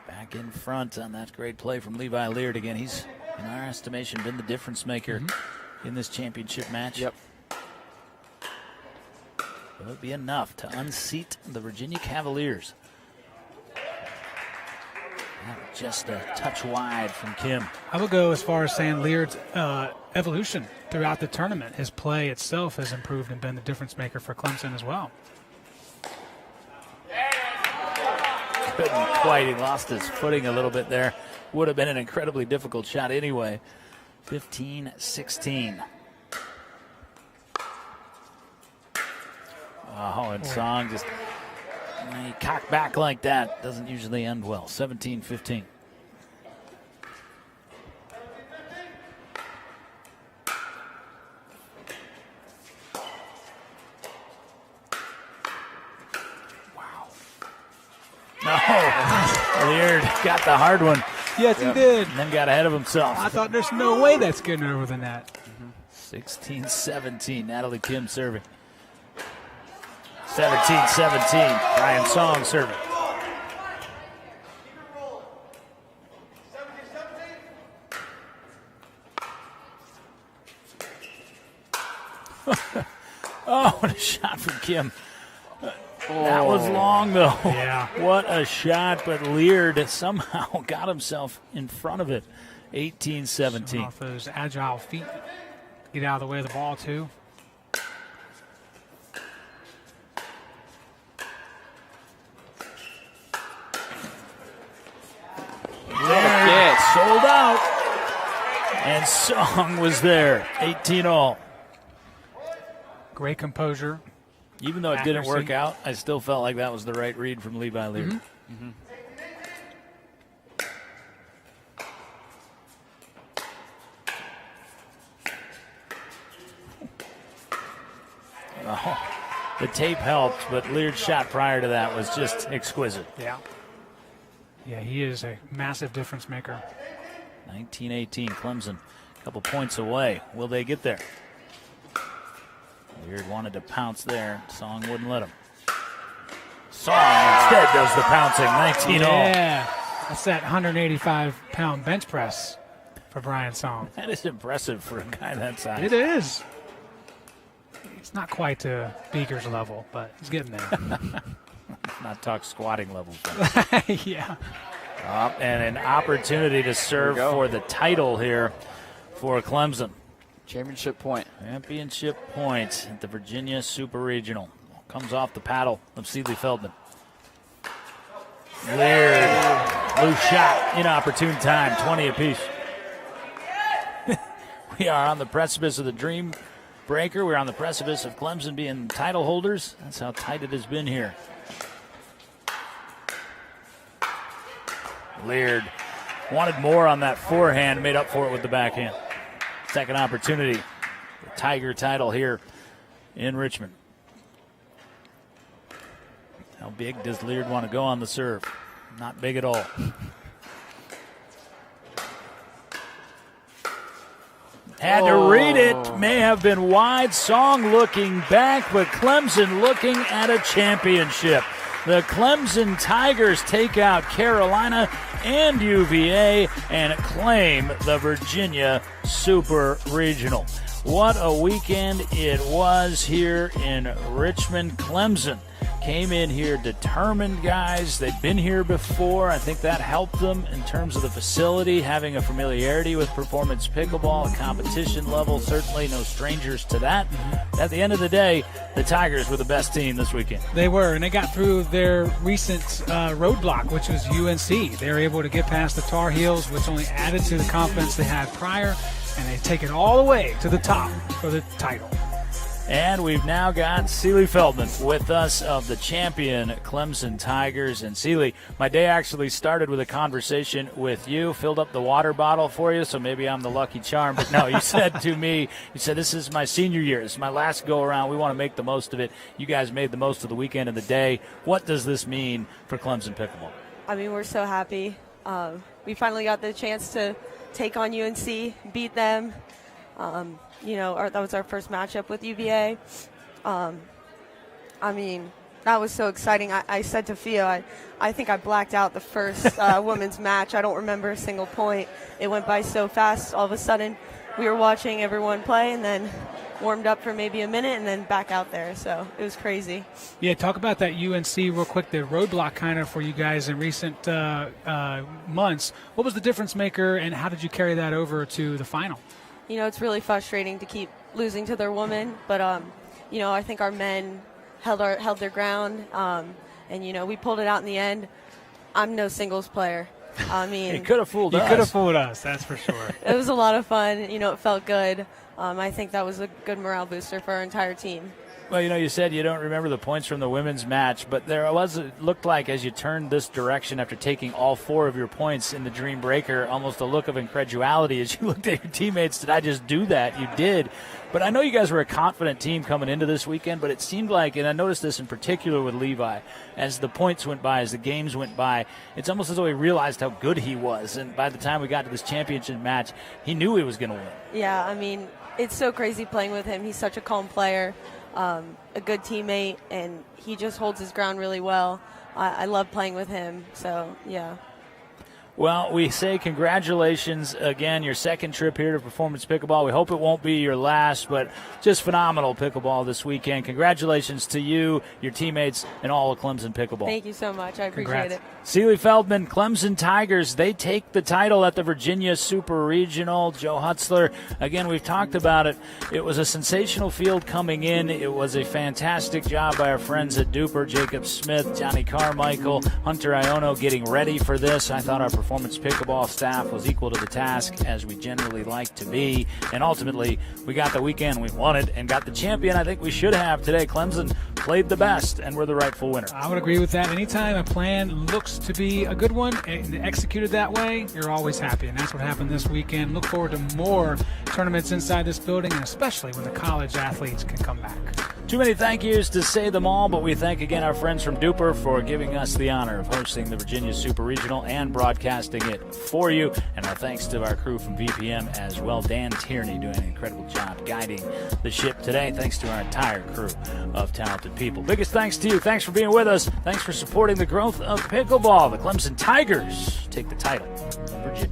Speaker 1: Back in front on that great play from Levi Leard again. He's, in our estimation, been the difference maker in this championship match.
Speaker 3: Yep.
Speaker 1: Will it be enough to unseat the Virginia Cavaliers? Just a touch wide from Kim.
Speaker 2: I would go as far as saying Leard's evolution throughout the tournament. His play itself has improved and been the difference maker for Clemson as well.
Speaker 1: Couldn't quite. He lost his footing a little bit there. Would have been an incredibly difficult shot anyway. 15-16. Oh, and Song just You cock back like that doesn't usually end well. 17-15. Oh, Leard got the hard one.
Speaker 2: Yes, he did.
Speaker 1: And then got ahead of himself.
Speaker 2: I thought there's no way that's getting over the net.
Speaker 1: 16-17, Natalie Kim serving. 17-17, Brian Song serving. Oh, what a shot from Kim. That was long, though.
Speaker 2: Yeah.
Speaker 1: What a shot, but Leard somehow got himself in front of it. 18-17.
Speaker 2: Off those agile feet. Get out of the way of the ball, too.
Speaker 1: Leard sold out. And Song was there. 18-all.
Speaker 2: Great composure.
Speaker 1: Even though it didn't work out, I still felt like that was the right read from Levi Leard.
Speaker 2: Mm-hmm.
Speaker 1: Oh, the tape helped, but Leard's shot prior to that was just exquisite.
Speaker 2: Yeah. Yeah, he is a massive difference maker.
Speaker 1: 19-18, Clemson, a couple points away. Will they get there? Leard wanted to pounce there. Song wouldn't let him. Song instead does the pouncing. 19-all.
Speaker 2: Yeah, that's that 185-pound bench press for Brian Song.
Speaker 1: That is impressive for a guy that size.
Speaker 2: It is. It's not quite to Beaker's level, but he's getting there.
Speaker 1: Not talk squatting level.
Speaker 2: Yeah.
Speaker 1: And an opportunity to serve for the title here for Clemson.
Speaker 3: Championship point.
Speaker 1: Championship point at the Virginia Super Regional. Comes off the paddle of Seeley Feldman. Leard, loose shot, inopportune time, 20 apiece. We are on the precipice of the Dream Breaker. We're on the precipice of Clemson being title holders. That's how tight it has been here. Leard wanted more on that forehand, made up for it with the backhand. Second opportunity, the Tiger title here in Richmond. How big does Leard want to go on the serve? Not big at all. Had to read it. May have been wide. Song looking back, but Clemson looking at a championship. The Clemson Tigers take out Carolina and UVA and claim the Virginia Super Regional. What a weekend it was here in Richmond. Clemson came in here determined guys. They've been here before. I think that helped them in terms of the facility, having a familiarity with performance pickleball, competition level. Certainly no strangers to that. At the end of the day, the Tigers were the best team this weekend.
Speaker 2: They were, and they got through their recent roadblock, which was UNC. They were able to get past the Tar Heels, which only added to the confidence they had prior, and they take it all the way to the top for the title.
Speaker 1: And we've now got Seeley Feldman with us of the champion Clemson Tigers. And Seeley, my day actually started with a conversation with you, filled up the water bottle for you, so maybe I'm the lucky charm. But no, you said to me, you said, this is my senior year. This is my last go-around. We want to make the most of it. You guys made the most of the weekend and the day. What does this mean for Clemson pickleball?
Speaker 16: I mean, we're so happy. We finally got the chance to take on UNC, beat them. That was our first matchup with UVA. I mean, that was so exciting. I said to Fio, I think I blacked out the first women's match. I don't remember a single point. It went by so fast. All of a sudden, we were watching everyone play and then warmed up for maybe a minute and then back out there. So it was crazy.
Speaker 2: Yeah, talk about that UNC real quick, the roadblock kind of for you guys in recent months. What was the difference maker and how did you carry that over to the final?
Speaker 16: It's really frustrating to keep losing to their women, but I think our men held their ground, and we pulled it out in the end. I'm no singles player. I mean,
Speaker 1: it could have fooled us.
Speaker 2: You could have fooled us, that's for sure.
Speaker 16: It was a lot of fun. It felt good. I think that was a good morale booster for our entire team.
Speaker 1: Well, you said you don't remember the points from the women's match, but it looked like as you turned this direction after taking all 4 of your points in the Dream Breaker, almost a look of incredulity as you looked at your teammates. Did I just do that? You did. But I know you guys were a confident team coming into this weekend, but it seemed like, and I noticed this in particular with Levi, as the points went by, as the games went by, it's almost as though he realized how good he was. And by the time we got to this championship match, he knew he was going to win.
Speaker 16: Yeah, I mean, it's so crazy playing with him. He's such a calm player, a good teammate, and he just holds his ground really well. I love playing with him, so yeah.
Speaker 1: Well, we say congratulations again, your second trip here to Performance Pickleball. We hope it won't be your last, but just phenomenal pickleball this weekend. Congratulations to you, your teammates, and all of Clemson Pickleball.
Speaker 16: Thank you so much. I appreciate it.
Speaker 1: Seeley Feldman, Clemson Tigers, they take the title at the Virginia Super Regional. Joe Hutzler, again, we've talked about it. It was a sensational field coming in. It was a fantastic job by our friends at DUPR, Jacob Smith, Johnny Carmichael, Hunter Iono getting ready for this. I thought our Performance Pickleball staff was equal to the task, as we generally like to be. And ultimately, we got the weekend we wanted and got the champion I think we should have today. Clemson played the best, and we're the rightful winner.
Speaker 2: I would agree with that. Anytime a plan looks to be a good one and executed that way, you're always happy, and that's what happened this weekend. Look forward to more tournaments inside this building, and especially when the college athletes can come back.
Speaker 1: Too many thank yous to say them all, but we thank again our friends from DUPR for giving us the honor of hosting the Virginia Super Regional and broadcasting it for you. And our thanks to our crew from VPM as well. Dan Tierney doing an incredible job guiding the ship today. Thanks to our entire crew of talented people. Biggest thanks to you. Thanks for being with us. Thanks for supporting the growth of pickleball. The Clemson Tigers take the title in Virginia.